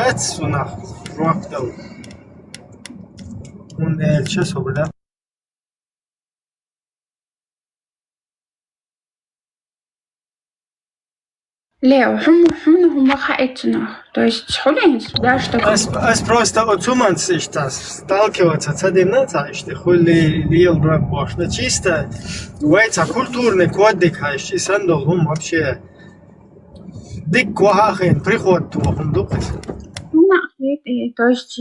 Jetzt so nach Rockdale. Und Elches over there. Leo, هم хаитна. То есть хулин дашь такой. Аз просто отсуман сейчас сталкиваться с этим надо, хули лил работа чисто. Вайца культурный кодек, и сандал хум вообще. Дик квахин приход тухум дукас. То есть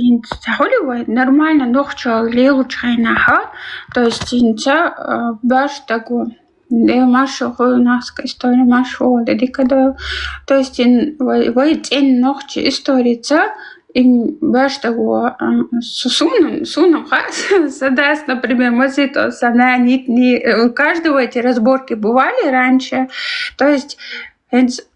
хули нормально нохча лелу чайнаха. То есть инца баш такой. Я машу хуйнаска история машу дедикада. То есть вайт нохча историца. Им баш того сунам хас садас, например, мазито сана нитни. У каждого эти разборки бывали раньше. То есть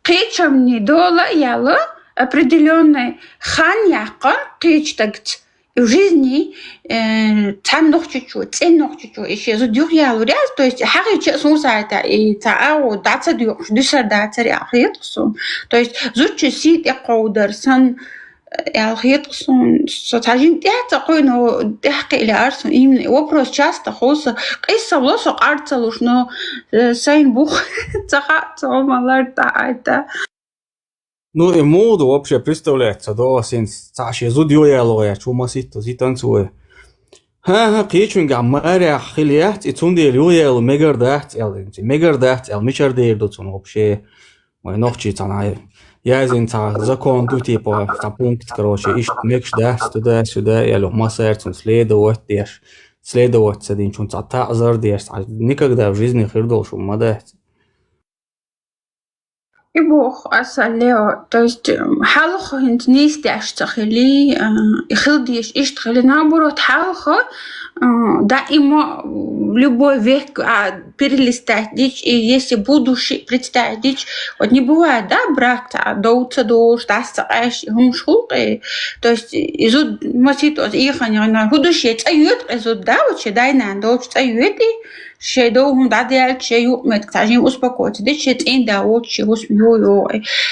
кичам не дола яла определенный хан яка кич такт. И в жизни там noch чуть-чуть, цен noch чуть-чуть, еще за дюр я луряз, то есть хари чесун сайта и таа даца дюр, дюсар даца реахиетсун, то есть зучу сит я коудерсан реахиетсун, сотажин тяца койно тяхки или арсун, именно вопрос часто хоса, кайса влосо арцалуш, но сайн бух цаха цомалар таайта. Ну и моду вообще представляется, да, сенс, цаши зудиояло я, чумасито, зитанцуе. Ха, кичун гаммаря хилият, и цунди люяло мегардахт, мегардахт, мичардер доцун вообще, ой, нохчи цанай. Я зинца закон ду типа, там пункт, короче, ищ мекш дахт, сюда, я лох массерцун следовать, с один чун цата азардеш, никогда в жизни хирдол шума дахт. И бог асалео, то есть халхо хинт нести аштахили, и хилдиш иштахили, наоборот, халхо, да, ему любой век перелистать дичь, и если будущее представить дичь, вот не бывает, да, брак, доуца доуш, дастаэш, хумшхулки, то есть изуд масит от иханя, будущее цаюет, изуд да, вот щедайна, доуч цаюет, شيدو هم داديال شيء متكتاجين успокоиться دي شيء إندا وش يو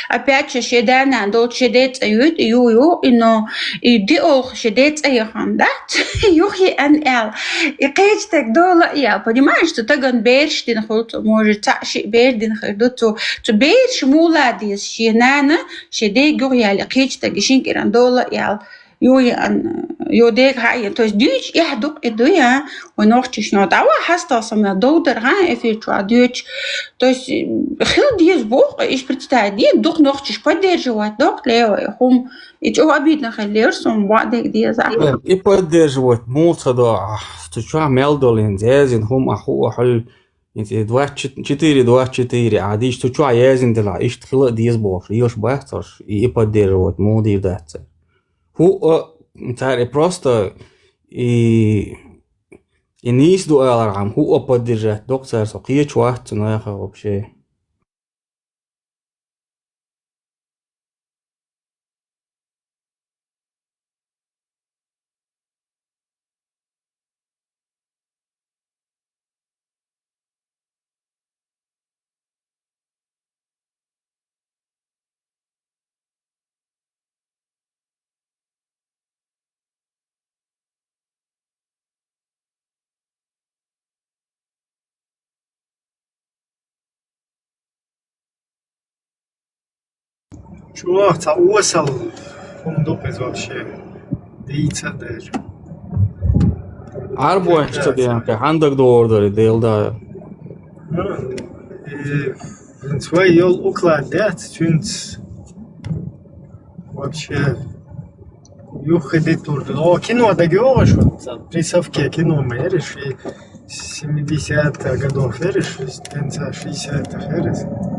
опять же شيدانا دول شيدات أيود يو إنه يدي أخ شيدات أي خندات يوخي أن إل يقيتك دولا يا понимаешь что таган берш дин خلط может تعشي بير دين خدوتو تبيرش مولا ديس شينانا شيدي جويا يقيتك شين كيران دولا يا يوديك هاي то есть дюч я дук иду я ونوختش но дава хаста сама доудер га эфирчу дюч то есть хил диес бог ich представляю ди дук нохчиш поддерживать док лео хум и чё обидно халерсом вадек диес и поддерживать муца да что мелдолин зезин хум аху хал انت 24 عادي что عايزين دلا ايش تخلق ديس بوش يوش بحثش и поддерживать муди даться Царь просто и не из дуэларам, ху поддержать доктор, so какие чувства наха вообще. Чувак, це осел фундук вообще. Дійця даже. Арбой, что ты, хандак доордори, делда. Свой йол укладет, чунц вообще юхиди турду. О, кино догёшь, вот присовки кино мы решили 70-х годов, решили, 60-х, решили.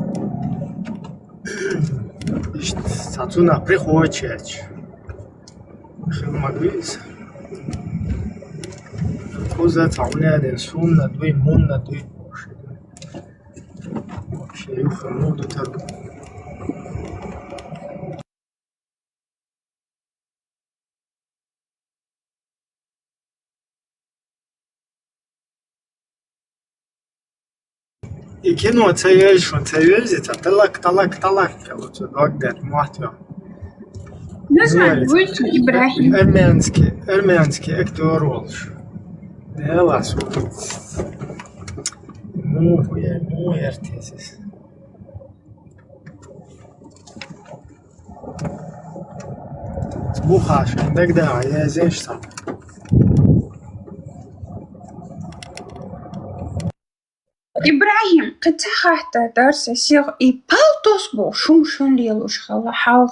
Сацуна приходит. Хилмагвиз. Куза цауня один сум на дуй мун на дуй боши. Вообще юха моду так. И кино цаёшь, цаёшь, талак, вот догдет, муатвё. Название будет Ибрахим. Армянский актер olmuş. Ne var mu ertesiz. Buhaş, иногда я знаешь сам. إبراهيم قد حتى درس سيغ إبالتوس بو شمشون ليلوش خلا حال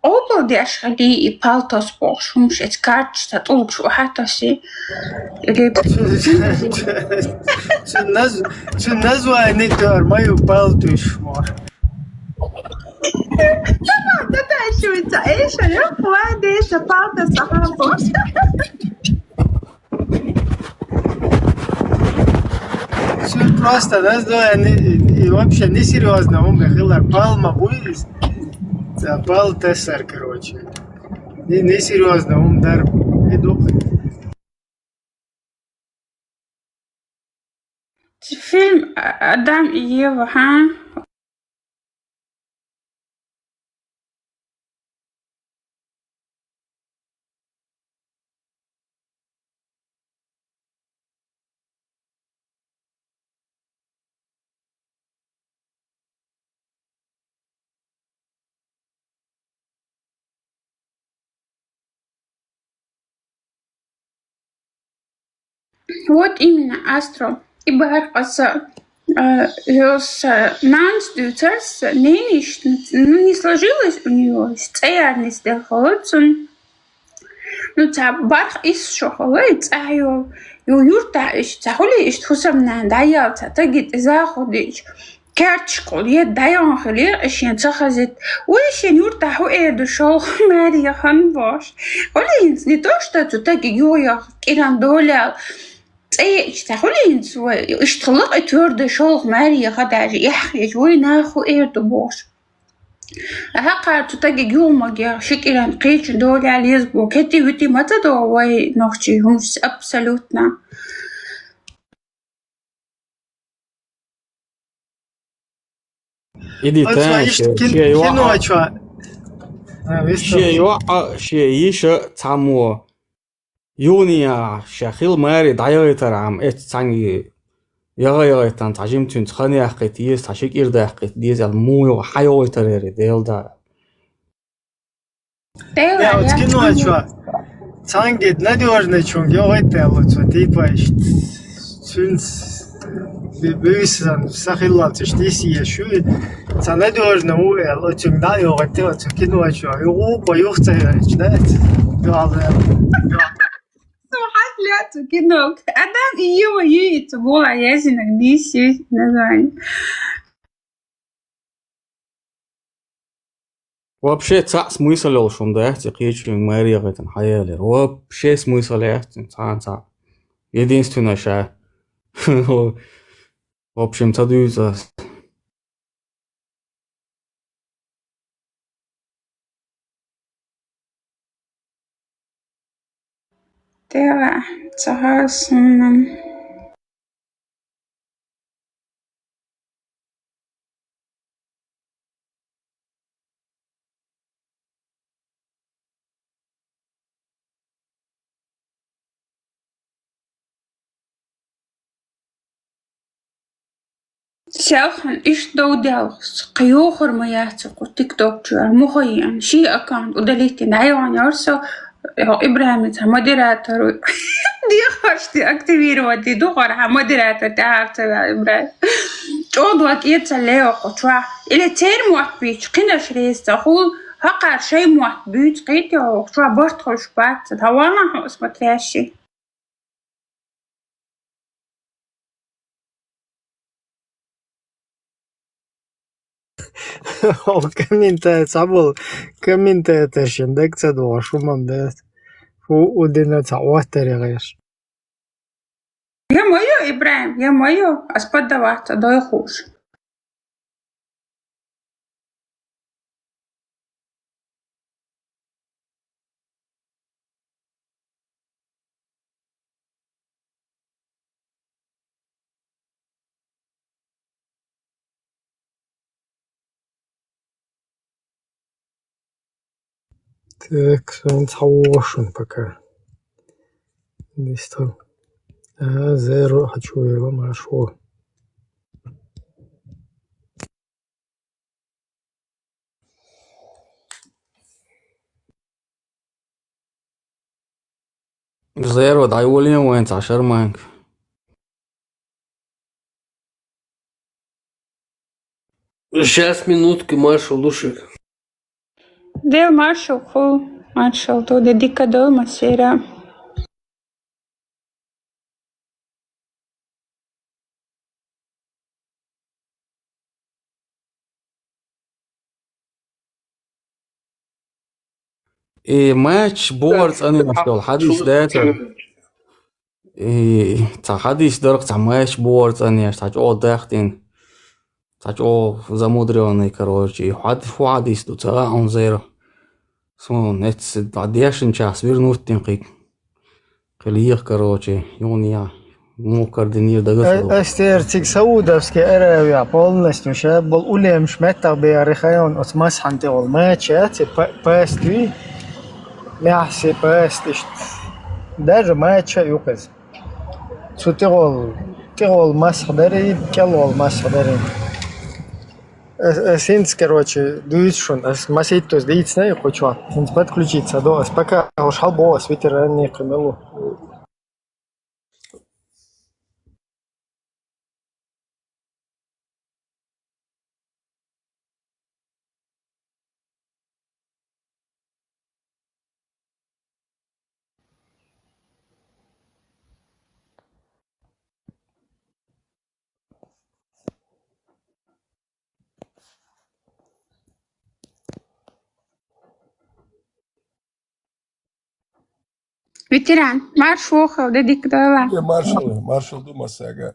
أوبل دي أشغلي إبالتوس بو شمش إتكارتش تطلقش وحتى شي اللي Şu naзвание мою палтуш var. ده شو إنت إيش يا وادي إبالتوس صحابه Все просто название и вообще несерьезно. Он говорил, палма будет, пал тессер, короче. Несерьезно, он дар иду. فيلم آدم إيوه ها Вот именно Астро. И Баркаса Нанс не сложилось у него стоярный сделать он ну барх из шоколад юрта تحولي تخصمنا دايا تجد إذا خديش كارتشكول يد دايا خليه أشياء تخزت وأشياء يرتا هو إيد شو ماريا خنباش ولا نتوش تتجي يويا كيران دولا تحولي اشتغلت تورد شو ماريا خداج يحيج وين أخو إيد بوش هاقا تتجي يوم جا شكلًا قيش دولة على يزبو كتي وتي ما تدوي نختي هم أبسلوتنا Idi ten Kino açva. شيء تعمو يونيا شخيل ماري دايوتر عم تاني يا تان تعجم تون تخاني أخيت يس تشيك إردا أخيت ديز المو حيوتر ديل دا Ja, od kino açva. Sanget ne diyorsun çünkü o ete alıyor. Tipa işte. Büyüsen sakillat işte isiye şu. Sen ne diyorsun o alıyor çünkü ne yok ete alıyor. Kino açva. Yok yok işte. حاجة كده أدم إيوه يتبوع ياسين ديسي نزاين вообще ца смысл шум да тихий Мария в этом хаяле вообще смысл ца единственное ша в общем тадуюза ترى تهرسنا شاخن إيش دودال قيوخر ما يعتقو تيك توك جوا مخيان شي أكاونت ودليتي نعيوان يرسو إبراهيم موديراتور دي خرجتي أكتيفيروتي دوغر موديراتور تعرف إبراهيم جود وقت يتسليو قطوة إلى تير موات بيش قناش ريس تقول هقار شي موات بيش قيتي وقطوة برتخل شبات تهوانا هو اسمه تراشي Комментатор шендекца два шумом да. Удина цаватер яғаш. يا مايو إبراهيم يا مايو أسباد دوات داي خوش Так, хорошо пока. Листал. Zero хочу его машу. زيرو دايولين وين 10 مانك. Сейчас минутки, Маша, лучше. Deu Marshall Hall. Marshall, tu dedica dolma sera. إيه ماتش بورز أنا أشتغل حديث داتا. إيه تا حديث درك تا ماتش بورز أنا أشتغل أو داختين. تاج أو زمودريوني كروجي حديث دو تا عن زيرو. سو نتس عدياشن شاس بير نوتين قيك. قليق كروجي يونيا مو كاردينير دغسلو. Астертик Саудовский аравия полностью сейчас был улем шмета биарихаон от масханте ол матча пасти мяси пастиш даже матча юказ тирол масхдари келол масхдари синц короче дуйшон маситос дийцна хочу синц подключиться до пока уж халбо свитеранни камелу. Ветеран. Маршоха, dedica dola. Marshall Dumasaga.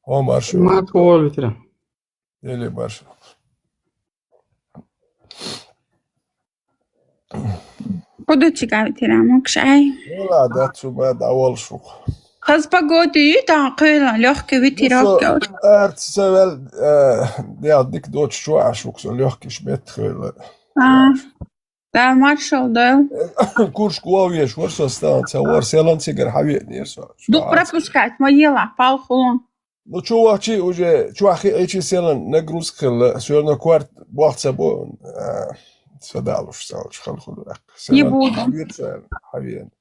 O Marshall. ما تقول بترا. Ele Marshall. قدوتشيكا ветеран. مكشاي. Ela datu ma dawal shuk. خز بقودي تعقيلا لوحكي ветеран. Ert sevel ja dik dood shua shuk so ljohkish metkhöle. Da Marshall da. Kurš kovieš varso stāvs jau var selan cigar havietni so. Дух пропускать, моела, пал хулон. Ну чувачи уже чувахи эти селан нагрузкал сёрно кварт бахца бо садалуш салч халхул. Не буду. Haviet.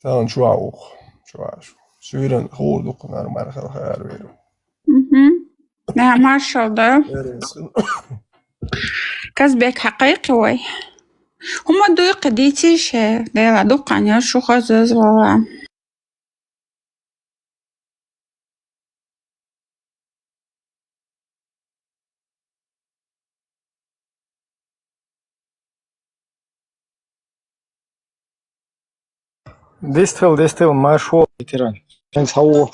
Тан чуаух. Чуаш. Сюрен хурдук нормаль халхар веру. Да, Marshall да. كسبك حقيقي وي. هما دوي قديتيش ديلا دوق عني شو خزز والله. Дистил, машу ветеран. Синц хау.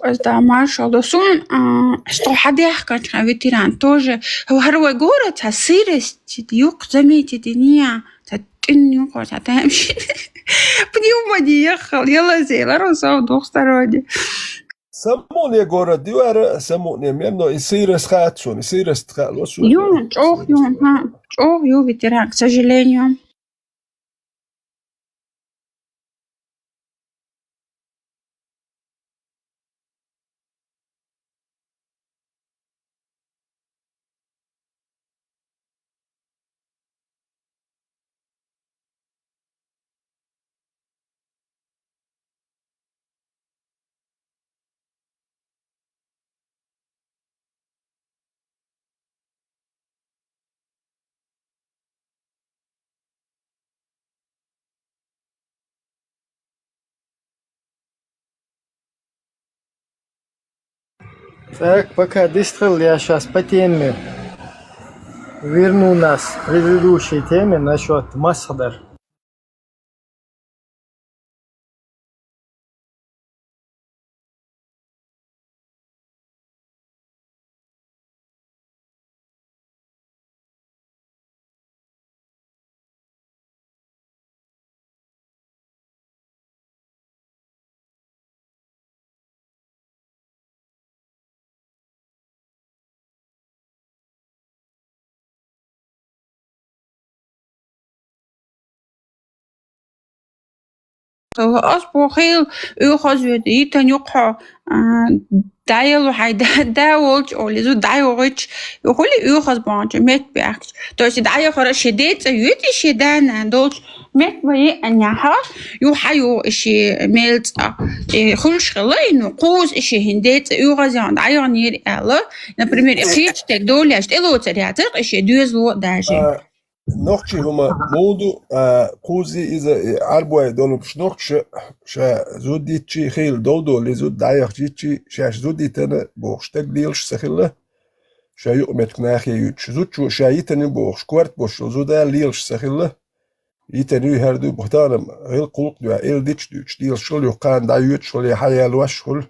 بس да, Marshall да сон что حد يحكي عن ветеран тоже. هو город сырость юг заметить не تنيو قرص تمشي. Пневмония ехал, я лазила, росал двухсторонне. Samonie город дюара samonie мерно и сырес хатсон, и сырес тхалосу. Юн, ветеран, к сожалению. Так, пока дистрел, я сейчас по теме верну нас к предыдущей теме насчет Масхадар. أصبح خيل يخرج يتنقع دايل وحيدا داولج أو لزو دايولج يقول يخرج بانج مت بيعكس توش دايل خرج شديد يوتي شدان عندوش مت بي أنيها يحيو إشي ميلت خلش خلا إنه قوس إشي هنديت يخرج عند دايل نير ألا نبرمير إخيش تقدول يشت إلو ترياتر إشي دوزلو داجي نقطة هما موضوع قوزي إذا عربوا دولو بش نقطة شا زودي تشي خيل دودو اللي زود دايخ جيتشي شاش زودي تنا بوخش تقديلش سخيلة شا يؤمت كناخي يوتش زود شو شا يتني بوخش كوارت بوش زودا ليلش سخيلة يتني هردو بختارم غير قلق دو إل ديتش دوش ديل شل يقان دا يوتش شل يحيا الوش شل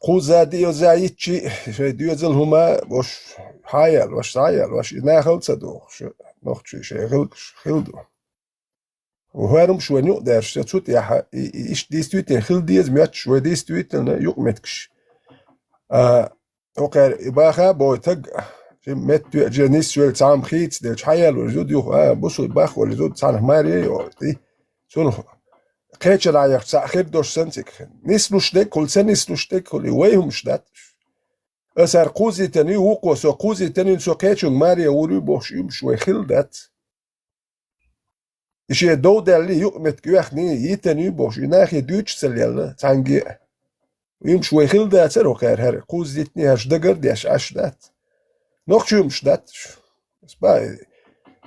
قوزا ديو زايتشي شا ديوزل هما بوش حيا الوش حيا الوش ناخل صدوخ noch schildu. وهارم شو نقدر شتوت يا إيش ديستويت الخلديز ميت شو ديستويت أنا يقمتكش وقال يباخا بوتج مت جنيس شو تعم خيت ده حيال وجود يو بوسو باخ وجود صانع ماري دي شنو كيتش رايح ساخر دوش سنتك نسلوش ده كل سنة نسلوش ده كل ويهم شدات أسر قوزي تاني وقو سو قوزي تاني سو كيتشون ماريا وري بوش يمشوا خلدات إشي دو دالي يقمت كيوخني يتاني بوش يناخي دوتش سليلا تانجي يمشوا خلدات سرو خير هر قوزي تني هش دقر ديش أشدات نوخشو يمشدات سباي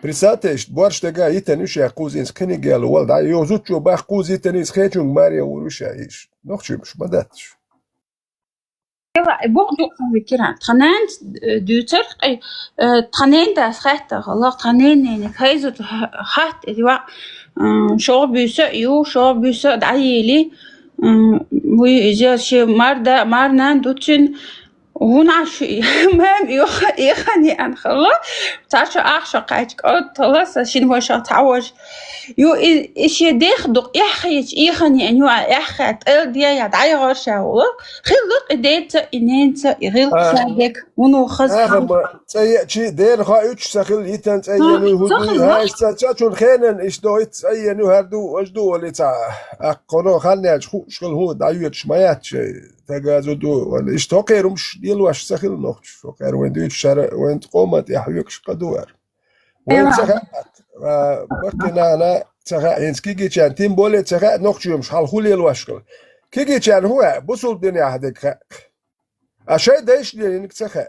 بريساتش بورش تجا يتاني شي قوزي سكني قال والد يوزوتشو باخ قوزي تاني سكيتشون ماريا وري شايش نوخشو يمش بداتش برضو كده تخنان دوتر تخنان ده خاطر الله تخنان يعني كايزو خات دوا شو بيسا يو شو بيسا دعيلي ويجي شي مارنان دوتشن هنا شيء مهم يخني أن خلا تعشى أخشى قاعد خلاص عشان هو شو تعوج يو إيش يدخ دق يخني أن يو يخت دي يدعي غرشة ولا خلق ديت إنت يغلق صادق ونو خز ما تسيء شيء دير خايتش سخل يتن تسيء هدو هاي تشون خينن إيش دويت تسيء نو هردو أجدو ولا تاع أقرأ خلني أشخو شغل هو دعيت شميات شيء تجازو دو ولا إيش تقيرم مش ديال واش سخل نوخش فقير وين دويت شارع وين تقومت يحويكش قدوار وين سخل بكنا أنا سخل إنس كيجي كان تيم بولي سخل نوخش مش حالخولي الواشكل كيجي كان هو بوصل الدنيا هذيك أشياء دايش لي إنك سخل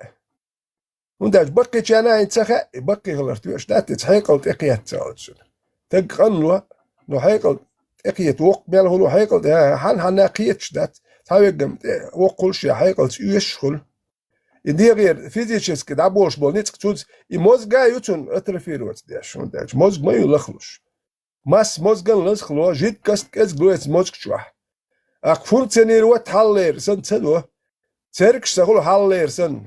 ونداش بقي كان أنت سخل بقي غلطت واش ده تحقق تقيت سالش تقنوا نحقق تقيت وق ماله نحقق حن قيتش ده تاويجم وقول شيء حقق يشغل إدي غير فيزيكس كده عبوش بولنيتك تود يموزجا يوتون أترفيروت داش ونداش موزج ما يلخلوش ماس موزجن لخلو جيت كاست كاس جلوت موزج شوح أكفونتنير وتحلير سن تدو تركش تقول حلير سن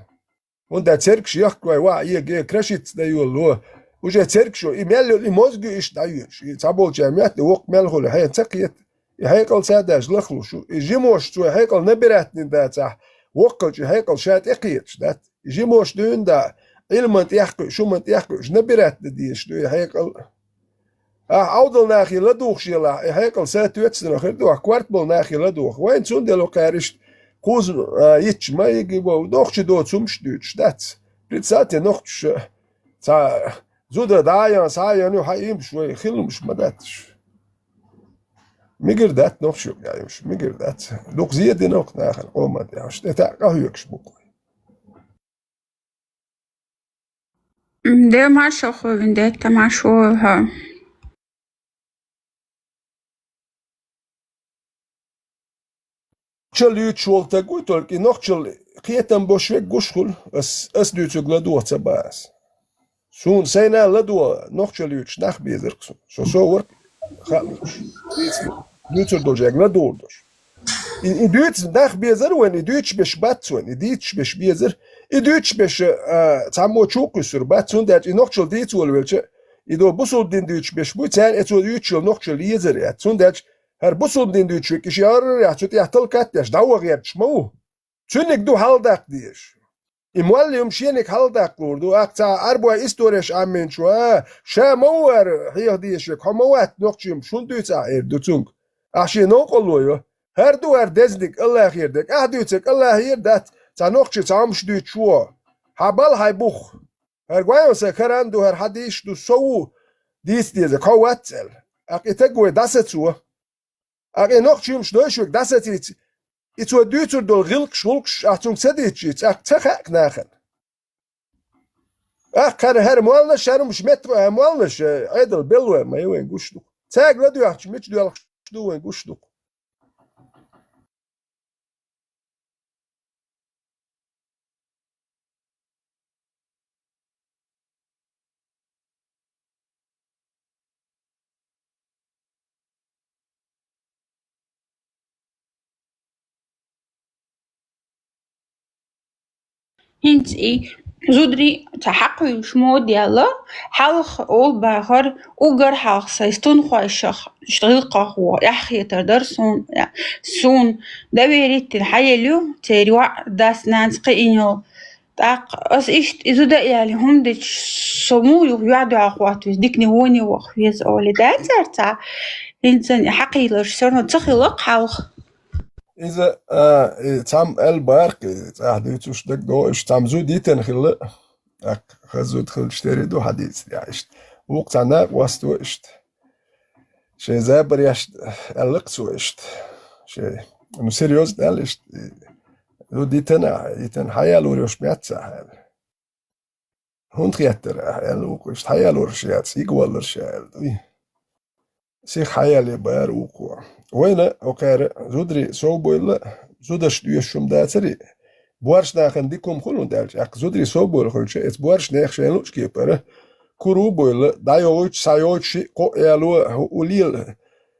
وندا تركش يحكوا وا يجي كراشيت دا يقولوا وجا تركشو يمل الموزج إيش دايش تعبول جامعات وق ملهول هي تقيت هيكل ساداش لخلوش يجيموش تو هيكل نبراتني دا تاع وقل هيكل شات اقيتش دات يجيموش دون دا علمت يحكي شو من يحكي نبرات ديش دو هيكل عودل ناخي لدوخ شيلا هيكل سات ويتسن اخر دو كوارت بول ناخي لدوخ وين سون دلو قارش قوز يتش ما يجيبو دوخش دو تسمش دوتش دات بريتسات نوخش تا زود دايا سايا نو حيم شوي خلو مش مداتش ميجر دات نوخشو يعني مش ميجر دات دوك زيادة نوخ ناخل قومة يعني مش تاع قهويكش بوكو ده ما شو خوين ده تما شو ها Nochchel Lütschwolta gutolk, in Nochchel Kietem Boschweg Guschul, es Lützug Ladu Zabas. Soon Sena Ladu, Nochchel Lütsch Nachbieser, so work, Hamluch. Lützug Dojag Ladurdos. In Deutsch Nachbieser, wenn in Deutsch beschbatzen, in Deutsch beschbieser, in Deutsch besch Zammo Chokusur, Batzun, der in Nochchel Dietsul welche, in do Bussel den Deutsch beschbutzen, et so Deutschel Nochchel Lieser, et so der Her Bussel den Deutsch wirklich Jahre, ja, zu der Talkat, der Dauer jetzt schmau. Zünnig du Haldak dies. Im Wallium schienig Haldak du akta Arbo historisch am Mensch, Schauer, hier dies, Komowat Nochchim, schon Deutsch du Zung. Ach, sie noch allo, her du desdik Allah hier, dek, Deutsch Allah hier, dat, za Nochchi zam Deutsch schwa. Habal hay Buch. Her Gwayon se karan du her Hadisch du so dies diese Kowatzel. Ach, itegwe das zu. Ach, noch chim Deutschweg, das jetzt so Deutsch dol Gilk Schulk, ach zum Sedich, ach zach nachen. Ach, kann her malna sharum schmetro malna edel belwe, mayo en gushdu. Zag ladu ach mit du ach du en gushdu. هنت زودري تحقق شمود يلا حلق أول بغر أوجر حلق سيستون خايشخ اشتغل هو يحيى تقدر سون ده بيريت الحياة له تروع داس نانس قينيو تاق أس إشت إذا ده يعني هم ده سمو يقعدوا أخوات ديكني هوني وخيز أولدات ترتا إنسان حقي لرسون تخلق حلق إذا تام البارك تعهد تشتك دو إش تام زود يتن خل خزود خل اشتري دو حديث يعيشت وقت أنا واستو إشت شيء زابر يشت اللقصو إشت شيء إنه سيريوس دال إشت زود يتن حيال وريوش بيتسا هون خياتر حيال إشت حيال ورشيات سيقوال رشيال سيخ حيال يبار وقوع وين وكار زودري صوبول زودش يشوم داتري بوارش ناخن ديكم خلون دالش اك زودري صوبول خلش اس بوارش ناخ شنوش كيبر كورو بول دايوچ سايوچ كو يالو اوليل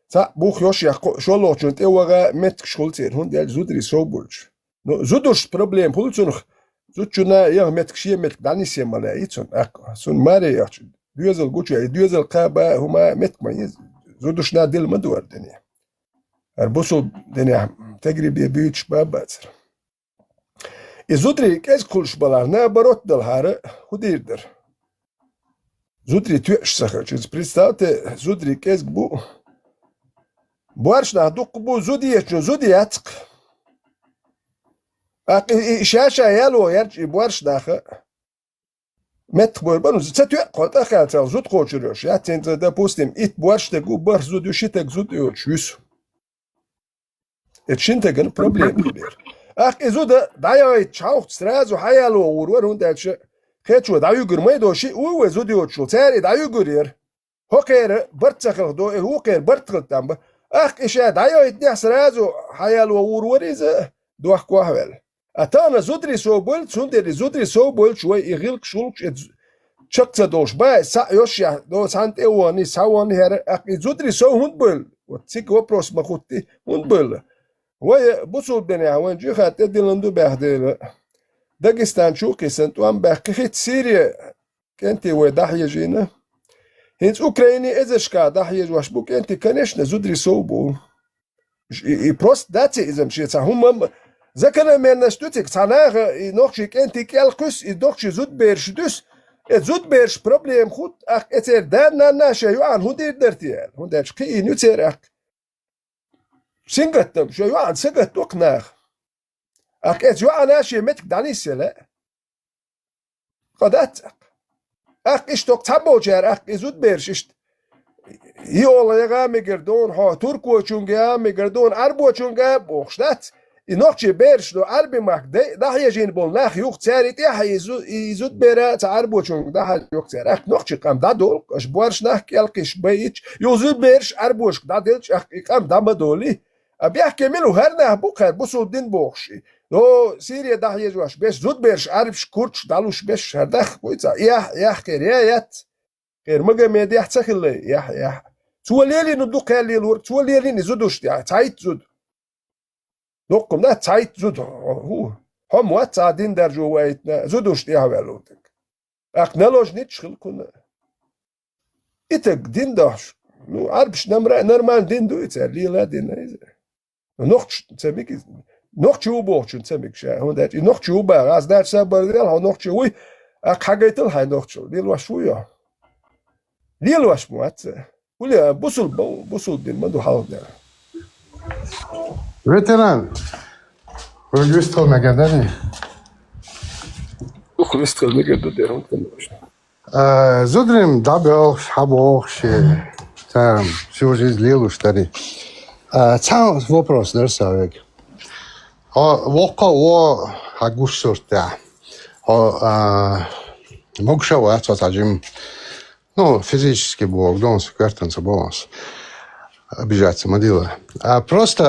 تا بوخ يوش يا شولو چنت اوغا مت شولتين هون دال زودري صوبولش نو زودوش بروبليم بولچون زودچنا يا مت كشي مت دانيس يمالا يتون اك سون ماري ياچ دوزل گوچي دوزل قابا هما مت مايز زودوش نادل مدور دنيا Arbusol denia تجربة بيوتش باباتر. زودري كاز كلش بلارنا برot دلهارة خديردر. زودري توش سخر. چیز представте زودري كاز بو بوارش نهدوق بو زودي اتق. شاشة يالو يرج بوارش ناخه. مت بوربانو زتو قط اخاطر زود قوچروش. يا تنت دا بوستم ات بوارش تگو بار زود يشيتك زود يوچوس. Etschintegen Problem hier. Ach, izo da dayay chaucht strazo hayalo urwar und der khechu dayu gurmay do shi u zo dio chuteri dayu gurir. Hoker bartsakh do hoker bartkh tamba. Ach, isha dayay itni strazo hayalo urwar iz do khwahvel. Atana zudri so bol zunder zudri so bol shwe igil shulk chakta dosh ba sa yosh ya do sant ewani sawani her ach zudri so hund bol. Tsik wopros makhutti hund bol. ويا بصوا الدنيا وين جي خات ديلندو بهدل داغستان شو كيسنت وام بخيت سوريا كنتي ودحيه جينا هنت اوكراني ازشكا دحيه واش بوك انت كانش نزودري صوبو بروست داتي ازم شي هم زكنا من نشتوتك صناغ نوخشيك انت كالقس دوخشي زود بيرش دوس زود بيرش بروبليم خود اخ اتر دان ناشا يوان هودير درتيال هونداش كي نوتير سنگتم شو يوان سنگت وقناخ اك يوان اشي متك دانيسلا قدات اك اشتوك تابو جار اك زود بيرششت يولا يغا ميگردون ها تركو چونگا ميگردون اربو چونگا بوخشتات ينوخشي بيرش دو اربي ماك ده يجين بول ناخ يوخ تاريت يزود بيرا تعربو چونگ ده يوخ تار اك نوخشي قام دا دول اش بوارش ناخ يلقش بيچ يوزود بيرش اربوش دا دلش اك قام دا مدولي بيحكي ملو هرنا بوخر بوسو دين بوخشي لو سيريا ده يجواش بيش زود بيرش عارفش كورتش دالوش بيش هردخ كويتا يحكي ريايات غير مجا ميدي يحتخل يح توليلي ندوق يلي الور توليلي نزودوش تعيت زود دوقكم ده تعيت زود هو هم وات عادين در جوایتنا زودوش دي هاولوتك اقنالوش نيتشخل كنا إتك دين داش نو عارفش نرمان دين دو يتر ليلا دين نوختش تسميك نوختش وبوختش تسميك شا هون دات نوختش وبا از دات سبر ديال هون نوختش وي حاجيتل هاي نوختش ديال واش ويا ديال واش موات ولا بوصل دين ما دو حال ده Veteran, Rögvistol megadani. Rögvistol megadani هون Zudrim dabel шабох ше там всю жизнь лил штари. Цан вопрос дерсавек. Вока о хагушурта. Могшава цацажим. Ну, физически был, дом с картонца баланс. Обижаться модила. Просто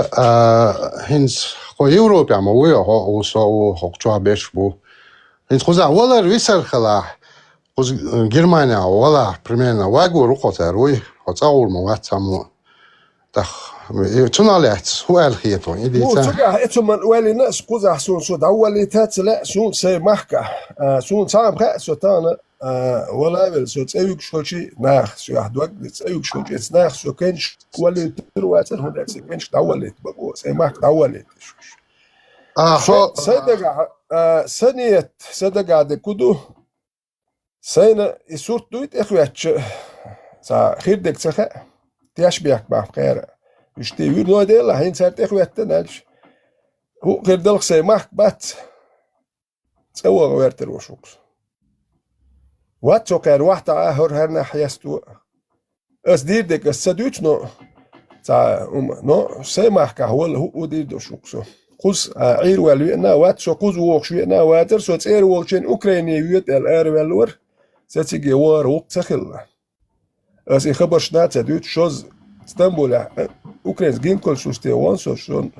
хинс по Европе, а мы у хокчуа бешбу. Хинс хоза вала висархала. Германия вала примерно вагу рухота руй, хотя урмоват саму. Так, تنالت هو الخيطون إذا مو تجاه إتهم من أولي ناس قزح سون سود أولي تاتلا سون سي محكة سون سام خا سوتانا ولا بل سوت أيوك شوشي ناخ سو أحد وقت أيوك شوشي ناخ سو كنش ولي ترواتر هون سي كنش تولي تبقوا سي محك تولي سيدك سنية سيدك عاد كدو سينا يسورت دويت إخواتش سا خير دك سخا تياش بيك بخير يشتي يقول نودي الله هين صارت إخواتنا نالش هو غير دلق سي محك بات تسوى غويرتر وشوكس واتشو كان واحدة هر هرنا حيستو اس دير ديك السدوش نو تا نو سي محك هو دير دو شوكسو قوز عير والوينا واتشو قوز ووخش وينا واتر سو تسير ووخشين أوكراني ويت الار والور ستيجي وار وقت سخل اس خبر شنات سدوش شوز اسطنبول اوكرانز جين كل سوستي وانسو شون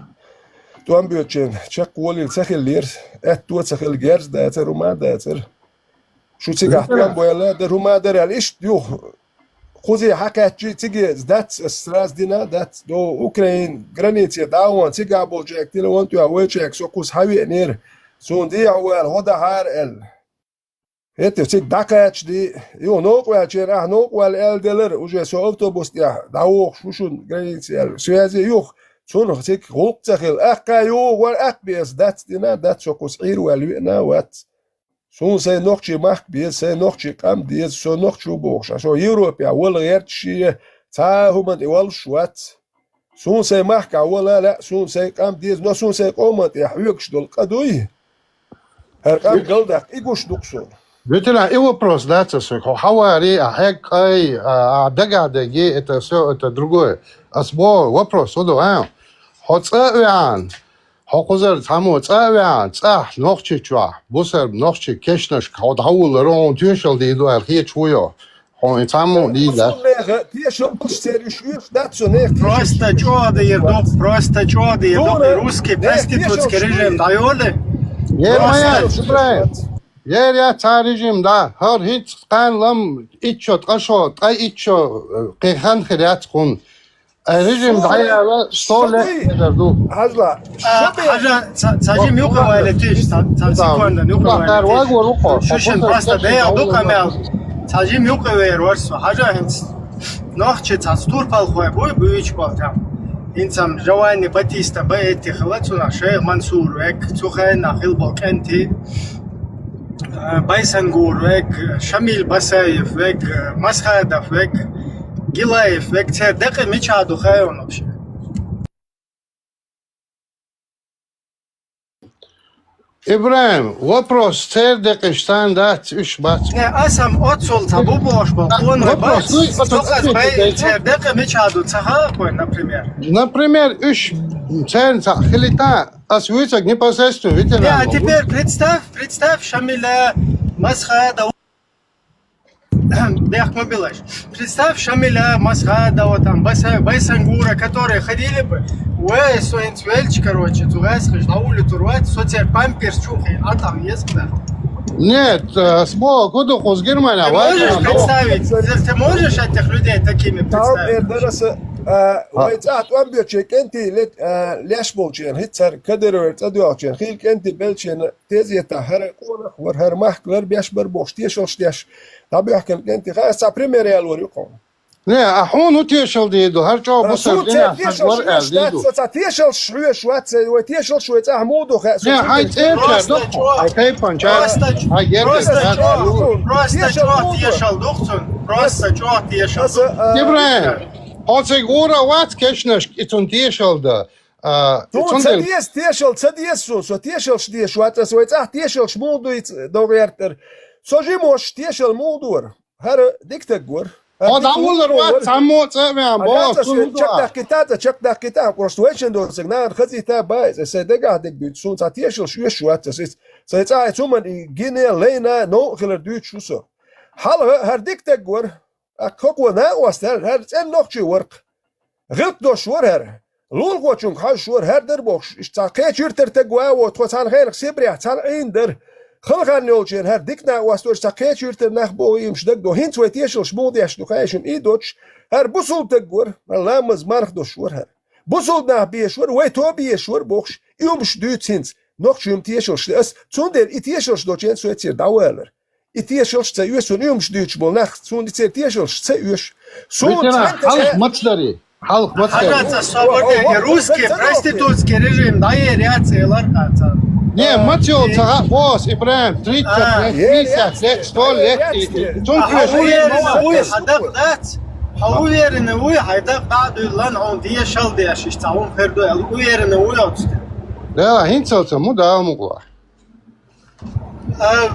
توام بيوتشين تشق ولي سخل لير تو سخل جيرز داتر روما داتر شو تيجي احترام بويلا در روما در ايش يو خوزي حكات تيجي دات ستراس دينا دات دو اوكرين جرانيتي داون تيجي ابو جاك تي وانت يا ويتشيك سو كوس هاوي نير سون دي اول هدا هار ال هيت تيجي داكاتش دي يو نوك واتشين نوك وال دلر وجي سو اوتوبوس يا داوخ شوشون جرانيتي سوازي يو سون تيجي غوق تخيل اكا يو وال اكبيس دات دينا دات سو كوس عير والوينا وات سون سي نوختشي ماك بيز سي نوختشي قام ديز سو نوختشو بوخش شو يوروبيا ولا غيرتشي تا هما ايوال شوات سون سي ماك ولا لا سون سي قام ديز نو سون سي قومت يحويكش دول قدوي هر قام قلدك ايغوش دوكسون Veteran, и вопрос, да, хавари, хекай, дагадеги, это все, это другое. Асбо, вопрос, вот, хоцавян, хокузер, таму, цавян, цах, нохчи чуа, бусер, нохчи, кешнаш, хаудхаул, рон, тюшел, ди, дуэр, хи, чуё. Хон, таму, ди, да. Просто чоды ердок, русский проститутский режим даёлы. Ермая, шубрай. يا تاريجيم دا هر هيت قان لم إتشوت قشوت أي إتشو قيخان خريات كون ريجيم دعيا لا صولة يدردو هزلا حاجة تاجيم يوقع والتيش تاجيكوان يوقع والتيش شوشن просто بيع دوكا مال تاجيم يوقع ويرورسو حاجة هنت نوخشي تاستور بالخوي بوي بويش بالتام إنسان جواني باتيستا بايتي خلاتونا شيخ منصور ويك تخين ناخيل بالكنتي بايسنغور ويك شميل باسايف ويك مسخادف ويك جلايف ويك تير دقي ميشادو خايون وبشي إبراهيم вопрос تير دقيشتان دات إيش بات не أسم أتصل تابو باش بقول بس فقط باي تير دقي ميشادو تخاكوي например إيش تير خليتا أسويتك непосредственно ветеран а теперь представь Шамиля Масхада Мобилаш. Представь, Шамиля, Масхада, вот там, Байсангура, которые ходили бы, уэ, Суэнцвельч, короче, тугайскаш, на улицу рвать, соцер памперс чухай, а там есть, да. Нет, смо, куда хоз Германия? Ты можешь представить, ты можешь этих людей такими Tamam представить? درس ويتعت وامبيرتشيك انت ليش بولشين هيتسر كدر تدواتشين خيلك انت بلشين تيزي تهر قونا ور هر محكلر بيشبر بوشتيش وشتيش طبيعي كان انت خاصة بريمير الوريقون Ne, ahun utieşal diyordu. Her çağ bu سو sardina تيشل saklar شوية eldiydu. تيشل شوية شوية وتيشل شوية عمودو Ne, hayt erker doktor. Hay pançar. Hay gerçekten. Просто чё тешал, духцун, просто чё тешал. İbrahim. Hatsek ora wat keşneş itun tieşalda. تو تديس تيشل تديس سو تيشل شديش وات سو يتاح تيشل شمودو دوغيرتر سو جيموش تيشل مودور هر ديكتاغور Adamlar wat sammo tsavyan bo. Çak dakika konstruction do signal khazita bay se dega dik düt sun ta tieşel şu şuat es se yeta tuman gine lena no khler düt şuso hal her diktaghor akko na wastel her en nokçu work غلط دو شور هر لول قوچون خا شور هر در بوش استاقه چرتر تگوا و تو تان خیر سبریا تان این در خلقان نولچن هر دیکنا واستو استاقه چرتر نخ بو يمش دگ دو هنت وتيشل شمود يش دو خايشن اي دوتش هر بوسول تگور لامز مارخ دو شور هر بوسول نخ بي شور و تو بي شور بوش يمش دوت سنت noch schön tieschel es zum der tieschel do chen so jetzt dauerler tieschel sta yus und yums düch bol nach zum tieschel sta yus so Halk maçları. Halk maçları. Хатаца свободные русские проститутский режим, да и реакциялар каца. Ne, maç olsa boss İbrahim. 30 100 lek. Уверены, вы хайда каду лан он диешал диеш, işte он ferdo el. Уверены, вы отсте. Да, hinsalsa mu da mu var.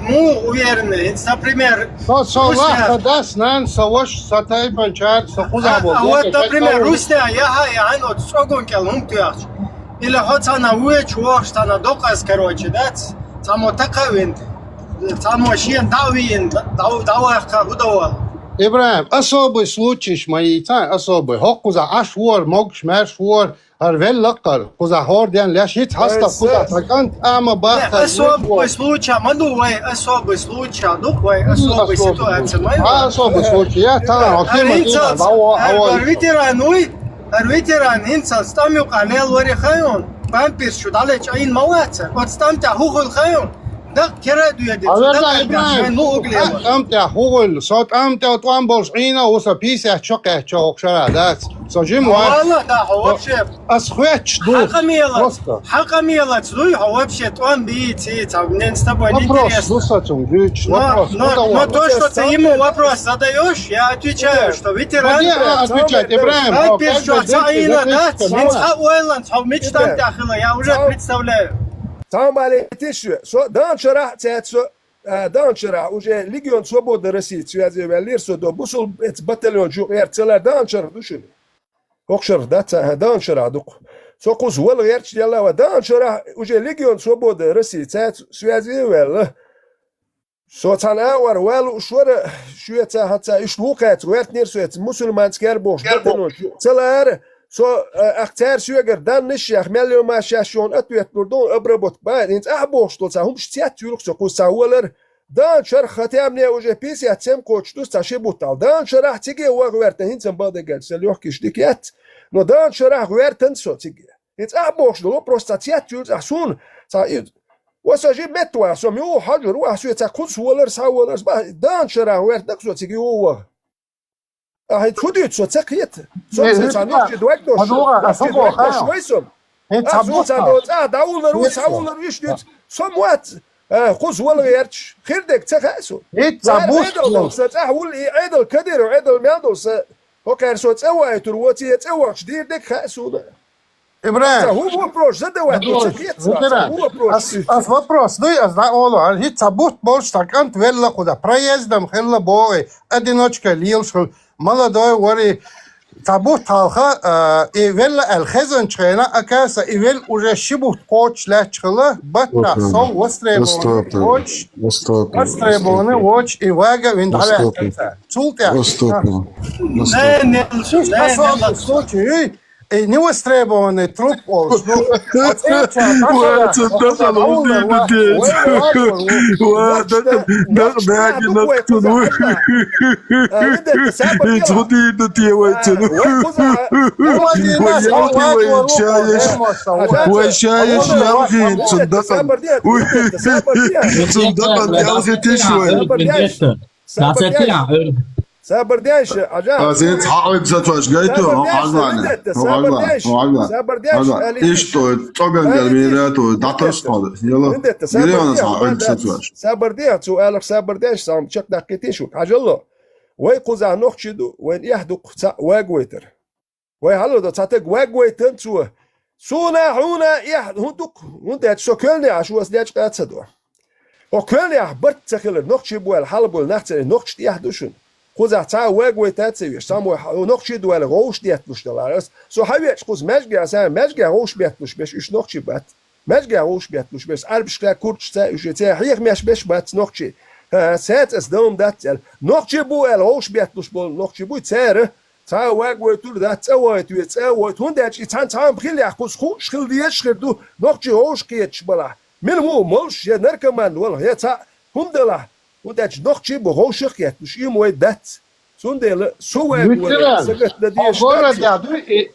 Мы уверены, например, Солах das nan savaş satay pançar sakuzа а bol. вот, например, Русия, я вот согон кел хунтуяч. Или хотана уе чуахтана доказ, короче, да? Само такавин, само шиен давин, давахка удавал. İbrahim, особый случай шмаита, особый. Хокуза аш вор, мог шмеш вор, арвел лакар. Куза хорден ляшит хаста куза такант ама бахта. Особый случай, мадувай, особый случай, дуквай, особый ситуация. Особый случай. Я там, окей, ветеран инсан стамю канел вари хайон. Пампис шудалеч айн маваца. Вот стамтя хухул хайон. Да кера дуяди. Аверда İbrahim. Amta hugul, sot amta tuan bolşina usa pisa çok şara da. Sojim var. والله да вообще. Asxuyaç dur. Hakamiela цлуй, вообще он бити, там не с тобой не Вопрос, интересно. слушатым, ключ, вопрос. Но то, что ты ему вопрос задаешь, я отвечаю, что ветеран... Отвечать, Ибраим. Я уже представляю. Tamam aletiş so dançara tetso dançara uje Legion Svoboda России связи велирсо до бусул et batalyon ju ertseler dançara düşün. Okşar da dançara duk. So kuz wal yerç yalla ve dançara uje Legion Svoboda России tet связи vel. So tana var vel şura şuyeta hatta iş vukat vert nirsuet musulmansker boş batalyon tseler so aktar süger dan nişyah melyo maşyasyon atuyet burdon abrabot ba int ahboştol sa humş tiyat yuruk so kusawalar dan şer khatamne uje pis yatsem koçtu saşe butal dan şerah tige wa verten hinsen bada gelsel yok kişdikiyat no dan şerah verten so tige int ahboştol prosta tiyat yuruk asun sa وساجي متوا سميو حجر واسو تاكل سولر ساولر dan şerah verten so tige o هاي تفوتيت سو تسقيت سو تسانيش دوك دوش شويسم انت داولر وساولر يشدت سموات خذ ولا يرتش خير دك تخاسو انت زابوس تاول عيدل كدير وعيدل ميادوس هوكر سو تسوى تروتي تسوى شدير دك خاسو İbrahim. هو بروش زاد واحد هو بروش As вопрос, ну я знаю, Оло, хит забут больше такант велла куда проездом хелла бой, одиночка лилшл, молодой вори Табут талха ивел الخزن чхена акаса ивел уже шибут коч лачхла батна со востребованы воч и вага виндале чултя не случай и не востребованный труп سابر ديش عجاب زين تحاول تزتوش قايتو عزمانه سابر ديش ايش تو توغن قلبيناتو داتوس قال يلا مليون تحاول تزتوش سابر ديش سؤالك سابر ديش سام تشك دقيقتين عجلو وي قزع نخشدو وين يحدق واغويتر وي هلو دا تاتك واغويتن تو سونا هونا يحدق وانت شكلني عشو اسديش قاتسدو وكلني برت تخيل نخشي بو الحلبو نحتل نخش يحدشون خوزا تا واغوي تاتسي سامو نخشي دو الغوش ديتلوش دلارس سو هاويش خوز مجگا سا مجگا روش بيتلوش بش اش نخشي بات مجگا روش بيتلوش بس اربشكا كورتش تا اش تا هيخ مش بش بات نخشي سات اس دوم دات نخشي بو الغوش بيتلوش بو نخشي بو تسار تا واغوي تول دات تاويت ويتاويت هونداش تان تام بخيل يخوز خوش خل ديش خدو نخشي روش كيتش بلا من هو ملش يا نركمان ولا يا تا هوندلا وداش نخشي بو روش كيتلوش يموي دات سوندل سو agora dado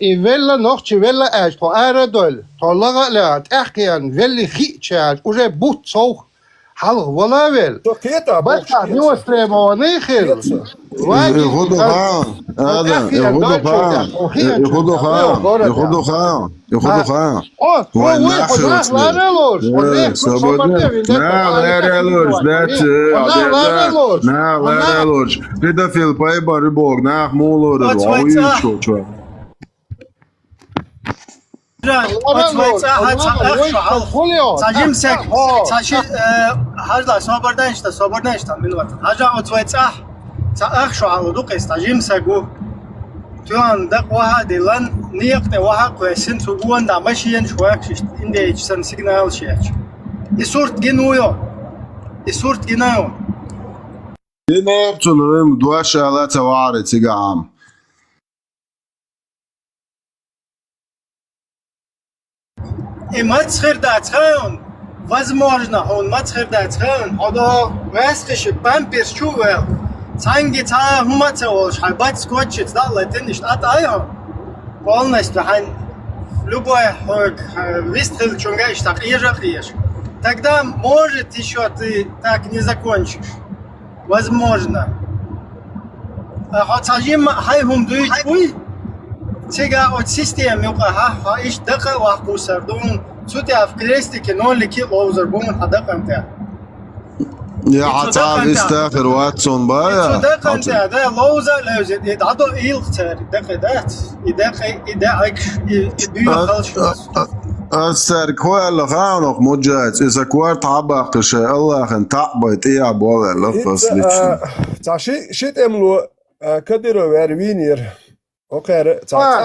e vela norte vela esto era dol tollaga lat echian veli khichal uje but so hal wala vel bas ni ostrebone khir Pedofil paibar bog nach mulor تاجمسك تاشي هذا صبردان اشتا صبردان اشتا من وقت هذا اتويتاه تاخشو على دوقس تاجمسكو تيان دق واحد لان نيقت واحد كويسين تقوان دا ماشيين شوية ششت إندي إجسان سيجنال شيء يسورت جنويو يسورت جنايو هنا بتنرم دواشة لا تواري تيجام И мацхер датхан возможно он мацхер датхан ода вестиш памперс чувел цанги та хумацол шайбат скотчит да латин nicht атайо полностью хан любой выстрел чунгай так ежах тогда может еще ты так не закончишь возможно хотим хайхум дуй Сега от систем юка иш дака ваху сардун сути афкрестики нолики лоузер бун хадаканта يا عطاب استاخر واتسون بايا دقنتا ده لوزر لوزر يدعو إلختر دقدات يدعك يبيو خلش السر كوال خانق مجاز إذا كوارت عباق شيء الله خن تعبت إيه عبوه لفظ ليش تعشي شيت املو كدرو ويروينير اوكي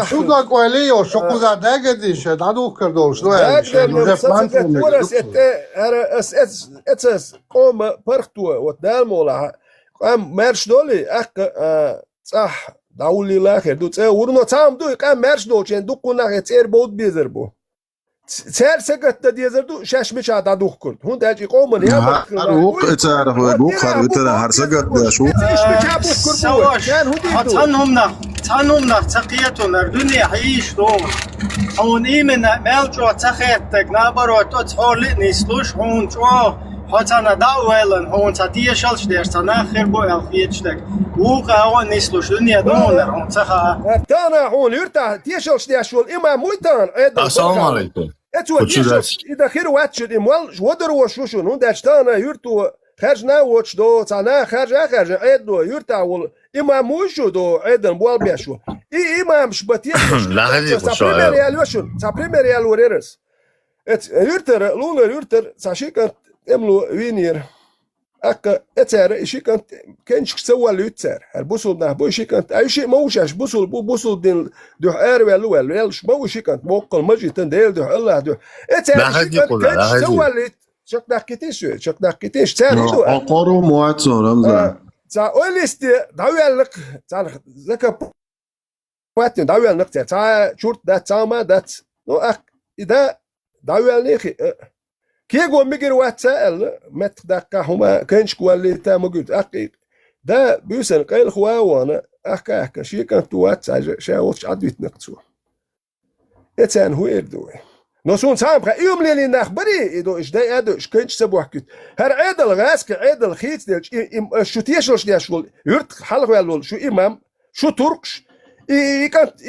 شو دا قولي شو قزا داگدی شه دادو کردو شو اتس قوم برختو ودالمولا قام مرش دولي اك صح داولي لاخر دو تس ورنو تام دو قام مرش دو چن دو قنا تير بود بيزربو تسر سقط ديزردو شاشمش عاد دو كرد هون داجي قوم يا روق اتعرف بو خريطه هر سقط شو تنهم تقيتون الدنيا حيش دو هون إيمن مالجو تخيتك نابرو تحول نسلوش هون جو هاتنا داولن هون تديشلش دير تناخر بو الخيتشتك وقا هون نسلوش دنيا دونر هون تخا تانا هون يرتا تيشلش ديشول إما مويتان السلام عليكم اتو إذا خير واتشد إموال ودر وشوشون هون داشتانا يرتو خرج ناوتش دو تانا خرج عيدو يرتاول إما موشو دو عيدن بوال بيشو إما مش بتيش تا بريميريال وريرس ات يرتر لونر يرتر تاشيكر املو وينير أك أتار إشي كانت كانش سوى اللي يتار البوصل ده بو إشي كانت أي شيء موش بوصل بوصل دين ده أروي ويلش مو إشي كانت موقع مجي تنديل ده الله ده أتار إشي كانت كانش سوى اللي شك دقيقتيش تاني ده أقارو مواتسون رمزان تا أوليست دعوة لك تا ذكر وقت دعوة لك تا شورت ده تاما ده نو أك إذا دعوة لك كي جو ميجر واتسال مت دكا هما كانش كوالي تا موجود أكيد ده بيوسن قيل خوا وانا أحكا شي كانت واتس شاوش عدويت نقصو إتسان هو يردوي نوسون سام خا يوم لي نخبري إدو إيش ده إدو إيش كانش سبوا حكيت هر عيد الغاسك عيد الخيت شو تيشلش دي شغل يرت حلق ولا شو إمام شو تركش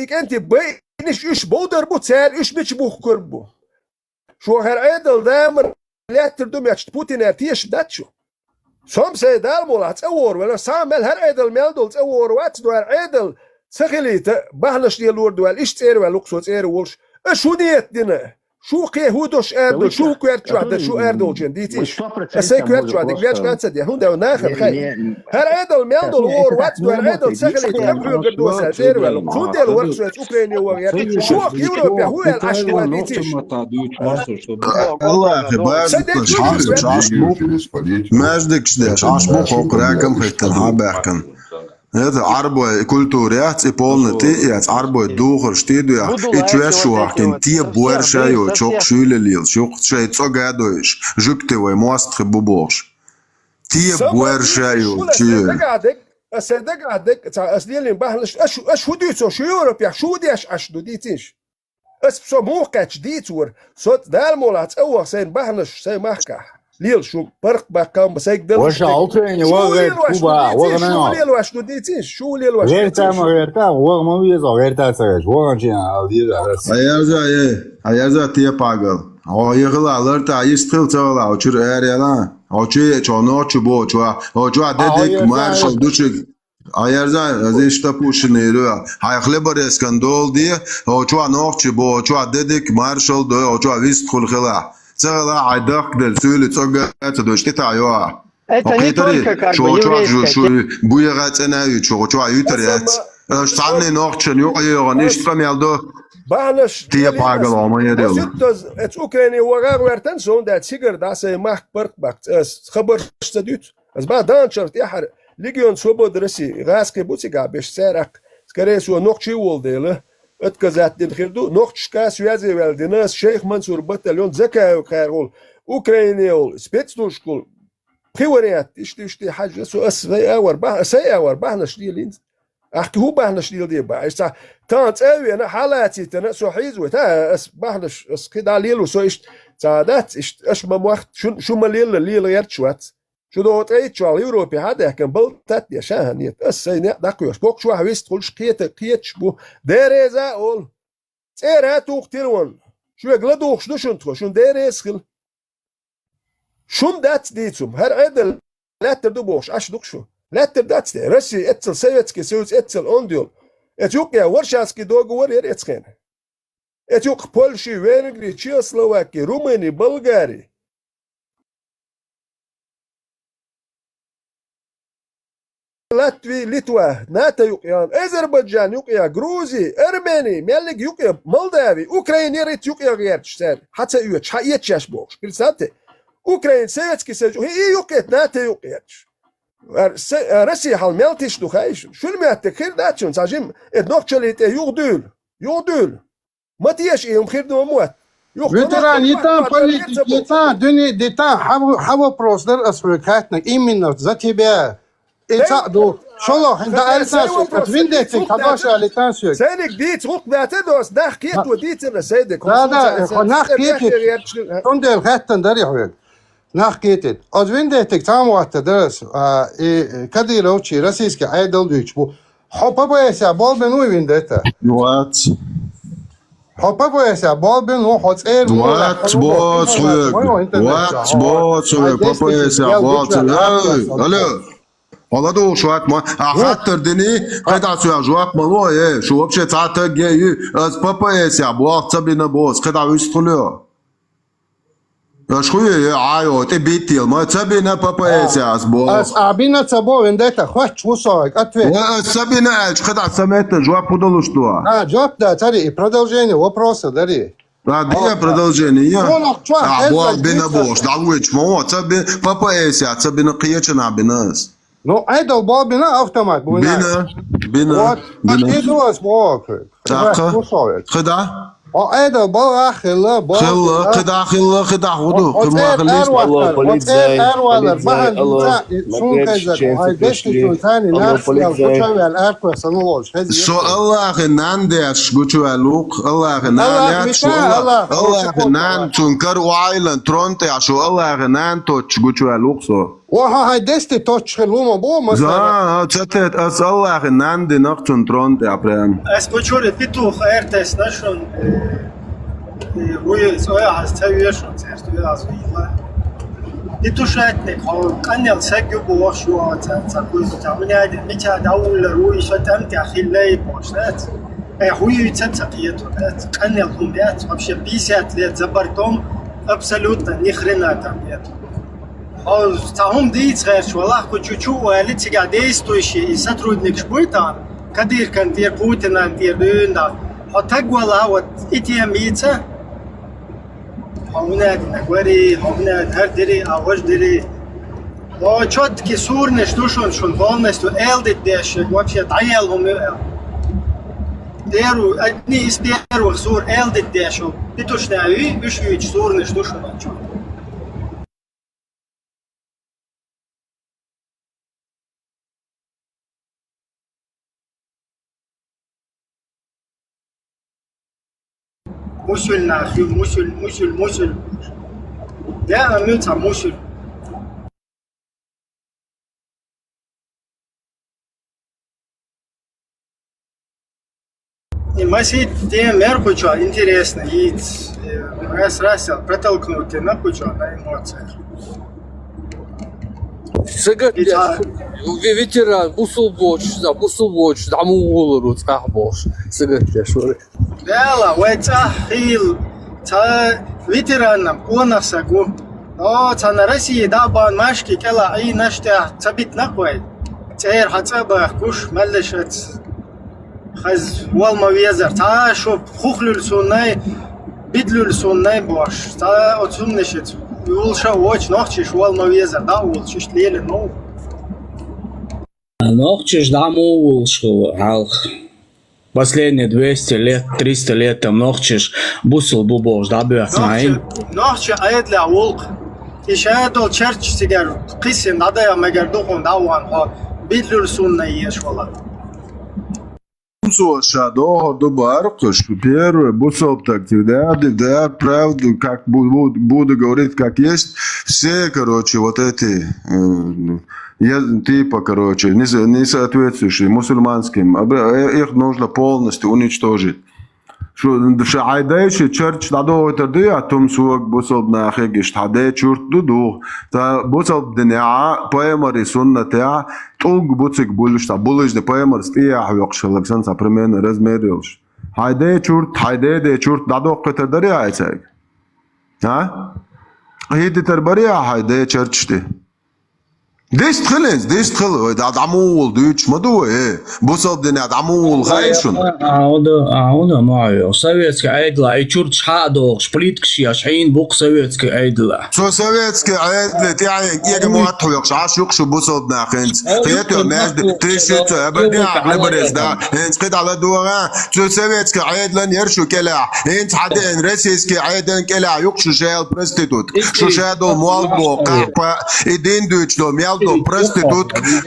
كانت بينش إيش بودر بوتسال إيش بيش بوخ كربو شو هر عيد دامر لا تردم ياتش بوتين ارتيش داتشو سوم سي دالمول هتصور ولا سامل هر عيد الميلدول تصور وات دو هر عيد سخليت بهلش ديال الورد ولا ايش تير ولا لوكسو تير ولش شو ديت دينا شو كي هودوش اردو شو كويرت واحد شو اردو جنديتيش اسي كويرت واحد بياش كانت دي هون ده ناخر خير هر عيد الميلدول وور وات دو هر عيد سخليت كبرو قدو تير ولا شو ديال ورك سويت اوكرانيا وغير شو يوروبيا هو الاشكال ديتيش الله أخي بازكش عشبو ماجدكش داش عشبو خوك راكم خيتل هاباكن هذا عربو كولتوريات إبولنتي عربو دوخر شتيدو يا إتشواشو حكين تي بورشايو تشوك شولليل شوك شاي تصقادوش جوكتي ومواستخ بوبوش تي بورشايو تشيل أصدق عدك أصلي بحلش أش هديتو شو يوروبيا شو ديش أش دوديتيش أس بسو موقعش ديتور صوت دالمولات أوه سين بحلش سين محكا ليل شو برق بقام بسيك دل وش أوكرانيا وغير كوبا وغنى شو ليل واش دوديتيش شو ليل واش غير تام غير تام وغ ما بيزا غير تام سرج وغنى ديال هيرزا تي باغل هو يغلا لرتا يستخل تغلا وشر اريلا وشي چونو چبو چوا ددك مارشال دوچ هيرزا زيشتا پوشنيرو هيخلي بر اسكندول دي هو چوا نوخ چبو چوا ددك مارشال دو چوا ويستخل خلا تغلا عدق دل سولي تغا دوشتي تايوا اوكيتري شو بويغاتنا چوا يوتريات اشتاني نوخ چنيو يغنيش تميلدو بحلش تي باغل Almanya diyor. Het Oekraïne wagar werten zo'n dat sigar dat ze mag perk bakt es خبر استديت as ba dan chart yahar legion swobod rasi gaske butsiga besh serak skare su nokchi woldele et kazat din khirdu nokchka syazi veldinas Sheikh Mansur batalyon zaka khairul Ukrayna ol spetsnushkul prioritet ishti haja su asvay awar ba say awar bahna shdilin أحكي هو بحنش ديل دي بقى إيش تانت أوي أنا حالاتي تنسو حيزو تا أس بحنش أس كده ليلو سو إيش تعادات إيش ما موقت شو ما ليل يرتشوات شو دوت أي شو اليوروبي هذا كان بلتات يا شاهنيت أس سيني داكوش بوك شو هويست كلش كيت شبو ديريزا أول تيراتو قتلون شو يقلدوش دوشنتو شو ديريز خل شو دات ديتسم هر عدل لا تردوبوش أش دوكشو لا تبدأت رشي اتل سيوتسكي سيوت اتل اونديول اتيوك يا ورشاسكي دوغ ورير اتخين اتيوك بولشي وينغري تشيوسلوواكي روماني بلغاري لاتفي ليتوا ناتا يوقيان اذربيجان يوقيا جروزي ارميني ميلك يوقيا مولدافي اوكرايني ريت يوقيا غيرتش سال حتى يوتش يتشاش بوش برسانتي اوكراين سيوتسكي سيجو هي يوقيت ناتا يوقيتش رسي حال ملتش دخايش شو المعتك خير داتشون ساجم ادنوخشليت يودول ما تيش ايهم خير دو موت Veteran yitan politik yitan dünü detan hava proslar asfaltnak iminov za тебя это до шоло хинда альтасу отвиндете кадаш альтасу سيدك ديت روك باتدوس ناخ كيت وديت انا سيدك لا ناخ كيت كوندل خاتن داري هويل نحكيت أدوينتك تعموات درس كدي لو شيء رئيسك عيدل دويش بو حبا بيسا بال بنو ويندتا وات حبا بال بنو حط إير وات بابا يسا بات الو والله دو شوات ما أخطر دني قد عسوا جوات منو شو بشي تعطى جاي از بابا يسا بوقت بينا بوس قد عويش طلعوا شوية عايو تبيتيل ما تبينا بابا إساس بو As abina tsabo vendetta khwach вусовик ответ. سبينا قطع سمعت جواب подолу что? Джоб да, смотри, продолжение вопроса, дари. Да, продолжение. Бо бина бош, да уч, мо, тебе папа Эся, тебе на киечна бинас. Ну, айдал бобина автомат. Бина. Вот, ты дуас бог. Так. Куда? айдал бог хилла бог. Куда худу. Шо Аллах нандеш гучуалук, Аллах нандеш, Аллах нанд тункар уайлан тронте, шо Аллах нанд точ гучуалук со. وها هاي دستي توتش خلوما بو مثلا تتت اس الله نند نقطن ترونت ابرام Es počuli pitu RTS našon uje svoja hastavio što cestu razvila. Pitu šetnik, kanjal segju bu ošu ca koji su tamo njade, mi će da uler uji što tam te ahillej počnet. Huju ca qijetu, kanjal humbet, вообще 50 лет за бортом, абсолютно ни хрена там нету. Там дийц герш, والله кучучу, элит сега действующий сотрудник шпуйтан, кадир кантир Путин антир дюнда, тагвала вот эти амбиции, هوناد نقوري هوناد هردري أوجدري وشوت كسور نشتوشون شون بالنستو إلد الدش وابشة عيالهم ديرو أدني استيرو خسور إلد الدشو بتوش ناوي بشو يجسور نشتوشون أشون مسل ناخي مسل لا أميتها مسل Масить темер куча интересно, и раз протолкнуть на кучу на эмоциях. سجد ветеран بوصل دعمو ولرو تصاحبوش سجد يا شوري لا وتأهيل تا ветеранам конасагу تا на России дабан машки кела и нашта цабит накой تير حتبا كوش ملشت خز والما ويزر تا شو خخلل سوناي بدلل سوناي باش تا отсюн нешет улша оч нохчиш والما ويزر да улчиш леле но Нохчиш даму улшку алх. Последние 200 лет, 300 лет там нохчиш бусил бубош, да бьет наим. нохчи аедля улк ишаедол черч сигар قسم надо я мегардухун даван ха بدلل суннаи еш вала Шадо добаркуш первое бусоп так да правду как буду говорить как есть все короче вот эти типа короче не соответствующие мусульманским их нужно полностью уничтожить شو عايداش تشرش دادو تدي اتم سوق بوصل ناخيش حدا شورت دودو تا بوصل دنيا بايمر سنه تاع توق بوتسك بولش تا بولش ده بايمر ستيا يقشل بسنس برمن رزميريوش هايدا شورت دادو قتدري عايزك ها هي دي تربريا هايدا تشرش دي ديش تخلص ده عمول دوتش ما دو بوصل دنيا عمول غايشون عوضة معي советский عيدلا اي чурт шадо шплиткши ашين بوق советский عيدلا سو советский عيدلا تاعي يجي موطو يقش عاش يقش بوصل ناخنت خياتو ناس تريشيتو ابدي عقلبرز ده انت قد على دوران سو советский عيدلا يرشو كلا انت حدا روسيسكي عيدلا كلا يقش شال برستيتوت شو شادو مالبو قاقا ايدين دوتشلو ميال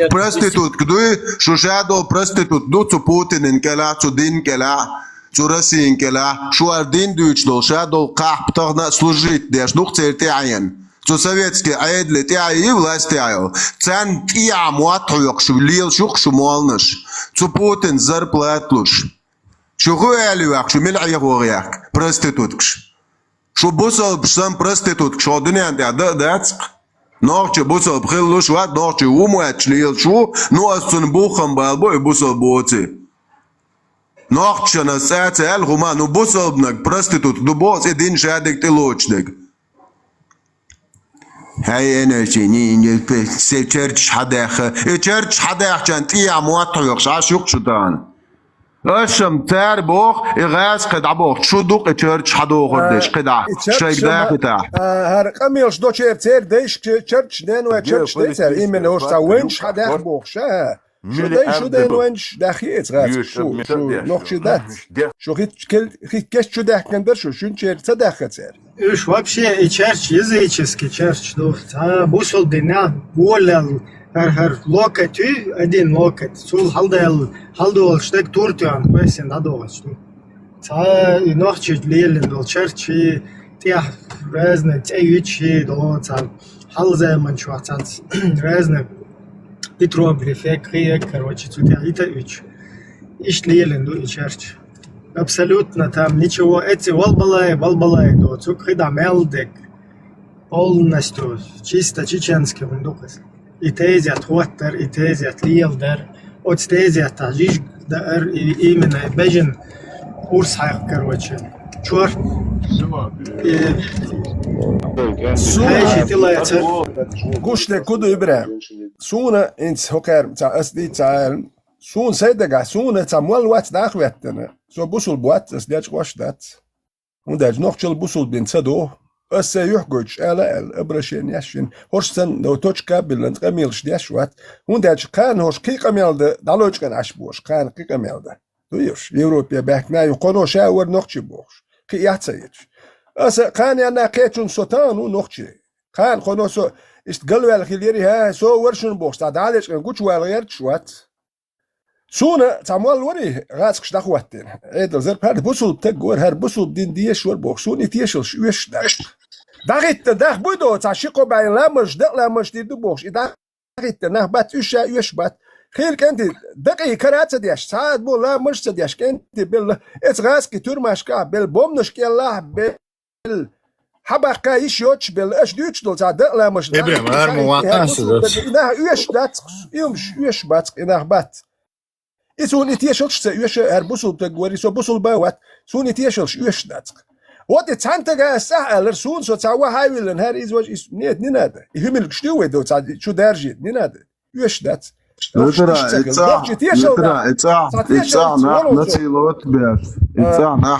проститутка, дуй шушадо проститут, ду цу Путин кела, цу дин кела, цу Россия кела, шуар дин дучно, шадо кахптагна служить, деш дух цертяен. Цу советский айдли тяй и власть тяю. Цен тия муату якшу лил шук шумолнаш. Цу Путин зарплатлуш. Шуху элюак, шу мил'ягугяк, проституткш. Шу бусал бшам проститутк, шо дунян дацк. ناقش بوسل بخيل شوات ناقش وموات ليل شو نوصل بوخم بالبو بوسل بوتي ناقش انا ساعه الغما نو بوسل بنك برستيتوت دو بوس ادين شادك تلوچدك هاي انرجي سيرش حداخ تشرش حداخ جنت يا موات يقش عاش يقشدان اشم تار بوخ اغاز قد عبوخ شو دوق تشرش حدو خدش قدع شيك دا قطع هر قميلش دو چير تير ديش تشرش دين و تشرش ديتر ايمن هوش تا وينش حداخ بوخ شا شو ديش شو دين وينش داخيت غاز شو نوخ شو دات شو خيت كش شو داخ كندر شو شون چير تداخ تير Уж вообще и черч, языческий черч, бусул дина, болел, локоть, один локоть, сул халдуал, штек туртиан, весен надолж. И ночью лелен дол черч, и тех разные, те ючи, до халзе манчуацанц, разные, петроглифе, криек, короче, цутя, и те юч. Иш лелен до и черч. Абсолютно там ничего. Эти волбалай, до цукрида мелдек полностью чисто чеченский вундукас. И тезят хуаттер, и тезят лилдер, от тезят ажиш дар, и именно бежен курс хайх, короче. Чур. Gushne kudu ibra. Suna ins hoker ta asdi ta sun sedega suna ta mal wat nachwettene. So busul boat as diach washdat. Und der noch chel busul bin sado. As yuhguj ala al abrashin yashin. Horsten no tochka bilant qamil shdashwat. Und der kan hos ki qamelde daloch kan ashbosh kan ki qamelde. Duyush Европе бахна yuqono shawar noqchi bosh. Ki yatsayich. As kan yana qetun sotanu noqchi. Kan qono so ist galwal khiliri ha so warshun bosh ta dalech kan guch wal gert shwat. سونا تعمل وري غاسك شدخ واتين ايدل زر هاد بوسل تجور هاد بوسل دين ديش ور بوخسوني تيشل ويش داش داغيت داخ بودو تعشقو باين لامش دق لامش دي دوبوش داغيت ناه بات ويش بات خير كنت دقي كرات ديش ساعد بو لا مش ديش كنت بال ات غاسك تورماشكا بال بومنش كيلا بال حبقا يشوتش بال اش ديوتش دول دق لامش ابراهيم ارمو واقاس ناه ويش دات يومش ويش بات ناه بات سوني تيشلش يوش هربوسل تجوري سو بوسل باوات سوني تيشلش يوش داتك وات تانتجا سهل سون سو تاوا هايلن هر از واج نيت نيناده يهمل شتوي دو شو دارجي نيناده يوش دات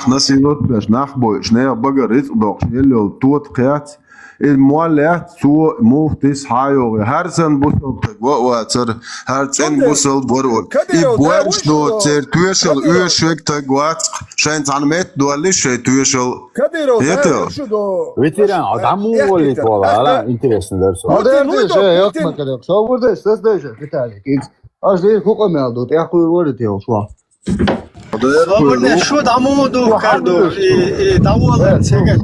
نسيلوت باش نخبو شنو بقريت دوق يلو توت قيات المولات سو موفتس هايو هرسن بوسل واتر هرسن بوسل بورو يبورش دو تر توشل يوشك تغوات شاين تانمت دولش توشل كديرو ветеран адаму болит вала интересно дерсо yok mu kadar so burada ses de Vitaly az değil kokamel ya koyuyor diyor şu an Свободно, что дамоду кардо и даволен сега.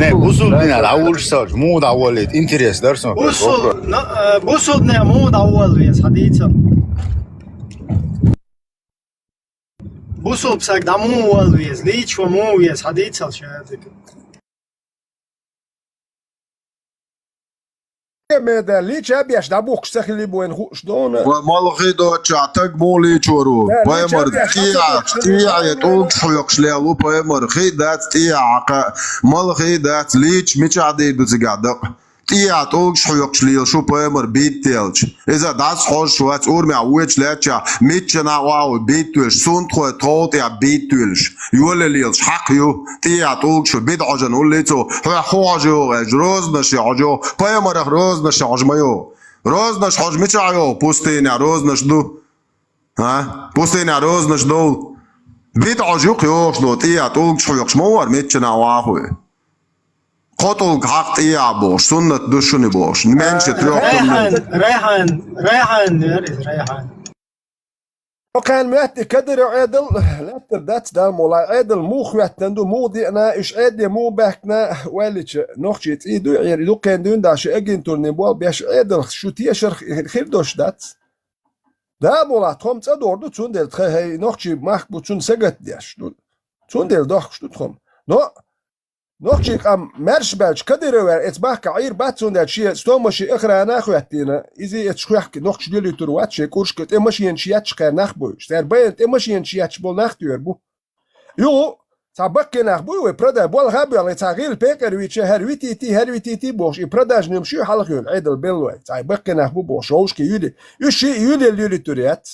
Ne buzul dinar avulsar mu davolit interes derso Бусул не му давол вес хадица. Бусул псак даму вол вес, личво му вес хадица шаядик. ماذا ليش ابيش دابوك سخلي بوين خوش دون مالغي دو تعتق مولي چورو بايمر تيا توك شويق شلالو بايمر خي دات تيا مالغي دات ليش ميچادي دوزغاد تيا توك شويق شليل شو بايمر بيتلج اذا داس خوش وات اور مي اوچ لاتشا ميچنا واو بيتلش سون خو توت يا بيتلش يولليل حق يو تيا توك شو بيد عجن وليتو خوجو روز نشي عجو بايمر روز نشي عجميو روز نش حج ميچايو پوستينا روز نش دو ها پوستينا روز نش دو بيد عجو يوش لو تيا توك شو يقشمور ميچنا واو قطل حق تيا بوش سنة دشوني بوش نمنش ريحان وكان ماتي كدر عدل لا تردات دام ولا عدل مو خواتندو مو دينا اش عدي مو باكنا والج نوخجيت ايدو يريدو كان دون داش اجين تورني بول بيش عدل شو تيشر خير دوش دات دام ولا توم تصدوردو تون دل هي نوخجي ماخ بو تون سگت ديش تون دل دوخ شتو تخم نو نوخجي قام مرش بالج كدر ور اتباك عير باتون دال شي ستومشي اخرى انا خواتينا ايزي اتشخك نوخجي ديلي تروات شي كورشكت امشي ينشيات شكر نخبو شتر بين امشي ينشيات بول نخ ديور بو يو بقينا بوي بردا بول غابي على تغيير بيكر ويتش هرويتي بوش بردا نمشي حلقون عيدل بيلوي بقينا بوش وش كي يولي توريات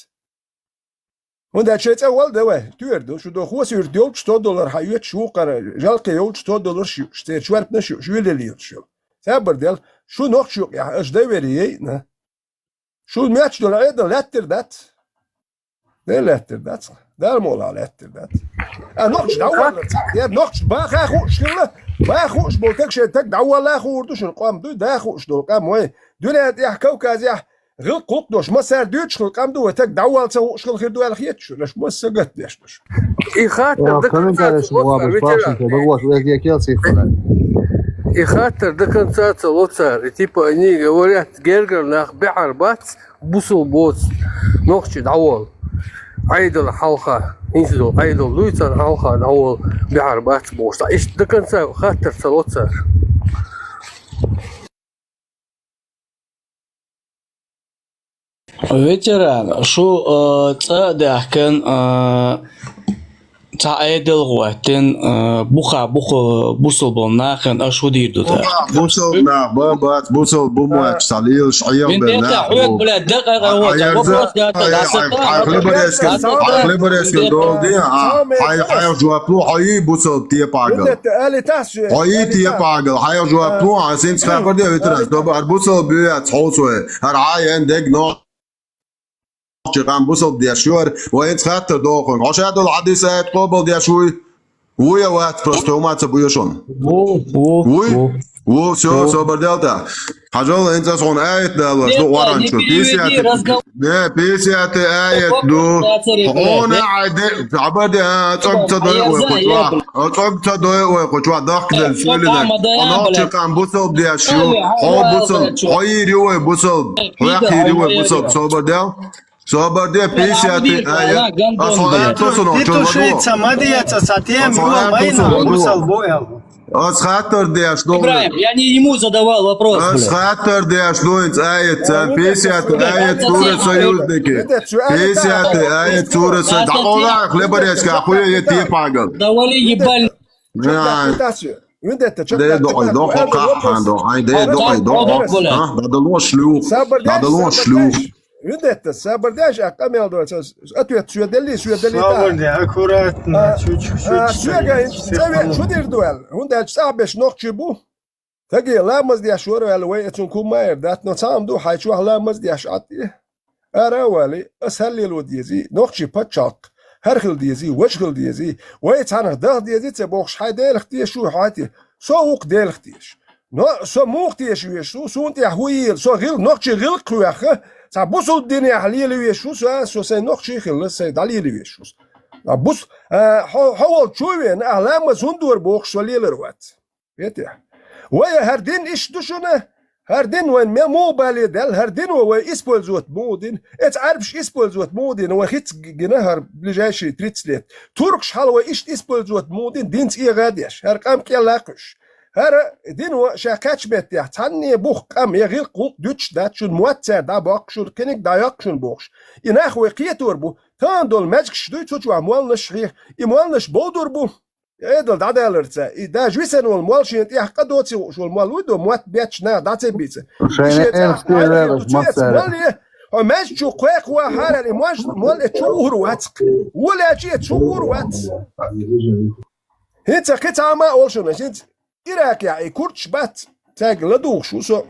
وده شيء أول ده تيردو شو ده هو سير ديول $100 حيوت شو قرر جالك يول $100 شو شو عرفنا شو اللي ليه شو سابر ديال شو نوع شو يعني إيش ده وريه نه شو $100 عيدل لاتر دات ده لاتر دات ده المولا لاتر دات نوعش داول يا نوعش باخوش كله باخوش بولتك شيء تك داول لا خوردوش القام دو ده خوش دول قام وين دنيا يحكوا كذا غير قطنوش ما صار دوتش القام دو تك داول سو شغل خير دو الخيتش لاش ما سقط ليش يخاطر يخاطر ده كان ساعة لوتسار تيبا اني говорят гергер нах бихар бац бусул боц нохчи дауал عيدل حلقة إنسدو عيدل لويتر حلقة داول بحر بات بوش إيش ده كان ساعة خاطر سلوتسار ветеран шо цада кан تعادل وقتين بخا بوصل بالناخن أشو ديردو ده بوصل نا بابات بوصل بوموات صليل شعير بالناخن حوك بلا دقيقة هو خليبريسكن دول دي حي جوابلو حي بوصل تيه باقل حي تيه باقل حي جوابلو عسين سخافر دي ويترس دوبار بوصل بيات حوصوه هر عاين دق نوع چقدر بوصل دیاشور و این خاطر داخل عشان دل حدیثات قبل دیاشوی وی وقت پرستومات بویشون وی شو بردالتا حجال انت صون آیت دالش دو وارن شو بيسيات آیت دو هون عاد عبده تقطع دوي وقطع داخل السؤال ده أنا چقدر بوصل دیاشور ها بوصل هاي ریوه بوصل هاي ریوه بوصل شو بردال صبر ده پیشیاتی آیا تو سنو تو شویتsa madiyatsa satiem юла майна бусал боял از خاطر دیاش دو я не ему задавал вопрос از خاطر دیاش دو آیت پیشیاتی آیت تور سیودنیکی پیشیاتی آیت تور سید دعونا خلبریش که خویه یه تی پاگل давали ебаль ده دو قاحان دو ای ده دو شلوخ Видите, сабардяж, а камел дуется. Ответ сюдели. Сабарди, аккуратно, чуть-чуть. Шо дир дуэл? Хундаж сабеш нох чибу. Таги ламаз дяш ورا ويتون كوماير دات نصام دو حيشو لامز دياش عطي. أراولي أسهل الوديزي نوخشي باتشاق. هرخل ديزي وجهل ديزي ويتعنق ده ديزي تبوخش حي ديلختي شو حياتي. سوق ديلختيش. نو سو موختيش ويش سو انت هويل سو غير نوخشي غير كوخه Ça bosse au dernier allié les choses sur ces noches c'est d'aller les choses la bosse هو تشوين علامة زندور بوخ شليل الوقت بيته ويا هردين إيش دشونه هردين وين ما مو باليدل هردين هو إسبول زوت مودين اتعرفش إسبول زوت مودين هو خيت جنهر بلجاش تريتسليت تركش حلوة إيش إسبول زوت مودين دينت إيه غاديش هرقام كيلاقش هر دينو شاكاتش بيتيح تاني بوخ قام يغير قوق دوتش دات شون مواتسر دا باقشون كنك دا يقشون بوخش إناخ وقيتور بو تان دول ماجكش دوي توجو عموالنش خير إموالنش بودور بو إيدل دا دالرتسا إدا جويسن والموالشين تيح قدوتي شو الموال ويدو موات بيتش نا داتي بيتسا ماش شو قيق وحارة ماش مول اتشوهر واتق ولا جي اتشوهر واتس هنتا قطعة ما أولشونش هنتا إراك يعني كورتش بات تاج لدوخ شو سو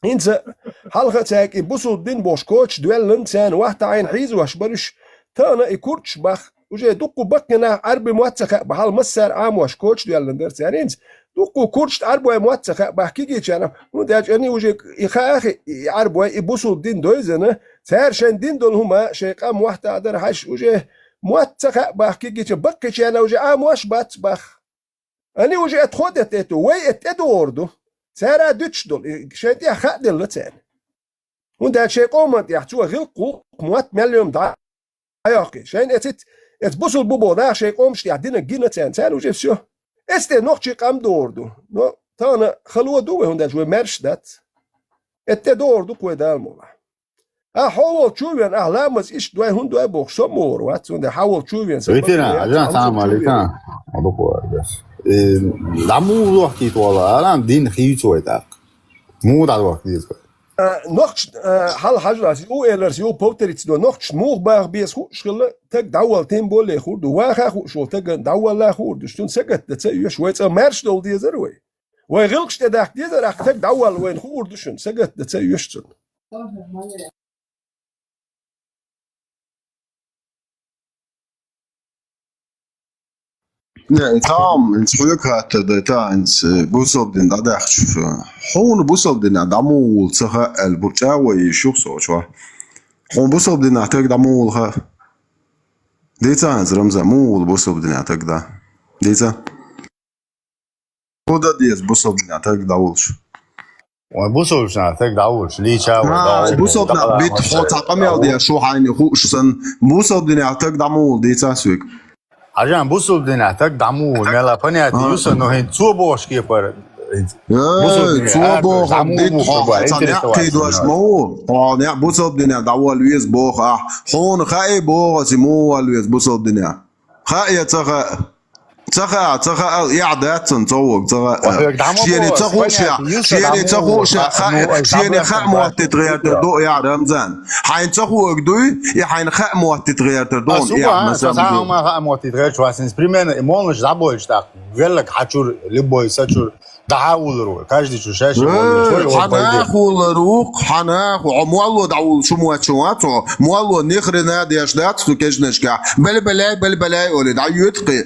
إنت حلقة تاج يبصوا الدين بوش كوتش دوال لنسان واحد عين حيز واش برش تانا يكورتش بخ وجه دقوا بقنا عرب موثقة بحال مسار عام واش كوتش دوال لندرس يعني إنت دقوا كورتش عرب موثقة بحكي جيتش أنا وداج أني وجه يخاخ عرب يبصوا الدين دويزنا سار شان دين دول هما شيء قام واحد عدر حش وجه موثقة بحكي جيتش بقيتش أنا وجه عام واش بات بخ أنا وجه أتخدت إتو وي أتدوردو سارة دوتش دول شيء خد اللتان وده شيء قومت يحتوى غير قوق موات مليون داياقي شين اتبصل بوبو ده شيء قومش يعدينا جينا تان سارة وجه شو استي نوخشي قام دوردو نو تانا خلوه دوه هنده شوي مرش دات اتدوردو كوي دالمولا حاول تشوفين أهلامس إيش دوي هندو أبوخ سمور وات هنده حاول تشوفين ويتنا عجان تعمل دوكو بس دامو وقتي طولا الان دين خيوتو يتاق مو دار وقتي noch hal hajras u elers u poterits do noch moog baag bies goed schille tek dawal tim bolle goed do wa ga goed schol tek dawal la goed dus toen seget dat ze u schwets a merstol die zer we wa gilkst dak die zer tek dawal wen goed dus seget dat ze u schon Ne, tamam, ins Rückhatte, da ins Bussob den da dacht hon Bussob den Damul saha el Burchawa yshuk so chwa. Hon Bussob den atak Damul ha. Dita ans Ramza mul Bussob den atak da. Dita. Koda dies Bussob den atak Dawulsh. وبوصل شنا تك داوش لي تشاو Bussob na bit hot aqamel dia shu hayni khushsan Bussob den atak Damul dita swik. عشان بوصل دينا تك دامو ملا بنيات يوسف انه هي تو بوش كيبر Zubo ne Bussob den dawal wies boch hon khay boch simu wal wies Bussob den khay تخا يعدات تنطوق شيني تخوش شيني خامو تتغير تردو يا رمزان حين تخوق دوي يا حين خامو تتغير تردون يا مثلا ما خامو تتغير شو اساس بريمير مونش دابوش تا قال لك حچور لبوي سچور دعاول رو каждый чушаш حناخول روق حناخ ومولو دعول شو مواتشواتو مولو نخرنا ديشدات تو كجنشكا بل ولد عيوتقي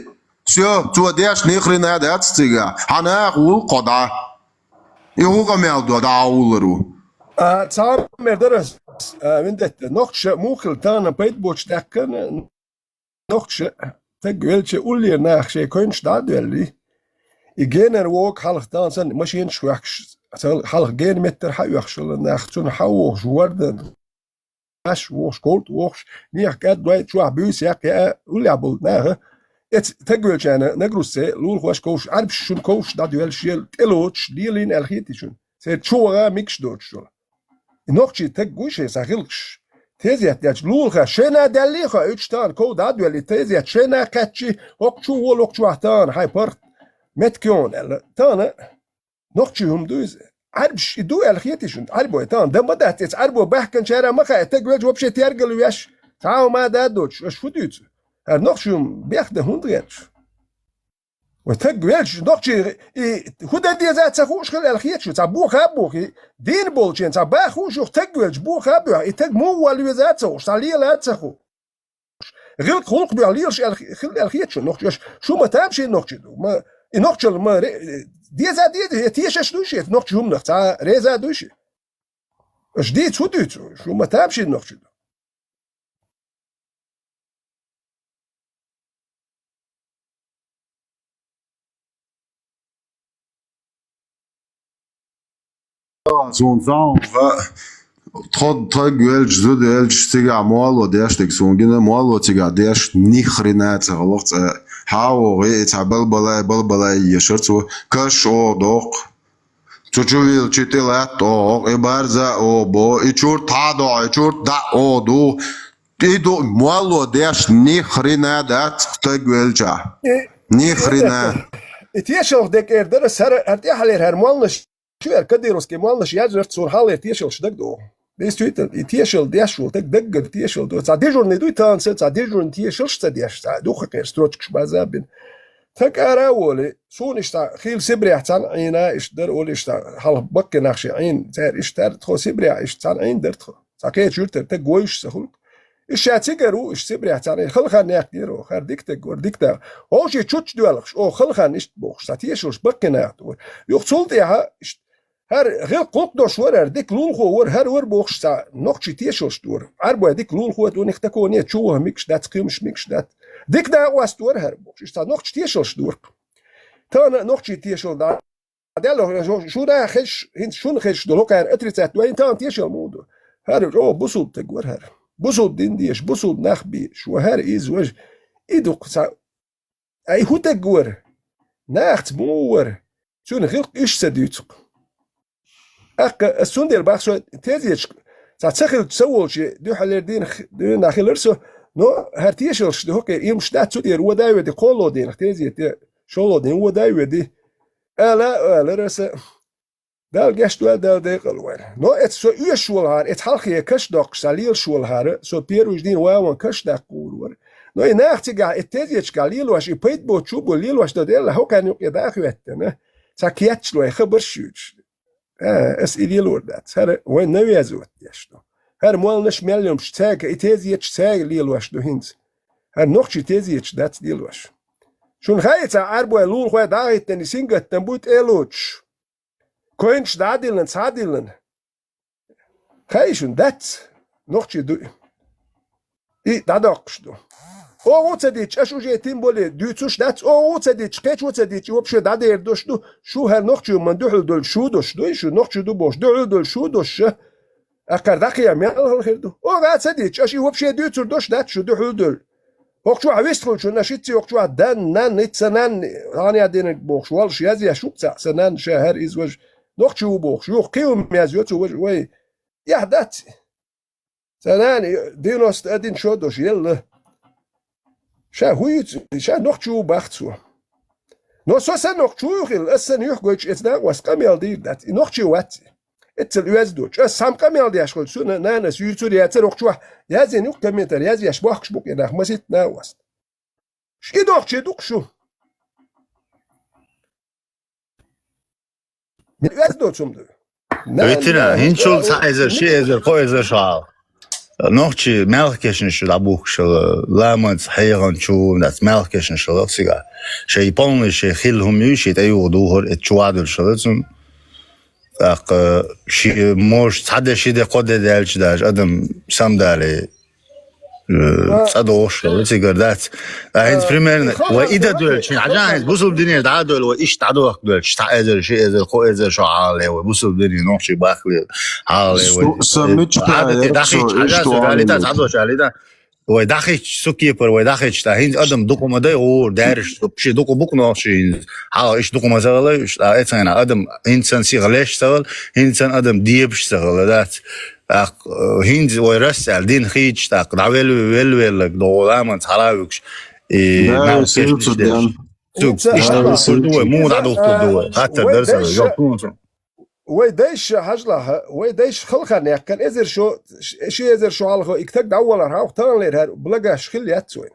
شو تو ديش نخرنا دات تيغا حناخول قدا يوغا ميلدو دعول رو Samen met de rest. Nog moeilijk dan een peetboot stekken. Nog te gweltje olie naar je kunst dat wel. Ik ga er ook half dan zijn machine schwach. Half geen met de huig zullen naar zo'n houw worden. As was koud was. Niet gaat bij zo'n buis ja olie bol naar. Het te gweltje na grosse loer was koos arb schon koos dat wel scheel teloch die in elgetisch. Ze choa mix dood. Nog tek guishe sagilch. Teziat dat lulga shena daliga utstaan ko dat wel teziat shena katchi okchu wol okchu atan hyper metkion el tana nog hum dus arbsh du elkhiyatish und arbo tan da badat es arbo bahkan shara ma kha tek wel wobshe tergel yash tao ma da doch es fudut nog hum biakhde 100 وتجوالش نقطة هدا دي زات سخوش خل الخيط شو تابو خابوخي دين بولشين تاباخو شو تجوالش بو خابو يتج مو والي زات سخوش تعلي لا تسخو غير خلق بيعليش خل الخيط شو نقطة شو ما تابش نقطة ما نقطة ما دي زات دي تيش اش دوشي نقطة هم نقطة ريزا دوشي اش دي توديت شو ما تابش نقطة zo'n zang trod gwelch zo de elch tiga molo deshtek songina molo tiga desh ni khrinat galocht hawo et balbala yeshert kash o doq chochuvil chitelat o ebarza o bo ichur tado ichur da o do tido molo desh ni khrinat tagwelcha ni khrinat etieshog dek erder ser artihaler hermalnish شو كديروس كمالش يجر تصور حالة تيشل شدك دو بس تويت تيشل ديشل تك دق تيشل دو تعديجون ندوي تان سات تعديجون تيشل شتا ديش دو خكر ستروتش بازابن تك اراولي سون اشتا خيل سبري احسن عينا اش در اول اشتا حال بك نخش عين تار اشتر تخو سبري احسن عين در تخو ساكيت شورت تك جويش سخلك اش تيجرو اش سبري احسن خلخان يقدروا خر ديك تك ور ديك تا هوش تشوتش دولخش او خلخان اش بوخ تيشل بك نات يقصلت يا هر غير قلت دوش ور ديك لول خو ور هر ور بوخش تا نقطة تيشوش دور عربو ديك لول خو تو نختكو نيت شو ميكش دات قيمش ميكش دات ديك دا واست ور هر بوخش تا نقطة تيشوش دور تا نقطة تيشول دا دالو شو دا خش هند شو خش دلو كان اتريتات وين تا تيشول مودو هر رو بوسول تجور هر بوسول دين ديش بوسول نخبي شو هر ايز وج ايدو اي هو تجور ناخت مور شو غير ايش سديتك السندر باخشو تيزيش تسخل تسول شي دو حلردين دو ناخلرسو No, hertiesels de hokke im stat zu dir udawe de kollo de tezi de sholo de udawe de ala rese dal gestu dal de qalwer. No et so usual har et halge kasdok salil shul har so pierus din wawan kasdak kurwer. No in nachtiga et tezi galil was i peit bo chubo lil was de la hokan yok da khwette ne. Sakietlo e khabar shuch. Es idilur dat. Her wen no yazut yashto. Her moal nish million steg itezi steg lielwash do hins. Her noch itezi dat lielwash. Shun khayta arbo elul khwa dait ni singat tambut eluch. Koin stadilen sadilen. Khay shun dat noch do. I dadokshdo. O utsedic ashuje timbole dütsush dat o utsedic kech utsedic opshe dader doshdu shu her noch manduhl dol shu doshdu shu noch do bosh dol shu dosh. أكرداقيا ميال خيردو أو قاعد سديتش أشي هو بشي ديوتر دوش دات شو دو حدول وقتو عويستخل شو نشيتي وقتو عدان نان نتسنان هاني عدينك بوخش والش يازي شوكتا سنان شهر إزوج نوخشو بوخش يوخ قيوم ميازيوتو وج وي يحدات سنان دينوست أدين شو دوش يلا شا هويت شا نوخشو باختسو نو سو سن نوخشو يخيل أسن يخوش إتنا واسقاميال دير دات نوخشو واتي اتل يزدوج سام كامل دي اشغل سو نانا سيرتو ياتر وقتو يازي نوك كميتر يازي اشباخش بوك يناخ مسيت ناوست شي دوخشي دوخشو من يزدوجم دو ويتنا هنشول سايزر شيزر قويزر شال نوخشي مالكشن شو دابوخش لامنت حيغن شو ناس مالكشن شو سيغا شي بون شي خيلهم يشي تايو دوهر اتشوادل شلتون اق شي موش صد شي دي قد دالش داش ادم سام دالي صدوش تيقدرات هينز بريميرن واذا دولش عجان بوصل الدنيا تعادل وايش تعادل دولش تعادل شيء اذا خو اذا شو عالي وبوصل الدنيا نوشي باخلي عالي سميتش داخل عجان قاليتا تعادل شاليتا وداخل سوكيبر وداخل هينز ادم دوكو مداي اور دارش شي دوكو بوك نوشي ها ايش دوكو مازال اتسنا ادم انسان سيغليش شغل انسان ادم ديبش شغل ذات هينز ويرسل دين خيج تاق دعويل ويل دولامن تراوكش لا سيرتو دو مو دعوه دو حتى درس يوكون ويدايش هجلها ويدايش خلخنا كان ازر شو شي ازر شو على اكتك دولار هاو تانلر بلغا شخل ياتسوين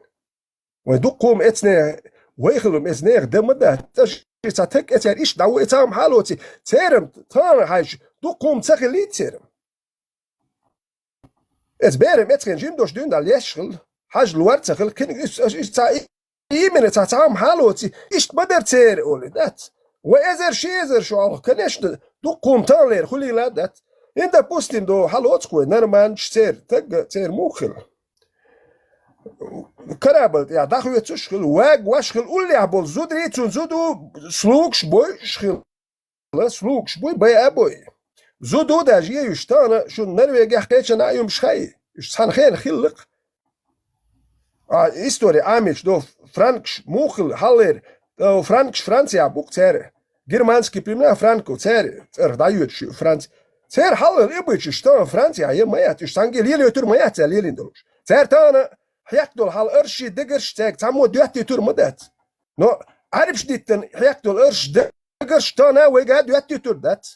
ويدقوم اتنا ويخلم ازنير دمدا تش تك اتر ايش دعو اتام حالوتي تيرم تان هايش دقوم تخلي تيرم ات بيرم اتكن جيم دوش دون دال يشغل حاج الورد تخل كن ايش تا يمن تام حالوتي ايش بدر تير اول دات وازر شي ازر شو على كنش دقوم تانلر خلي لا دات انت بوستين دو حالوتكو نرمان تير تك تير موخل كرابل يا داخل يتشغل واق واشغل قول لي ابو زود ريتون زودو سلوكش بوي شغل لا سلوكش بوي باي ابوي زودو دا جي يشتانا شو النرويج حكايتش انا يوم شخي يشتان خير خلق هيستوري اميش دو فرانكش موخل هالر دو فرانكش فرانسيا بوك تير جيرمانسكي بريمنا فرانكو تير دايوتش فرانس تير هالر ابويش يشتان فرانسيا يا مايات يشتان ليلي يتر مايات ليلي دولش تير تانا حياكدول حال ارشي دقرش تاك تعمو دواتي تور مدات نو عارفش ديتن حياكدول ارش دقرش تانا ويقاد دواتي تور دات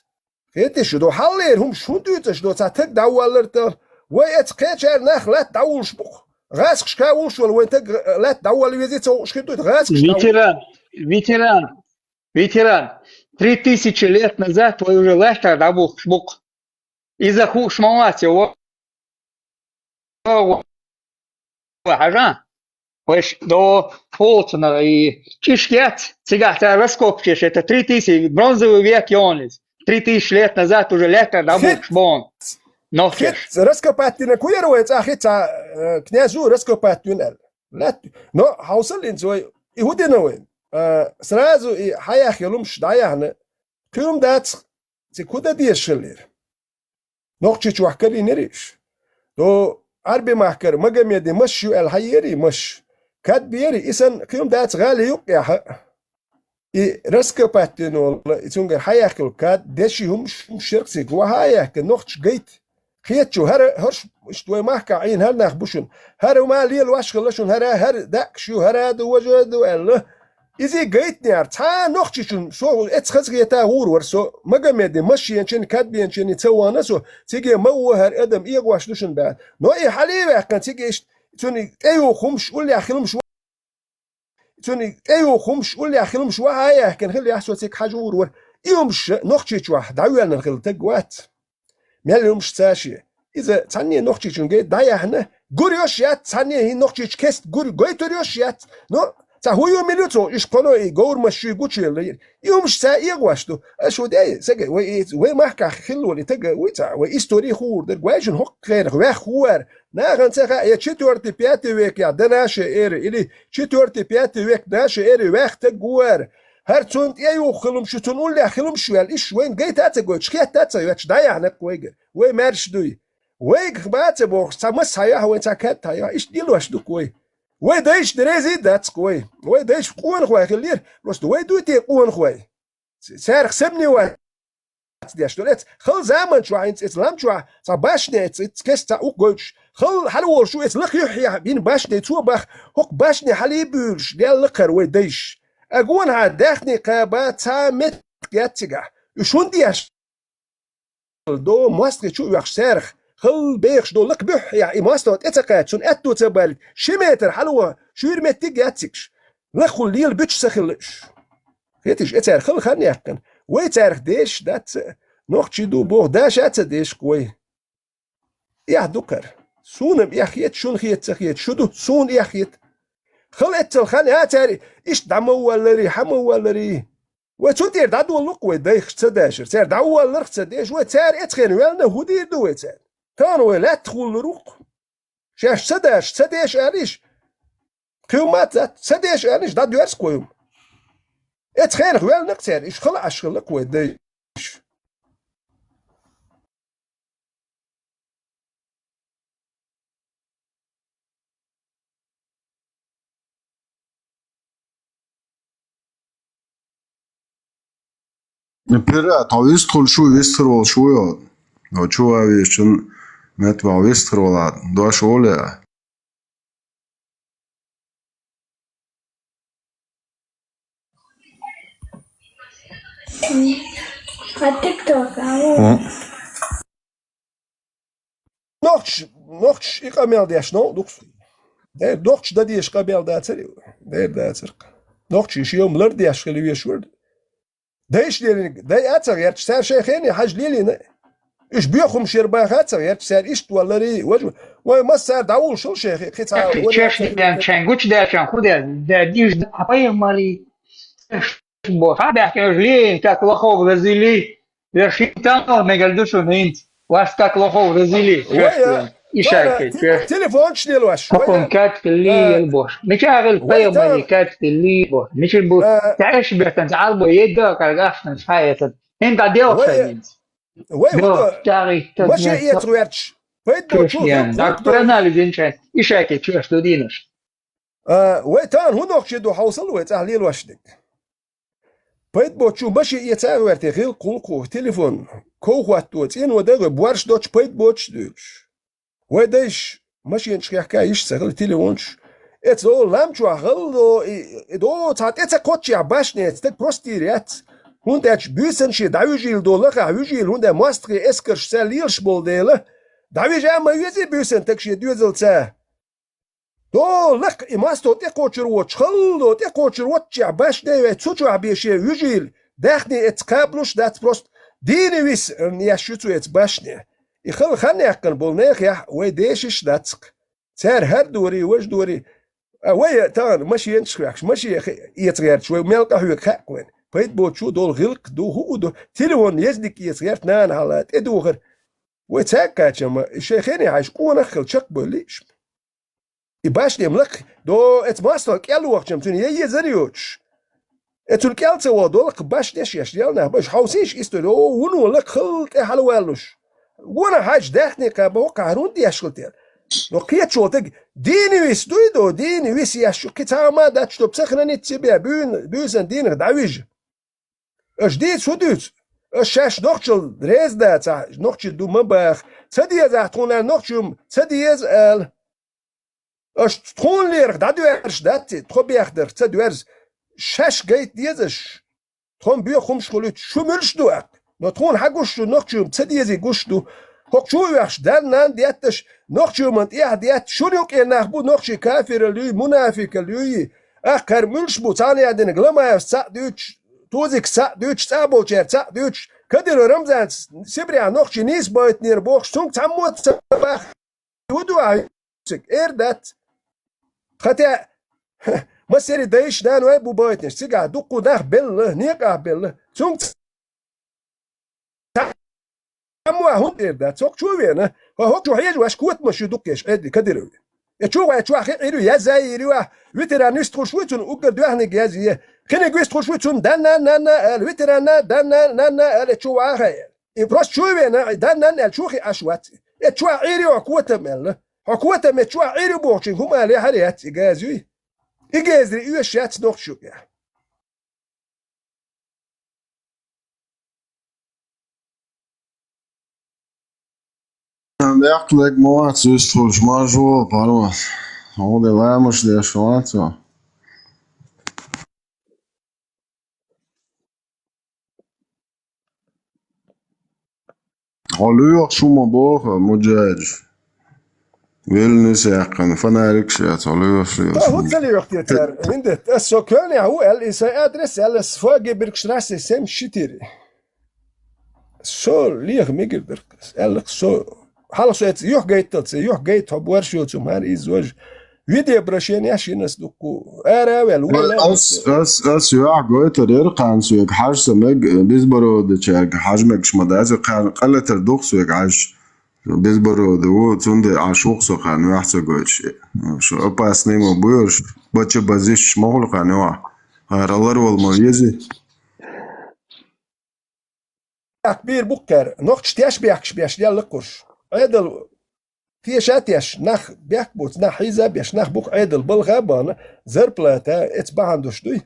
خيتش دو حالير هم شون دوتش دو تاتك داولرت ويت قيتشار ناخ لا داولش بوخ غاسكش كاولش وين تك لا داول ويزيت شكيتو غاسكش ветеран 3000 лет назад твой уже ластер дабух шбук из-за хуш малати حاجة وش до полцена и чешкет цигата раскопчешь это 3000 бронзовый век Йонис 3000 лет назад уже лето дабух шбон нохчеш раскопатина куерует ахица князю раскопатюнел لا نو حوصل انزوي يهودنا وين سرازو حياخ يلومش دايهنا كيوم دات تكودا ديشلير نوخچ وحكري نريش دو عربي محكر مجم يدي مشيو الحيري مش كاد بيري إسن قيوم دات غالي يقيا رسكة باتين والله يتونجر حياكل كاد دشيهم شركسي وهايك نوخش جيت خيتشو هرش اشتوي محكا عين هر ناخ بوشن هر وما ليل واشغلشون هر داكشو هر دو وجدو الله إذا جيت نار تا نخشون شو اتخذ تا غور ورسو مجمد مشي ينشن كاتبي ينشن يتسوى نسو تيجي موهر ادم يغواش لشن بعد نو اي حليبه كان تيجي توني ايو خمش قول لي اخيلم شو توني ايو خمش قول لي اخيلم شو هاي كان خلي يحسوا تيك حاجه ور يومش نخشيش واحد دعونا نخل تقوات مالهمش تاشي إذا تاني نخشيش جيت دايا هنا غوريوشيات تاني هي نخشيش كست غوري غويتوريوشيات نو تا هو ميلوتو إيش كانوا يجور مشي قوتشي يومش تا يغواشتو أشو داي سجى وي محكا خلو اللي تجا ويتا وإستوري خور در جواجن حق غير ويا خوار ناخن تجا يا تشتورتي بياتي ويك يا دناش إير إلي تشتورتي بياتي ويك ناش إير وقت جوار هرتون يو خلوم شو تنقول لي خلوم شو إيش وين جيت أتجو شكيت تاتsa ياتش دايا هناك ويجر وي مارش دوي ويك بات بوخ سامس هيا وين تاكت هيا إيش ديلوش دو كوي وي دايش دريزي داتس كوي وي دايش قوان خوي خلير بس وي دوتي قوان خوي سارخ سبني وات ديش دولت خل زمان شو عين اسلام شو صباشني كستا او جوش خل حلو شو اسلخ يحيى بين باشني تو بخ هوك باشني حليبوش ديال لقر وي دايش اقون هادخني قابات سامت جاتجا شون ديش دو ماستر شو يخ سارخ خل بيخش دو لك بح يا ماستر اتقات شون اتو تبال شمتر حلوه شو يرمت جاتكش لخل ليل بتش سخلش هيتش اتر خل خلني يحكن وي تارخ ديش دات نوختي دو بوغ داش اتديش كوي يا دوكر سونم يا خيت شون خيت سخيت شدو سون يا خيت خلت الخان هاتاري ايش دعمو ولري حمو ولري وتنتير دعو اللق ودايخ تداشر تار دعو اللرخ تداش وتار اتخين ولنا هودي دو تار كانوا لا تدخل لروق شاش تداش اليش قيومات تداش اليش دعو يرس قيوم اتخين ولنا تار ايش خلع اشغلك ودايش Pera, talvez tol şu Westerwol şu ya. O şu abi için metva Westerwol da şu ole. TikTok. نوختش يقامل ديش نو دوكس der نوختش دا ديش قابل دا تري der دا ترق نوختش يوم لر ديش خلي يشورد دايش ليلي داي اتر يرتش سار شيخيني حاج ليلي ايش بيخم شرباخ اتر يرتش سار ايش تولري وجه وما سار داول شو شيخي خيتا تشاش دان شانغوش دا شان خدا دا ديش حبايا مالي بو هذا كاجلين تاك لخو برازيلي لا شيطان ما قالدوش انت واش تاك لخو برازيلي يشارك تليفون شنو الواش حكم كات اللي البوش مش عارف بايا مالي كات اللي بوش مش البوش تعيش بيتن تعالبو يدك على عشان حياتك انت ديوك انت وي تاري ماشي يترويرتش فيدو شو دكتور اناليز انت يشارك تشوف تدينش وي تان هو نوخشدو حوصل وي تحليل واشدك بيت بوتشو ماشي يتعورتي غير قلقو تليفون كوخواتو تين ودغ بوارش دوتش بيت بوتش دوش ويدش ماشي ينشخ حكايش سغل تليفونش اتزو لامچو غلو دو تات اتس كوتشي باشني تك بروستيريات هونداتش بيسنشي داوجيل دولخ اوجيل هوندا ماستري اسكرش ساليلش بولديله داوجا ما يزي بيسن تكشي دوزلتا دو لك إماستو تقوشر واتش خلو تقوشر واتش باشني تسوچو عبيشي يجيل داخني اتقابلوش دات بروست ديني ويس يشوتو اتباشني يخل خلني يحكن بولنيخ يح ويديشش داتسق تار هر دوري وش دوري وي تان ماشي ينشخ ماشي يتغير شوي ملقى هو كاكوين بيت بوتشو دول غلق دو هو دو تليفون يزدك يتغير نان حالات ادوغر وتاكاتشم الشيخين عايش قونا خل شق بوليش يباشني ملق دو اتماستو كيلو وقتم توني يزريوش اتول كيلتا ودولك باش نشيش ديالنا باش حوسيش استو ونو لك خلط حلوالوش وانا حاج داخني كابو قارون دي اشكلتير لو قيت شو تك ديني ويس دويدو ديني ويس ياشو كتاما داتشتو بسخنني تسيبيا بيوزن دينك دعويج اجديد سودوت الشاش نقشل ريز دا تا نقشل دو مباخ تدي زعتون نقشم تدي ال اش تكون لير دادو ارش دات تخو بيخدر تدو ارز شاش جيت ديزش تخون بيو خمش خلوت شو ملش دو اق نتخون حقوش نقشم تدي زي قشتو هوك شو يخش دان نان دياتش نقشم انت ايه ديات شو نيوك نخبو نقشي كافر اللي منافق اللي اخر ملش بو تاني عدن غلما يسا دوتش توزك سا دوتش تابو چر سا دوتش كدر رمزان سبريا نقشي نيس بايت نير بوخ سونك تموت سباخ ودو عيسك اردات خطا ما سيري دايش دان وي بو بايت نش سيغا دوكو داخ بل نيقا بل سونك تموا هون اردات سوك شو وينا هوك شو حيج واش كوت مش دوكيش ادي كدر يتشوغ يتشوغ خيرو يا زايرو ويترانيست خوشوتون اوغر دوهني جازيه خني جويست خوشوتون دانا نانا الويترانا دانا نانا التشوغ خير يبروس شوينا دانا الشوخي اشوات يتشوغ عيرو كوتمل حكوته متشوغ عيرو بوشين هما لي حريات جازوي يجازري يوشات نوخشو Werkelijk mooi, dus volgens mij zo, pardon. Al die lamers die zo zo. علوق شو مبوخ مجاج ويلنس يقن فنارك شات علوق شو هو تسلي وقت يتر عندك السكان هو الإساءة أدرس على السفاق بركشراس سام شتيري سو ليه ميجر دركس قالك سو حالا شو يح جيت تلسي يح جيت حب ورشو تمهار إزواج فيديو برشين ياشينس دوكو أراويل ولا أس يح جيت رير قان سويك حاج سمج بيزبرو دشاك حاجمك شمداز قان قلت الدوق سويك عاش بيزبرو دو تند عاشوق سو قان واحد جوتش شو أباس نيمو بيرش بتش بزيش مغل قان وا هرالر والمريزي كبير بكر نوختش تياش بيحكش بيش ديال القرش عيدل تيشاتيش نخ بيحكبوت نخ حيزة بيش نخ بوك عيدل بالغابان زربلاتا اتبع عنده شدوي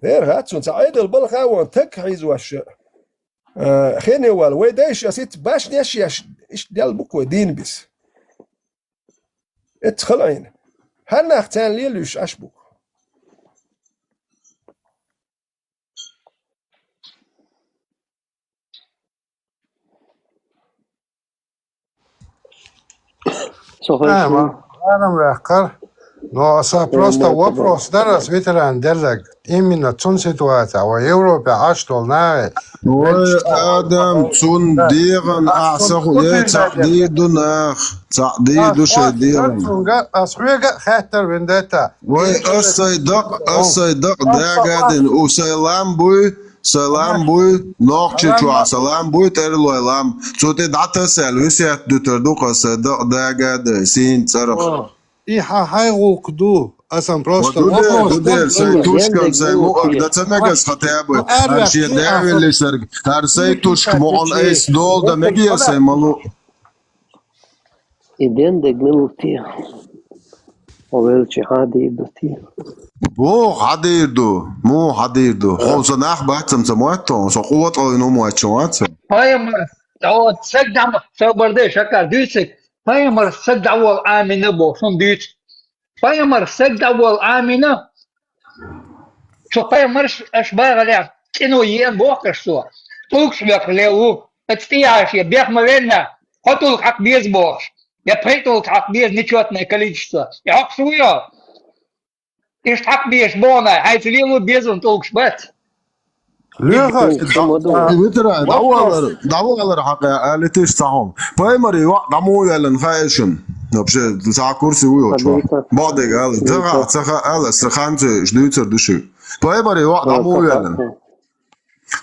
غير هاتسون عيدل بالغاوان تك حيز واش خيني وال ويدايش اسيت باش نيش ايش ديال بوك ودين بس اتخلعين هل نختان ليلوش اشبوك أنا مرحكر no sa prosto вопрос зараз ветеран дерлек именно тун ситуация в Европе аштол на آدم تون ديغن أعصق تعديد ناخ تعديد شديغن أصحيح خاطر بندتا الصيدق دا قادن وسلام بوي سلام بوي نوخشي تشوا سلام بوي ترلو لام صوتي دعتا سلوسيات دوتردوق الصيدق دا قاد سين تصرف هاي وقدو أصلا просто вопрос сайтушкам займок да цамагас хатябы арши давили сарг ар сайтушк мон эс дол да мегия саймалу иден дегмилти овелчи хадидти бо хадирду мо хадирду хоза нах бахтам замуатто со қувват ойну муачуат Паймар то сагдам собарде шакар дүйсек Паймар сагдавал амина бо сон дүйт Паймар сагдавал амина شو Паймар اشباغ لا كانوا ين بوكر شو توكش بيك لو اتستيعش يبيخ ملنا قتل حق بيز بوش يا بريتل حق بيز نشوتنا количество يا حق شويه ايش حق بيش بونا حيث ليلو بيزن توكش بات Витера, давалар хака летиш сахом. Паймари даму ялен фэшн. Вообще, за курсы уйочва. Баде гал, дага цаха ала саханте ждуйцер души. Паймари даму ялен.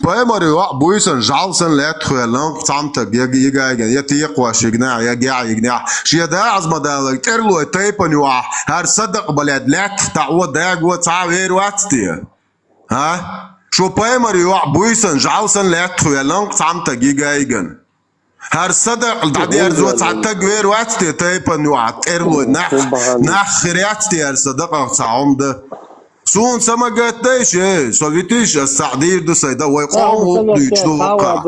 Паймари буйсан жалсан лет хвелан цамта гигаген. يتيق واش يقنع يقنع. شي دا عزم دا ترلو تيبن وا هر صدق بلاد لك تعود دا جو تعوير واتتي. ها؟ شو بايمري بويسن جعوسن لاتخو يلانق سامتا جيجايجن هر صدق الدعدي ارزوات ساعتا جوير واتتي تايبن وعت ارلو نح خرياتتي هر صدق ساعوم ده سون سما قتيش سوفيتيش السعدير دو سيدا ويقوم ديش دو وقع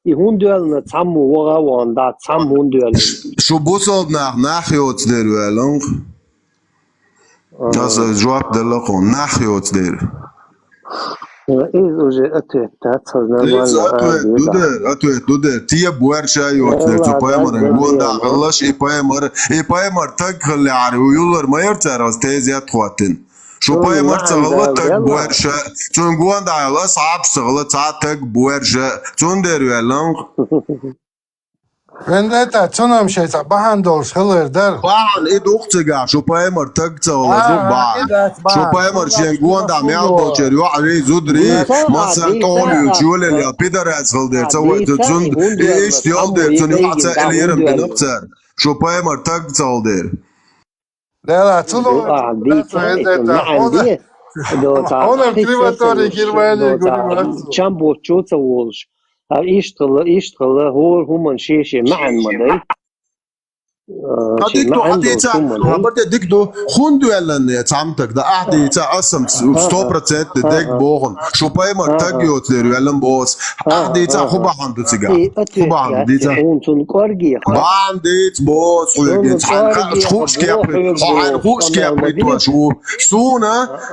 يهون دولنا تسمو وغا واندا تسمون دولنا شو بوصل ناخيوت دير ولنغ جاس جواب دلقون ناخيوت دير إيه وجه أتوت دودر تيه بوار شاي وتر تو بايمر نقول دا غلاش إي بايمر تقل يعني ويولر ما يرتاز تيزيات خواتن شو بايمر تغلط تق بوار شا تون قوان دا غلاش صعب تغلط صعب تق بوار شا تون دير ولنغ Vendetta, ținem și aici, bahandol, schiller, der. Bahan, e ducțiga, și pe emăr tăgță, o lăzut bahan. Și pe emăr și în guanda mea, docer, eu arei zudri, masă toliu, ciulele, pidereț, hălder, să sunt, ești hălder, să nu ață elierăm pe năpțăr. Și pe emăr tăgță, hălder. De la, ținem, vendetta, ona privatorii Germanii, gurimațu. چند بوچوت وولش اشتغل هو هم شيء معن مدي ديك دو خوندو يلن تعمتك ده احدي تا اسم 100% ديك بوغن شو باي ما تاجيوت يلن بوس احدي تا خوبا هاندو تيغا خوبا هاندو تا بانديت بوس ويجيت خوش كيابري خوش كيابري تو شو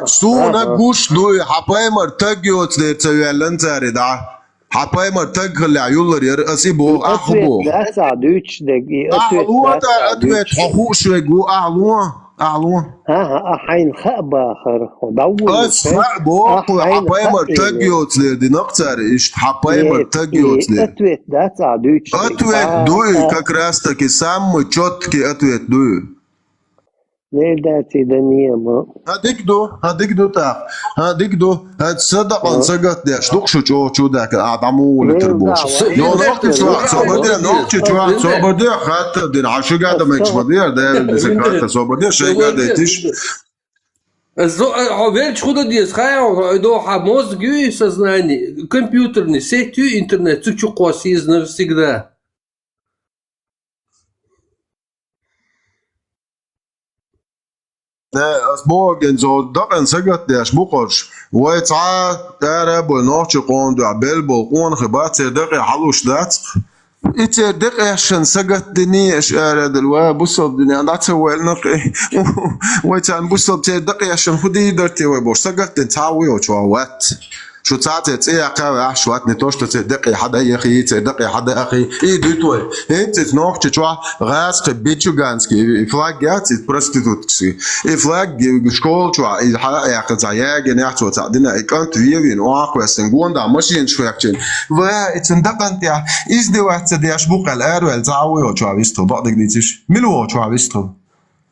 سونا غوش دو هاباي ما تاجيوت يلن تاري دا هاباي ما تقل عيولر يرأسي بو أخبو أسعدوش دقيقة أهلوه تا أدوات حقوش ويقو أهلوه حين خأبا آخر ودور بس خأبو هاباي ما تقيوت لير دي نقطر إشت هاباي ما تقيوت لير أتوات دا أسعدوش أتوات دوي كاكراستك سامو تشوتكي أتوات دوي ليه داتي دنيا ما هديك دو هتصدق عن سجت داش دوك شو داك عدمو لتربوش نو نوقت شو صبر خاطر دين عشو قاعده ما يشبدير ده سكرت صبر شيء قاعده يتش Верч худа диес хая до мозг и сознание компьютерный сетью интернет цучукоси навсегда. اسبوع زو دقن سجت داش بوقش ويتعا دارب ونوتش قون دو عبل بوقون خبات دقي حلوش دات إتى دقي عشان سجت دني اشار دلوا بوصل دني انا تسوي نقي ويتعن بوصل دقي عشان خدي درتي ويبوش سجت تاوي وشوات شو تعطيت ايه قاوي شوات نتوش تصدقي حدا يخي تصدقي حدا اخي ايه دوتوي انت تنوخ تشوا غاز قبيتشو غانسكي فلاج جات بروستيتوتسي ايه فلاج شكول تشوا ايه حدا يا قزايا جناحتو تعدنا كانت فيين واقوا سنغون دا ماشين شويكشن و اتندقنت يا از دي وقت دي اشبوق الار والزاوي وتشوا بيستو بعدك ديتش ملو تشوا بيستو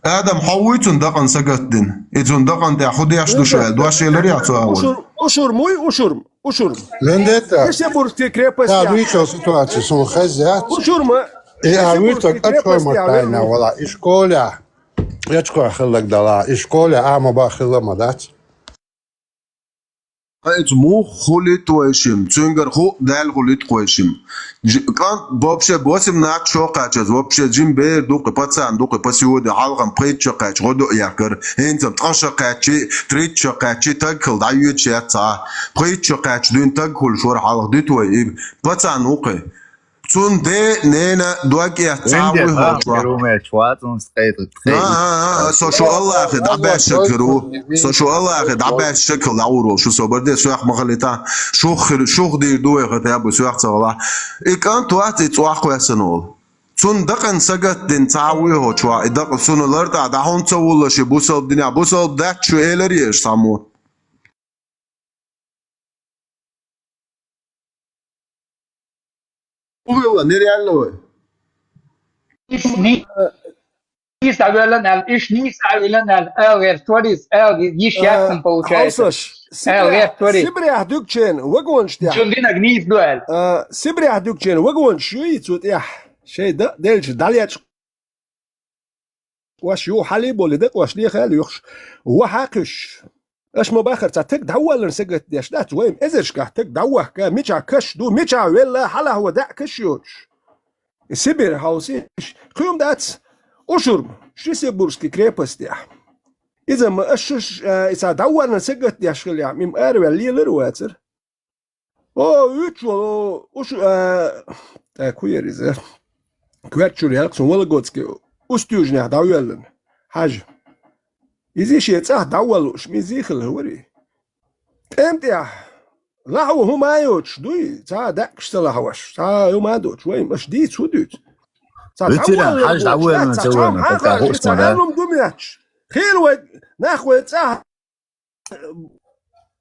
آدم حويتون دقن سجتن إتون دقن تأخذ يشدو شوال دواشي لرياتو أول أشور موي أشور Vendetta, إيش يبور تكريبس ja, viicio situatie sun gezet. أشور ما Ja, viicio أتكلم مرتين ولا إشكولة يتكلم خلك دلا إشكولة أما بخلا مدات. إت مو خليت ويشم تنجر خو دال خليت ويشم كان بابشه باسم ناك شوقة جز بابشه جيم بير دوق باتسان دوق باسيود حلقم بريت شوقة غدو ياكر هنت تقشقة شي تريت شوقة شي تاكل دايوت شي تا بريت شوقة دون تاكل شور حلق ديتوي باتسان وقي تون دي نينا دوك يتعاوي هوتوا سو شو الله اخي دعباش شكرو سو شو الله اخي دعباش شكل دعورو شو صبر دي سواح مغلطان شوخ دير دوي غتابو سواح صغلا اي كان تواتي تواح كويسنول تون دقن سجت دين تعاوي هوتوا دق سونو لرتا دهون تسول شي بوصل الدنيا بوصل داك شو ايلريش سامو والله نريالو Nis avilan el toris el yishyaksam получается. سبريح دوكشين وقونشتيح Чундина гниз дуэль. سبريح دوكشين وقونش يتوت يح شيء ده دلش دالياتش واش يو حليب ولا دق واش ليه خال يخش هو حاقش اش ما باخر تك دول نسجت ديش دات وين ازرش كه تك دوه كه ميچا كش دو ميچا ولا حلا هو دع كشيوش سبر هاوسيش قيوم دات اشرب شي سبورسكي كريبس ديح إذا ما أشش إذا دورنا سجت يا شغل يا ميم أروي اللي لرواتر يوتشو وش كوير إذا كويرتشو ريالكسون ولا جوتسكي أستيوجنا داويلن حاجة إذا شيء صح داولوش ميزيخل هوري أمتى لا هو ما يوتش دوي تا داكش تلا هواش تا يوم هادوش وين مش ديت سوديت ويتيران حاج داول من سوينا بتاع هوست ده دومياتش خير ويت ناخوي تا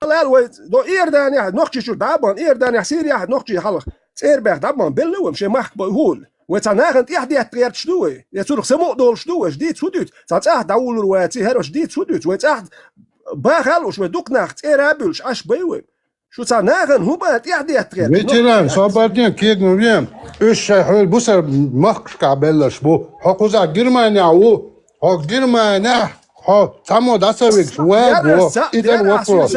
لا ويت دو إيردان يا نوختي شو دابون إيردان يا سير يا نوختي حلق سير بيخ دابون بلو مشي ماخ بهول وتناغنت يحدي تغير شدوي يتسرق سمو دول شدوي جديد سوديت تا داول رواتي هرو جديد سوديت ويتاحد باخلوش ودوك ناخت إيرابلش أش بيوي شو تناغن هو بقت يحدي تغير ويتيران صابرتين كيك نوريم إيش حول بوسر مخش كعبلش بو حقوزا جرمانيا و حق جرمانيا حق تمو داسويك شواب و إذن وفرص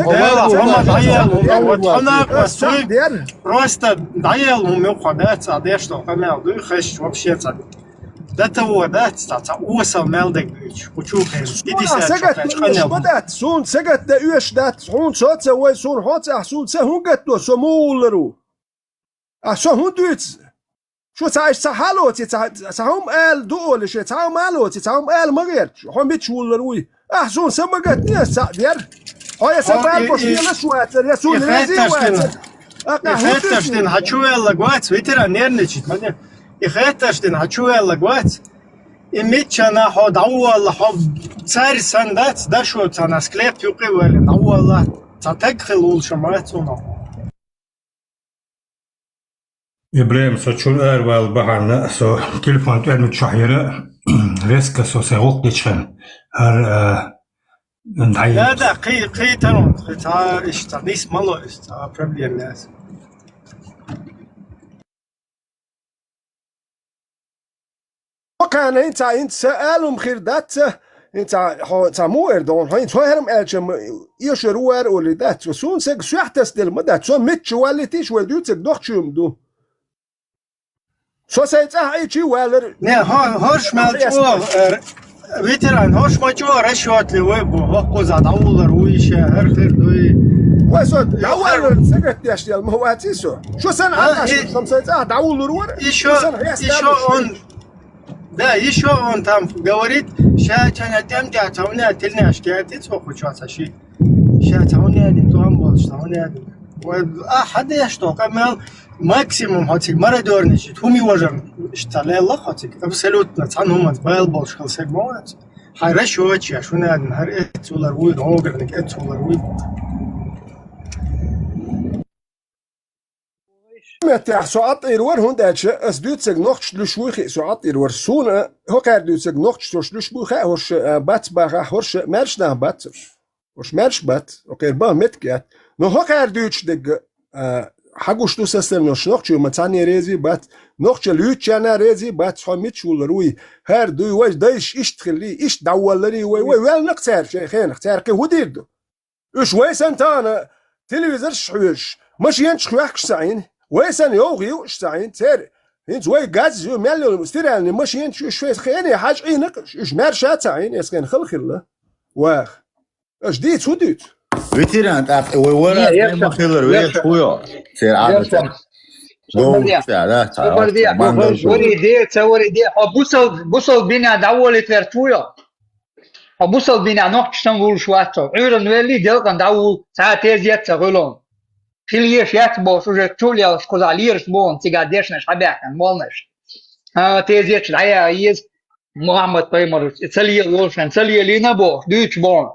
просто даел мы ходать одежда что камел du хеш вообще так ده هو ده وصل مالدك وشوف سجت سون سجت ده يوش ده سون صوت سوي سون حوت سون سهون قتو سمولرو سون هون دوت شو تعيش سحالوتي سهم قال دول شيء سهم مالوتي سهم قال مغيرش هم بيتشولروي سون سمجت ناس دير هاي سبال بوش يلشوات يا سون لازم يخاتشتن هتشويلا قوات ويترا نيرنشيت ماني يخاتشتن هتشويلا قوات إميتشانا حد أول حب سار سندات ده شو تنا سكليب يقي ولا أول تتدخل والشماتنا إبراهيم سوتشون أروال بحرنا سو تلفون تأمل شحيرة ريسك سو سيغوك ديشخن هر لا ده قي ترون تا إشتا نيس مالو إشتا problem ناس وكان انت سألهم خير دات انت مو اردون هاي انت هرم الجم يشروار ولا دات وسون سك سوحتس دل مدات سو متش والتيش ودوتك دوخشوم دو سو سيت ايشي والر نه هرش مالجو ويتران هرش مالجو رشوات لي ويبو هقو زاد اولر ويش هر خير دوي وسود اول سكت ياش ديال مهواتيسو شو سن عاش خمسه اولر ور يشو اون да еще он там говорит сейчас там тауна тельня шкиати цоху часа ши сейчас тауна один там был тауна один حد يشتو كمل максимум хотик марадорничит хуми важен шталела хотик абсолютно цанум байл болш кылсак болот хайра шоч я шуна один хар этулар уй огрник этулар уй متى ساعات إيروار هون داتش أسدوت سج نقش لشوخ ساعات إيروار سونا هو كاردوت سج نقش توش لشبوخ هوش بات بقى هوش مرش نه بات هوش مرش بات أوكي با متكات نو هو كاردوتش دق حقوش تو سستم نوش نقش يوم تاني ريزي بات نقش ليوتش أنا ريزي بات حميت شو لروي هر دوي واش دايش إيش تخلي إيش دولري وين نقصر شيء خير نقصر كي هو ديردو إيش ويس أنت أنا تلفزيون شويش مش ينش خواكش سعين ويسن يوغيو اشتعين تاري انت وي غاز يو مليون مسترال مش انت شويه خيانه حاج اي نقش اش مارشات عين اسكن خلخله واخ اش ديت وديت ويتيران تاف ولا ما خيلر ويش خويا سير عادة وري دي بوصل بينا داول ترتويا بوصل بينا نقشتن وول شواتو عيرن ولي دلقن داول ساعتيزيت تغلون خليش ياتبو شو جتوليا سكوزاليرش بون تيغاديشنش حباكن مولنش تيزيتش العيا يز محمد بيمر تسلي лошадь تسلي лина бо дыч бон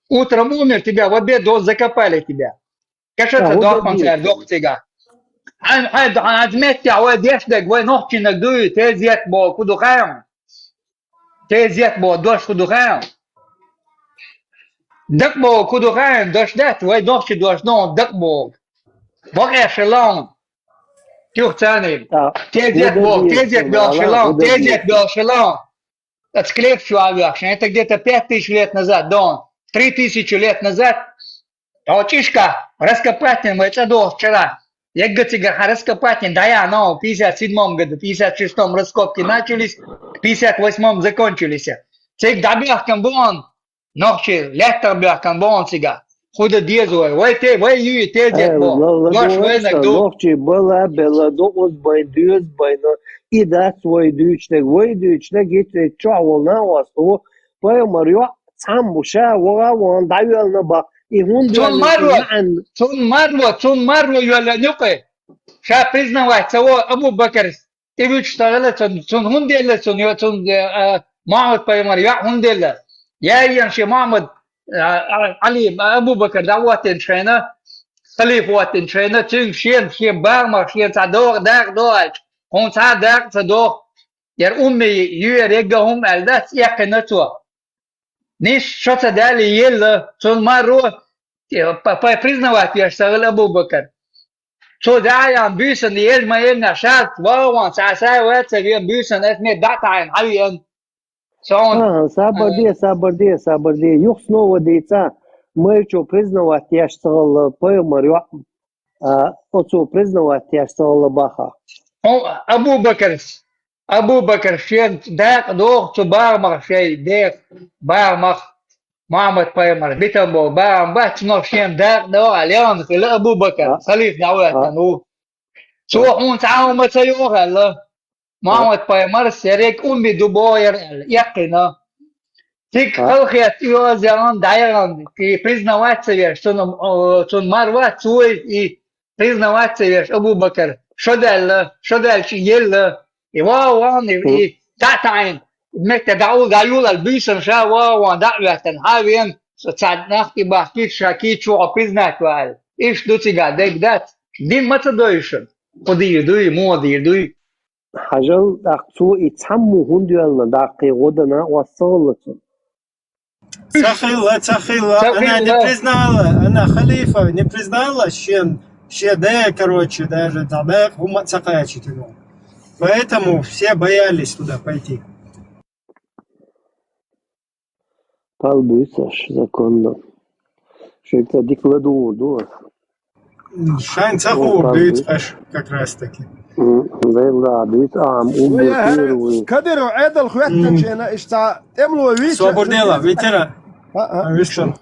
утром умер тебя в обед до закопали тебя كشت دورمن سير دوختيغا عن عزمتي عواديش دك وين نوختي نقدوي تيزيت بو كدو خام تيزيت بو دوش كدو خام دقبو كدو غان دوش دات وي دوش دوش نون دقبو بقى شلون كيف ثاني تيزيت بالشلون отсклеп человек это где-то 5000 лет назад дон 3000 лет назад очишка раскопательным это до вчера я говорю раскопательным да я но в 57 году 56 раскопки начались в 58 закончились цех добавкам был نوخشي لاتر بيحكم بونسيغا خود ديزوي وي يو تيجي بو واش وينك دو نوخشي بلا بلا دوز باين دوز باين إذا سوي دوشتك يتري تعولنا واسو باي مريو سام بوشا وان دايو نبا يهون تون مروه يلا نقي شا بيزنا واحد سوا ابو بكر تبي تشتغل تون هنديلا تون معمد باي مريو هنديلا يا شي معمد علي ابو بكر دعوات شينا خليفه وات شينا تين شين بارما شين صدوق دوج هون صدق صدوق ير امي يرجعهم الدات يقنتوا نيش شو دالي يلا تون مروه باي признавать я شغل ابو بكر شو داعي عم بيسن يل ما يلنا شات وان ساعه وات بيسن اسمه داتاين حاليا صبر دي юх снова дейца мы что признавать я шагал по марю отцу признавать я шагал баха ابو بكر شين داق دوغ تبارمر شي ديك بارمخ محمد بايمر بيتمبو بارم بات نوشين داق دو عليون في ابو بكر خليف دعوات نو سو هون تعاون ما تيوغ الله محمد بايمر سيريك امي دوبوير يقنا تيك الخيات يوزيان دايران كي признавать سير شون مروات سوي признавать سير ابو بكر شو دال شي يلا وان تاتاين مت دعول البيسن شا وان دعوة هاوين صعد نختي بحكي شاكي شو عبيزناك وقال ايش دوتي قاعدك دات دين ما تدويشن خدي يدوي مو يدوي حاجل اقصو يتحمو هندو داقي غدنا وصلتون تخيل انا не признала انا خليفة не признала شي да короче даже тогда هم цакаячитину. Поэтому все боялись туда пойти. Palbüsаш законно. Что это дикладу. Шайн цаху бьют аж как раз таки. Да, бьют كدروا عيد الخواتنا جينا اشتا املوا ويش Свободела, ветера. Вишен.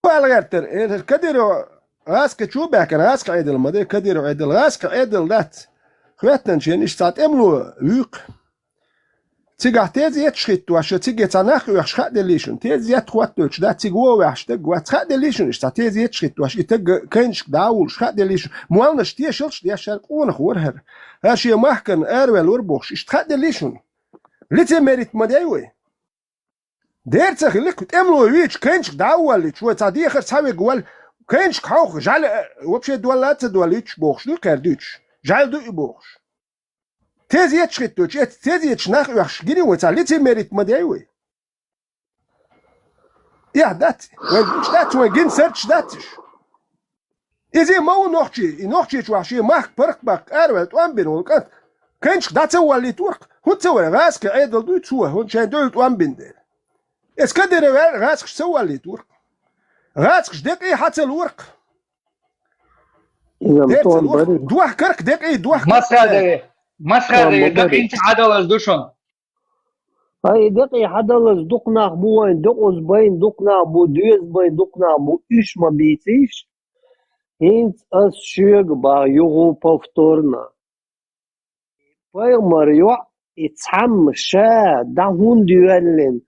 بالغتر كدروا غاسك شو باكن غاسك عيد الماضي كدروا عيد غاسك عيد ذات خواتنا جينا اشتا املوا ويق تيجا تيز يتشخيت واش تيجي تناخ واش خا دليشن تيز يتخوات دوش دا تيجو واش تج وات خا دليشن اشتا تيز يتشخيت واش يتج كاينش داول خا دليشن موالنا شتي شلش دي شرق ونخ ورهر هاشي محكن ارول وربوش اش خا دليشن لتي ميريت مداوي دير تخليك تملو ويش كاينش داول شو تصدي اخر تساوي جوال كاينش خوخ جال وبشي دولات دوليتش بوخش دو كاردوتش جال دو بوخش تيز يتشخيت دوش تيز يتشناخ وخش جيني وتاليتي ميريت مداوي يا دات وش دات وين سيرش داتش إذا ما نوخشي شواشي ماك برك باك أروت وانبين والكات كانش دات هو اللي تورق هو تسوي غاسك عيدل دو تسوى هو شاين دولت وانبين دير إس كدر غاسك سوى اللي تورق غاسك ديك إيه حتى الورق دوح كرك ديك إيه دوح مسخرة دقيقة عدل الدوشن هاي دقي حدل دقنا بوين دقوز بين دقنا بو دوز بين دقنا بو إيش ما بيتيش هنت أس شيق با يغو повторно فيمر يتحم شا دهون ديولين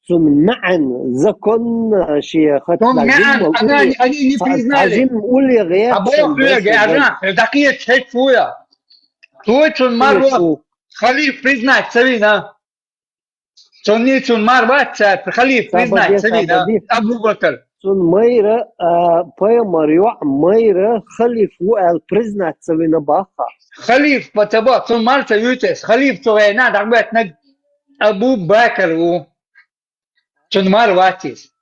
ثم معن زكون شيخ أنا عجم قولي غياب دقيقة هيك فويا تويتون مرة خليف признать سوينا تونيتون مرة خليف признать سوينا أبو بكر تون ميرة فيمر ميرة خليف وقال признать سوينا باخا خليف بتبا تون مرة يوتس خليف توينا دعوات نج أبو بكر و تون مرة واتيس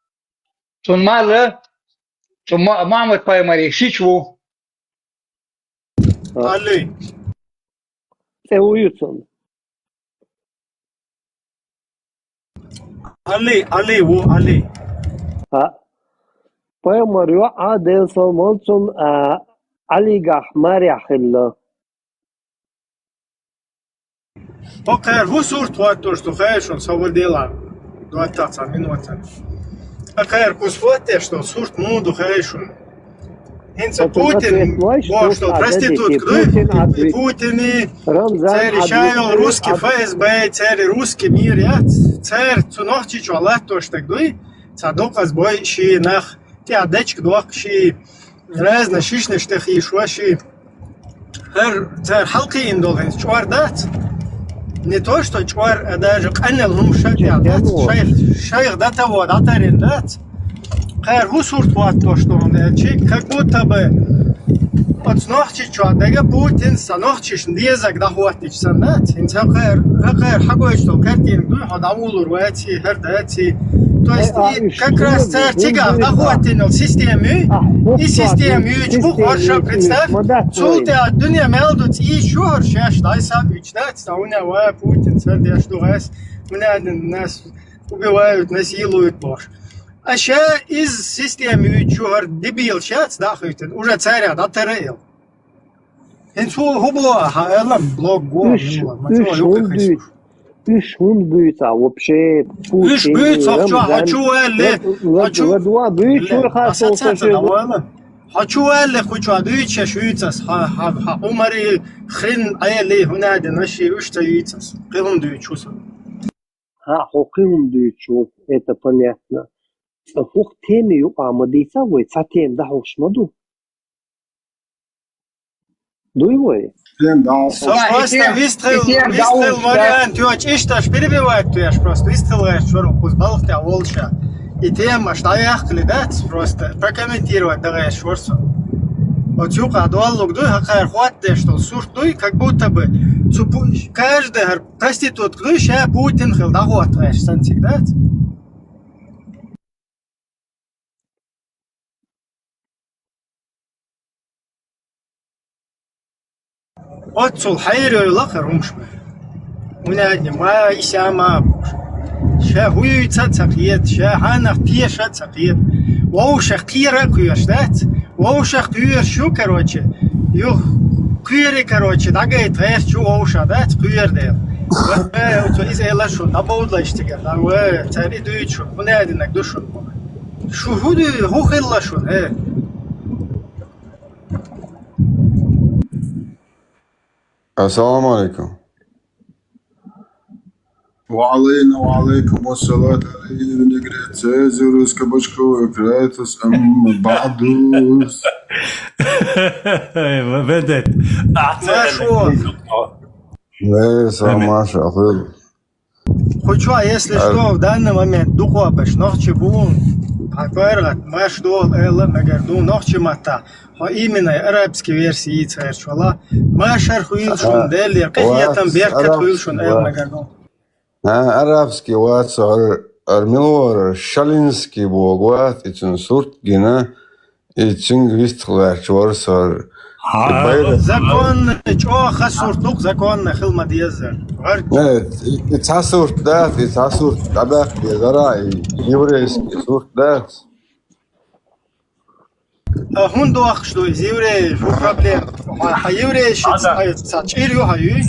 تون مرة تون محمد فيمر شيشو علي سويتون علي فيمر عادل صومالتون علي قحمار يحل Покер, wo sucht heute durch du Heisch und so will die lang. 20 минут. А кайр кусвоте, что сурт муду хайшун. Хинца Путин, что проститутку, Путин и царь решал русский ФСБ, царь русский мир, царь цунохчи чуалат то что гдуй, цадок азбой ши нах, те адечк дуак ши разно шишне штехи шуаши. Царь халки индолен чуардат. Не то, что чуар, а даже канел хумшадят, шайх дата вот, атарендат. Хайр гусурт вот то, что он как будто бы от ночи чуадега Путин санохчиш дезак дахватич санат. Инца хайр хагой что картин дуй хадавулур вати хердати. То есть как раз царь тигав дахватинул систему и систему чбух варша представь. Султе дуня мелдут и шур шаш дайса бичнат. Стауня ва Путин царь что раз меня нас убивают, насилуют бож. А ще із системи чугар дебіл шац дахуйтен, уже царя датарейл. Инцу губло, хаэлам блок го. Üç hun büyütse, вообще Putin. Üç büyütse, хочу элли. Два büyütse, хочу элли, хочу адуича шуицас. Умари хрин элли хунаде наши ушта юицас. Кылым дуичуса. Хокым büyütse, это понятно. Хух теме yok ama değilse bu zaten daha hoşmadı. Duyuyor. Просто выстрел вариант, что перебивает, ты просто выстрелаешь, что пузбал тебя волча. И тема, что я кледать, просто прокомментировать давай шорсу. Вот чука дуаллук дуй, хакар хватте, что сурт дуй, как будто бы каждый проститут дуй, ща Путин хил дагуатраешь, сантик, да? отцул хайры лахар умшмы. Унадни ма исяма буш. Ша хуйца цакиет, ша ханах тиеша цакиет. Воушах тира куяштат. Воушах куяр шу, короче. Ю куяри, короче, дагай трэш чу воуша, да, куяр дел. Вот из эла шу, набаудлаштига, да, вэ, цари дуйчу. Унадни нак душун. Шу худу хухилла шун, السلام عليكم. وعلينا وعليكم الصلاة عليه ونقرأ تزورس كبشكو إكراتس أم بعدوس. بدت ليس ما شاء الله. Хочу, если что, в данный момент духопеш, ночи бун, хаквайрат, маш дол, элла, магарду, ночи мата. А именно арабские версии царчвала. Машар хуилшун делир, какие там беркат хуилшун эл магарду. Арабский ват, армилор, шалинский бог ват, и цинсурт гина, и цингвистлер, чворсар. Закон, чё хасуртук, закон нахил мадьезер. Нет, и цасурт дат, и цасурт табак езара, и еврейский сурт дат. Хундуах, что из евреев, проблем. А евреи сачирю хаю.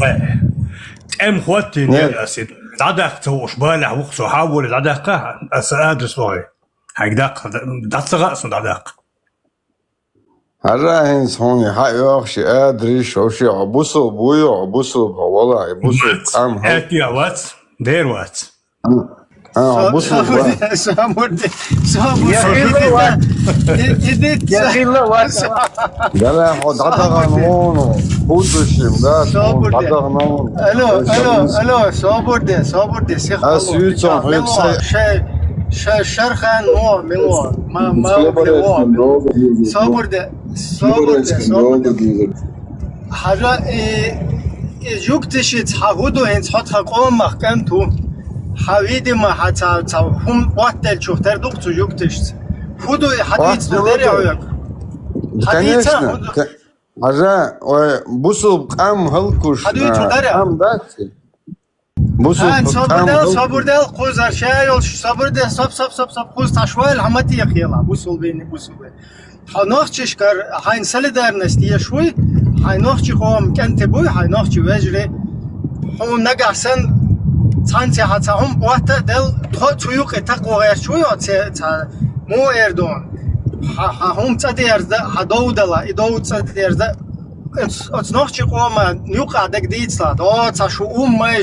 خواتي ناسيد دعدك توش بالع وقصو حاول دعدك أدرس وعي هيك دعدك دعدك هرا هوني حيوخ شي أدريش أو شي عبوسو بويو عبوسو والله عبوسو قام هاتي وات دير وات عبوسو سامورتي يا أخي لا وات لا حد عطا نون بودشيم لا عطا نون ألو صابورتي سيخ أسيوتون شرخان مو ملو ما صابورتي حاجة جوكتشيت حاودو هنس حط قوم محكمتو حويدي ما حتى هم وقتل شوفتر دكتور جوكتشت هودو حديث بدري عيق конечно حاجة بوسو قام هلكوش قام داتي بوسو صابوردل قوزر شايل صابوردل صب قوز تشوال حمتي يخيلا بوسو بيني حنوخش كر حين سلدرنست يشوي حنوخش قوم كنت بوي حنوخش وجري هو نجحسن Santi hatahum bohta del tuyuk etaqoğer çoyo ta mu erdon. Hum tsaderde hadovdala idov tsaderde It's noch чекома нюка так дитсла. О, ца шу май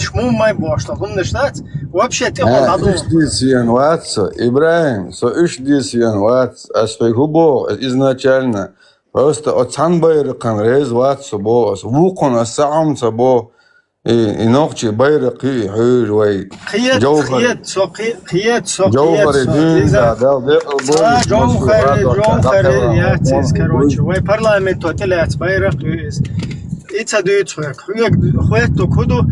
бошла. Хум штат. Вообще ты иш дисьен ватс, Ибраим, со иш дисьен ватс, аспехубо изначально просто от санбайркан рез ватс бос. Вукон асам цабо и нохчи байрqi хур вай. Қиет Джоухар дин да Джоухар я тез короче. Вай парламент отелят байрaq Ица дүйцхуяк. Хуяк то куду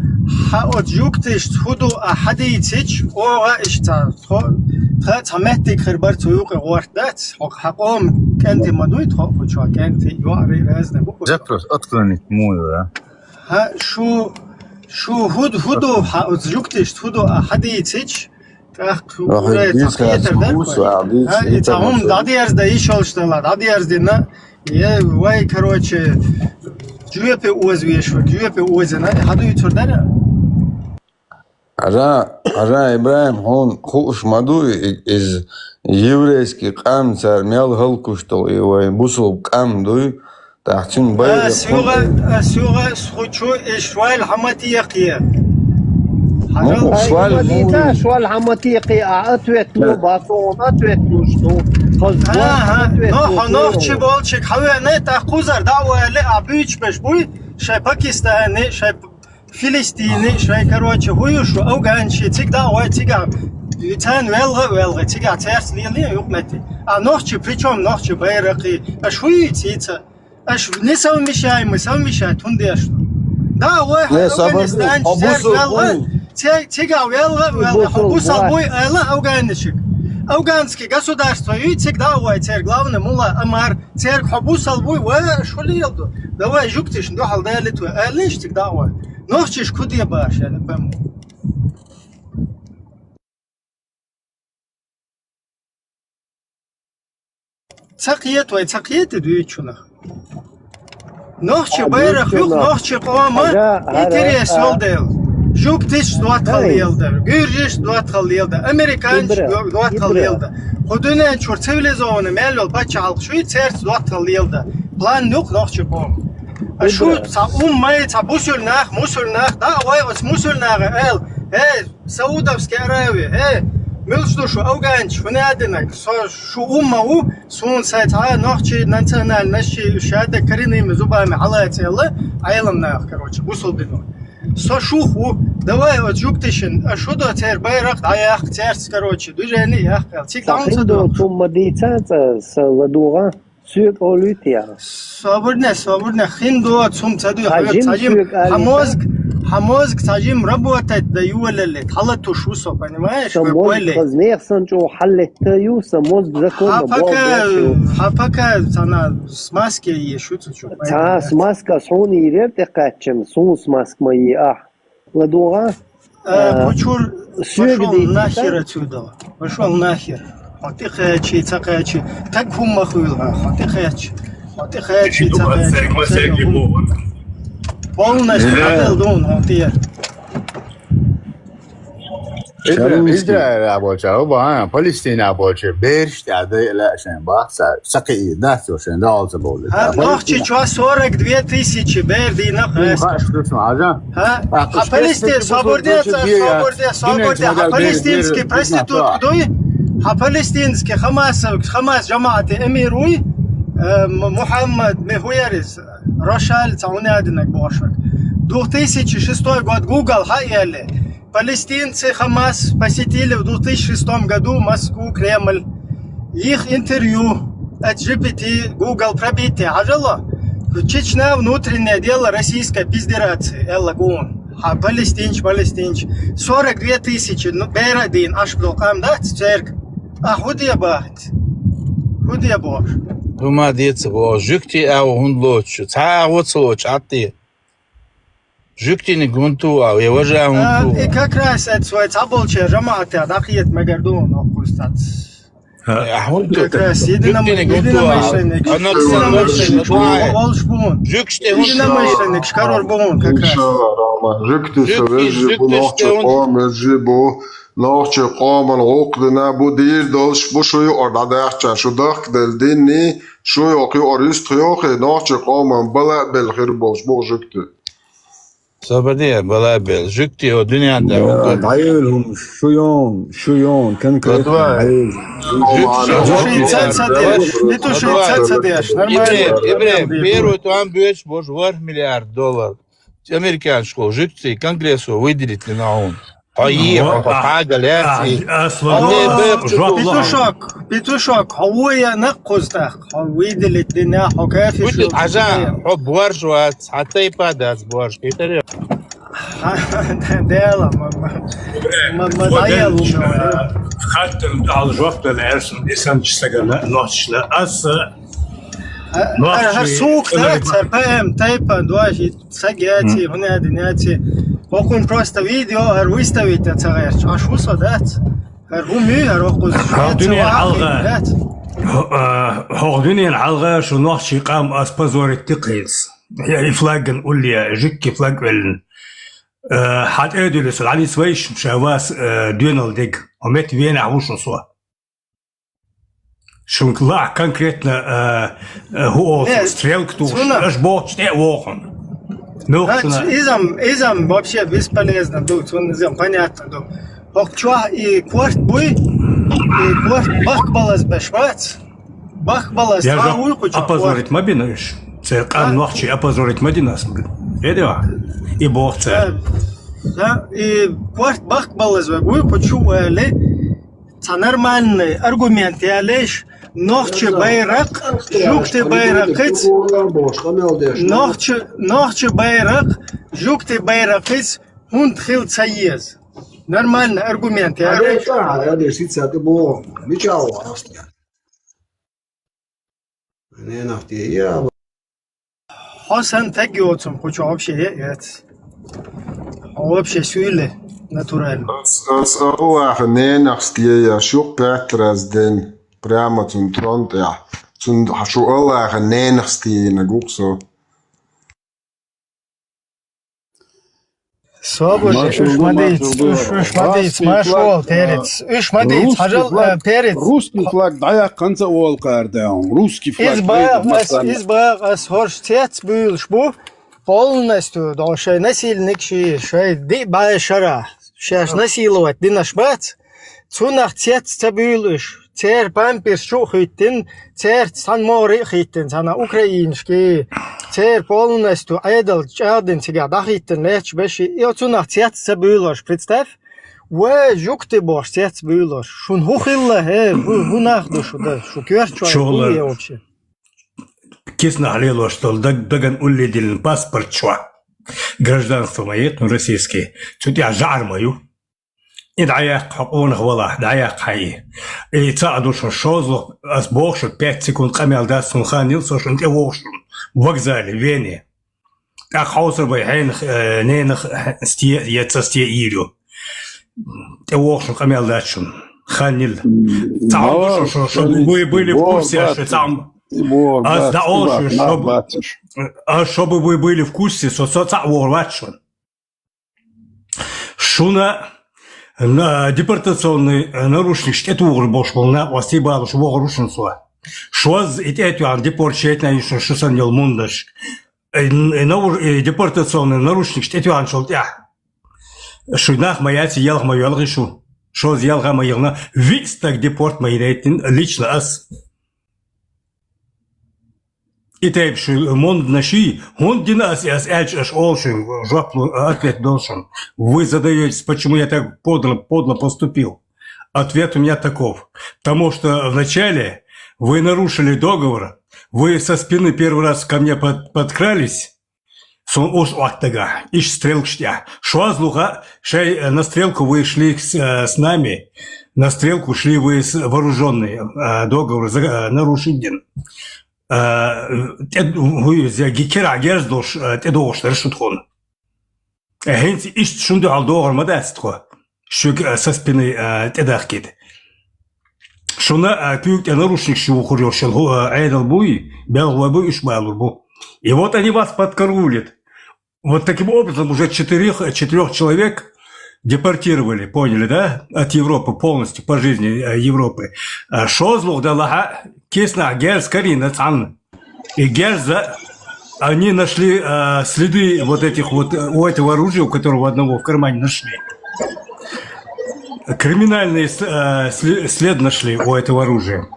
от жуктиш худу ахадийцич ога ишта. Тамети хербар туюк гортат. Хақом кенти мадуит хопуча кенти юари разне бу. Запрос отклонить мую, ها شو هدو от жуктиш худу ахадийцич. Так هم дадиерс да ишолштала дадиерс дина я вай короче جويبي اوزويشو جويبي اوزنا هادو يتردر Ара Ибраим хон хуш маду из еврейский камцар мел халкуштол и вай бусул камду тахчин бай سوغا سخوچو اشوال حماتي يقيا شوال حماتي يقيا اتوت نو باطون اتوت نو شتو نوح چی بالچک هوا نه تخوزر دعوه لی ابیچ بش بوی شای پاکستانی شای فلسطینی شای کروچه هویشو او گانچی تیک دعوه تیگا یتن ولغه تیگا ترس لیلی حکمتی نوح چی پریچم نوح چی bayrakı اش هوی تیتا اش نساو میشای مساو میشای توندیش دعوه افغانستان تیگا ولغه حبوسال بوی الا او گانشک Афганское государство, видите, давай, теперь главное, мула, амар, теперь хабусал бой, что ли елду? Давай, жуктиш, до халдали твой, лиштик, давай. Нохчиш, куда я баш, я не пойму. Цакиет, иду и чунах. Нохчи байрах, юг, нохчи кома, интерес олдел. Жуктиш дуатхал елда, гюржиш дуатхал елда, американч дуатхал елда. Ходуне чур цивилизованный мелел бачал, шуй церц дуатхал елда. План нук нохчи ком. Шу ца май ца мусульнах, да вай от мусульнах Саудовской Аравии, милштушу афганч, внядинак, шу уммау, сун сайт нохчи национальности, шада коренными зубами халать елла, айланнах, короче, бусулдину. Сошуху, давай вот жуктишин, а что до теперь байрак, аяк, терц, короче, движение яхкал. Тик таунса до. Туммадийцаца с ладуга, сюк олютия. Свободно, хинду, цум цаду, хамозг, цаджим работать да юалели, халату шусо, понимаешь? Мозг возмехсан, что халлеттаю, мозг законно. Хапака, цана, смазки ешутся, что. Смазка, сони и верте качем, сон смазк мои, ладуга. Почур, пошел нахер отсюда, пошел нахер. Хоти хаячи, цакаячи, так хуммахуилга, хоти хаячи, цакаячи. Полностью хотел дун, хоти. İsrail aboça, o Palestin aboça, beş tane laşen bahsa, sakı da soşen da alsa boldu. Нохчи чуа 42 тысячи берди на хрест. Палестин, свободец, палестинский проститут, кдой? Палестинский Хамас жамаат эмируй, Мухаммад Мехуярис, Рошаль, цаунядинак бошак. 2006 год Google хайяли. Палестинцы Хамас посетили в 2006 году Москву, Кремль. Их интервью от GPT, Google пробитие. Ажало, Чечня внутреннее дело Российской Федерации. Эллагун. Палестинч. 42 тысячи. Берадин, Ашблокам, да, церковь. Худия бахт. Худия бош. Дума деца, жукти хундлочу. Цаавоцлоч, атти. Жуктини гунту, еважа гунту. И как раз это свой цаболче жамаате, дахиет мегардун, охустат. Как раз единомышленник. Волшбун. Единомышленник, шкарор бун, как раз. Жыктысы вежи бу нохчы қом вежи бу нохчы қомын оқдына бу дейір долш бу шуй ордадақча шудақ делдini шуй оқи орист қиоқи нохчы қомын бала белхир болш бу жыкты. Sabadiye bala bel jükti o dünyada. Dayılım şuyon конкретно. Ибрем, первый там бюджет боже $1 миллиард. Американ школ жükti конгрессу выделить на он. Петушок, هوية نقصتك هويد اللي الدنيا حكاية قلت عشان حب ورجوات حتى يبادات بورج كيتريو ديلا ما ضيلوا خاطر على الوقت الارسن انسان تشتغل نوتشنا اس هر سوق تاعتها فاهم تايبا دواجي سجاتي هنا دنياتي وكون بروستا فيديو هر ويستوي تتغير شو صدات هر هو مي هر وقوز الدنيا علغة هو الدنيا علغة شو نوحشي قام اسبازور التقيس هي فلاجن قول لي جيكي فلاجن حد ادلس علي سويش مشاواس دونالد ديك ومت فينا عوش صوا شو نطلع конкретно هو стрелку аж бот не вохом. Изам вообще бесполезно, он понятно. Хокчуа и кварт буй, и кварт бахбалас бешвац, бахбалас хауй куча. Опозорить мабинович, це кам нохчи опозорить мадинас. Эдева и бохце. Да, и кварт бахбалас буй кучу эле. Це нормальний аргумент, я лиш нохче байрак, жукти байракиц, нохче байрак, жукти байракиц, хунд хил цаез. Нормальный аргумент, я лиш. Я десится ты бо, мечал Австрия. Не нафти, я. Хасан тагиотсум, хочу вообще это. Вообще сюйле. Натурально. Ненахстия шук петрас ден прямо zum Trond, ja. Zum шо аллах ненахстия на гуксо. Свободец, шмадец, машол, перец. Шмадец, хажал, перец. Русский флаг, да я конца олкар даун. Русский флаг. Избаг, ас хорш тец был шбу. Полностью, да, что насильник, что ди байшара. Сейчас насиловать, ди наш бац. Цунах цец цабюлыш. Цер памперс шухитин, цер санмори хитин, сана украинский. Цер полностью айдал чадин сега дахитин леч беши. И цунах цец цабюлыш, представь. Вэ жукты бош цец бюлыш. Шун хухилла, хунах душу, да, шукер чуа вообще. Кисно алило, что даган улидил паспорт чуа. Гражданство мое, ну российский. Тут я жар мою. И даяк حقوق والله دаяк حي. И تعدو شو أسبوع 5 секунд قميل ده سنخان يلصق أنت ووشن وغزالي فيني. أخوصر بيحين نينخ يتستي إيرو. ووشن قميل ده شن خانيل. تعدو شو были в курсе, что там. А да он чтобы вы были в курсе, что соцворвачен. Шуна депортационный нарушник, что это угрбош был на власти было, что угрушен суа. Что это он депортирует на еще что санел мундаш. Депортационный нарушник, что это он шел я. Что нах моя тиял мою алгишу. Что сделал моя весь так депорт мои рейтинг лично ас. И так что монд наши, он динас я аж олшин, жопу ответ должен. Вы задаетесь, почему я так подло поступил. Ответ у меня таков. Потому что вначале вы нарушили договор, вы со спины первый раз ко мне подкрались, сон уж оттага, ищ стрелк штя. Шуазлуха, шей на стрелку вы шли с нами, на стрелку шли вы вооруженные, договор нарушен. Кира герздош тедош решутхон. Хенс ищ шунду алдогор мадастко. Шук со спины тедахкит. Шуна пьют наручник шухурил, шел айдал буй, белый буй и шмалур бу. И вот они вас подкараулят. Вот таким образом уже четырех человек депортировали, поняли, да, от Европы полностью, по жизни Европы. Шозлух дала кисна герз карина цан. И герза, они нашли следы вот этих вот, у этого оружия, у которого одного в кармане нашли. Криминальный след нашли у этого оружия.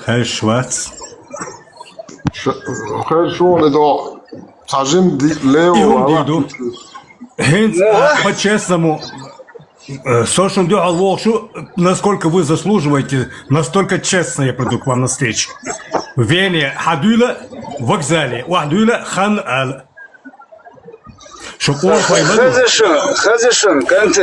Хальшвац. По-честному, насколько вы заслуживаете, настолько честно я приду к вам на встречу. В Вене Хадуйла в вокзале, Ухдуйла хан ал. خزشون كنت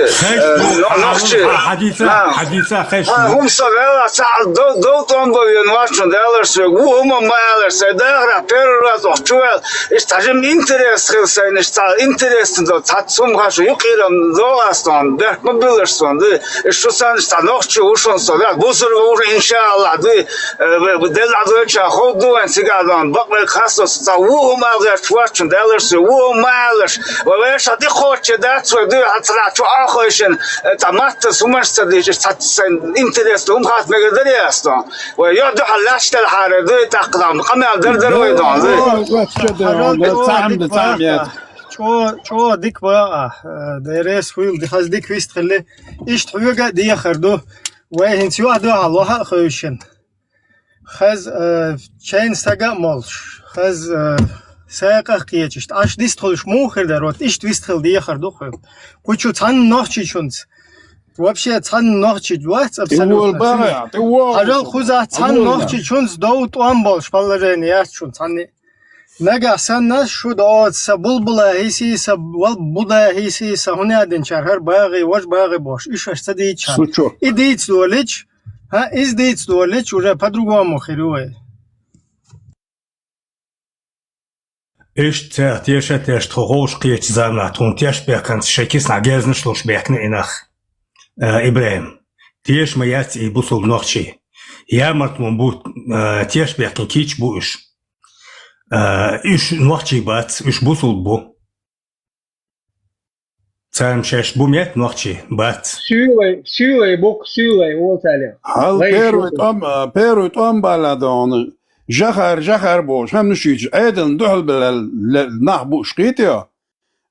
نقشي حديثة خش هم صغيرة ساعة دو طنبو ينواشون دالرس وهم مالرس داغرا بيرورات وحشوال استعجم انترست خلسين استعال انترست دو تاتسوم خاشو يقيرم دوغاستان ده مبيلرسون دي اشتوسان استع نقشي وشون صغيرات بوصر وور إن شاء الله دي بدل عدويتشا خود دوين سيقادان بقبل خاصة ستع وهم مالرس واشون دالرس وهم مالرس ويش هدي خوش دات سويدو هتطلع شو آخرشن تمات سومش تديش تاتسن انترست هم خاص مقدري أصلا ويادو حلاش تلحارة دو تقدم قمي دردر ويدان شو ديك بقى درس ويل دي خاص ديك ويست خلي إيش تحوجا دي خردو وين سيو عدو الله خوشن خاز chain ساقا مالش خاز ساقا قيتشت اش ديستخلش موخر دروت ايش تويستخل دي خردو خو كوچو تان نوخچي چونس вообще تان نوخچي دوات абсолютно حاجه خوزا تان نوخچي چونس دو توان болш балларен я чун тани нага санна шуд от сабулбула хиси сабул буда хиси сахунядин чархар багы вож багы бош иш штади чан идит долич издит долич уже по-другому хируе Ich tiesh troch qiyach zana tun tiesh bekan shekis na gezn shlosh bekne inach Ibrahim tiesh mayat I busul nochi ya martmun bu tiesh bekan kich bu ish nochi bat ish busul bu Tsam shesh bu met nochi bat Sule bok sule oltale Hal perut am baladon جخر بوش هم نشيج ايضا دحل بالنحبو شقيتيا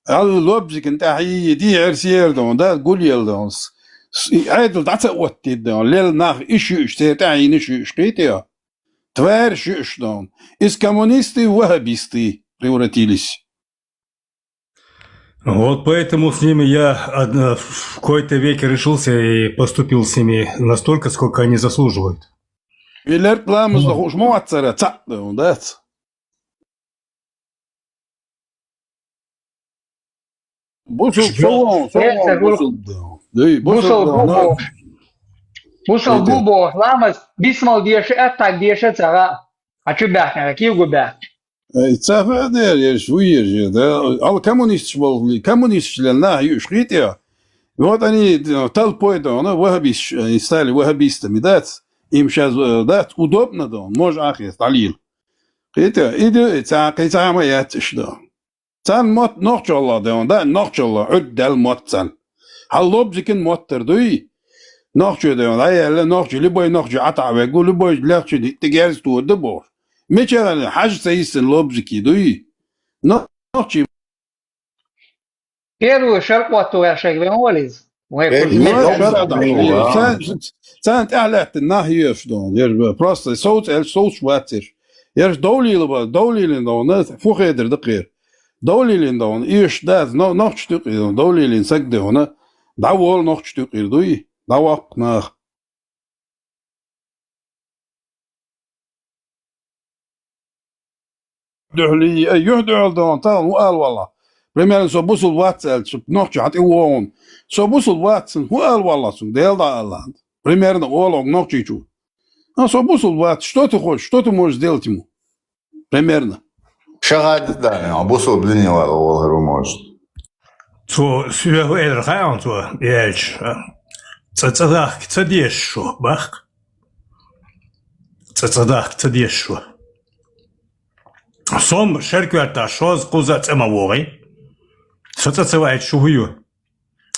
هل لوبزك انت حي دي عرسير دون ده قول يلدون ايضا دعت وقتي دون ليل ناخ اشي اشتاعي نشي شقيتيا توار شيش دون из коммунисты вахабисты превратились. Вот поэтому с ними я в какой-то веке решился и поступил с ними настолько, сколько они заслуживают. Eller plamos da hos moatsara tsatte och det. Busal bubo lamas bismal dieše atak dieše cara a čo bähne ki go bä Tsafa der är svårt det all kommunistlarna ju skit ja. Вот они толпой да она вахабис стали вахабистами да им сейчас да удобно да может ахис талил это иди цака ما ياتش да цан мот нохчолла да нохчолла уддал мотцан халлоб зикин моттер дуй нохчо да ай нохчо любой нохчо ата ويقول любой нохчо تجارس تو ده بور مثلا حاجه سيسن لوبزكي дуй нохчо Первую шарквату вершек венолиз Цент اعلت النهي يفدون ير просто صوت شواتر ير دولي دون فوق يدر دقير دولي دون ايش ده نوخ شتوق دولي سجد هنا داول نوخ شتوق دوي داوق ناخ دحلي يهدع دون طال وقال والله Primero så busul vatsel så nokchu hat iwon. Så busul vatsen hu al wallasung del da land. Примерно олог нокчу чу. А so busul ват, что ты хочешь? Что ты можешь сделать ему? Примерно. Шагать да, бусул блин может. تو سواه الرخاون تو يالش تصدق تديش شو بخ تصدق تديش شو صوم شركة تاشوز قوزات اموغي ستتسوعد شو هيو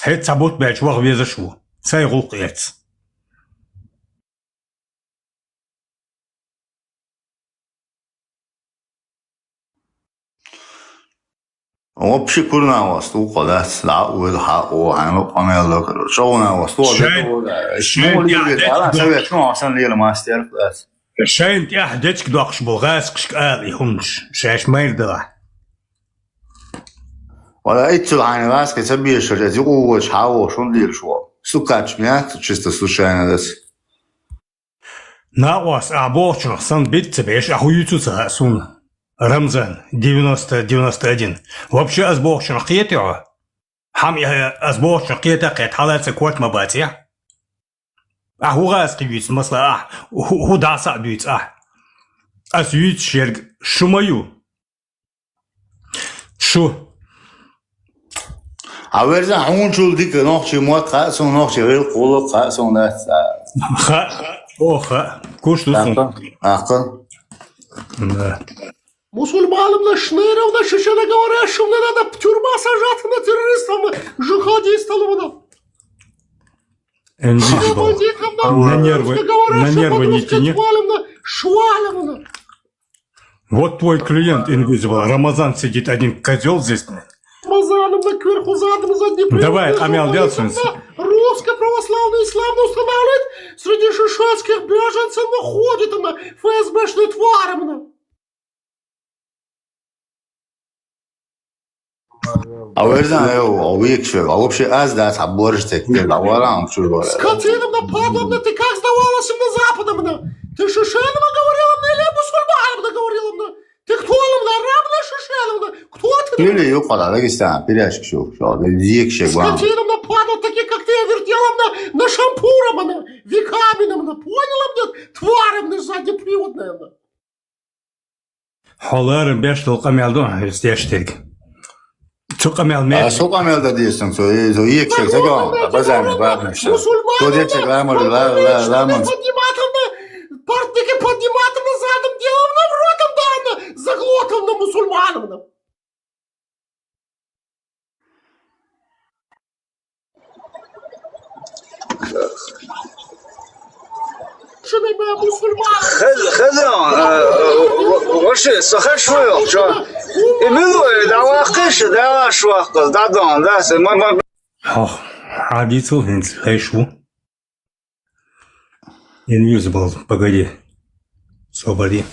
هيت تعبوت باج وغ شو سايغوق يات вообще курна вас ту қадас ла у ха о хан панел кро шоуна вас ту شنو я совет شنو عشان ليه ماستر بس شاين تي احدتك دوقش بلغاس قشك آلي همش شاش مايل دراح ولا ايتو عن راس كتبي شرجتي قوة شحاو شون دير شو سكاتش ميات чисто случайно дас ناقص أعبوش صن بيت تبيش أخويتو تهاسون رمزان 90-91 вообще أزبوش نقيتي حم أزبوش نقيتي قيت حالات كوات مباتي هو غاز قيوت مثلا هو دعسا بيوت أسيوت شرق شو مايو شو عاورزا حون شو ديك نوخشي موت خاصون نوخشي غير قولو خاصون ناس كوش دوسون Мусульманам шныров на шишена говорят, что мне надо в тюрьма сажать на террористов, джихадистов. На нервы не тяни. Вот твой клиент Invisible. Рамазан сидит один козел здесь. Рамазаном кверху задом задним. Давай, Амел, делай что-нибудь. Русско-православный ислам устанавливает среди шишетских беженцев находит на ФСБшные твари. عاورزا او ويكشف вообще аз да соборжте где даварам чего скотинам нападам ты как сдавалась на западом ты шишенам говорила мне или мусульманам говорила мне ты кто нам араб на шишенам кто ты или yok kadar Дагестан перяшки шо дикше вам скотинам нападам такие как ты вертела на шампурам веками поняла мне тварям заднеприводная حالارم بيش تلقى ميالدون استيشتك سوق عمل ده ديستم سو يك شيء تجاه بزعم بعد نشة تو ديك شيء لا مر لا من партики подниматом на задом делом на ротом да заглотом на мусульманам خذ وش سخر شوي شو يملوا دعوة قش دعوة شو قص دعوة داس ما عادي تلهن هاي شو Invisible погоди свободи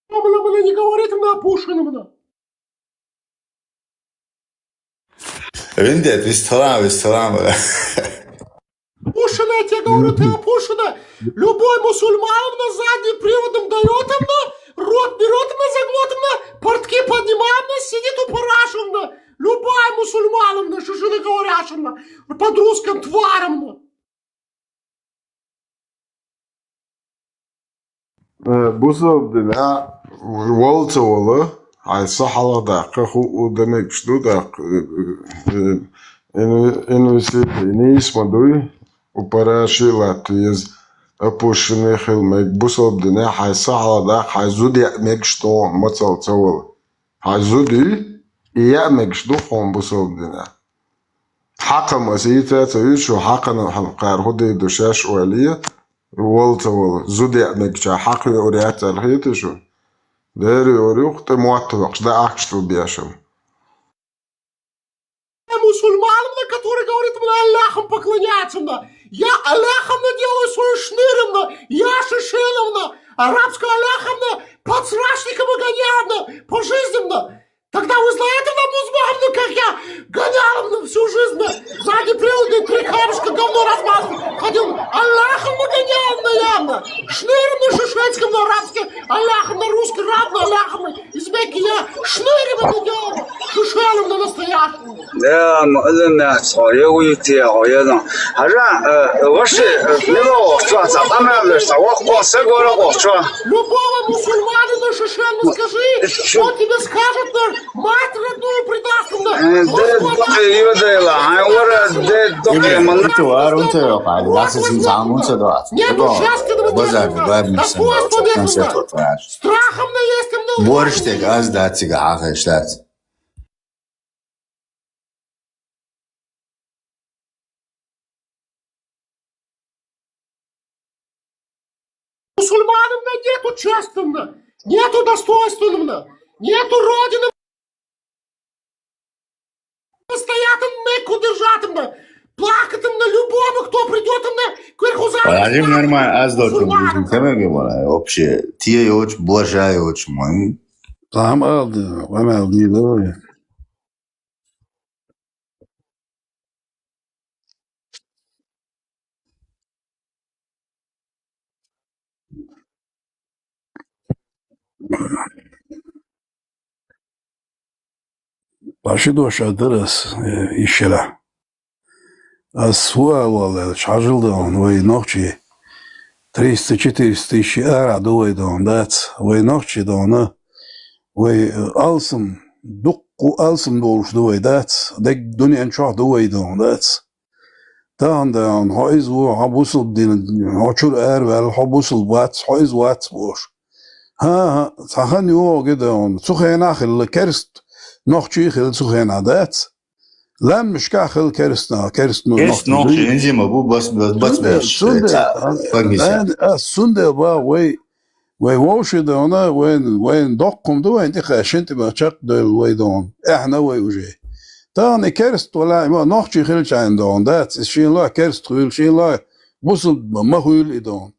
Мама не говорит на Пушкина. Виндет, ресторан. Пушкина, я тебе говорю, ты Пушкина. Любой мусульманин на задним приводом дает им рот берет им заглотом портки поднимаем сидит упорашен любой мусульманин что же ты говоришь под русским тваром بص والت والله هاي صح على دقة خو ودمك شنو دق إنه يصير نيس مدوي وبراشي لاتيز أبوشني خل مك بص بدنا هاي صح على دق هاي زودي مك شتو مثل تول هاي زودي يا مك شتو خون بص بدنا حقا مسيتة تيجي شو حقا حنقار هدي دشاش وليه والت والله زودي مك شا حقا أوريات الخيط شو داري أوريوخ تموتوقش ده أكشتو بياشم мусульманам, который говорит мне Аллахом поклоняться я Аллахом делаю свою шныром я шишелом арабского Аллахом подсрачником гонял по жизни тогда вы знаете мусульман как я гонял всю жизнь сзади приводный три камешка говно размазал ходил Аллахом гонял явно шныром на шишельском на арабском Аллахом на русском равно Аллахом из Мекки я шныром гонял шишелом на настоящем ده مؤلم صايا ويتي عيانا هرا وش نلو شو تعمل ليش توقع سجورة وشو Любого мусульманина совершенно скажи, что тебе скажет, мать родную предаст он. ده يوديلا هاي ورا ده من انت وارون تو قاعد ناس زعمون صدات بازار باب نفسه Страхом наестим на борштек аз датсиг ахаштат мусульманина нету честно, нету достоинственно, нету родины. Стоят Мекку держат плакать на любому, кто придет на кверху за. Положим нормально, аз дочем будем кемеге вона вообще тие очень блажай очень мой. Там вам не давай. Başıdoş adırız işela. Az sual valla şarjıldı on ve nokçi 300-400 tысяч ara doydu ondat ve nokçi da onu ve alsın dukku alsın doğuş doydat dek dünyanın çok doydu ondat. Tağında on haiz bu habusul din hoçur ervel habusul vat haiz vat boş. Ha sahan yo gede on sukhena khil kerst نوخشي خل سخين عادات لم مش كاخل كرسنا كرس نوخشي انزيم ابو بس باش السنده با وي ووش دونا وين دقم دو انت خاشنت ما شق دول وي دون احنا وي وجي تاني كرست ولا ما نوخشي خل شاين دون دات شين لا كرست خل شين لا بوصل ما خل دون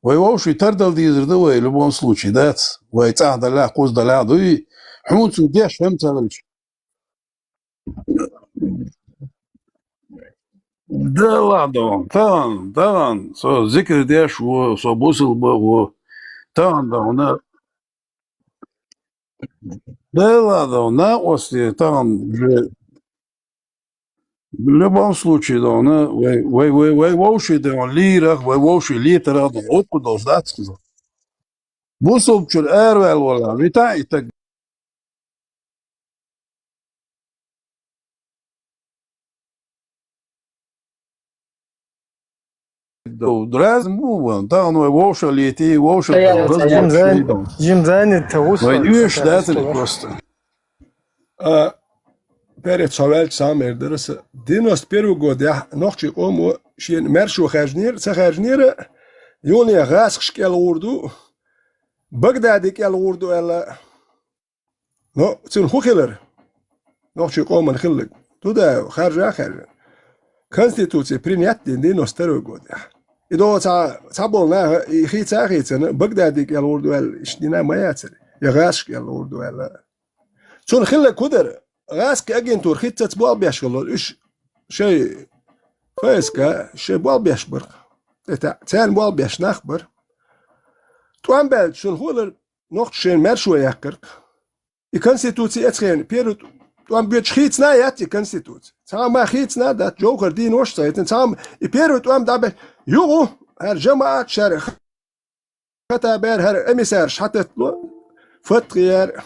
وي ووش تردل ديزر دو وي لبون случай دات وي تعد لا قوز دلا دوي حمود سوديش فهمت هذا الشيء ده لا طبعا سو ذكر ديش وسو بوصل و طبعا ده هنا ده لا هنا وصي طبعا в любом случае да она воши да он лирах воши литера да откуда ждать сказал бусул чур эрвел вала витай так درازم مو تا انو ووش ليتي ووش جيم زين توصل ويش دات просто перед шавел самер дерс 91 год я нохчи омо шин мершу хажнир сахажнир юния гасхшкел урду багдадик ел урду эла но цун хухелер нохчи омо хиллик туда харжа конституция принят 92 год إذا تعبولنا خيتنا بغدادي قال وردوال إشتنا ما ياتر يغاش قال وردوال شون خلى كدر غاسك أجين تور خيت تبوا بيشغل إيش شيء فاسكا شيء بوا بيشبر تان بوا بيش نخبر توان بال شون هولر نقط شين مرشو يكر الكونستيتوسي أتخين بيرو توان بيش خيتنا ياتي كونستيتوسي تام ما خيتنا دات جوكر دي نوش تايتن تام بيرو توان دابل يوغو هر جماعة شارخ حتى بير هر امسار شحتت له فتغير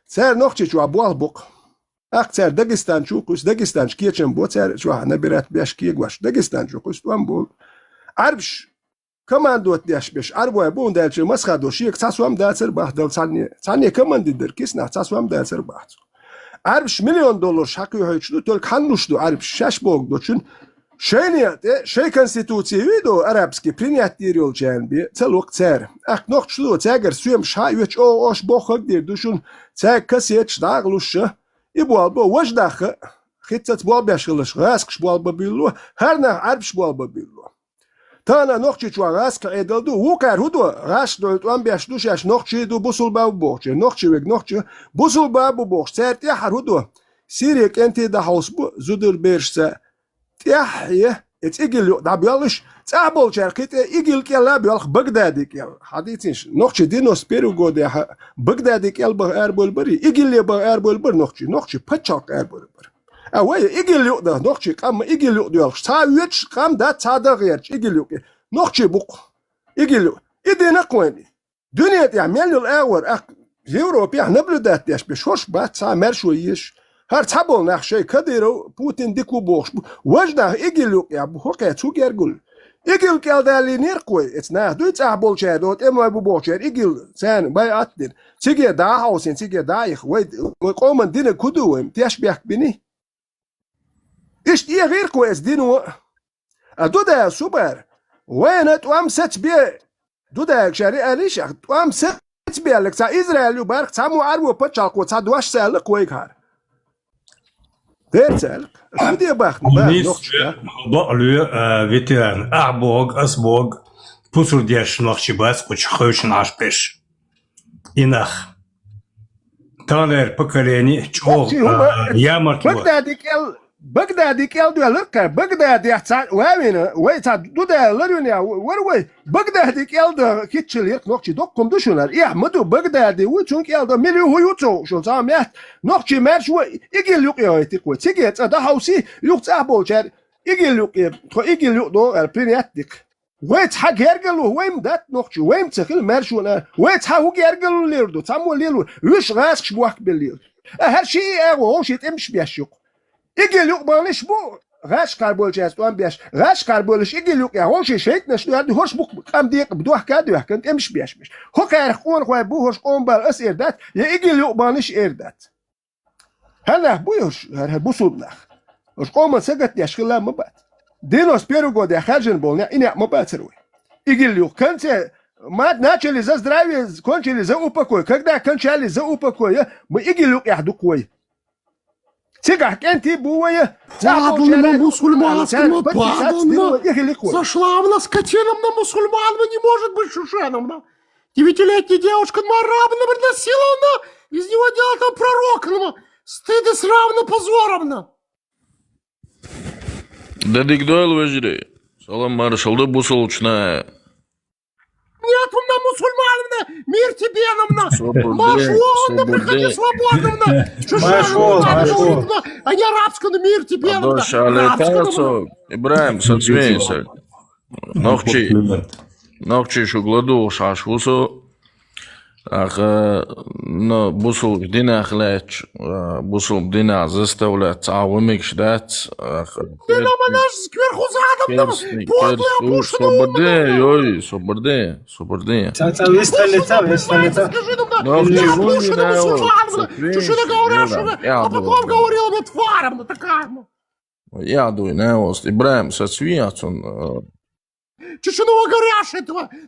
سار نوختي شو ابوال بوق اكثر داغستان شو كوس داغستان شكيتشن بو سار شو نبرات باش كيغواش داغستان شو كوس توان بول عربش كمان دوت داش باش عربو بون دالش مسخه دوشيك تاسوام دالسر باخدل ثانيه كمان دير كيسنا تاسوام دالسر باخ عربش $1,000,000 شاكيو هيچلو تول كانوشدو عربش شاش بوق دوچun şey konstitusiya vido arabski принятие olacağını çalok cer. Ak nokçlu çeger suyum şayıç o oş bokhak dir düşün çek kasiyet dağluşu ibu albo vajdaxı xitsat bu başılış raskş bu albo billu her ne arbş bu albo billu. Tana nokçu çuan rask edildi ukar hudu raş dolt 15 yaş nokçu du busul babu bohçe nokçu ve nokçu busul babu bohç serti har hudu sirek enti da haus bu zudur berse تحيه اتقل دا بيالش تعبول شركت اقل كلا بيالخ بغدادي كلا حديثين نوخشي دينوس بيرو غودي بغدادي كلا بغ اربول بري اقل بغ اربول بر نوخشي باتشاك اربول بر أوي إجليو ده نقشي قام إجليو ده ساويتش قام ده تصادق غيرش إجليو نقشي بق إجليو إدينا قواني دنيا تعمل الأول يوروبيا نبلدات يش بشوش بات سامر شويش هر تابل نخشي كديرو بوتين ديكو بوش وجده إجليو يا بوكا توجرجل إجل كالدالي نيركوي إتنا دويت أبول شادوت إما بوشر إجل سان باي أتدر تيجي دا هاوسين تيجي دايخ ويد قوم دين كدوم تيشبيك بني إيش تيه غير كويس دينو أدودا سوبر وين توام ست بيه دودا شاري أليش توام ست بيه لك تا إسرائيل يبارك تامو عربو بتشالكو تا دواش سالك ويكار غير سالك شو دي باخني بقلو ветеран Арбог, Асбог, Пусурдяш Нахчибас, Пучхойшин Ашпеш. Инах. Танер поколение, чол, Ямаркива. بغداد كيل دو لك بغداد يحصل وين ويتا دودا لرونيا وروي بغداد كيل دو كيتشل يك نوكشي دوكم دوشنر يحمدو بغداد وتون كيل دو مليو هيوتو شو زامات نوكشي مارش يجي لوك يوتي كو تيجي تا هاوسي لوك تابو شار يجي لوك كو يجي لوك دو البرياتيك ويت حق يرجلو وين دات نوكشي وين تخيل مارشونا ويت حق يرجلو ليردو تامو ليلو وش غاسك بواك بالليل هالشي هو شي تمش بيشوق إجلوك بالش بو غاش كاربول جاز توان بيش غاش كاربولش إجلوك يا هوش شيء نشتو هاد هوش بوك كم ديك بدوح كادو كنت امش بيش هو كان خون خوي بو هوش قوم بال اس إردات يا إجلوك بالش إردات هلا بوش هر بوصلنا هوش قوم سجت يشكلها مبات دينوس بيروغو ده خارجن بولنا إني مبات سروي إجلوك كنت ما начали за здравие кончили за упокой когда кончали за упокой мы إجلوك يحدو كوي تيجح انتي بويا Падлна мусульманскому, падлна! Зашла скотином на мусульманну, не может быть Шушеновна! 9-летняя девушка Марабна Бернасиловна, из него делать там пророкного! Стыд и сравно позоровна! Дедик дойл вежире. Салам маршалды бусулчная. Нет, умна мусульмановна, мир тебе, намна! Машуовна, приходи свободовна! Шушеновна, а не арабская, мир тебе, намна! Дошалетасо, Ибраим, соцмейся. Нохчи шугладу шашвусу. Ах, но бусул бдина хлеч, бусул бдина заставлять цавумик ждать. Ты нам наш сверху задом, подлая опушена. Свободы. Чушина говоряшина, а потом говорила мне тваровна такая. Я думаю, не ост. Ибраим, соцвияц он. Чеченова горящая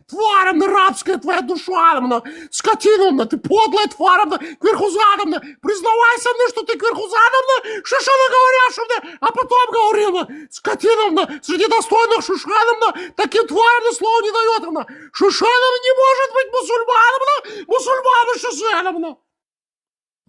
тваровна, рабская твоя душа, скотиновна, ты подлая тваровна, кверхузадовна, признавайся мне, что ты кверхузадовна, шишена говорящая, а потом говорила, скотиновна, среди достойных шишеновна, таким тварям слова не дает, шишенова не может быть мусульмановна шишеновна.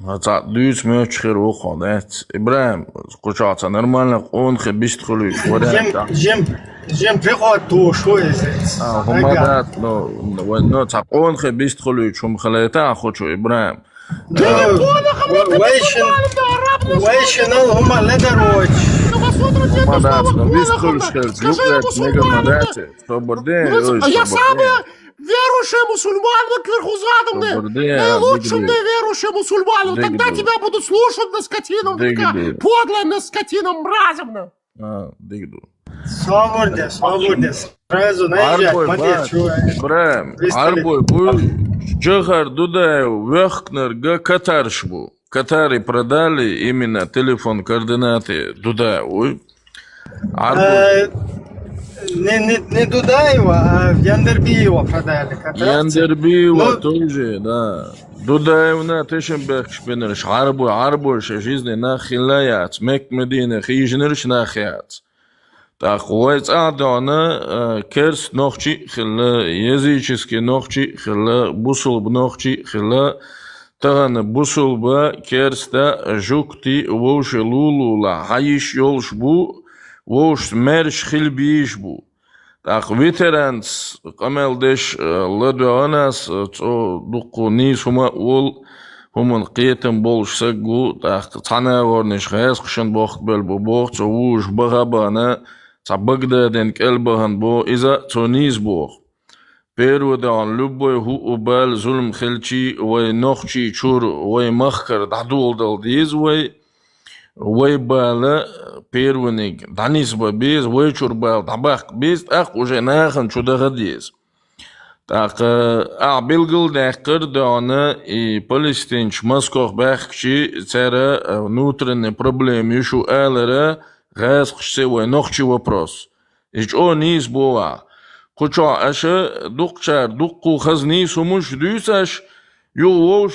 هذا دوس مشخر وخانات إبراهيم قشعة نرمال قون خبيشت خلوي وده جيم بيقعد تو شوي زيت هم بعد نو تقون خبيشت خلوي شو مخليته أخو شو إبراهيم ويشن هم لدروج هم بعد نبيست خلوش خلت لوكلت نيجر مدرسة صبردين Я самая верующая мусульманка кверхузадовна, наилучшая верующая мусульманка, тогда тебя будут слушать на скотину, подлая на скотину мразовна. Дигду. Свободен. Сразу наезжать, смотри, Брем, Арбой, был Джохар Дудаев, Вехкнер, Катаршбу. Катары продали именно телефон, координаты Дудаеву. Не Дудаева, а Яндербиева продали. Яндербиева тоже, да. Дудаевна Тишенберг шпинерш. Арбой, жизни нахилаят. Мек Медина, хижнерш нахият. Так, уайц адана, керс нохчи, хилла, языческий нохчи, хилла, бусулб нохчи, хилла, тагана бусулба, керста, жукти, воши лулула, хаиш йолшбу, вош мерш хилбишбу. Так, ветеранс, камелдеш, ладуанас, дуку нисума, ол, Human qiyetun bolşsa gu tana gornish khayas qışın boqt böl bu boqt uj bagabana sabagda den kelbahan bu iza toniz bu. Peru dan lubboy hu ubal zulm khilchi ve nokhchi chur ve makhkar dadul dal diz ve bala Perunig danis ba biz ve chur bal dabaq biz aq uje naxan chudaga diz. Так, bilgil daqir dana Palestinç Moskov baxchi цара внутренние проблемы şu alere gaz qışse ve noqchi вопрос. Hiç o nis boğa. Kuça aşı duqçar duqqu khazni sumuş düsaş yoğuş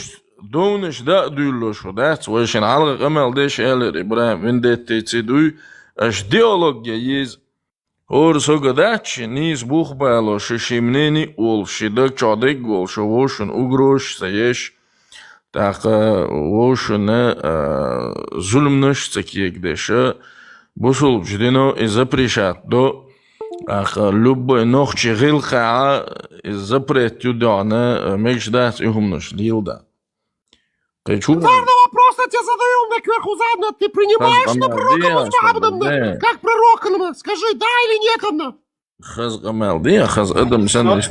doniş da dülloş da çveşin algı qamal deş aler İbrahim vendette duy aş dialog yiz Or sogadaч низ бухбало шишимнени ол шидак чадек гол шовошун угрош саеш так вошуна zulmnosh цакиегдеша бусул ждено и запрешат до ах любой нохчи гилха запрет юдана мечдас ихумнош лилда. Важный вопрос я тебе задаю, на кверху задно. Ты принимаешь на пророка Мухаммада как пророка? Скажи, да или нет, одна? Хаз гамалди, хаз адам сандиш.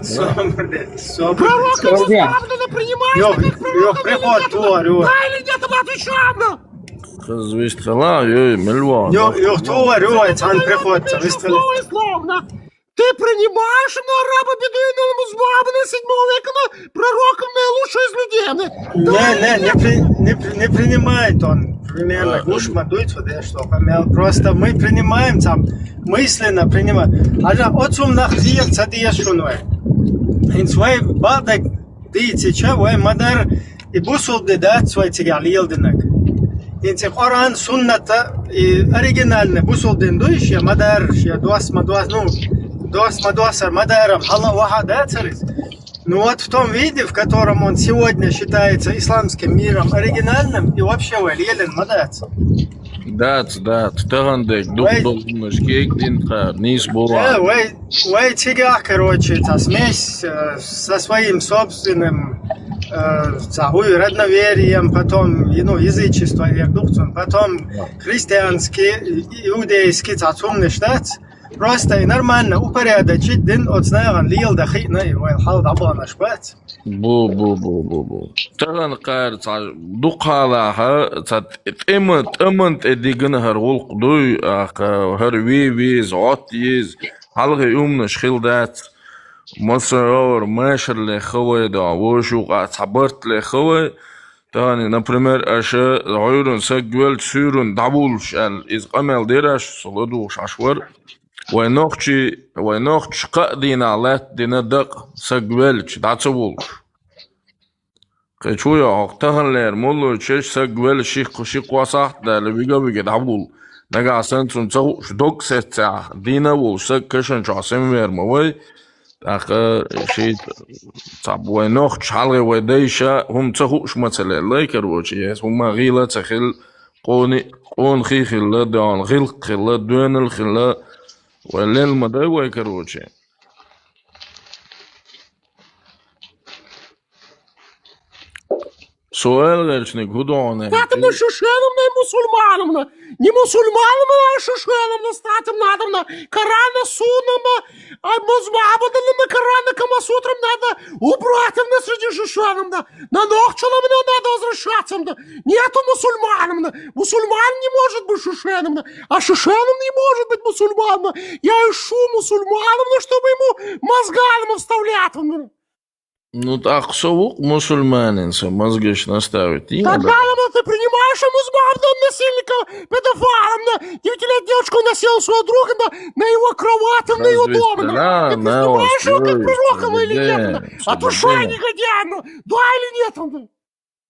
Пророка Мухаммада принимаешь как пророка? Да или нет, одна отвечай, одна. Хаз вистхала, мельва. Yok tuvar, цан приход, словно. Ты принимаешь на раба бедуина Музбабана 7 века пророком наилучший из людей? Не принимает он. Примерно гушма дует сюда, что просто мы принимаем там, мысленно принимаем. А отцом нахзиев цадия шунвай. Инсвай бадак дийцича, вай мадар и бусул дедат свай тигалил динак. Инси Коран сунната и оригинальный бусул диндуиш, я мадар, я дуас, ну, Мадуасар Мадарам Аллах Вахадацарис. Ну вот в том виде, в котором он сегодня считается исламским миром оригинальным и вообще валилен Мадац. Да, тагандек, думнушкек динка, низ була. Вай тигах, короче, смесь со своим собственным родноверием, потом язычество, потом христианский, иудейский, умный штат. Просто и нормально упорядочить дин от снаран лил дахина и хал дабана шпат. Бу. Таган қар дуқалаха эмент эдигин харул қдуй хар виз отиз халгы умнаш хилдат масар машар ле хавай да вошуqa сабарт ле хавай тани, например, аша гайрун сагвел сюрун дабулш ал из qamel derash солоду шашвар وينوخش قادينا لات دينا دق سقبلش داتسبولش قيشويا اقتهن لير مولو تشيش سقبل شيق واساحت دا لبيقا دابول نقا سنتون تسوش دوك ستساع دينا بول سكشن شاسم وير موي تاقا شيت صاب وينوخش حالغي ويدايشا هم تسوش مثلا لايكر وشيس هم غيلة تخل قون خي خلا دان غلق خلا دون خلا Валел мадавай, короче. Суэль, речник, гудоне. Статим на шишеном, не мусульманом. Не мусульманом, а шишеном, статим надо. Корана судном, а музбабадан на Корана Камасутрам надо убрать на среди шишеном. На ногчелом надо возвращаться. Нету мусульманом. Мусульман не может быть шишеном, а шишеном не может быть мусульманом. Я ищу мусульманом, чтобы ему мозгалем вставлять. Ну так, совук мусульманин, мозгиш наставить. Тогда ты принимаешь музбабного насильника, педофилом, 9-летнюю девочку насиловал своего друга на его кровати, на его дома. Ты принимаешь его как пророком или нет? А то что негодяй, да или нет?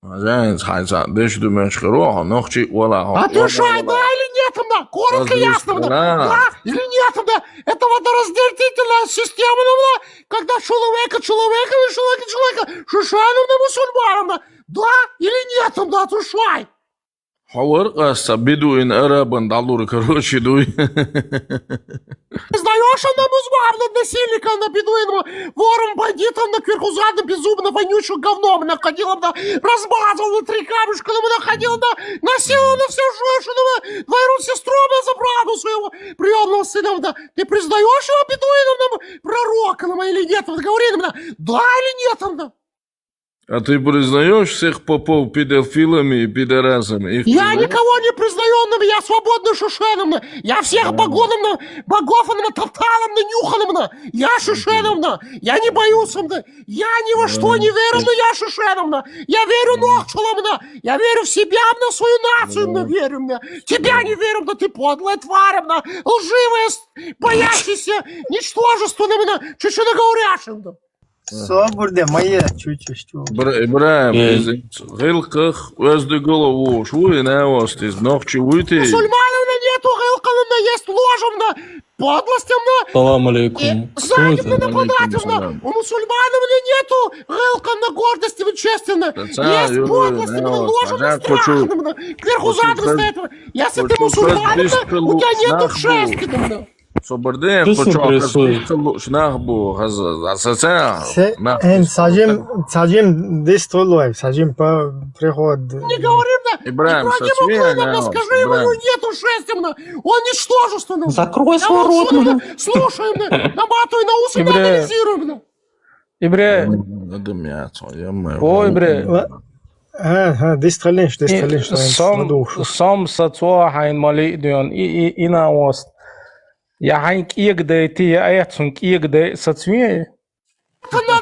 Зайнц, хайца, дышь думаешь, хероха, ногчи, вала. А ты что, да или нет? Коротко ясно, да или нет? Это водоразделительная система, когда человека, шишаном на мусульманом, да или нет? Да, тушай. حورقة بدوين أرابن دالور كروشي دوي Знаешь, она музмарна насильника на бедуином, вором, бандитом, на кверху задом, безумно, вонючим говном находила, да, размазала 3 камешка, на находила, да, насиловала на все женщину, двоюродную сестру на забрану своего приемного сына, да. Ты признаешь его бедуином, пророком или нет? Вот говори нам, да или нет, да? А ты признаешь всех попов педофилами и пидорасами? Их Я признаешь? никого не признаю, я свободна Шишеновна. Я всех богов топтала, нюхала. Я Шишеновна. Я не боюсь. Я ни во что не верю, но я Шишеновна. Я верю Нохчуловна. Я верю в себя, на свою нацию верю. Тебя не верю, но ты подлая тварь, лживая, боящаяся, ничтожество. Чуть-чуть говорящая. Собurde моя чуть-чуть. Ибраим, гылках özde голову швуй на остис, нохчи уйти. Мусульмановна нету, гылкановна есть ложевна, подлостевна. Салам алейкум. Задевна нападательна. У мусульмановны нету гылкана гордости вычественно. Есть подлостевна, ложевна, страховна. Кверху задом стоит. Если ты мусульмановна, у тебя нету шестина. Соборден, почему шнахбу, ассоциация. Сажим дистолуев, сажим по приход. Не говорим, да. Ибраим, скажи ему, нету шестина. Он ничтожественный. Закрой свой рот. Слушаем, наматывай на усы, анализируем. Ибраим. Ой, Ибраим. Дистралинш. Som satsua hain malidion ina ost. Я ханьк игде ти аятсунг игде сацве.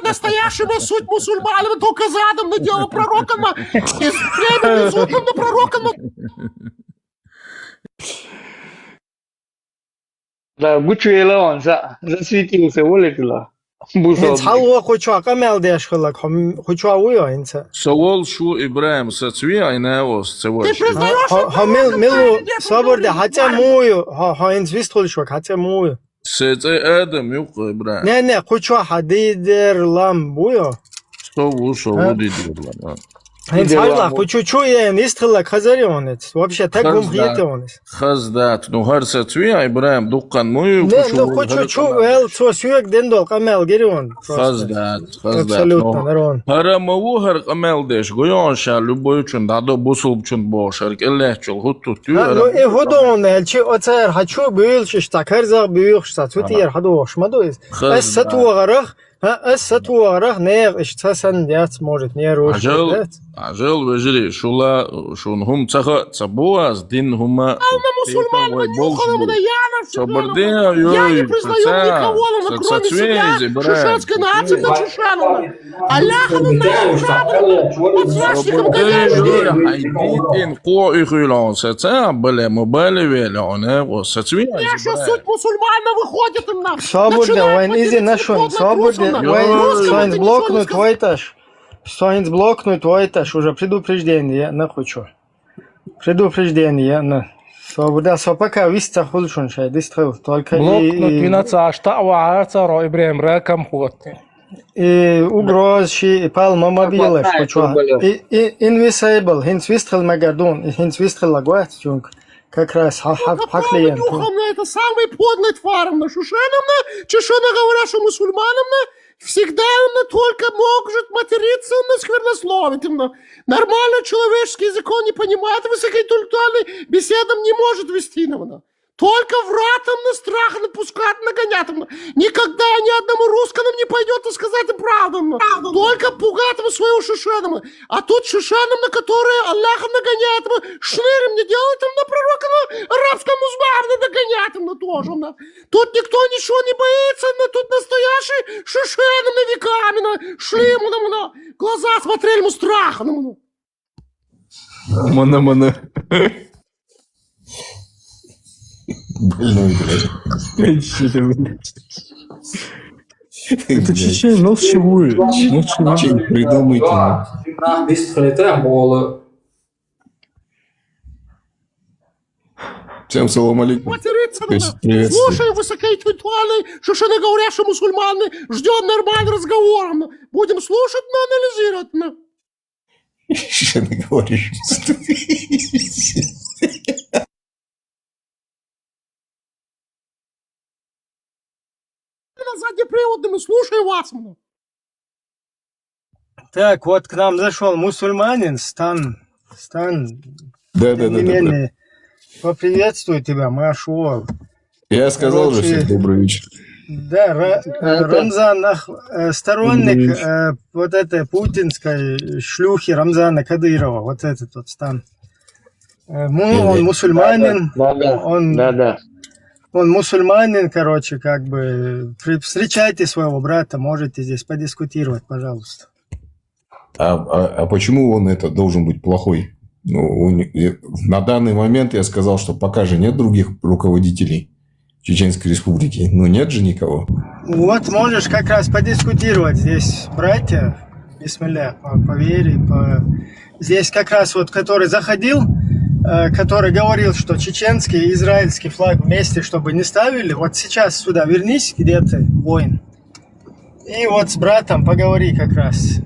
Настоящего суть мусульманов только задом на дело пророком. Из времени судом на пророком. Да, бучуела он засветился, вылетела. Халва хоча камелдеш хлак, хоча уя инца. Савол шу Ибраим сацве айна ост цевош. Милу соборде хотя мою, инц вистолшвак хотя мою. Сеце Адам юк Ибраим. Не, хоча хадидер лам буя. Сову дидер лам. Инц харла, хоча чуя нистхла хазарионец. Вообще так гумхиетонец. Хаздат, ну хар сацве Ибраим дуккан мою. Не, хоча чуя цо сюек дендол камел герион. Хаздат. Абсолютно нарон. Харамаву хар камелдеш гоёнша любой чун дадо бусул чун бошар келлехчул хуттут ю. Ну и ходон элчи оцер хачу бюлш такарза бюлш сатутир хадош мадоис. Эссатуарах السطوارة نير اشتسن ديات موجت نيروش عجل وجري شون هم تبواز دين هما أما مسلمان ونيوخنا من أيانا صبردين я не признаю никого, кроме себя, шишетской нации на Чушановна. Аллаховна на Чушановна, подсвящиком гоняешь. Айдитин ко ихилон сетя, были мобили он сетвия. Я что суть мусульмана выходит им на. Свободно, вайн изи нашон, свободно, вайн блокнут войташ. Стоинц блокнут войташ, уже предупреждение, на хочу. Предупреждение, на. Свобода, пока виста хулшун шай, дистрел, только блокнут 12 штауа ро Ибраим ракам ход. И угроз ши палма мобилеш, почва. И инвисейбл, хинц вистрел магадон, и хинц вистрел лагуат, чунг. Как раз хаклиен. Это самый подлый тваровна Шушеновна, чешено говоря, что мусульмановна, всегда он только может материться, он сквернословит. Нормально человеческий язык он не понимает, высокоинтеллектуальный беседам не может вести. Только вратом на страх напускать, нагонять. Никогда ни одному русскому не пойдет сказать правду. Только пугать своего Шишеновна. А тут Шишеновна, которая Аллаха нагоняет, шнырем не делает на пророка, арабскому збавно нагоняет тоже. Тут никто ничего не боится, тут настоящий Шишеновна веками, шли ему, глаза смотрели ему страхом. Мана. Больной, блядь. Это чечень, ну чего? Придумайте. Всем салам алейкум. Слушай, высокоинтеллектуальный, шишеноговорящий мусульманы, ждем нормального разговора. Будем слушать, но анализировать. Шишеноговорящий. заднеприводными, слушаю вас. Так, вот к нам зашел мусульманин, Стан, тем не менее, поприветствую тебя, Машуал. Я сказал же Короче, всем добрый вечер. Да, Рамзан, сторонник вот этой путинской шлюхи Рамзана Кадырова, вот этот вот Стан. Он мусульманин, он мусульманин, короче, как бы, встречайте своего брата, можете здесь подискутировать, пожалуйста. А почему он это должен быть плохой? Ну, на данный момент я сказал, что пока же нет других руководителей Чеченской Республики. Ну, нет же никого. Вот можешь как раз подискутировать здесь, братья, бисмилля, по вере, здесь как раз вот, который заходил, который говорил, что чеченский и израильский флаг вместе, чтобы не ставили, вот сейчас сюда вернись, где ты, воин, и вот с братом поговори как раз.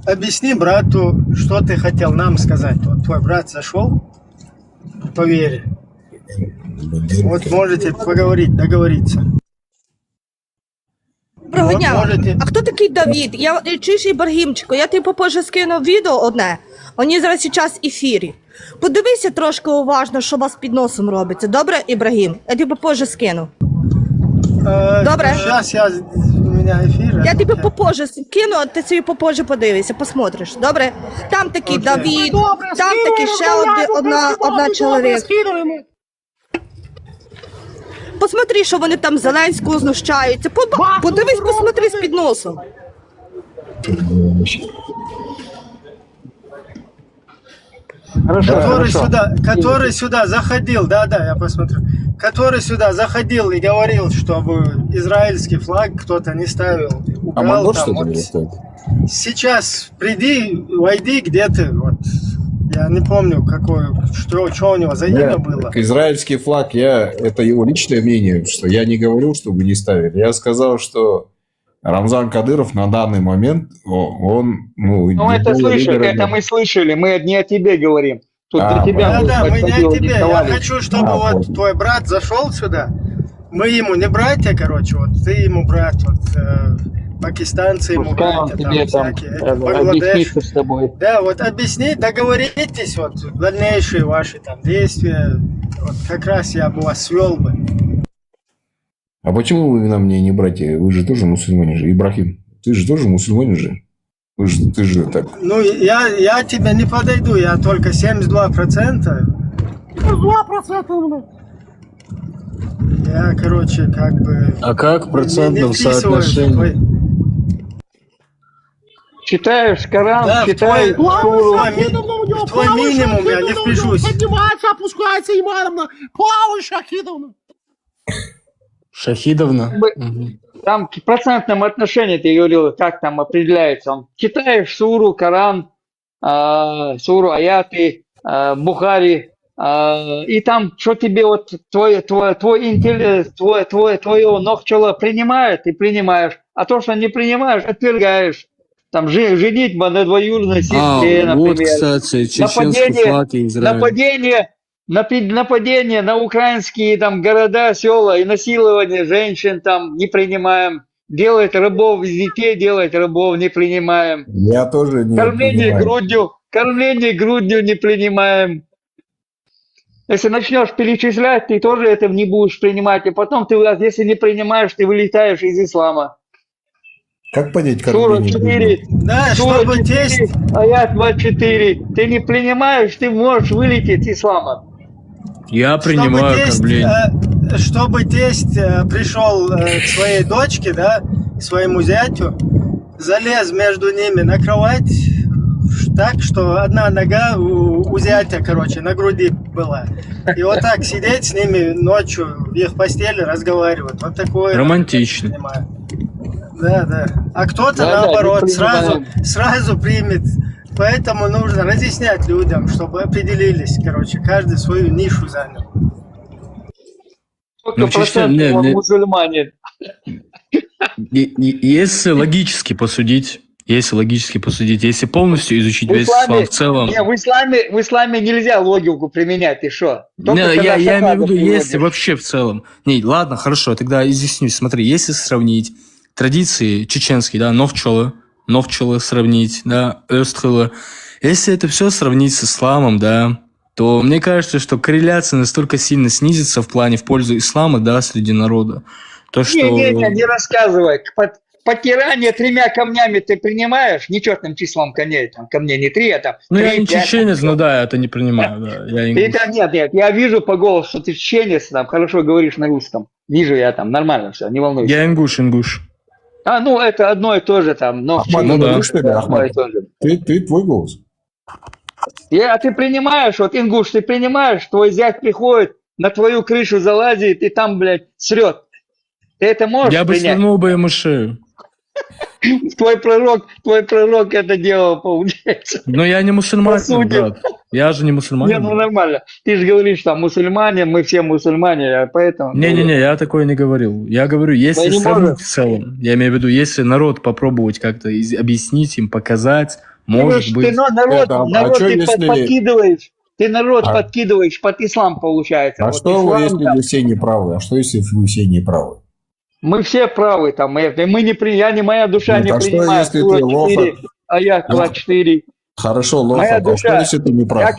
Объясни брату, что ты хотел нам сказать. Вот твой брат зашел, по вере. Вот можете поговорить, договориться. Доброго Вот дня. можете... А хто такий Давід? Я чуєш, Ібрагімчику, я тобі попозже скину відео одне. Вони зараз зараз в ефірі. Подивися трошки уважно, що у вас під носом робиться. Добре, Ібрагім? Я тобі попозже скину. Добре? Сейчас у меня эфир. Я тобі попозже скину, а ти собі попозже подивишся, посмотриш. Добре? Там такий Давід, там такий ще одна чоловік. Посмотри, що вони там Зеленського знущаються. Подивись, посмотри з-під носом. Который сюда заходил, да, я посмотрю. Который сюда заходил и говорил, чтобы израильский флаг кто-то не ставил. А Убрал могло там, что-то вот. было? Сейчас приди, войди, где ты, вот. Я не помню, что у него за имя было. Израильский флаг, это его личное мнение, что я не говорил, чтобы не ставили. Я сказал, что Рамзан Кадыров на данный момент, он... Ну, это мы слышали, мы не о тебе говорим. Тут для тебя мы не о тебе. Я хочу, чтобы вот твой брат зашел сюда. Мы ему не братья, короче, вот ты ему брат, вот пакистанцы ему братья, там всякие, Бангладеш. с тобой. Да, вот объясни, договоритесь, вот дальнейшие ваши там действия, вот как раз я бы вас свел бы. А почему вы на мне не братья? Вы же тоже мусульмане же. Ибрахим, ты же тоже мусульманин же. Ты же так... Ну, я тебе не подойду, я только 72%. 2%. Я, короче, как бы... А как в процентном соотношении? Читаешь Коран, Да, читаешь Шуру. В твой минимум я не впишусь. Поднимается, опускается имамно. Плавай, Шахидовна. Шахидовна? Там в процентном отношении, ты говорил, как там определяется. Он читаешь Суру, Коран, Суру, аяты, Бухари, и там, что тебе вот твой интеллект, твое ногчело принимает, ты принимаешь, а то, что не принимаешь, отвергаешь. Там женитьба на двоюродной сестре, например. Вот, кстати, чеченский флаг и Израиль. Нападение на украинские там города, села и насилование женщин там не принимаем. Делать рабов из детей, делать рабов не принимаем. Я тоже не принимаю. Кормление грудью не принимаем. Если начнешь перечислять, ты тоже это не будешь принимать. И потом ты, если не принимаешь, ты вылетаешь из ислама. Как понять Сура кормление? 4, Да, Сура чтобы 4, тесть... аят 24. Ты не принимаешь, ты можешь вылететь из ислама. Я принимаю кормление. Чтобы тесть пришел к своей дочке, да, к своему зятю, залез между ними на кровать так, что одна нога у зятя, короче, на груди была. И вот так сидеть с ними ночью в их постели, разговаривать. Вот такое. Романтично. Да. А кто-то наоборот сразу примет. Поэтому нужно разъяснять людям, чтобы определились, короче, каждый свою нишу занял. Сколько процентов он мусульманин? Если логически посудить, Если логически посудить, если полностью изучить В весь ислам исламе, в целом... не, в исламе нельзя логику применять, ты что? Не, я имею в виду, если вообще в целом. Не, ладно, хорошо, тогда изъяснюсь. Смотри, если сравнить традиции чеченские, да, Новчелы сравнить, да, Östхылы, если это все сравнить с исламом, да, то мне кажется, что корреляция настолько сильно снизится в плане в пользу ислама, да, среди народа. То, что... Не рассказывай. Потирание 3 камнями ты принимаешь? Нечетным числом камней не 3, а там 3, Ну, я не 5, чеченец, но да, это не принимаю, да. Я ингуш. Это нет, я вижу по голосу, что ты чеченец, там, хорошо говоришь на русском. Вижу я там, нормально все, не волнуйся. Я ингуш. Ну, это одно и то же там. Но Ахмад, ну да. что ли, Ахмад? Ты твой голос. А ты принимаешь, вот ингуш, ты принимаешь, твой зять приходит, на твою крышу залазит и там, блядь, срет. Ты это можешь Я бы принять? свернул бы ему шею. Твой пророк это делал, получается. Но я не мусульманин, Посудим. брат. Я же не мусульманин. Не, ну нормально. Ты же говоришь, там, мусульмане, мы все мусульмане, поэтому... Не-не-не, я такое не говорил. Я говорю, если не сравнить можешь. в целом, я имею в виду, если народ попробовать как-то объяснить им, показать, может быть... Ты народ ты подкидываешь. Ты народ подкидываешь под ислам, получается. А Вот что, ислам, если там, вы все не правы? А что, если вы все не правы? мы все правы, там, мы не моя душа Нет, не а что, принимает. если Сура ты лоха? 4, аят 24. Хорошо, Лоха, Моя а что, душа. если ты не прав?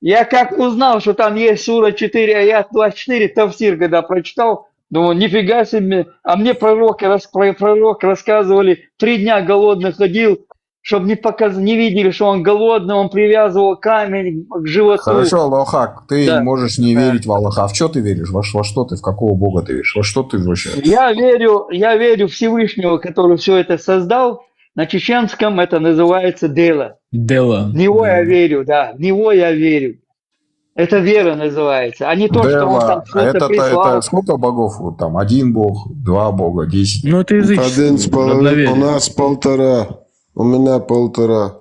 Я как узнал, что там есть сура 4, аят 24, тавсир, когда прочитал, думаю, нифига себе. А мне пророк рассказывали, 3 дня голодный ходил, чтобы не видели, что он голодный, он привязывал камень к животу. Хорошо, Лохак, ты Да. можешь не верить в Аллаха. А в что ты веришь? Во что ты? В какого бога ты веришь? Во что ты вообще? Я верю Всевышнего, который все это создал. На чеченском это называется дело. Дело. В него я верю, да, в него я верю. Это вера называется, а не то, что он там что-то прислал. Это сколько богов? Вот там 1 бог, 2 бога, 10. Ну, это язычество. 1,5, у нас 1,5. У меня 1,5.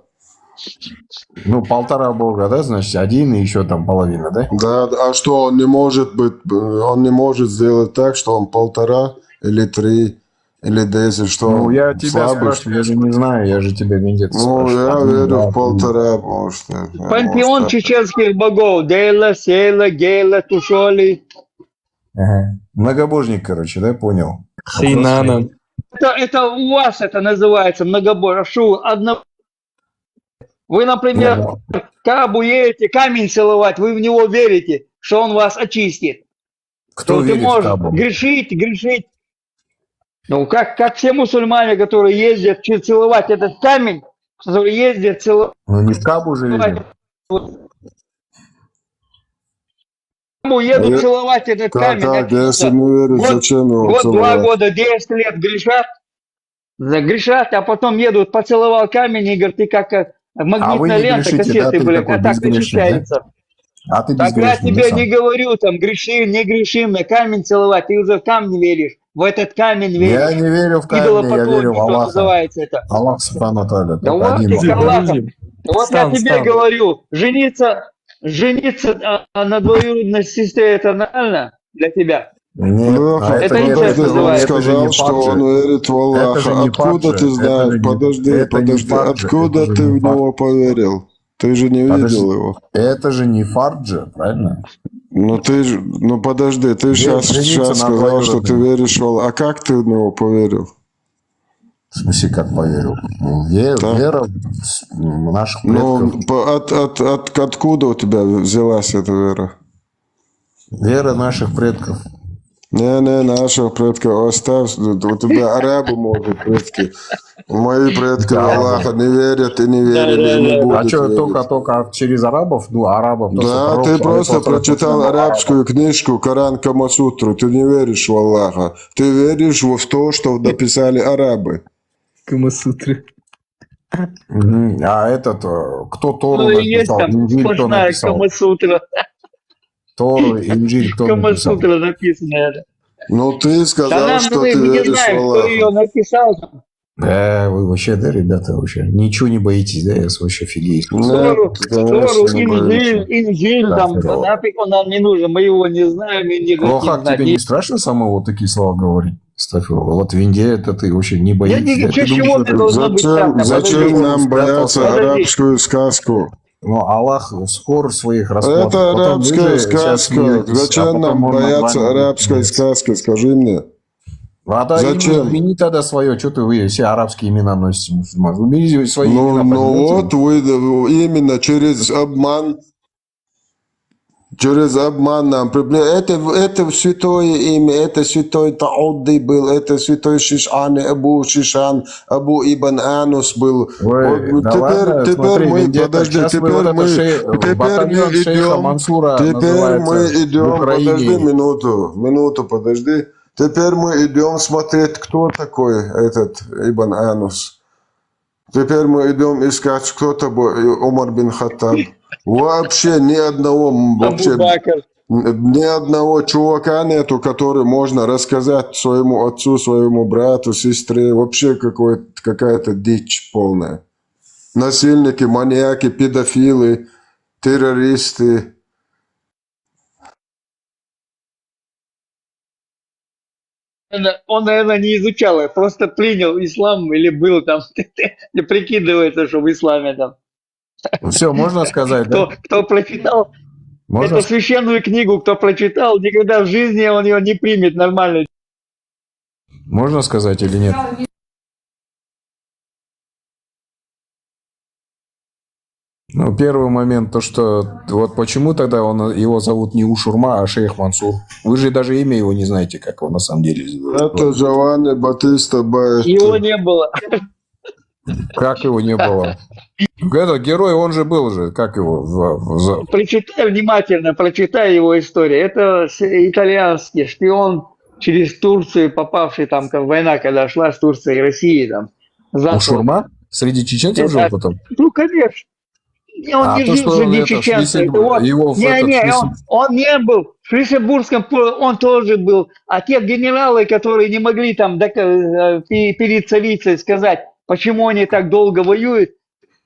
Ну, 1,5 бога, да, значит, 1 и еще там половина, да? Да, а что он не может сделать так, что он 1,5 или 3 или 10, что Ну, он я тебя слабый? спрашиваю, я же не знаю, я же тебя вендет Ну, спрашиваю. я 1, верю 2, в 1,5, может. Пантеон чеченских богов. Дейла, Сейла, Гейла, Тушоли. Ага. Многобожник, короче, да, понял? Хейнана. Это у вас это называется многобожие. Вы, например, Кабу едете, камень целовать, вы в него верите, что он вас очистит. Кто То ты верит в можешь Кабу? грешить. Ну, как все мусульмане, которые ездят целовать этот камень, которые ездят целовать. Ну, не в Кабу же видим. Едут целовать этот камень. Как, если не верить, зачем его Вот 2 целовать? года, 10 лет грешат, а потом едут, поцеловал камень, и говорит, ты как А вы магнитная не лента, грешите, да? кассеты, Ты блядь, такой а так безгрешный, очищается. А ты Так я безгрешный, тебе да, сам? не говорю, там, грешим, не грешим, на камень целовать, ты уже в камень веришь, в этот камень веришь. Я не верю в камни, я верю в Идолопоклонничество Аллаха. называется это. Аллах Субхану ва Тааля, Да только вот один ты Бог. с Аллахом. Вот я тебе говорю, жениться на двоюродной сестре, это нормально для тебя? Нет, Леха, а это не подожди, так он называется. это же не сказал, что факт он же. верит в Это Аллаха. же не Откуда факт ты же. знаешь? Это не Подожди. факт же. Откуда Это же ты не в него поверил? Ты же не Подожди. видел его. Это же не факт же, правильно? Ну подожди, ты сейчас жениться на сказал, что ты двоюродной. веришь в Аллаха. А как ты в него поверил? В смысле, как поверил? Ну, вера в наших Ну, предков. откуда у тебя взялась эта вера? Вера наших предков. Не, наших предков оставь. У тебя арабы, может, предки. Мои предки в Аллаха не верят и не верили, и не будут А что, верить. только через арабов? Ну, арабов. то, что Да, пророк, ты просто алейхиссалату прочитал вассалам, арабскую книжку Коран Камасутру. Ты не веришь в Аллаха. Ты веришь в то, что написали арабы. Камасутры. Мгм. А этот, кто Тору Ну и есть написал? там Инжиль кто сплошная написал? Камасутра. Тору, Инжиль кто написал? Камасутра написано это. Ну, ты Да сказал, нам что мы ты не веришь в знаем, кто ее Аллаха. написал. Вы вообще, да, ребята, вообще ничего не боитесь, да? Я вообще фигеюсь. Тору, конечно, не боюсь. Инжиль, там, нафиг он нам не нужен, мы его не знаем и не хотим Лохак, знать. тебе не страшно самому вот такие слова говорить? Стафилова. Вот в Индии это ты вообще не Я боишься. не Да? Ты чаще думаешь, чего это мне должно быть страшно? Зачем Подожди. нам бояться спрятался. арабскую сказку? Ну, Аллах скоро своих рассмотрит. Это Потом вы арабская же сейчас сказка. смеетесь, а Зачем потом нам он над бояться вами будет арабской смеяться. сказки? Скажи мне. А да Зачем? имени тогда свое. Что вы все арабские имена носите, мусульман? Уберите свои имена, Ну понимаете? вот вы именно через обман нам это святое имя, это святой Таудди был, это святой Шишан, Абу Шишан, Абу Ибн Анус был. Ой, Вот да теперь, ладно, теперь смотри, мы, Вендетта, подожди, сейчас вы теперь вот это мы батальон шейха идем, Мансура теперь мы называется в идем, подожди Украине. минуту, подожди. Теперь мы идем смотреть, кто такой этот Ибн Анус. Теперь мы идем искать, кто такой Умар бин Хаттаб. Вообще ни одного чувака нету, который можно рассказать своему отцу, своему брату, сестре. Вообще какая-то дичь полная. Насильники, маньяки, педофилы, террористы. Он, наверное, не изучал, а просто принял ислам или был там, не прикидывается, что в исламе там. Все, можно сказать, да? Кто прочитал Можно эту священную книгу, кто прочитал, никогда в жизни он ее не примет нормально. Можно сказать или нет? Ну, первый момент, то что вот почему тогда его зовут не Ушурма, а шейх Мансур? Вы же даже имя его не знаете, как его на самом деле зовут. Это Джованни Батиста Баэти. Его не было. Как его не было? Этот герой, он же был же, как его? Прочитай внимательно, прочитай его историю. Это итальянский шпион через Турцию, попавший там, как война, когда шла с Турцией и Россией там. Ушурма? Среди чеченцев жил потом? Ну, конечно. Он не жил среди чеченцев. Он не был. В Шлиссельбургском он тоже был. А те генералы, которые не могли там перед царицей сказать, почему они так долго воюют,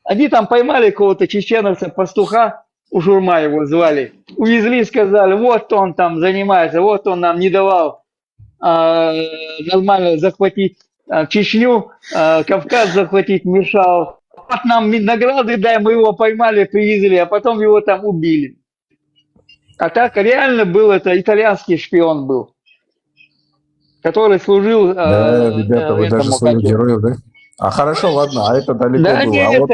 они там поймали какого-то чеченовца, пастуха, Ушурма его звали, увезли, сказали, вот он там занимается, вот он нам не давал нормально захватить Чечню, Кавказ захватить мешал. Вот нам награды дай, мы его поймали, привезли, а потом его там убили. А так реально был это итальянский шпион был, который служил... Да, ребята, вы даже своих героев, да? А хорошо, ладно, а это далеко да, было.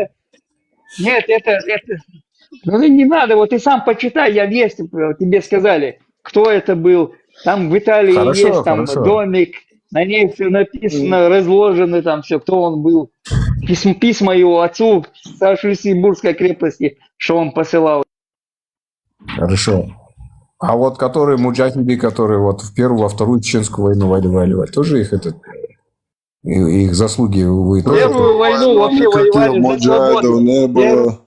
Нет, нет, это... Ну не надо, вот ты сам почитай, я есть, тебе сказали, кто это был. Там в Италии хорошо, есть там домик, на ней все написано, разложено там все, кто он был. Письма его отцу со Шлиссельбургской крепости, что он посылал. Хорошо. А вот которые муджахиды, которые вот в первую, во вторую чеченскую войну воевали, тоже их заслуги вы тоже... Первую войну вообще воевали за свободу. Не было.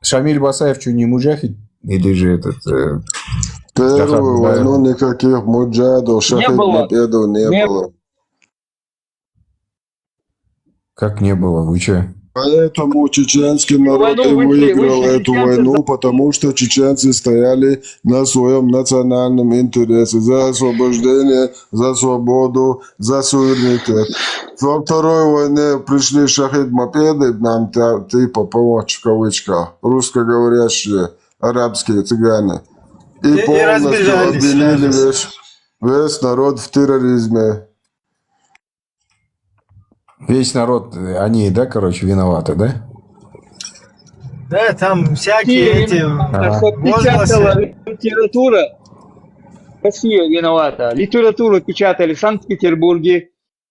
Шамиль Басаев что, не муджахид? Или же этот... Первую войну никаких муджахидов, шахид мопедов не было. Как не было? Вы что? Поэтому чеченский народ и выиграл эту войну, потому что чеченцы стояли на своем национальном интересе за освобождение, за свободу, за суверенитет. Во второй войне пришли шахид-мопеды нам типа помочь в кавычках, русскоговорящие арабские цыгане. И полностью обвинили весь народ в терроризме. Весь народ, они, да, короче, виноваты, да? Да, там всякие эти возгласы. Литература, Россия виновата. Литературу печатали в Санкт-Петербурге,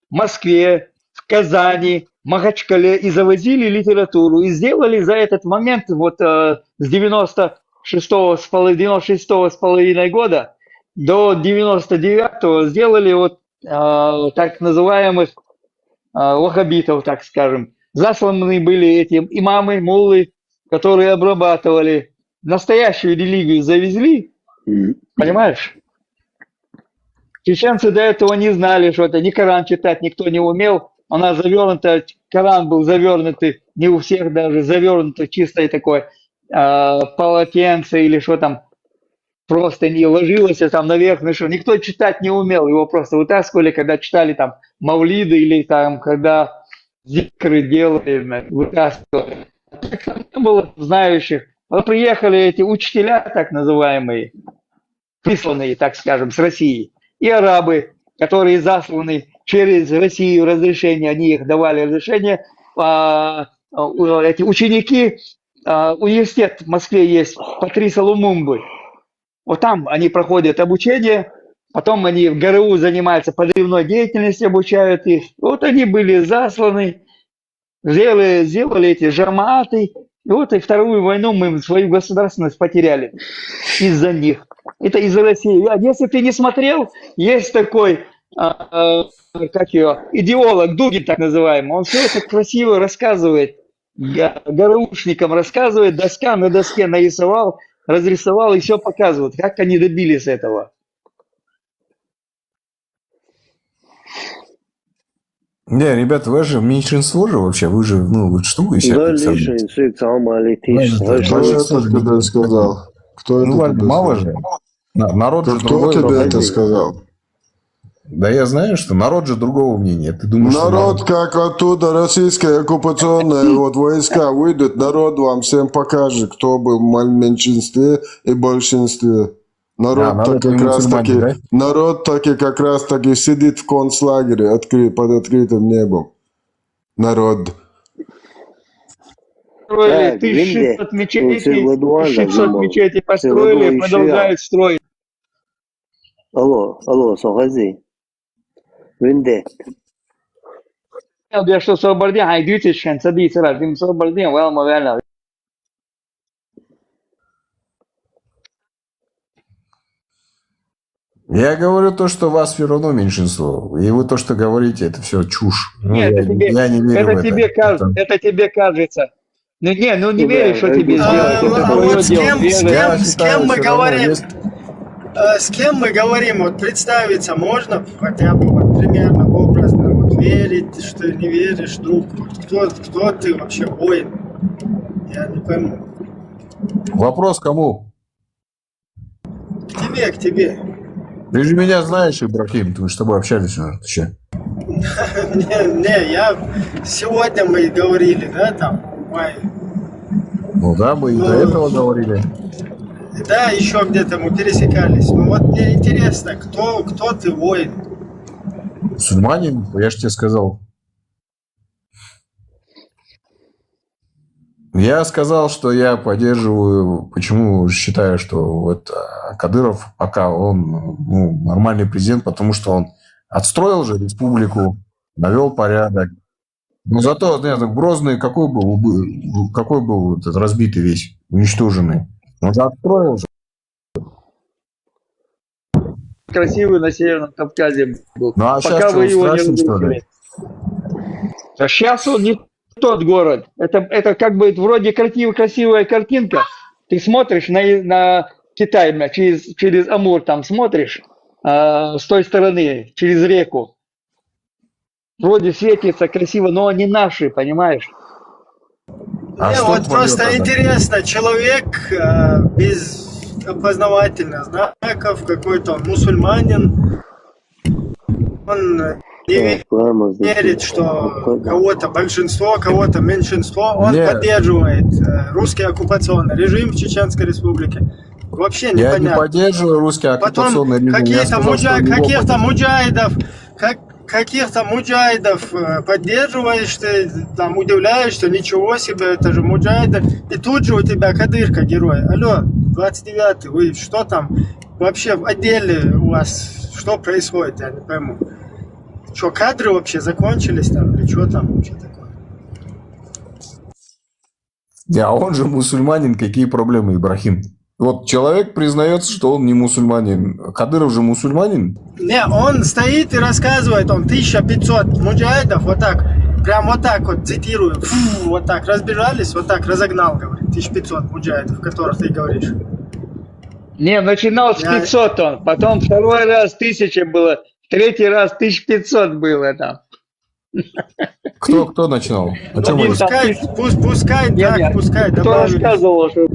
Москве, в Казани, Махачкале и завозили литературу. И сделали за этот момент, вот с 96 с половиной года до 99-го сделали вот так называемых ваххабитов, так скажем. Засланы были эти имамы, муллы, которые обрабатывали. Настоящую религию завезли, понимаешь? Чеченцы до этого не знали, что это ни Коран читать никто не умел. Она завернута, Коран был завернутый, не у всех даже, завернутый чисто такое полотенце или что там, просто не ложилось там наверх, ну что, никто читать не умел, его просто вытаскивали, когда читали там мавлиды или там, когда зикры делали, вытаскивали. Не было знающих. Вот приехали эти учителя, так называемые, присланные, так скажем, с России, и арабы, которые засланы через Россию разрешение, они их давали разрешение. Эти ученики, университет в Москве есть, Патриса Лумумбы. Вот там они проходят обучение, потом они в ГРУ занимаются подрывной деятельностью, обучают их. Вот они были засланы, сделали эти жамааты. И вот и Вторую войну мы свою государственность потеряли из-за них. Это из-за России. Если ты не смотрел, есть такой идеолог, Дугин так называемый. Он все это красиво рассказывает, ГРУшникам рассказывает, доска на доске нарисовал, разрисовал и все показывает, как они добились этого. Не, ребята, вы же меньшинство же вообще, вы же, ну, вот что вы себе Да, представляете? лишь Кто это тебе сказал? Кто Ну, это тебе мало сказал? же. Народ же Кто другой тебе мнение. это сказал? Да я знаю, что народ же другого мнения. Ты думаешь, что Народ, как оттуда российская оккупационная вот войска выйдут, народ вам всем покажет, кто был в меньшинстве и большинстве. Народ так как раз таки, да? народ таки как раз таки сидит в концлагере под открытым небом. Народ. Построили 1600 мечетей, 600 мечетей построили и продолжают строить. Алло, Согази. Винде. Я что Собордин, хайдуйте, шен сади сара, дим Собордин, вел мовельно. Я говорю то, что вас все равно меньшинство. И вы то, что говорите, это все чушь. Ну, Нет, я не верю в это тебе кажется, это тебе кажется. Ну не, ну не веришь, что тебе сделать, это твое Вот дело. с кем мы говорим? С кем мы говорим? Вот представиться можно хотя бы вот, примерно образно, вот верить, что не веришь, друг. Кто ты вообще, воин? Я не пойму. Вопрос кому? К тебе. Ты же меня знаешь, Ибрахим, мы с тобой общались уже. Ты че? Не, сегодня мы говорили, да, там, в мае. Ну да, мы и до этого говорили. Да, еще где-то мы пересекались. Ну вот мне интересно, кто ты, воин? Мусульманин, я же тебе сказал. Я сказал, что я поддерживаю, почему считаю, что вот Кадыров пока он нормальный президент, потому что он отстроил же республику, навел порядок. Но зато, знаете, Грозный какой был этот разбитый весь, уничтоженный. Он же отстроил же. Красивый на Северном Кавказе был. Ну, а пока сейчас вы что, его не страшно, что ли? разрушили. А сейчас он не тот город. Это как бы вроде красивая картинка. Ты смотришь на Китай, через Амур там смотришь, с той стороны, через реку. Вроде светится красиво, но они наши, понимаешь? Мне вот просто интересно, человек без опознавательных знаков, какой-то он мусульманин, он не верит, что кого-то большинство, кого-то меньшинство, он поддерживает русский оккупационный режим в Чеченской Республике. Вообще непонятно. Я не поддерживаю русский оккупационный режим. Каких-то муджахидов поддерживаешь, ты там удивляешься, ничего себе, это же муджахиды. И тут же у тебя Кадырка, герой. Алло, 29-й, вы что там? Вообще в отделе у вас что происходит, я не пойму. Что, кадры вообще закончились там, или что там вообще такое? А он же мусульманин, какие проблемы, Ибрахим? Вот человек признается, что он не мусульманин. Кадыров же мусульманин? Не, он стоит и рассказывает, он 1500 муджахидов, вот так, прям вот так вот, цитирую, вот так разбежались, вот так разогнал, говорит, 1500 муджахидов, о которых ты говоришь. Не, начинал с 500 он, потом второй раз 1000 было, третий раз 1500 было там. Кто начинал? Пускай, кто рассказывал, что...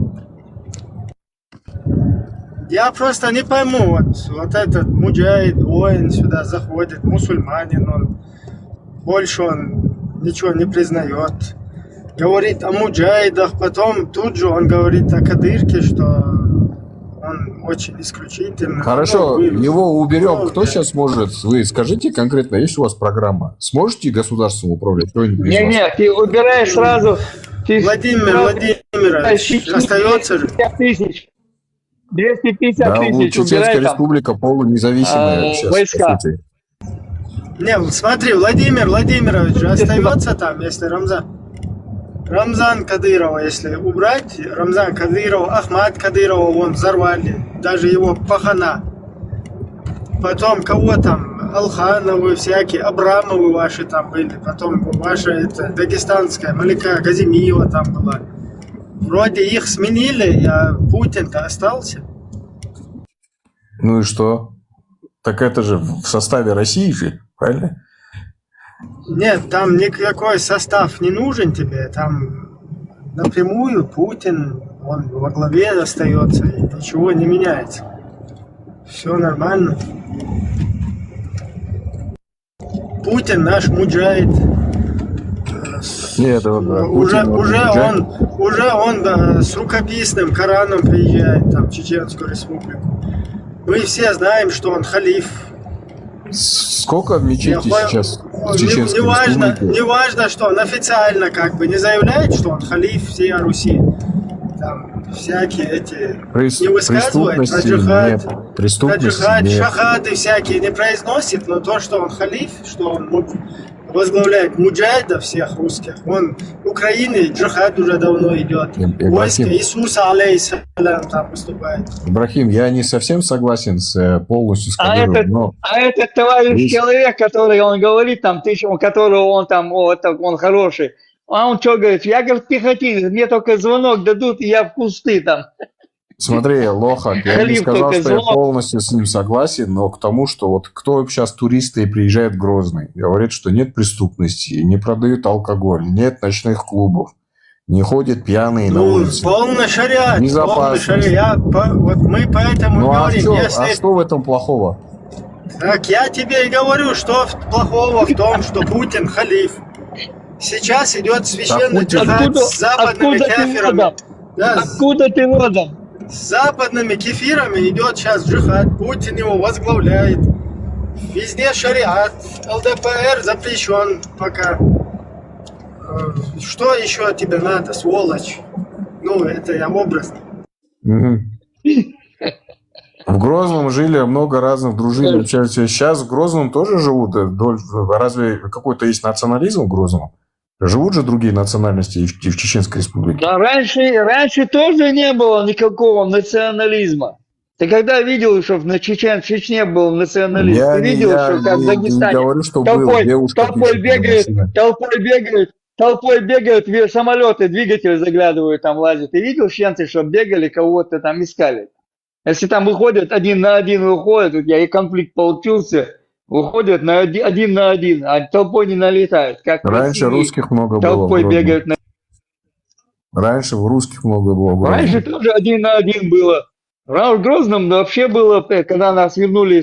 Я просто не пойму, вот этот муджахид, воин сюда заходит, мусульманин, больше он ничего не признает. Говорит о муджахидах, потом тут же он говорит о Кадырке, что он очень исключительный. Хорошо, его уберем. Кто сейчас может? Вы скажите конкретно, есть у вас программа? Сможете государством управлять? Не, ты убираешь сразу. Владимир Владимирович, остается же. 250 да, тысяч Чеченская убирай республика полунезависимая сейчас, войска. по сути. Не, смотри, Владимир Владимирович же остается там, если Рамзан Кадырова, если убрать, Рамзан Кадырова, Ахмад Кадырова, вон взорвали, даже его пахана. Потом кого там, Алхановы всякие, Абрамовы ваши там были, потом ваша это, дагестанская, Малика Газимиева там была. Вроде их сменили, а Путин-то остался. Ну и что? Так это же в составе России же, правильно? Нет, там никакой состав не нужен тебе, там напрямую Путин, он во главе остается, и ничего не меняется. Все нормально. Путин наш муджахид. Нет, Уже он да, с рукописным Кораном приезжает там, в Чеченскую республику. Мы все знаем, что он халиф. Сколько мечетей сейчас в Чеченской республике? Не важно, что он официально как бы не заявляет, что он халиф всей Руси. Там всякие эти не высказывает про джихад, шахады всякие не произносит, но то, что он халиф, что он возглавляет муджахидов всех русских, он в Украине джихад уже давно идет. Войско Иисуса, алейхиссалям, там выступает. Ибрахим, я не совсем согласен полностью с Кадыровым, этот товарищ человек, который он говорит, там, у которого он там, он хороший, а он что говорит? Я, говорит, пехотинец, мне только звонок дадут, и я в кусты там. Смотри, Лохак, я не сказал, что я полностью с ним согласен, но к тому, что вот кто сейчас туристы и приезжает в Грозный, говорит, что нет преступности, не продают алкоголь, нет ночных клубов, не ходят пьяные на улице. Полный шариат, Безопасность. Вот мы поэтому говорим, а что в этом плохого? Так я тебе и говорю, что плохого в том, что Путин халиф. Сейчас идет священный джихад с западными кефирами. Откуда ты родом? С западными кефирами идет сейчас джихад. Путин его возглавляет. Везде шариат. ЛДПР запрещен пока. Что еще тебе надо, сволочь? Ну, это я образно. В Грозном жили много разных дружин. Сейчас в Грозном тоже живут. Разве какой-то есть национализм в Грозном? Живут же другие национальности и в Чеченской республике. Да раньше тоже не было никакого национализма. Ты когда видел, что в Чечне был национализм? Ты видел, что как в Дагестане говорю, что толпой бегают, самолеты, двигатели заглядывают, там лазят. Ты видел чеченцы, что бегали, кого-то там искали? Если там выходят, один на один выходят, у тебя и конфликт получился, выходят один на один, а толпой не налетают. Как раньше русских много толпой было. Бегают Раньше в русских много было. Раньше тоже один на один было. В Грозном вообще было, когда нас вернули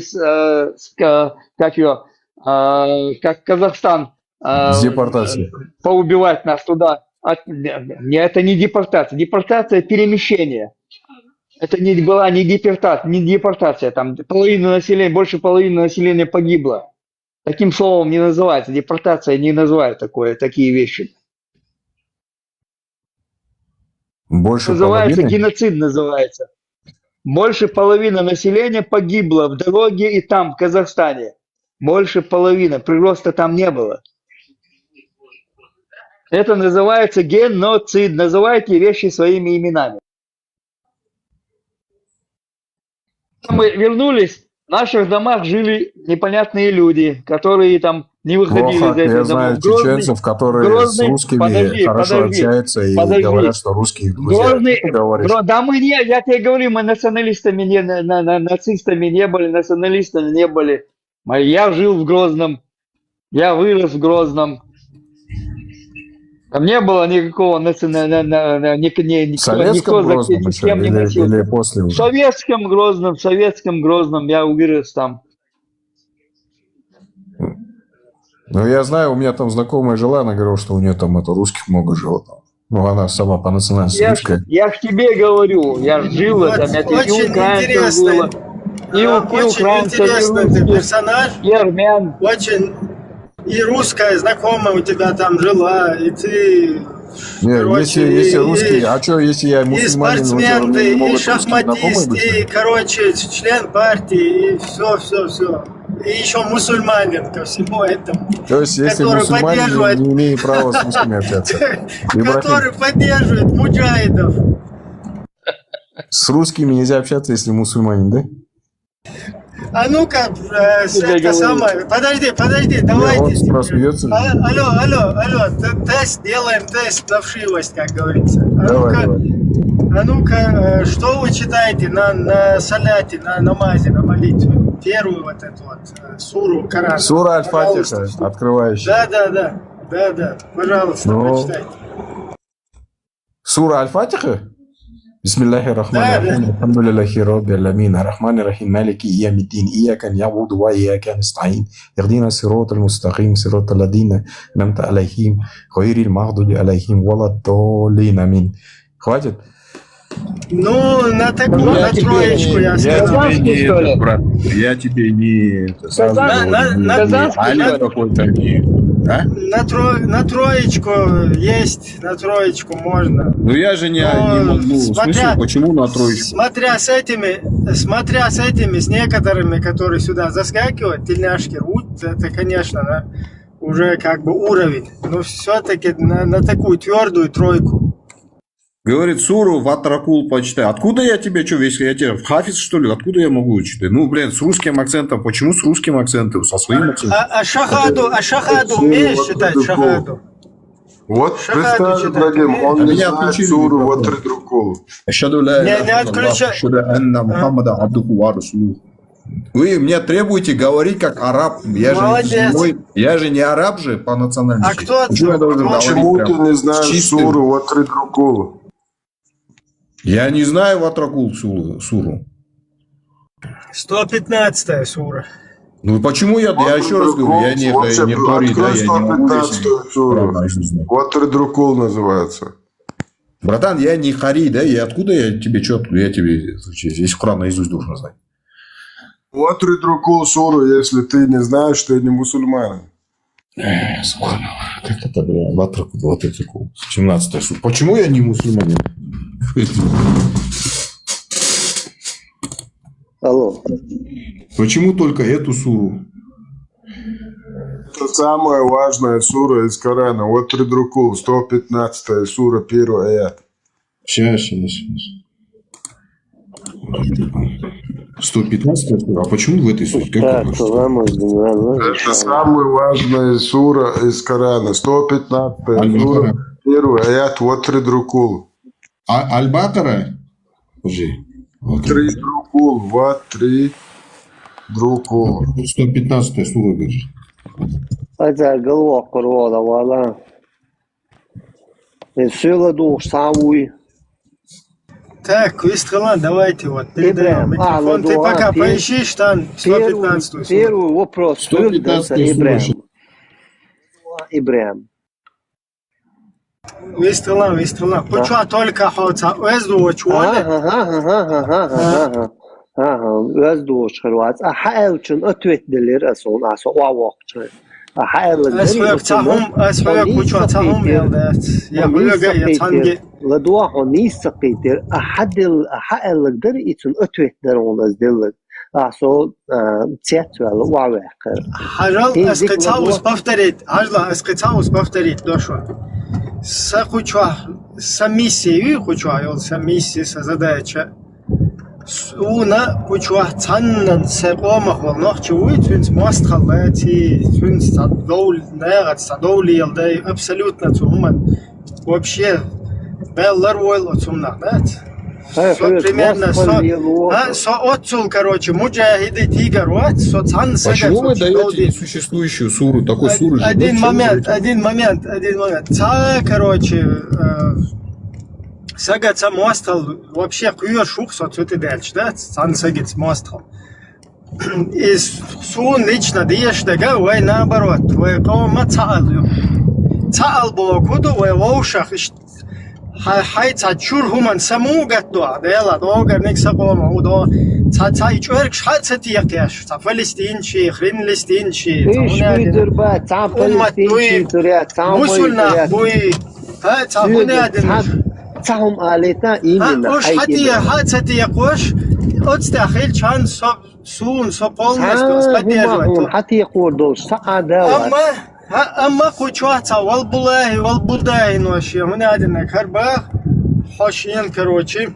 как Казахстан, с депортацией. Поубивать нас туда. Это не депортация. Депортация – перемещение. Это была не депортация. Там половина населения, больше половины населения погибло. Таким словом не называется. Депортация не называет такие вещи. Больше называется половины? Геноцид называется. Больше половины населения погибло в дороге и там, в Казахстане. Больше половины. Прироста там не было. Это называется геноцид. Называйте вещи своими именами. Мы вернулись, в наших домах жили непонятные люди, которые там не выходили из этих домов. Я знаю чеченцев, которые с русскими хорошо общаются и говорят, что русские друзья. Да я тебе говорю, мы националистами нацистами не были, националистами не были. Я жил в Грозном, я вырос в Грозном. Там не было никакого никто В Советском Грозном ни с еще кем не носился. или после В уже? Советском Грозном я вырос там. Ну, я знаю, у меня там знакомая жила, она говорила, что у нее там русских много жило. Ну, она сама по национальности русская. Я ж тебе говорю, я ж жил Вот, там, я тебе и очень украинцев интересный, было, и очень украинцев, и интересный ты русских, персонаж. и армян. Очень и русская знакомая у тебя там жила, и ты, Не, короче, если русский, а что, если я и мусульманин, спортсмен, мне ты, не и могут русские знакомые шахматист, быть? и, короче, член партии, и все. И еще мусульманин ко всему этому. То есть, если который мусульманин, поддерживает- не имеет права с русскими общаться. Ибрахим, Который поддерживает муджахидов. с русскими нельзя общаться, если мусульманин, да? А ну-ка, это самое. Подожди, Он давайте. просмеется. Алло, тест, делаем тест на вшивость, как говорится. Давай. А ну-ка, что вы читаете на саляте, на намазе, на молитве? Первую вот эту вот суру Корана. Сура Аль-Фатиха, Пожалуйста. открывающая. Да. Пожалуйста, Ну. прочитайте. Сура Аль-Фатиха? Бисмиллахи рахмани рахим. Алхамдулиллахи раббил аламин. Аррахмани рахим. Малики иямиддин. Ияка нa'буду ва ияка настa'ин. Ихдина сиротал мустaqим. Сиротал ладина ан'амта алейхим. Гайрил магдуби алейхим валад-даллин. Амин. Хватит? Ну, на троечку я скажу. Казанский, что ли? брат, я тебе не... Казанский, какой-то не... А? На троечку есть, на троечку можно. Ну я же не могу. В смысле, почему на троечку? Смотря с этими, с некоторыми, которые сюда заскакивают, тельняшки рвут, это, конечно, да, уже как бы уровень. Но все-таки на такую твердую тройку. Говорит, суру Ватракул почитай. Откуда я тебе, что, весь, я тебе в хафиз, что ли? Откуда я могу читать? Ну, блин, с русским акцентом. Почему с русским акцентом? Со своим акцентом. А шахаду умеешь читать, шахаду? Вот Шахаду представь, читать Ибрагим, умеешь? он не Меня знает отключили суру микрофон. Ватракул. Не отключай. Вы мне требуете говорить как араб. Молодец. Я же не араб же по национальности. А кто- Почему я должен Почему говорить ты прям не с знаешь чистым? суру Ватракул? Я не знаю Ватракул суру. 115-я сура. Ну почему я еще раз говорю, я не Тори, да, я не могу если суру. наизусть знать. Ватракул называется. Братан, я не хари, да, и откуда я тебе я тебе здесь Коран наизусть должен знать. Ватракул суру, если ты не знаешь, ты не мусульманин. Как это, бля, Ватракул, 17-я сура. Почему я не мусульманин? Алло. Почему только эту суру? Это самая важная сура из Корана. Ватракул, 115-я сура, 1 аят. Сейчас. 115 сура. А почему в этой суре? Так, Это самая важная сура из Корана. 115-я сура, 1 аят. Ватракул. Аль-Бакара? Подожди. Ватракул. 115 сура, говоришь. Это голова корвала, вала. Сила дух самуй. Так, Вистралан, давайте вот передаем Ибрахим. микрофон. Ты пока поищишь там 115-ю. Первый вопрос. 115 Ибрахим. Ибрахим. Вистралан. Почему только хоца? Эзду чуали? Özdooş xırvat. Ahal üçün ötvetdiler ason aso waqçı. Ahal Asfaya kuçu tahum yaldat. Ya hulaga ya tangi. Ladwa honi saqitir ahal qdir için ötvetdiler onaz dillik. Aso tsetvel waqaq. Hajal asqitaus повторить дошу. Самиссию задача. Уна кучуах цаннан сеқомах волнах чуит винс мастхалати винс садоули елдай абсолютно цуман вообще беллар войл цумнах, да? примерно отцул, короче, муджахиды тигр, соцан Почему вы даете несуществующую суру? Такой суры же один нет. момент. Ца, короче, сагат мостал вообще куер шух соцуты дальше, да? Сан сагат мостал. И сун лично даешь дага, ой наоборот, ой кома цаал блокуду, ой лоушах, хай цачур хуман саму гаттуа, дела догар никса кома удо, цай чуэрк шхацати якеш, ца фалестинчи, хринлестинчи, ايش بيدر بقى تاع فلسطين تريا تاع مسلنا بوي ها ца هنادن تاعهم آلتنا إيمنا وش حتى يقوش أتستخيل شان سون سبول نستو حتى يقول دوش سعادة أما كوشواتا والبلاهي والبوداهي نوشي هنا عندنا كربا حاشين كروشي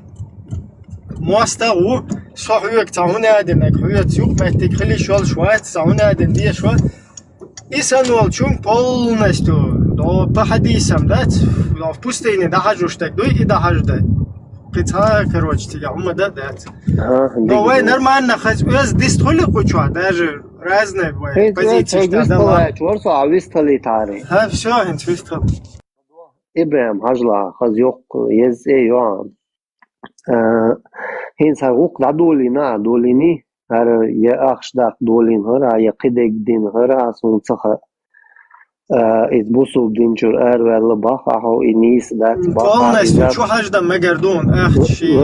موستا و صحيوك تا هنا عندنا كوية تيوك بيتك خلي شوال شوات تا هنا عندنا دي شوال إسانوال چون пол نستو دو بحديثم دات в пустыне дахажуш так дуй и дахажда قطعة короче тебя умадат но вы нормально хоть без дистроли куча даже разные позиции да чорсо авистали тари ها все интвистал إبراهيم هجلا خزيوق يز يوم هين ساوق دولينا دوليني هر يا أخشداق دولين هرا يا قدك دين هرا سون صخا إذبوسو بدينجر ولا باخ أو إنيس دات полностью شو حاجة مقردون أختشي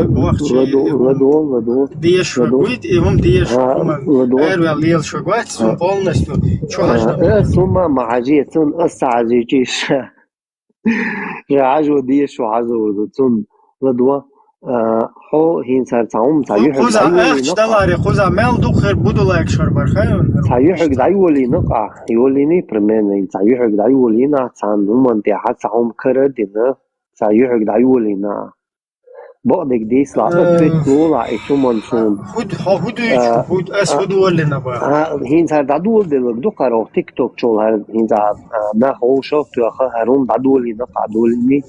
ودول ديش شوقويت إهم ديش ولا ليل شوقويت سون полностью شو حاجة ثم معجية سون أسعجيش راجو ديش وعزو سون ودوا حو هين صار تعوم تعيح خوزا اخش دلاري خوزا مال دوخر بودولاك شربر خيون تعيح دايولي نقع يوليني برمين تعيح دايولينا تان نمن دي حد تعوم كردنا تعيح دايولينا بعدك دي سلا تطلع ايتومن سون هود اسود ولنا با هين صار دادول دلك دوقرو تيك توك شول هين صار ما هو شوف تو هرون دادولي نقع دوليني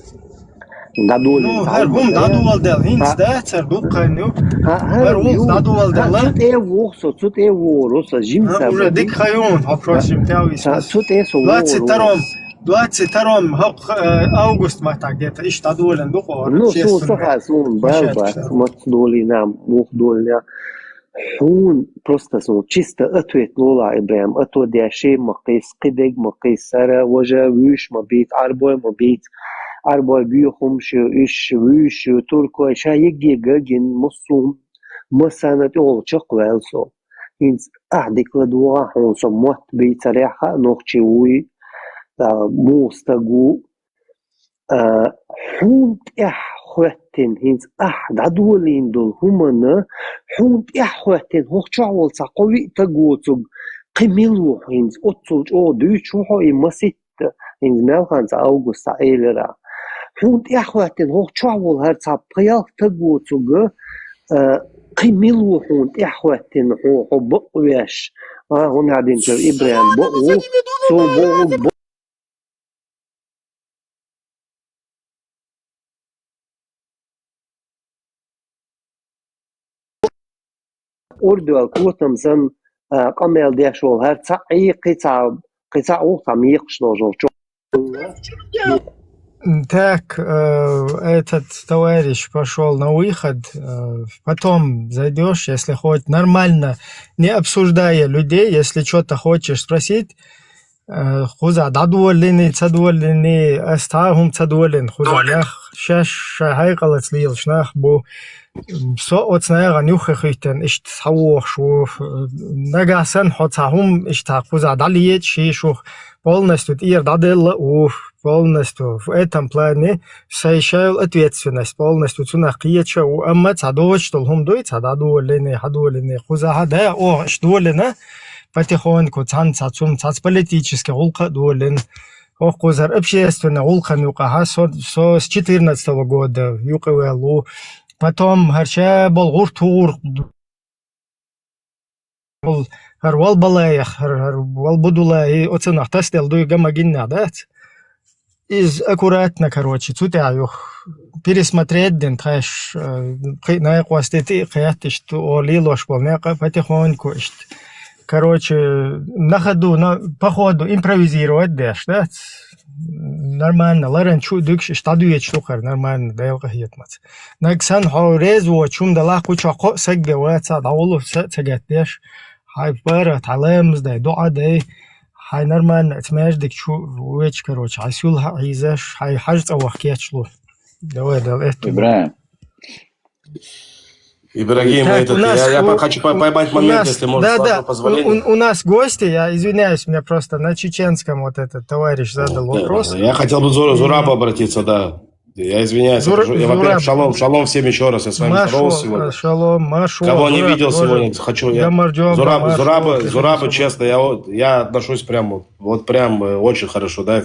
هم دادول دل هینس دهتر دوقنیو هر دادول دل تut e vuxo tut e vorosa jimsa уже дик хайон опросим тявис tut e so 22 август мата где-то иш дадулен дуқор ну so сахасун баба мацдолина мухдолня هون بروستاسون чисто أتويت لولا إبراهيم أتو داشي مقيس قدق مقيس سرا وجا ويش مبيت عربوي مبيت عربوي بيوخم شو إيش ويش شو تركو شا يجي جاجين مصوم مسانة أول شقوال سو إنس أحدك لدوا هون سموت بيت ريحة نوخشي وي موستقو هون إحوتين هنس أحد عدولين دول همنا هون إحوتين هو شعول ساقوي تقوتوغ قميلو هنس أتصوج أو دوشوحو إمسيت هنس مالخانس أوغوست إيلرا هون إحوتين هو شعول هرسا بيال تقوتوغ قميلو هون إحوتين هو بقويش هون عدين جو إبراهيم بقو سو بقو أردو الكوتم سن قميل ديشول هرتسا أي قطع وقتا ميقش دojol Так, этот товарищ пошел на выход, потом зайдешь, если хоть нормально, не обсуждая людей, если что-то хочешь спросить, خذ دادولني تدولني استاهم تدولن خذ يخ شاش هاي قلت لي الشناخ بو صوت ناغا نيوخ خيتن اش تصوخ شوف نغاسن حتهم اش تاخذ داليت شي شوف полностью ир дадел у полностью в этом плане сейшел ответственность полностью цуна киеча у амма цадоч толхум дой цададолени хадолени хуза хада о штолена потихоньку цанцацум цац политически улка долен охозар общественно улка нюкаха со с 14 года юкавелу потом харча болгур тур هر والبلايخ هر والبدولاي оценах тестел дуй гамагинна дат из аккуратно короче цутяюх пересмотреть день, трэш, на квастети, хэти, что олилош был, не потихоньку, короче, на ходу, по ходу импровизировать, да, нормально, ларен чудик, штадует штукар, нормально, да, елкахиетмац. Наксан хорез, чум дала куча саггаваца, даулу сагатеш, хай пара, талемз, да, дуа, да, хай нормально, тмеждик чу, веч, короче, асюл хайзеш, хай хажц авахкечлу. Давай, это. Ибрагим, Так, я хочу поймать момент, если можно, с вашего позволения. У нас гости, я извиняюсь, мне просто на чеченском вот этот товарищ задал вопрос. Я хотел бы Зурабу обратиться, да. Я извиняюсь. Во-первых, шалом всем еще раз. Я с вами здоровался сегодня. Шалом, Машу. Кого не видел сегодня, хочу я. Зурабу, честно, я отношусь прям очень хорошо, да.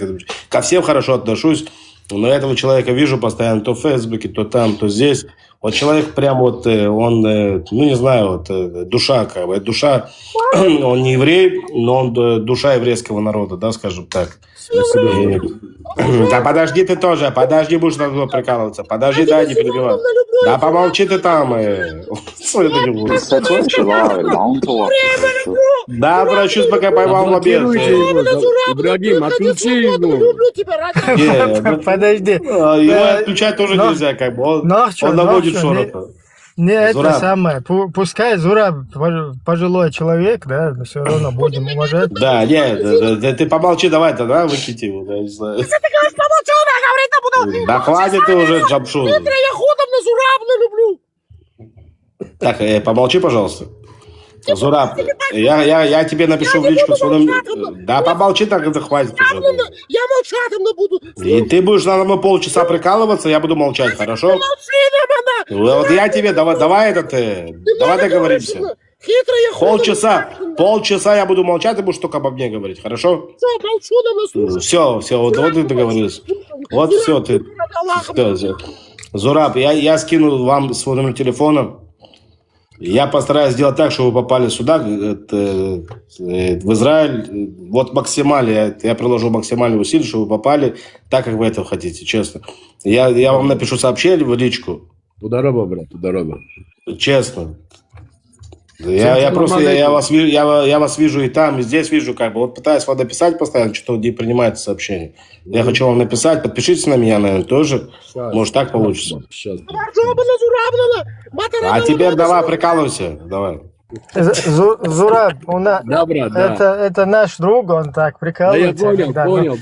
Ко всем хорошо отношусь. Но этого человека вижу постоянно то в Фейсбуке, то там, то здесь. Вот человек прям вот, он, ну не знаю, вот душа, как бы, душа, он не еврей, но он душа еврейского народа, да, скажем так. Да подожди ты тоже, подожди, будешь на него прикалываться, подожди, дай, не перебивай. Да помолчи ты там, Да, обращусь, пока поймал момент. Ибрагим, отключи его. Подожди. Его отключать тоже нельзя, как бы, он наводит шороха. Не, это Зураб. самое. Пускай Зураб пожилой человек, да, но все равно будем уважать. Да, нет, ты помолчи, давай тогда выкити его, да, не знаю. Если ты говоришь, помолчал, я говорить не буду. Да хватит ты уже, Джамшут. Дмитрия Яхудовна Зурабна люблю. Так, помолчи, пожалуйста. Зураб, я тебе напишу в личку своим... Да помолчи, так это хватит уже. Я молчатым буду. И ты будешь на мной полчаса прикалываться, я буду молчать, хорошо? Вот я тебе, давай договоримся. Полчаса я буду молчать, ты будешь только обо мне говорить, хорошо? Все, вот ты договорились. Вот все, ты... Зураб, я скину вам свой номер телефона. Я постараюсь сделать так, чтобы вы попали сюда, в Израиль. Вот максимально, я приложу максимальные усилия, чтобы вы попали так, как вы этого хотите, честно. Я вам напишу сообщение в личку. Удароба, брат, удароба. Честно. Я вас вижу и там, и здесь вижу, как бы. Вот пытаюсь вам написать постоянно, что-то не принимается сообщение. Я хочу вам написать, подпишитесь на меня, наверное, тоже. Может, так получится. А теперь давай прикалывайся, давай. Зураб, Да, брат, да. это наш друг, он так прикалывается. Да, я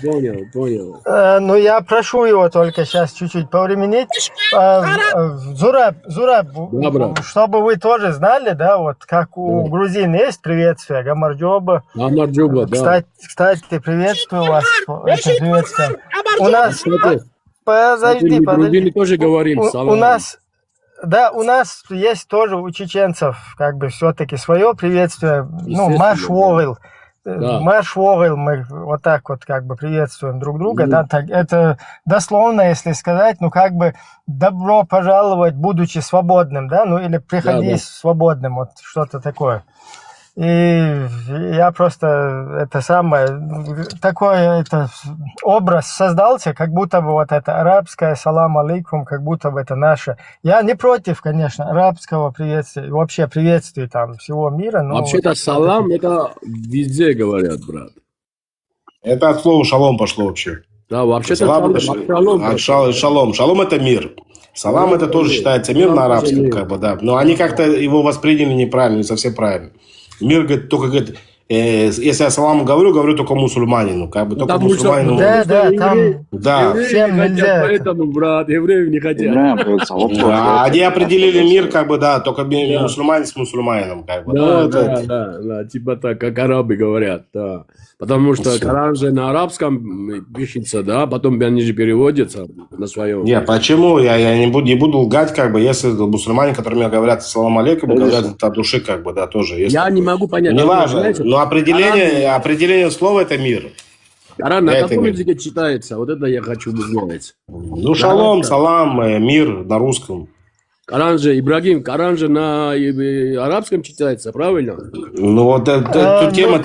понял. Ну, я прошу его только сейчас чуть-чуть повременить. Зураб, чтобы вы тоже знали, да, вот как у грузин есть приветствие, Гамарджоба. Гамарджоба, да. Кстати, приветствую вас. Это приветствие. У нас... Подожди. Грузины тоже говорим. У нас есть тоже у чеченцев как бы все-таки свое приветствие. Ну, Маш Вогел. Маш Вогел, мы вот так вот как бы приветствуем друг друга. Да, так, это дословно, если сказать, ну как бы добро пожаловать, будучи свободным, да, ну или приходи свободным, вот что-то такое. И я просто это самое, такой образ создался, как будто бы вот это арабское салам алейкум, как будто бы это наше. Я не против, конечно, арабского приветствия, вообще приветствий там всего мира. Но вообще-то вот салам это везде говорят, брат. Это от слова шалом пошло вообще. Да, вообще-то шалом. Шалом это мир. Салам это тоже считается мир на арабском, как бы, да. Но они как-то его восприняли неправильно, не совсем правильно. Мир, говорит, только, говорит, если я салам говорю только мусульманину, как бы, только мусульманину. Да. Всем нельзя. Поэтому, брат, евреев не хотят. Они определили мир, как бы, да, только мусульманин с мусульманином, как бы. Да, типа так, как арабы говорят, да. Потому что Коран же на арабском пишется, да, потом они же переводятся на своем. Не, почему? Я не буду лгать, как бы, если мусульмане, которыми говорят салам алейкум, говорят от души, как бы, да, тоже. Я не могу понять. Не важно, но определение слова это мир. Коран на каком языке читается? Вот это я хочу узнать. Ну, шалом, салам, мир на русском. Коран же, Ибрагим, Коран же на арабском читается, правильно? Ну вот тут тема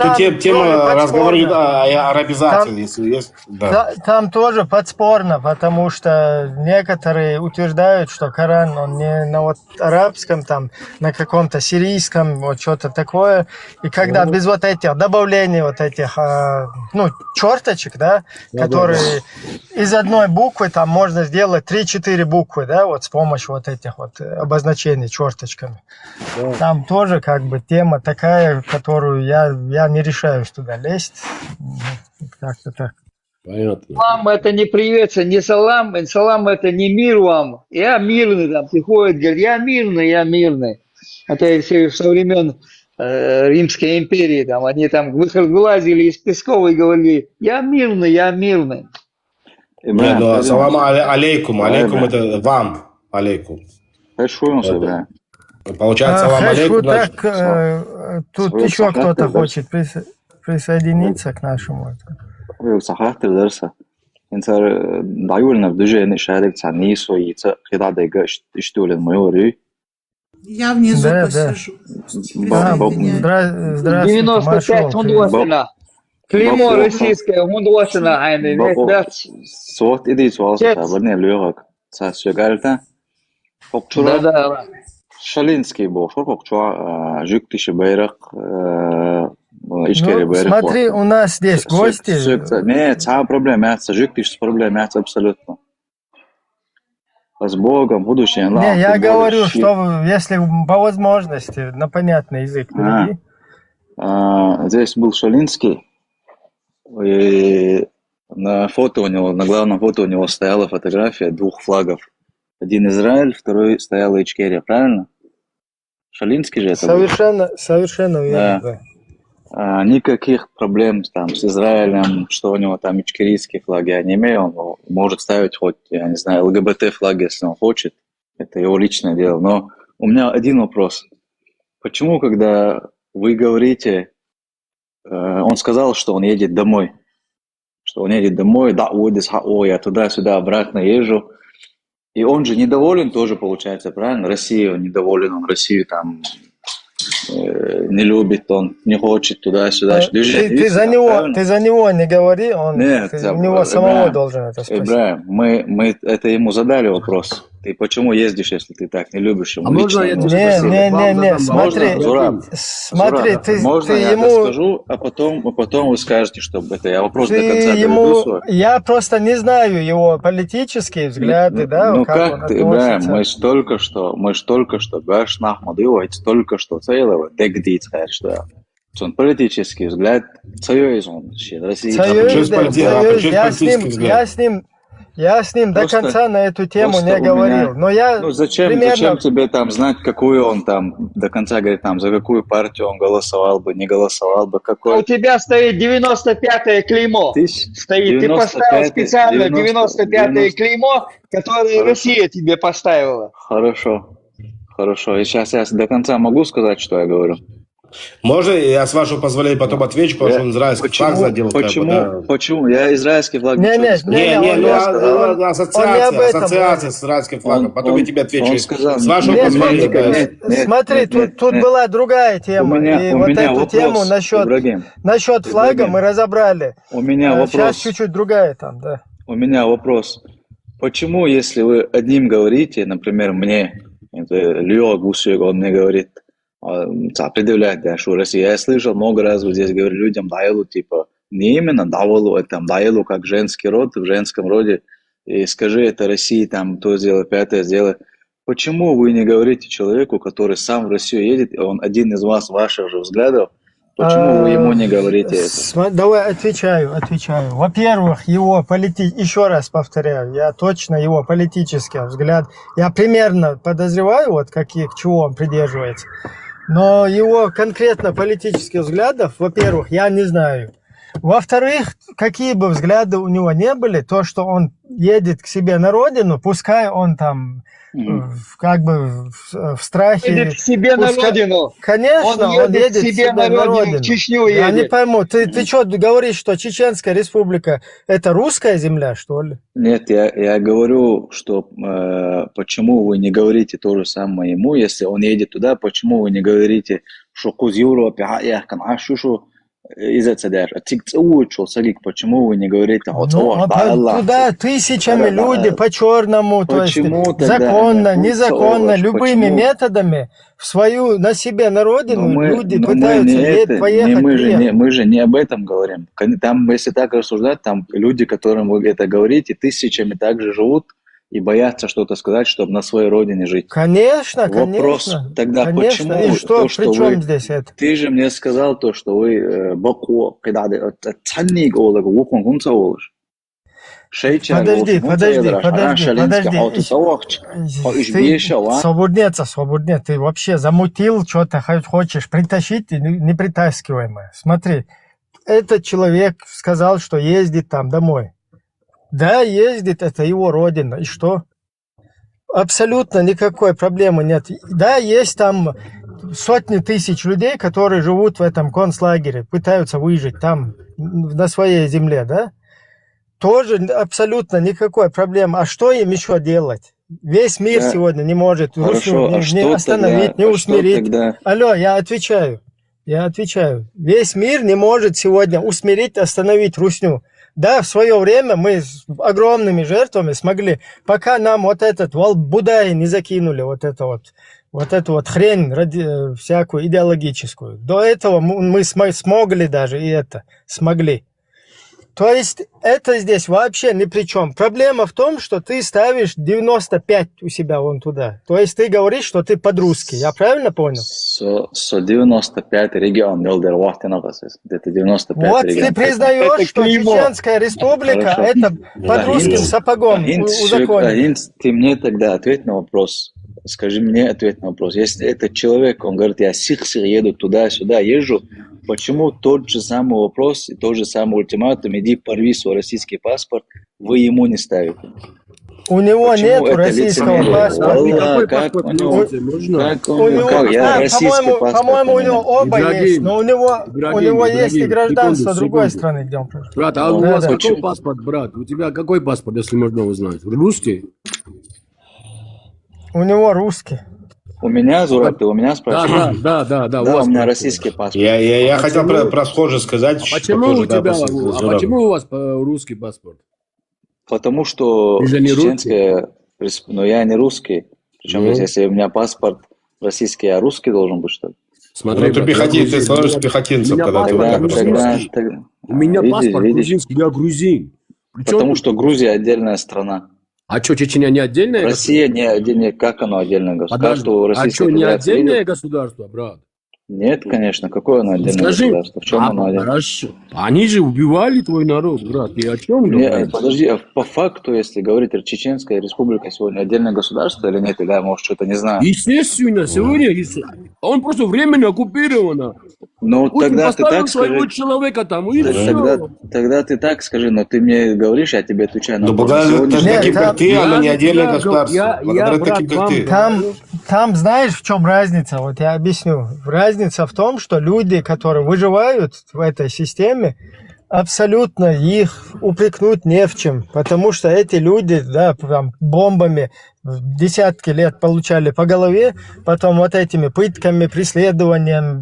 разговор идет о арабизации, если есть. Да. Там тоже подспорно, потому что некоторые утверждают, что Коран, он не на вот арабском, там, на каком-то сирийском, вот что-то такое. И когда без вот этих добавлений, вот этих, черточек, да, которые из одной буквы, там можно сделать 3-4 буквы, да, вот с помощью вот этих вот обозначений черточками. Да. Там тоже как бы тема такая, которую я не решаюсь туда лезть. Как-то так. Понятно. Салам это не приветствие, не салам. Салам это не мир вам. Я мирный, там приходит, говорит, я мирный. Это все со времен Римской империи, там они там вылазили из песков и говорили, я мирный. Нет, ну, салам алейкум. Алейкум это вам. Алейкум. Получается, салам алейкум. Так, тут еще кто-то хочет присоединиться к нашему. صححت الدرس انت دعيولنا بدوجه شهادة عنيس ويتا قطع دقيقة اشتول الميوري. Я внизу Да. посижу. Здравствуйте, 95 хундосина. Клеймо российское хундосина. صوت إيدي سؤال صعبني اللي سأسجلته. Да. Шалинский был, что как жуктишь байрак, ишкери байрак. Смотри, у нас здесь гости. Нет, проблема, жуктишь проблема, абсолютно. С Богом, будущее. Не, я говорю, что если по возможности на понятный язык переведи. Здесь был Шалинский, и на фото у него, на главном фото у него стояла фотография двух флагов. Один Израиль, второй стояла Ичкерия, правильно? Шалинский же это Совершенно верно, да. Никаких проблем там с Израилем, что у него там ичкерийские флаги, я не имею. Он может ставить хоть, я не знаю, ЛГБТ флаги, если он хочет. Это его личное дело. Но у меня один вопрос. Почему, когда вы говорите, он сказал, что он едет домой, да, я туда-сюда обратно езжу. И он же недоволен тоже, получается, правильно? Россия, он недоволен, он Россию там не любит, он не хочет туда-сюда. Ты за него не говори, у него самого должен это спросить. Ибраим, мы это ему задали вопрос. Ты почему ездишь, если ты так не любишь ему? Можно я Не, смотри, ты можно я ему... расскажу, а потом вы скажете, чтобы это я вопрос до конца доведу свой. Я просто не знаю его политические взгляды, да? Ну как ты, Ибраим, мы ж только что, Гаш Нахмадилович только что целого дегдит, что он политический взгляд, он Я с ним до конца на эту тему не говорил. Но я зачем тебе там знать, какую он там до конца говорит, там за какую партию он голосовал бы, не голосовал бы, какой. У тебя стоит 95-е клеймо. Стоит. Ты поставил специально 95-е клеймо, которое Россия тебе поставила. Хорошо. И сейчас я до конца могу сказать, что я говорю? Можно я, с вашего позволения, потом отвечу, потому что он израильский флаг задел. Почему? Я израильский флаг ассоциация с израильским флагом. Потом я тебе отвечу. С вашего позволения. Смотри, тут была другая тема. И вот эту тему насчет флага мы разобрали. У меня вопрос. Сейчас чуть-чуть другая там, да. У меня вопрос. Почему, если вы одним говорите, например, мне, он мне говорит, предъявлять, да, что Россия. Я слышал много раз, вот здесь говорю людям, даилу, типа, не именно давалу, это там даилу как женский род, в женском роде, и скажи это России, там, то сделай, пятое сделай. Почему вы не говорите человеку, который сам в Россию едет, и он один из вас, ваших же взглядов, почему вы ему не говорите это? Давай отвечаю. Во-первых, еще раз повторяю, я точно его политический взгляд, я примерно подозреваю, вот к чего он придерживается. Но его конкретно политических взглядов, во-первых, я не знаю. Во-вторых, какие бы взгляды у него не были, то, что он едет к себе на родину, пускай он там как бы в страхе. Едет к себе на родину. Конечно, он едет к себе на родину. В Чечню Я не едет. пойму, ты что говоришь, что Чеченская республика это русская земля, что ли? Нет, я говорю, что почему вы не говорите то же самое ему, если он едет туда, почему вы не говорите, что куз Европе, из-за даже. Почему вы не говорите, туда тысячами люди по черному, то есть законно, незаконно, любыми методами на себе на родину люди пытаются поехать. Мы же не об этом говорим. Там, если так рассуждать, там люди, которым вы это говорите, тысячами также живут и боятся что-то сказать, чтобы на своей родине жить. Конечно, Вопрос конечно. тогда, Конечно. почему И что, то, что при чем вы... здесь это? Ты же мне сказал то, что вы баку, подожди. Свободнее, ты вообще замутил, что-то хочешь притащить, непритаскиваемое. Смотри, этот человек сказал, что ездит там домой. Да, ездит, это его родина. И что? Абсолютно никакой проблемы нет. Да, есть там сотни тысяч людей, которые живут в этом концлагере, пытаются выжить там, на своей земле, да? Тоже абсолютно никакой проблемы. А что им еще делать? Весь мир сегодня не может не остановить, не усмирить. Алло, я отвечаю. Весь мир не может сегодня усмирить, остановить русню. Да, в свое время мы с огромными жертвами смогли, пока нам вот этот Будай не закинули, вот эту вот хрень всякую идеологическую. До этого мы смогли даже, и это смогли. То есть это здесь вообще ни при чем. Проблема в том, что ты ставишь 95 у себя вон туда. То есть ты говоришь, что ты под-русский. Я правильно понял? 95 регион, где-то 95 вот регион. Ты признаешь, что Чеченская республика это под русским сапогом узаконено. Ты мне тогда ответь на вопрос. Скажи мне ответ на вопрос. Если этот человек, он говорит, я сих-сих еду туда-сюда, езжу, почему тот же самый вопрос и тот же самый ультиматум, иди порви свой российский паспорт, вы ему не ставите? У него нет российского паспорта. По-моему, у него оба есть, но у него есть и гражданство другой страны, где он проживает. Брат, а у вас какой паспорт, брат? У тебя какой паспорт, если можно узнать? Русский? У него русский. У меня, Зураб, ты у меня спрашиваешь? Да, у меня российский паспорт. Я хотел про схожее сказать. Почему у вас русский паспорт? Потому что чеченская... Но я не русский. Причем, если у меня паспорт российский, я русский должен быть, что ли? Смотри, ты пехотинец, ты становишься пехотинцем. У меня паспорт грузинский, я грузин. Потому что Грузия отдельная страна. А что, Чечня не отдельное? Россия не отдельное, как оно отдельное государство? А что, не отдельное государство, брат? Нет, конечно, какое оно отдельное государство? В чем оно отдельное? Хорошо. Они же убивали твой народ, брат, ты о чем говоришь? Подожди, по факту, если говорить, Чеченская республика сегодня отдельное государство или нет, или я, может, что-то не знаю? Естественно, сегодня он просто временно оккупирован. Ну, тогда ты так своего скажи. человека там, и все. Тогда ты так скажи, но ты мне говоришь, я тебе отвечаю на вопрос. Таким, как ты, оно не отдельное государство. Благодаря таким, как ты. Там знаешь, в чем разница? Вот я объясню. Разница в том, что люди, которые выживают в этой системе, абсолютно их упрекнуть не в чем. Потому что эти люди, да, там, бомбами десятки лет получали по голове, потом вот этими пытками, преследованием,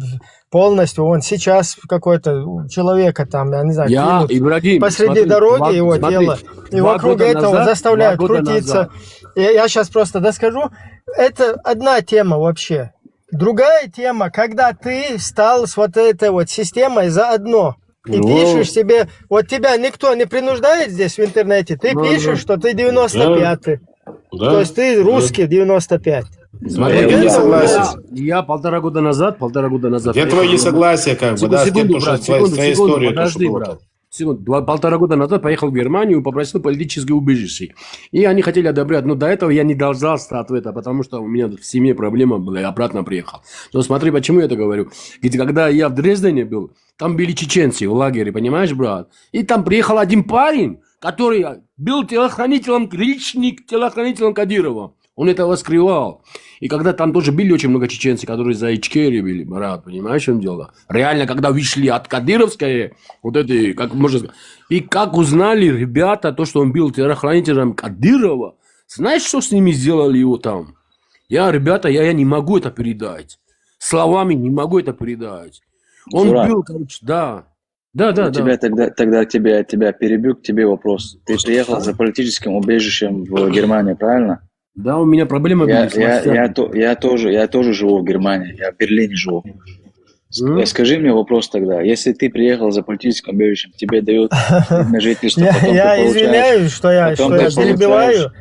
полностью он сейчас какой-то человека там, я не знаю, Ибрагим, посреди дороги его тело, и вокруг этого заставляют крутиться. Я сейчас просто доскажу. Это одна тема вообще. Другая тема, когда ты стал с вот этой вот системой заодно. И пишешь себе, вот тебя никто не принуждает здесь в интернете, ты пишешь, что ты 95-й. То есть ты русский 95. Я согласен. Я полтора года назад. Где твои несогласия, как бы, да, с тем, что твоя история. Подожди, брат. полтора года назад поехал в Германию и попросил политическое убежище. И они хотели одобрять, но до этого я не дождался ответа, потому что у меня в семье проблема была, я обратно приехал. Но смотри, почему я это говорю. Ведь когда я в Дрездене был, там были чеченцы в лагере, понимаешь, брат? И там приехал один парень, который был телохранителем, личным телохранителем Кадырова. Он этого скрывал. И когда там тоже были очень много чеченцев, которые за Ичкерию были, брат, понимаешь, в чем дело? Реально, когда вышли от Кадыровской, вот эти, как можно сказать, и как узнали ребята, то, что он был телохранителем Кадырова, знаешь, что с ними сделали его там? Ребята, я не могу это передать. Словами не могу это передать. Он Зураб, был, короче, да. тебя тогда тебя перебью, к тебе вопрос. Ты приехал за политическим убежищем в Германию, правильно? Да, у меня проблемы были с властями. Я тоже живу в Германии, я в Берлине живу. Скажи мне вопрос тогда. Если ты приехал за политическим убежищем, тебе дают на жительство, потом Я извиняюсь, что я перебиваю,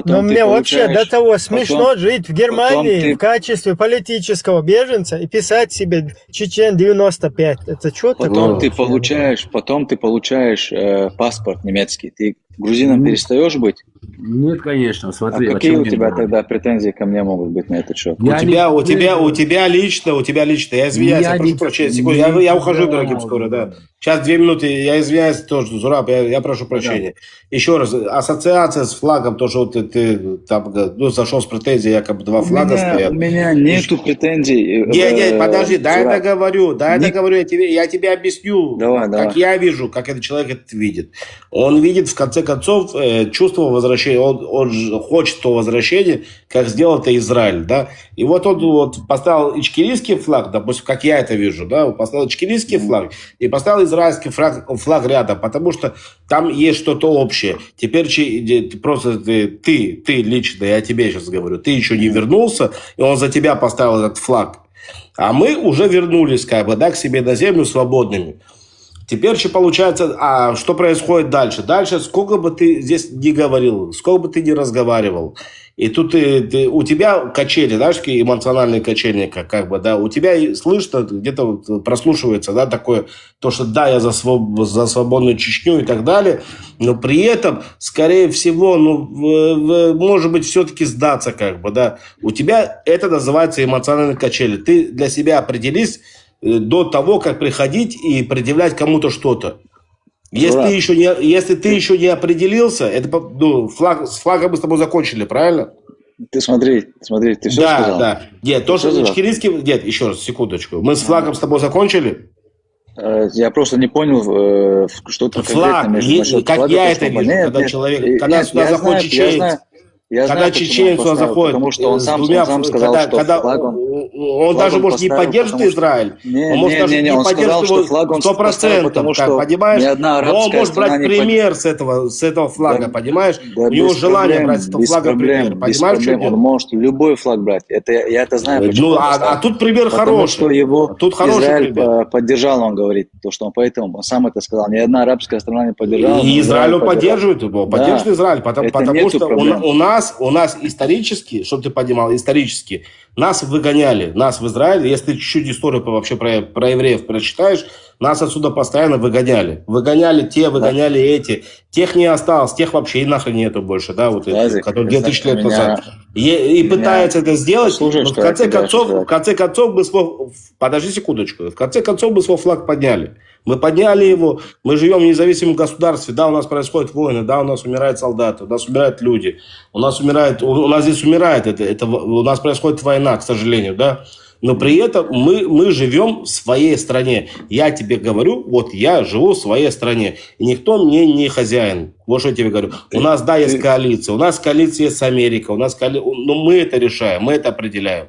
но мне вообще до того смешно жить в Германии в качестве политического беженца и писать себе Чечен 95. Это что такое? Потом ты получаешь паспорт немецкий. Ты грузином перестаешь быть? Нет, конечно, смотри. А какие у тебя тогда претензии ко мне могут быть на этот счет? У тебя лично, я извиняюсь, я прошу прощения, секунду, я ухожу, дорогим, скоро, да. Сейчас 2 минуты, я извиняюсь тоже, Зураб, я прошу прощения. Еще раз, ассоциация с флагом, то, что ты там, зашел с претензией, якобы 2 флага стоят. У меня нету претензий. Не, подожди, дай я договорю, я тебе объясню, как я вижу, как этот человек это видит. Он видит, в конце концов, чувство возвращения, он хочет то возвращения, как сделал это Израиль, да. И вот он поставил ичкерийский флаг, допустим, как я это вижу, да, он поставил ичкерийский флаг и поставил израильский флаг рядом, потому что там есть что-то общее. Теперь просто ты лично, я тебе сейчас говорю, ты еще не вернулся, и он за тебя поставил этот флаг. А мы уже вернулись, как бы, да, к себе на землю свободными. Теперь что получается, что происходит дальше? Дальше, сколько бы ты здесь не говорил, сколько бы ты не разговаривал, и тут у тебя качели, знаешь, такие эмоциональные качели, как бы, да, у тебя слышно, где-то прослушивается, да, такое, то, что да, я за свободную Чечню и так далее, но при этом, скорее всего, может быть, все-таки сдаться, как бы, да, у тебя это называется эмоциональные качели. Ты для себя определись до того, как приходить и предъявлять кому-то что-то. Если ты еще не определился, с флагом мы с тобой закончили, правильно? Ты смотри, ты все сказал? Да. Нет, то, что ичкерийский... Нет, еще раз, секундочку. Мы с флагом с тобой закончили? Я просто не понял, что ты конкретно между насчет как флага. Я это вижу, когда сюда заходит чеченец. Когда чеченец сюда заходит, потому что он сам сказал, что флагом... Он даже, может, не поддержит Израиль. Он, может, даже не поддержит его 100%, понимаешь? Он может брать пример с этого флага, понимаешь? У него желание брать с этого флага пример, понимаешь? Он может любой флаг брать. Я это знаю. А тут пример хороший. Потому что его Израиль поддержал, он говорит. То, что он поэтому, он сам это сказал. Ни одна арабская страна не поддержала. И Израиль поддерживает его, поддерживает Израиль, потому что у нас исторически, чтобы ты понимал, исторически, нас выгоняли, нас в Израиле, если ты чуть-чуть историю вообще про евреев прочитаешь, нас отсюда постоянно выгоняли. Выгоняли эти. Тех не осталось, тех вообще и нахрен нету больше, да, вот эти, которые 2000 лет назад. И пытается это сделать, но в конце концов мы подожди секундочку, в конце концов мы свой флаг подняли. Мы подняли его, мы живем в независимом государстве, да, у нас происходят войны, да, у нас умирают солдаты, у нас умирают люди, у нас здесь умирает, у нас происходит война, к сожалению, да, но при этом мы живем в своей стране. Я тебе говорю, вот я живу в своей стране, и никто мне не хозяин. Вот что я тебе говорю. У нас, да, есть коалиция, у нас коалиция с Америкой, но мы это решаем, мы это определяем.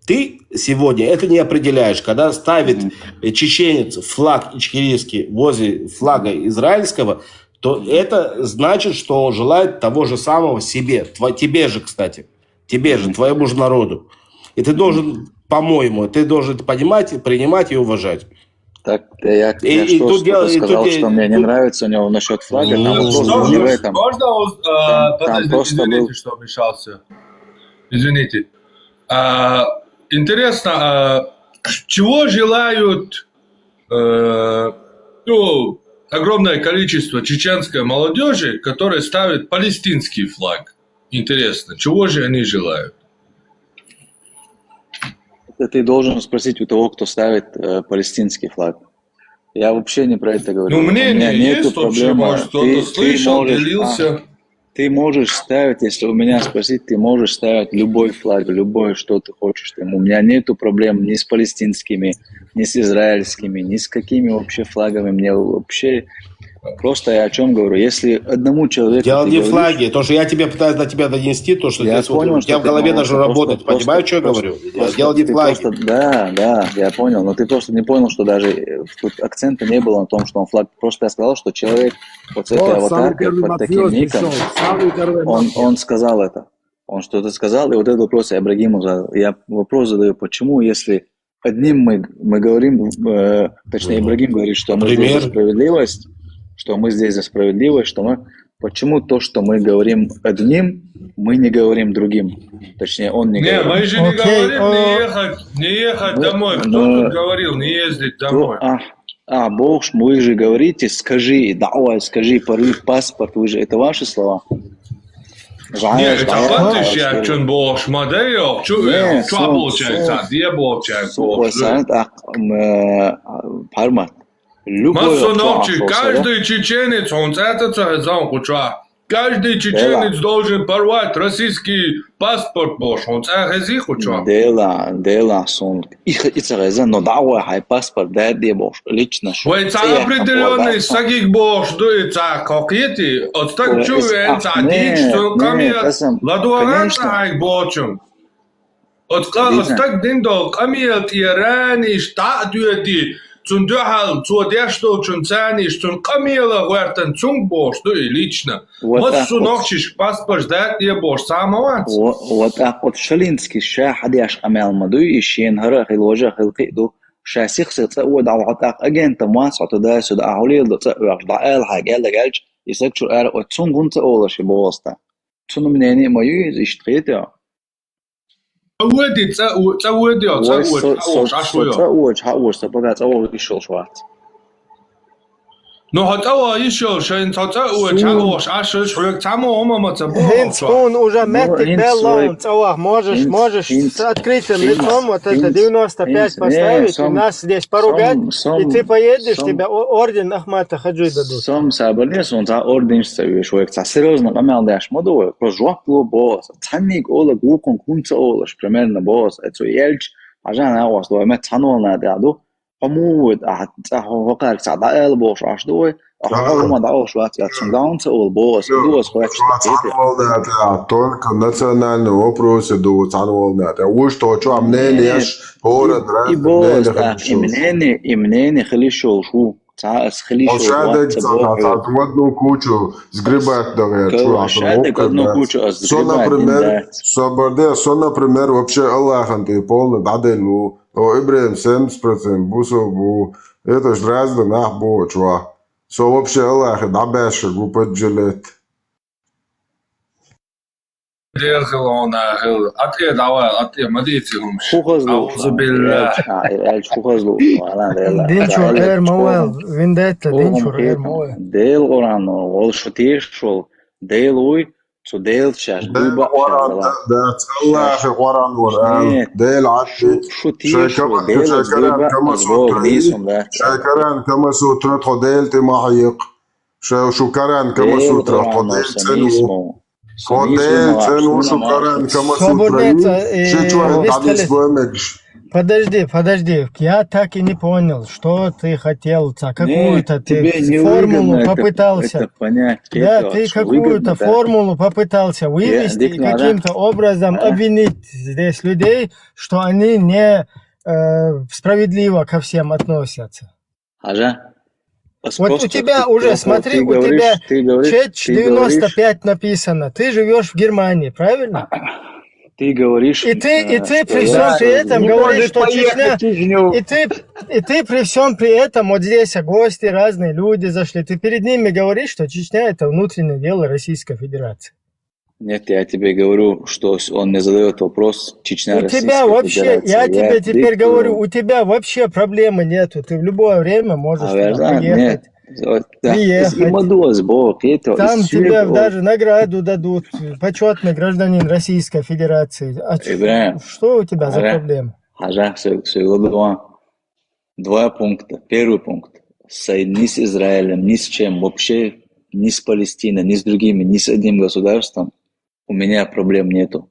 Ты сегодня это не определяешь, когда ставит чеченец флаг ичкерийский возле флага израильского, то это значит, что он желает того же самого себе, тебе же, кстати, твоему же народу. И ты должен, по-моему, это понимать, принимать и уважать. Так, я сказал, что мне не нравится у него насчет флага. Там просто был... что вмешался. Извините. Интересно, чего желают огромное количество чеченской молодежи, которая ставит палестинский флаг. Интересно, чего же они желают? Это ты должен спросить у того, кто ставит палестинский флаг. Я вообще не про это говорю. Ну, мнение есть вообще, может, кто-то слышал, делился. Ты можешь ставить, если у меня спросить, ты можешь ставить любой флаг, любой, что ты хочешь. У меня нету проблем ни с палестинскими, ни с израильскими, ни с какими вообще флагами. Мне вообще... Просто я о чем говорю. Если одному человеку... Дело не флаги. То, что я тебе пытаюсь до тебя донести, то, что я понял, у тебя в голове даже работает. Понимаешь, что я говорю? Дело не флаги. Да, я понял. Но ты просто не понял, что даже тут акцента не было на том, что он флаг. Просто я сказал, что человек вот с этой аватаркой, под таким ником, он сказал это. Он что-то сказал, и вот этот вопрос я Ибрагиму задал. Я вопрос задаю, почему, если одним мы говорим, точнее, Ибрагим говорит, что мы здесь за справедливость, что мы здесь за справедливость, что мы... Почему то, что мы говорим одним, мы не говорим другим? Точнее, он не говорит. Не, мы же не говорим не ехать домой. Кто тут говорил, не ездить домой? Бог, вы же говорите, скажи, давай, скажи, порыв паспорт, вы же, это ваши слова? Нет, это фактически, что Бог, мадео, что получается, где получается? Пармат. Каждый чеченец, он это каждый чеченец должен порвать российский паспорт, он это Дела, сон. Их но давай, хай паспорт, дай мне Бог, лично. Вы определенный сагик Бог, что это как эти, от так чувствуется, что камел, ладуаната хай Богом. От так диндо, камел тирани, штат дуэти, Цун дюхал, цуодяшто, цун цаниш, цун камила, вертен цун бош, ну и лично. Вот сунокчиш паспорт дает тебе бош, самоват. Вот так вот шалинский ша хадяш амел маду и шен хара хиложа хилкиду ша сихсит цауд а вот так агента мас отда сюда ахулил до цауд даэл حاجه لجالج يسكشو ار وتسون كنت اول شي بوستا تسون منين ما يشتريته ودي تسودي عشوائي سبقت أول يشول شوات Ну, хотя еще шейн цаца уачагош ашиш шуек цамо ома цабо. Он уже метик беллон цауах. Можешь с открытым лицом вот это 95 поставить, и нас здесь поругать, и ты поедешь, тебя орден Ахмата Хаджи дадут. Сам сабалес, он за орден ставишь, шуек ца серьезно камел дашь модовый, просто жуакло босс, цанник ола гукон кунца олаш, примерно босс, это ельч, а жан авас, ло мет цанол надо. حمود وقارك سعد عقل بوش عش دوي أخوه ما دعوش وقت ياتشن داونت أول بوس دوس خوات только национальные вопросы думают цанволнят. Вы что мнение город и мнение хлишол шу Шадек в одну кучу сгребать например, вообще Аллахом ты полный дадельну, то Ибрахим 70%, Бусов, это ж разно нах было, чувак. Вообще Аллах, дабэши, гупать жилет. Динчур эр моэл, виндетта, динчур эр моэл. Дейл орано, ол шутешол, дейл уй, so дейл чаш, дуйба чаш. Да, Аллах, Коран, Коран, дейл аши, шакаран кама сутра, тходейл ты махайик, шукаран кама сутра, тходейл цену. Подожди, я так и не понял, что ты хотел, какую-то ты формулу попытался. Да, ты какую-то формулу попытался вывести и каким-то образом обвинить здесь людей, что они не справедливо ко всем относятся. Вот у тебя уже, смотри, у тебя ЧЕЧ 95 написано. Ты живешь в Германии, правильно? Ты говоришь... И ты при всем при этом говоришь, что Чечня... И ты при всем при этом, вот здесь гости, разные люди зашли, ты перед ними говоришь, что Чечня это внутреннее дело Российской Федерации. Нет, я тебе говорю, что он не задает вопрос Чечня, у тебя вообще, я тебе теперь говорю, у тебя вообще проблемы нету. Ты в любое время можешь поехать. приехать. Там тебе даже награду дадут, почетный гражданин Российской Федерации. А что у тебя за проблема? Два пункта. Первый пункт. Ни с Израилем, ни с чем, вообще ни с Палестиной, ни с другими, ни с одним государством у меня проблем нету.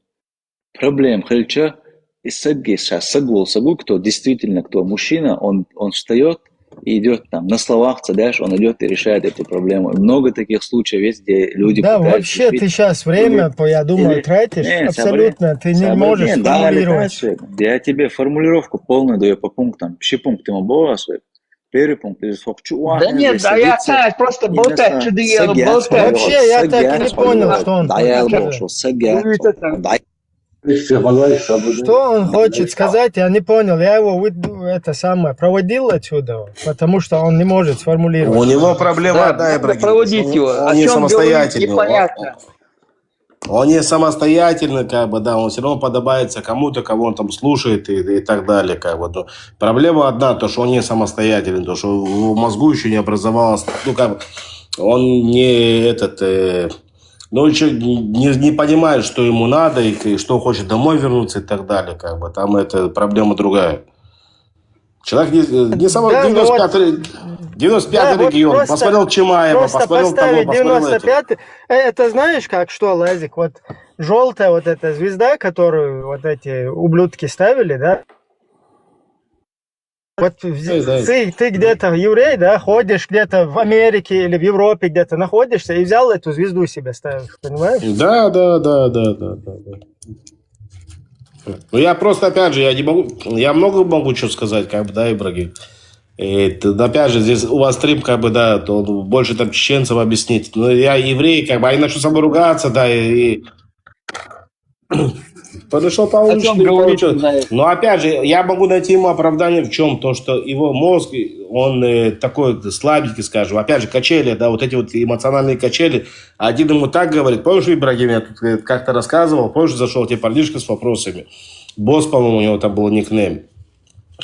Проблем, хельча, и сейчас сагул, кто действительно, кто мужчина, он встает и идет там, на словах цадаш, он идет и решает эту проблему. И много таких случаев есть, где люди да, вообще ты сейчас время, я думаю, тратишь, абсолютно, ты не можешь формулировать. Я тебе формулировку полную даю по пунктам. Все пункты мы болтаем. Первый пункт. Да нет, да я так просто болтать, что ты болтать. Вообще, я так и не понял, что он Что он хочет сказать, я не понял. Я его проводил отсюда, потому что он не может сформулировать. У него проблема одна, Ибрагим. Проводить его. Он не самостоятельный. Непонятно. Он не самостоятельный, он все равно подобается кому-то, кого он там слушает и так далее, Но проблема одна, то, что он не самостоятельный, то, что в мозгу еще не образовалось, он не еще не понимает, что ему надо, и что хочет домой вернуться и так далее, там это проблема другая. Человек не самостоятельный. 95-й регион, просто, посмотрел Чимаева, посмотрел того, посмотрел 95-й, это знаешь как, что, Лазик, вот желтая вот эта звезда, которую вот эти ублюдки ставили, да? Вот ты где-то еврей, да, ходишь где-то в Америке или в Европе где-то находишься и взял эту звезду себе ставишь, понимаешь? Да. Ну я просто, опять же, я много могу что сказать, Ибрагим. Опять же, здесь у вас стрим, то больше там чеченцев объяснить. Но я еврей, они начнут со мной ругаться, и подошел получше. Но опять же, я могу найти ему оправдание в чем? То, что его мозг, он такой слабенький, скажем. Опять же, качели, вот эти вот эмоциональные качели. Один ему так говорит. Помнишь, Ибрагим, я тут как-то рассказывал, позже зашел тебе парнишка с вопросами. Босс, по-моему, у него там был никнейм.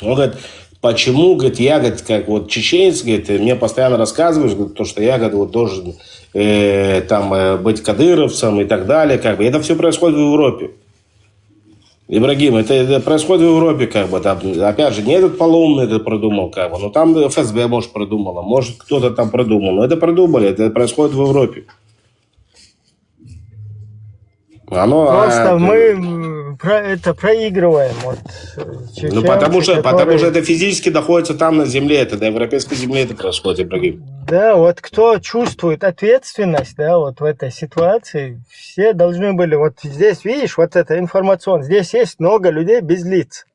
Он говорит, почему, я, как вот чеченец, мне постоянно рассказываешь, то, что я, должен быть кадыровцем и так далее, Это все происходит в Европе. Ибрагим, это происходит в Европе, там, опять же, не этот полоумный это продумал, но там ФСБ, может, продумала, может, кто-то там продумал, но это продумали, это происходит в Европе. Просто мы проигрываем. Потому что это физически находится там на земле, это на европейской земле это происходит, Ибрагим. Да, вот кто чувствует ответственность, вот в этой ситуации, все должны были, вот здесь, видишь, вот это информационно, здесь есть много людей без лиц.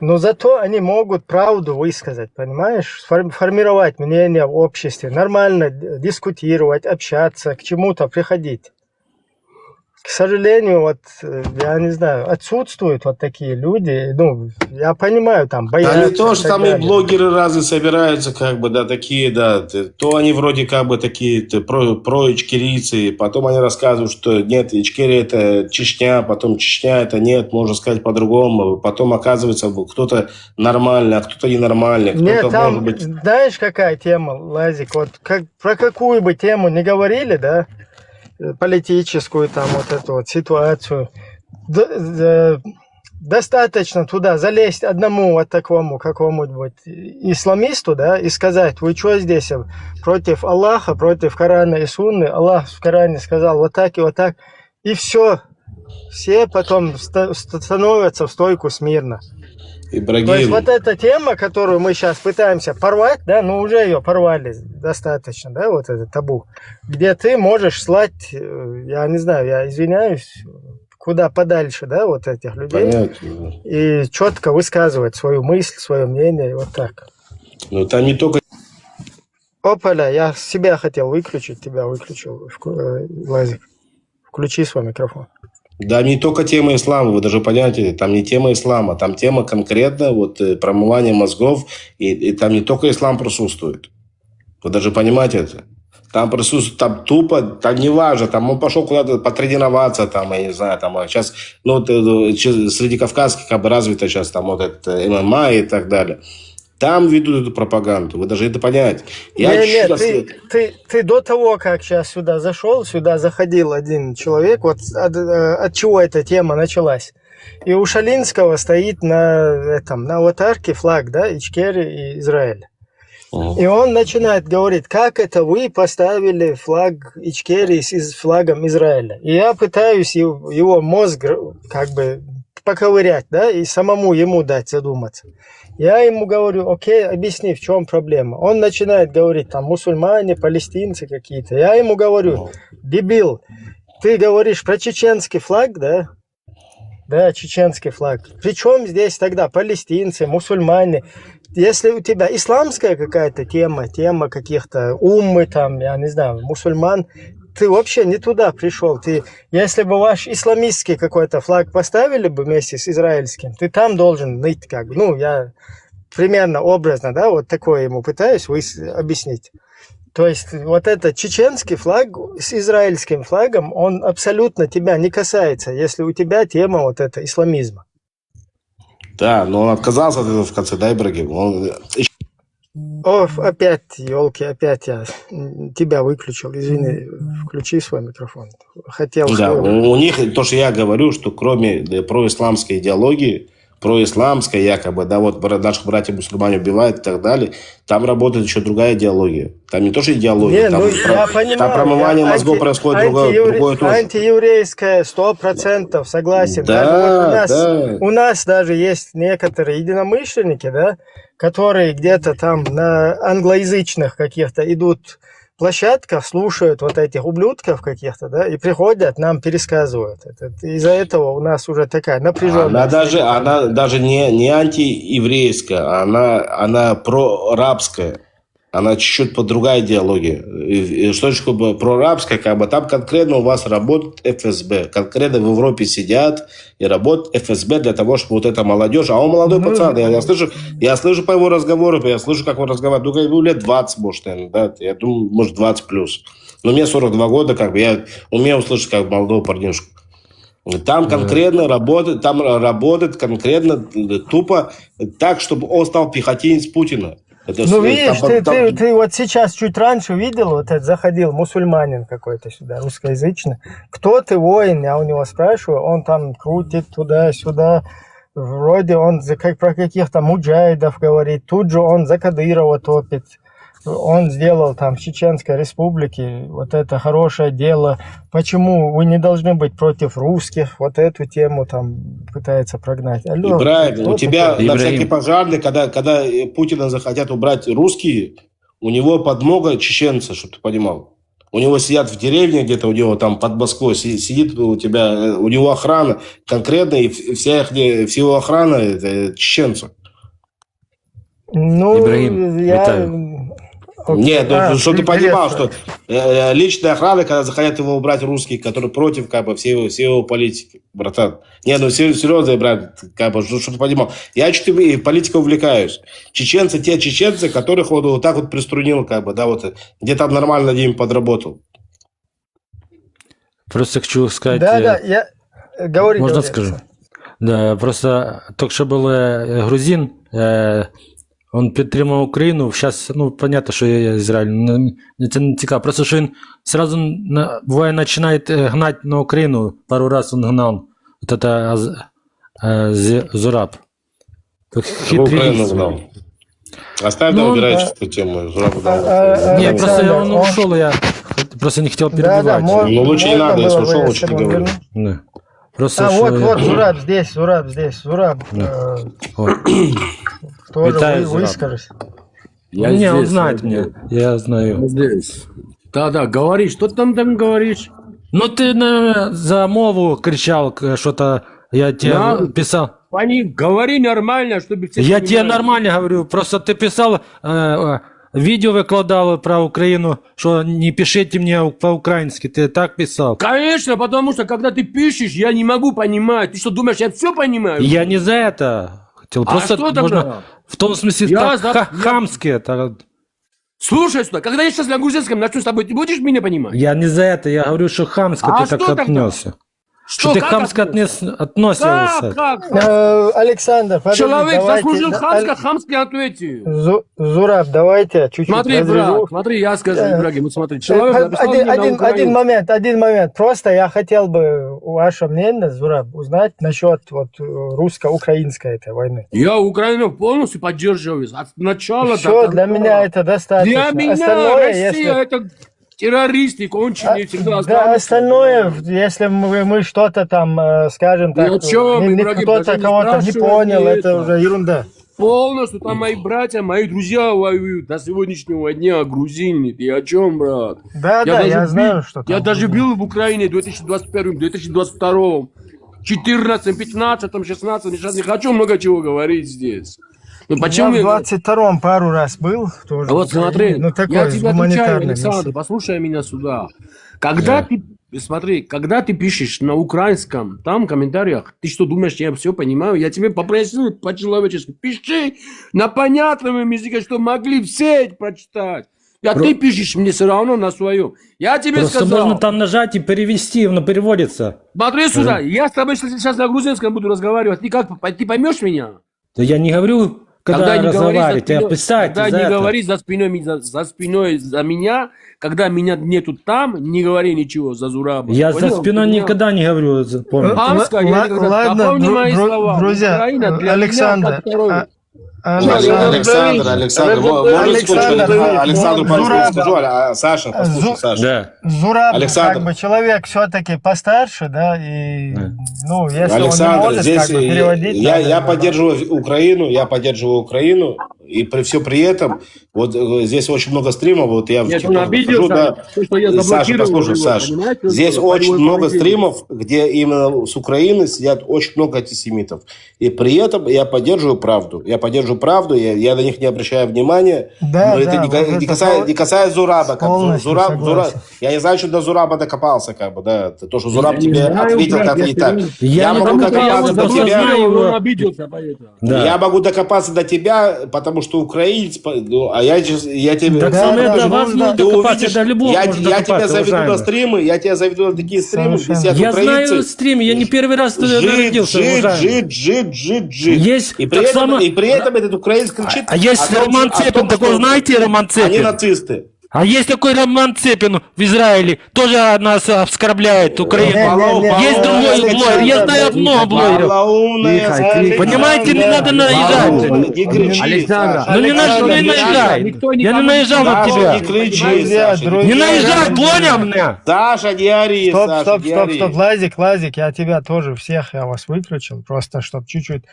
Но зато они могут правду высказать, понимаешь? Формировать мнение в обществе, нормально дискутировать, общаться, к чему-то приходить. К сожалению, я не знаю, отсутствуют вот такие люди. Я понимаю, там боятся. Да не то, что там и блогеры разные собираются, такие, то они вроде такие про-ичкерийцы, потом они рассказывают, что нет, Ичкерия это Чечня, потом Чечня это нет, можно сказать по-другому, потом оказывается кто-то нормальный, а кто-то ненормальный. Нет, там, знаешь, какая тема, Лазик, про какую бы тему не говорили, да, политическую там эту ситуацию. Достаточно туда залезть одному такому какому-нибудь исламисту, и сказать, вы что здесь против Аллаха, против Корана и Сунны, Аллах в Коране сказал вот так, и все потом становятся в стойку смирно. Ибрагим. То есть вот эта тема, которую мы сейчас пытаемся порвать, уже ее порвали достаточно, вот это табу, где ты можешь слать, я не знаю, я извиняюсь, куда подальше, вот этих людей. Понятно. И четко высказывать свою мысль, свое мнение, вот так. Но там не только... Опаля, я себя хотел выключить, тебя выключил, Лазик. Включи свой микрофон. Да, не только тема ислама, вы даже понимаете, там не тема ислама, там тема конкретно промывания мозгов, и там не только ислам присутствует. Вы даже понимаете это. Там присутствует, там тупо, там не важно, там он пошел куда-то потренироваться, там, я не знаю, там сейчас, среди кавказских развито сейчас там это ММА и так далее. Там ведут эту пропаганду. Вы должны это понять. Ты до того, как сейчас сюда зашел, сюда заходил один человек, вот от чего эта тема началась. И у Шалинского стоит на аватарке флаг, да, Ичкерии и Израиля. И он начинает говорить, как это вы поставили флаг Ичкерии с флагом Израиля. И я пытаюсь его мозг как бы поковырять, да, и самому ему дать задуматься. Я ему говорю, окей, объясни, в чем проблема. Он начинает говорить, там, мусульмане, палестинцы какие-то. Я ему говорю, дебил, ты говоришь про чеченский флаг, да? Да, чеченский флаг. Причем здесь тогда палестинцы, мусульмане? Если у тебя исламская какая-то тема каких-то уммы, там, я не знаю, мусульман, ты вообще не туда пришел. Если бы ваш исламистский какой-то флаг поставили бы вместе с израильским, ты там должен ныть как бы. Ну, я примерно образно, да, вот такое ему пытаюсь объяснить. То есть вот этот чеченский флаг с израильским флагом, он абсолютно тебя не касается, если у тебя тема вот эта исламизма. Да, но он отказался от этого в конце, да, Ибрагим? Опять, елки, опять я тебя выключил. Извини, включи свой микрофон. Хотел. Да, у них, то, что я говорю, что кроме происламской идеологии, происламской якобы, да, вот наших братьев-мусульмане убивают и так далее, там работает еще другая идеология. Там не то, что идеология, там промывание мозгов происходит другое тоже. Антиеврейское, 100%, согласен. Да, вот у нас даже есть некоторые единомышленники, да, которые где-то там на англоязычных каких-то идут площадках, слушают вот этих ублюдков каких-то, да, и приходят, нам пересказывают. Из-за этого у нас уже такая напряженность. Она даже не антиеврейская, она прорабская. Она чуть-чуть по другая идеология. И что такое прорабская, как бы там конкретно у вас работает ФСБ. Конкретно в Европе сидят и работает ФСБ для того, чтобы вот эта молодежь, а он молодой пацан, я слышу по его разговору, я слышу, как он разговаривает, ну, ему лет 20, может, наверное, да, я думаю, может, 20 плюс. Но мне 42 года, как бы, я умею услышать, как молодого парнишку. Там конкретно работает конкретно тупо так, чтобы он стал пехотинец Путина. Видишь, ты вот сейчас чуть раньше видел, вот этот заходил мусульманин какой-то сюда, русскоязычный. Кто ты, воин? Я у него спрашиваю, он там крутит туда-сюда. Вроде он про каких-то муджаидов говорит. Тут же он за Кадырова топит. Он сделал там в Чеченской республике вот это хорошее дело. Почему вы не должны быть против русских? Вот эту тему там пытается прогнать. Алло, Ибрагим, у тебя на всякий пожарный, когда Путина захотят убрать русские, у него подмога чеченца, чтобы ты понимал. У него сидят в деревне где-то, у него там под Москвой сидит у него охрана конкретно, и вся его охрана это чеченцы. Ну, Ибрагим, Нет, что ты понимал, что личная охрана, когда захотят его убрать русские, которые против как бы всей его политики, братан. Не, ну серьезно, брат, как бы, что ты понимал. Я чуть-чуть политикой увлекаюсь. Чеченцы, те чеченцы, которых вот так вот приструнил, как бы, да, вот, где там нормально над ними подработал. Просто хочу сказать... Да, я... Можно скажу? Да, просто только что был грузин, он підтримав Україну, зараз, ну, понятно, що є Ізраїль, це не цікаво, просто що він сразу, буває, починає гнати на Україну, пару раз він гнав, вот это Зураб. Украину гнал. Оставь, да, убирай эту тему. Нет, просто он ушел, я просто не хотел перебивать. Ну, лучше не надо, если ушел, лучше не говори. Просто вот Зураб здесь. Зураб. Тоже выскажись. Не, он знает меня, я знаю. Здесь. Да, говори, что ты там говоришь? Ну, ты за мову кричал что-то, я тебе писал. Говори нормально, чтобы все Я тебе нормально говорю, просто ты писал, видео выкладывал про Украину, что не пишите мне по-украински, ты так писал? Конечно, потому что когда ты пишешь, я не могу понимать. Ты что, думаешь, я все понимаю? Я не за это хотел, просто что тогда? можно, в том смысле, хамски это... Слушай сюда, когда я сейчас на грузинском начну с тобой, ты будешь меня понимать? Я не за это, я говорю, что хамски ты так отнесся. Что ты хамско относился? Как? Александр, подожди, Человек давайте, заслужил хамски ответить. Зураб, давайте чуть-чуть Смотри, разрежу. брат, смотри, я скажу, Ибрагим, вот смотри, человек написал мне на один украинском. момент. Просто я хотел бы ваше мнение, Зураб, узнать насчет вот русско-украинской этой войны. Я Украину полностью поддерживаю. От начала Все, до для конца. меня это достаточно. Для меня Остальное, Россия если... это террористы конченые всегда. Да, остальное, если мы что-то там, скажем так, кто-то кого-то не понял, это уже ерунда. Полностью, там мои братья, мои друзья воюют до сегодняшнего дня, грузины. Ты о чем, брат? Да, я знаю, что там. Я даже был в Украине в 2021, 2022, 14, 15, 16, сейчас не хочу много чего говорить здесь. Ну, почему Я в 22-м пару раз был. Тоже вот смотри, ну, такой, я тебе отвечаю, Александр, миссией. послушай меня сюда. Когда ты, смотри, когда ты пишешь на украинском, там в комментариях, ты что думаешь, я все понимаю? Я тебе попросил по-человечески, пиши на понятном языке, что могли все прочитать. А ты пишешь мне все равно на своем. Я тебе Просто сказал. можно там нажать и перевести, оно переводится. Смотри сюда, я с тобой сейчас на грузинском буду разговаривать. Ты поймешь меня? Да я не говорю, когда не разговаривать, я писать. когда не говори за спиной за меня, когда меня нету там, не говори ничего за Зураба. Я за спиной никогда не говорю. Ладно, друзья, Александр, Саша, послушай, Саша. Да. Зураб, Александр. как бы человек все-таки постарше, да, и, ну, если Александр, он не может здесь как бы переводить... я поддерживаю Украину, и при этом, вот здесь очень много стримов, вот я в TikTok захожу, да, Саша, послушай, Саша, здесь очень много стримов, где именно с Украины сидят очень много антисемитов, и при этом я поддерживаю правду, я на них не обращаю внимания, Да, но это да, не касается Зураба, полностью Зураб, я не знаю, что до Зураба докопался, как бы, да, то, что Зураб тебе ответил как-то не так. Я могу докопаться до тебя, я могу докопаться до тебя, потому что украинец, ну, а я тебе... Так самое до вас можно докопаться, до любого я можно тебя докопаться, заведу на уважаемый. стримы, я тебя заведу на такие стримы, где сидят Я украинцы. знаю стримы, я не первый раз туда родился, уважаемый. Есть И при этом этот украинец кричит... А есть Роман Цепин, такой знаете Роман Цепин? Они нацисты. А есть такой Роман Цепин в Израиле, тоже нас оскорбляет Украину. Есть другой блогер, я знаю много блогеров. Понимаете, не надо наезжать. Александр, Ну не наезжай. Я не наезжал на тебя. Не наезжай, понял меня? Саша, не ори, Стоп, Лазик, я тебя тоже всех, я вас выключил, просто чтобы чуть-чуть.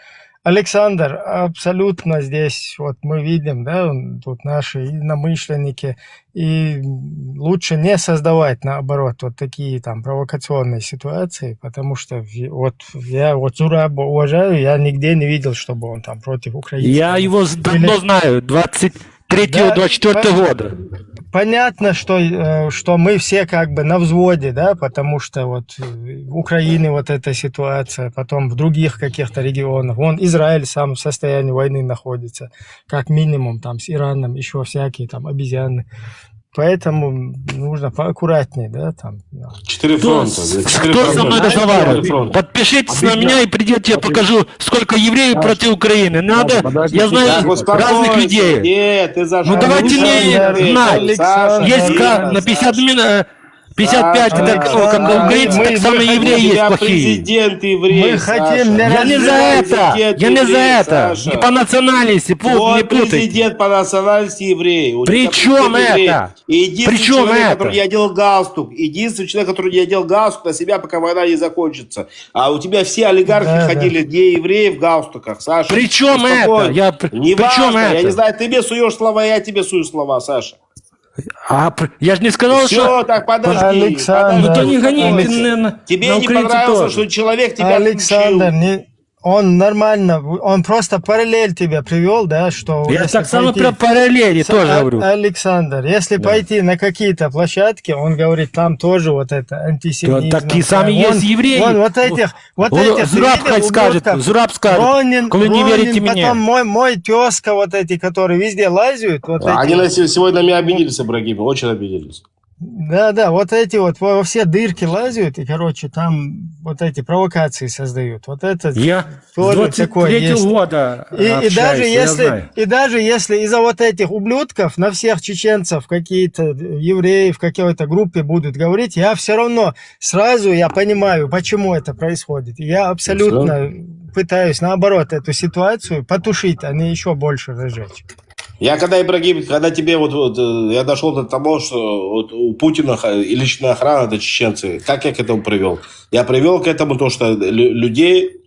Александр, абсолютно здесь, вот мы видим, да, тут наши единомышленники, и лучше не создавать, наоборот, вот такие там провокационные ситуации, потому что я Зураба уважаю, я нигде не видел, чтобы он там против Украины. Я его давно знаю, 23-24 года. Понятно, что мы все как бы на взводе, да, потому что вот в Украине вот эта ситуация, потом в других каких-то регионах. Вон Израиль сам в состоянии войны находится, как минимум там с Ираном, еще всякие там обезьяны. Поэтому нужно поаккуратнее, да, там. Да. 4 фронта. Кто со мной разговаривает? Подпишитесь на меня и придете, я покажу, сколько евреев против Украины. Надо, я знаю разных людей. Нет, ты зашел. Ну давайте не знать. Есть на 50 минут. 55, когда украинцы, так само евреи есть плохие. Президент еврей, Мы хотим... Я не за это. Не по национальности, не путайте. Президент по национальности еврей. При чем это? Единственный человек, который не одел галстук. Единственный человек, который не одел галстук на себя, пока война не закончится. А у тебя все олигархи ходили, где евреи в галстуках, Саша. При чем это? Не важно, я не знаю, ты мне суешь слова, я тебе сую слова, Саша. Я же не сказал, все, что... так подожди. Александр, ну то не гоните тебе на не понравилось, что человек тебя Александр, он нормально, он просто параллель тебя привел, да, что... Я так само про параллели тоже говорю. Александр, если пойти на какие-то площадки, он говорит, там тоже вот это антисемитизм. Такие самые есть евреи. Вот этих Зураб скажет, коли не верите мне. Потом мой тезка вот эти, которые везде лазят. Вот они сегодня на меня обиделись, Ибрагим, очень обиделись. Да, вот эти вот во все дырки лазят и, короче, там вот эти провокации создают. Вот это Я с тоже такое 23-го есть. года И общаюсь, даже если из-за вот этих ублюдков на всех чеченцев какие-то евреи в какой-то группе будут говорить, я все равно сразу я понимаю, почему это происходит. Я абсолютно пытаюсь, наоборот, эту ситуацию потушить, а не еще больше разжечь. Я когда, Ибрагим, когда тебе я дошел до того, что вот у Путина и личная охрана, это чеченцы, как я к этому привел? Я привел к этому то, что людей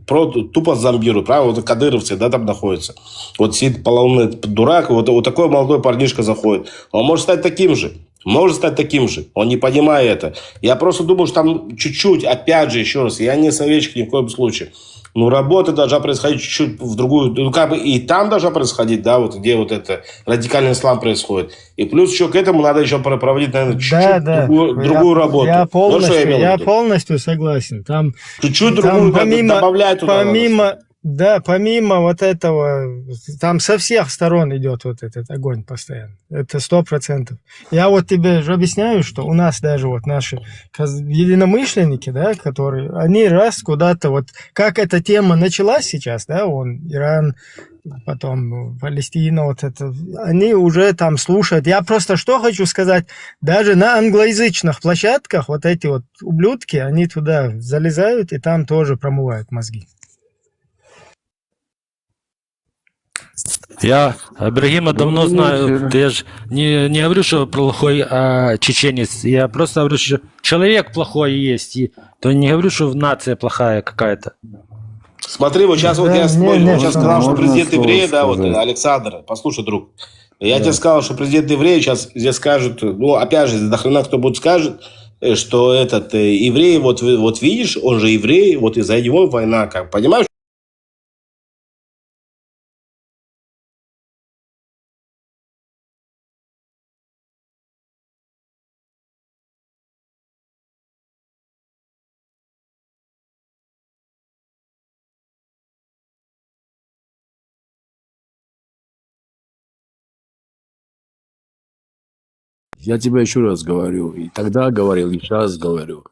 тупо зомбируют, правильно? Вот кадыровцы, да, там находятся. Вот сидит полоумный дурак, вот такой молодой парнишка заходит. Он может стать таким же. Может стать таким же. Он не понимает это. Я просто думаю, что там чуть-чуть, опять же, еще раз, я не советчик ни в коем случае. Ну, работа должна происходить чуть-чуть в другую... Ну, как бы и там должна происходить, да, вот где вот это радикальный ислам происходит. И плюс еще к этому надо еще проводить, наверное, чуть-чуть другую работу. Я полностью согласен. Там чуть-чуть другую добавляют туда. Помимо вот этого, там со всех сторон идет вот этот огонь постоянно. Это 100%. Я вот тебе же объясняю, что у нас даже вот наши единомышленники, да, которые, они раз куда-то вот, как эта тема началась сейчас, да, Иран, потом Палестина, вот это, они уже там слушают. Я просто что хочу сказать, даже на англоязычных площадках вот эти вот ублюдки, они туда залезают и там тоже промывают мозги. Я Ибрагима давно знаю, я же не говорю, что плохой чеченец, я просто говорю, что человек плохой есть, и то не говорю, что нация плохая какая-то. Смотри, вот сейчас я сейчас сказал, что президент еврея, да, вот Александр, послушай, друг, я тебе сказал, что президент еврея сейчас здесь скажет, ну, опять же, до хрена кто будет скажет, что этот еврей, вот видишь, он же еврей, вот из-за него война, как, понимаешь? Я тебе еще раз говорю, и тогда говорил, и сейчас говорю.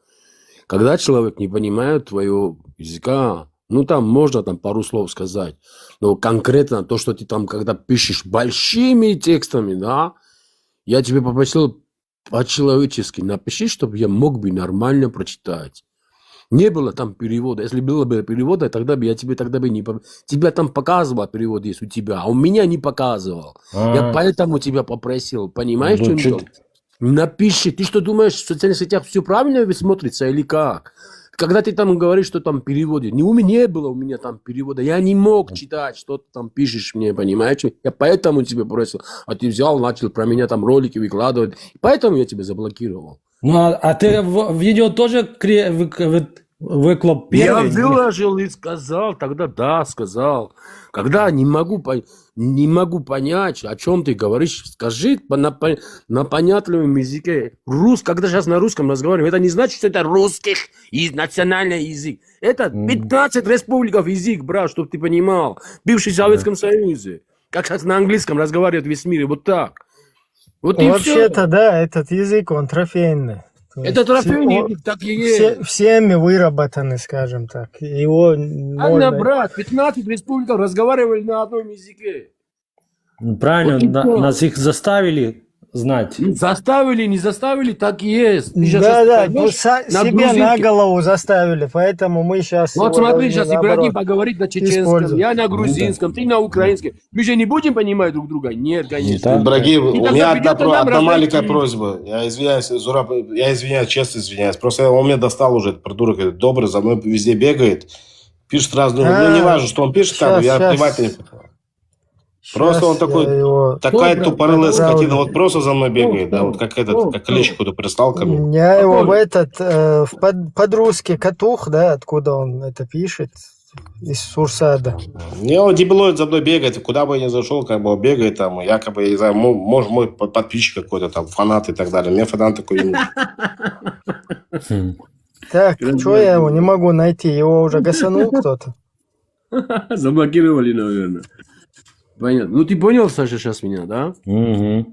Когда человек не понимает твоего языка, ну там можно там пару слов сказать, но конкретно то, что ты там, когда пишешь большими текстами, да, я тебе попросил по-человечески напиши, чтобы я мог бы нормально прочитать. Не было там перевода. Если было бы перевода, тогда бы я тебе не... Тебя там показывал перевод есть у тебя, а у меня не показывал. Я поэтому тебя попросил. Понимаешь, что дело? Напиши. Ты что думаешь, в социальных сетях все правильно смотрится или как? Когда ты там говоришь, что там переводе, не было у меня там перевода. Я не мог читать, что ты там пишешь мне, понимаешь? Я поэтому тебе просил. А ты взял, начал про меня там ролики выкладывать. Поэтому я тебя заблокировал. Ну, а ты видео тоже выклоп первый? Я выложил и сказал, тогда да, сказал. Когда не могу понять, о чем ты говоришь, скажи на понятливом языке. Когда сейчас на русском разговариваем, это не значит, что это русский и национальный язык. Это 15 республиков язык, брат, чтобы ты понимал. Бывший в Советском Союзе. Как сейчас на английском разговаривают весь мир, вот так. Вот и вообще-то, да, этот язык, он трофейный. Это трофейный язык, так и есть. Всеми выработаны, скажем так. Его можно... брат, 15 республик разговаривали на одном языке. Правильно, вот нас их заставили знать. Заставили, не заставили, так и есть. Да, себе на голову заставили, поэтому мы сейчас... Вот смотри, сейчас Ибрагим поговорит на чеченском, я на грузинском, ты на украинском. Мы же не будем понимать друг друга? Нет, конечно. Ибрагим, у меня одна маленькая просьба. Я извиняюсь, Зураб, честно извиняюсь. Просто он меня достал уже, этот придурок, этот добрый, за мной везде бегает, пишет разные... Ну, не важно, что он пишет, я плевать не... Просто он такая тупорылая скотина, вот просто за мной бегает, да, вот как клещ какой-то пристал ко мне. Я его под-русски Катух, да, откуда он это пишет, из Сурсада. Не, он дебилоид за мной бегает, куда бы я ни зашел, как бы он бегает там, якобы, я не знаю, может, мой подписчик какой-то там, фанат и так далее. Мне фанат такой не нужен. Так, что я его не могу найти? Его уже гасанул кто-то? Заблокировали, наверное. Понятно. Ну, ты понял, Саша, сейчас меня, да? Угу.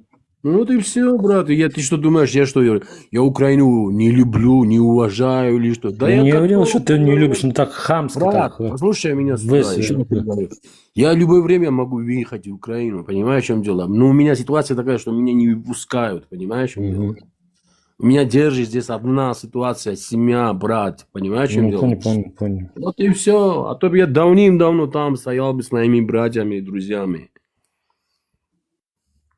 Ну вот и все, брат. Ты что думаешь, я Украину не люблю, не уважаю или что? Да Я не говорил, готов, что ты не любишь, но так хамско. брат, Так, послушай меня сюда. весело. Еще раз говорю. Я любое время могу выехать в Украину, понимаешь, в чем дело? Но у меня ситуация такая, что меня не выпускают, понимаешь, в чем дело? У меня держит здесь одна ситуация, семья, брат, понимаешь, в чем дело? Понял. Вот и все. А то бы я давным-давно там стоял бы с моими братьями и друзьями.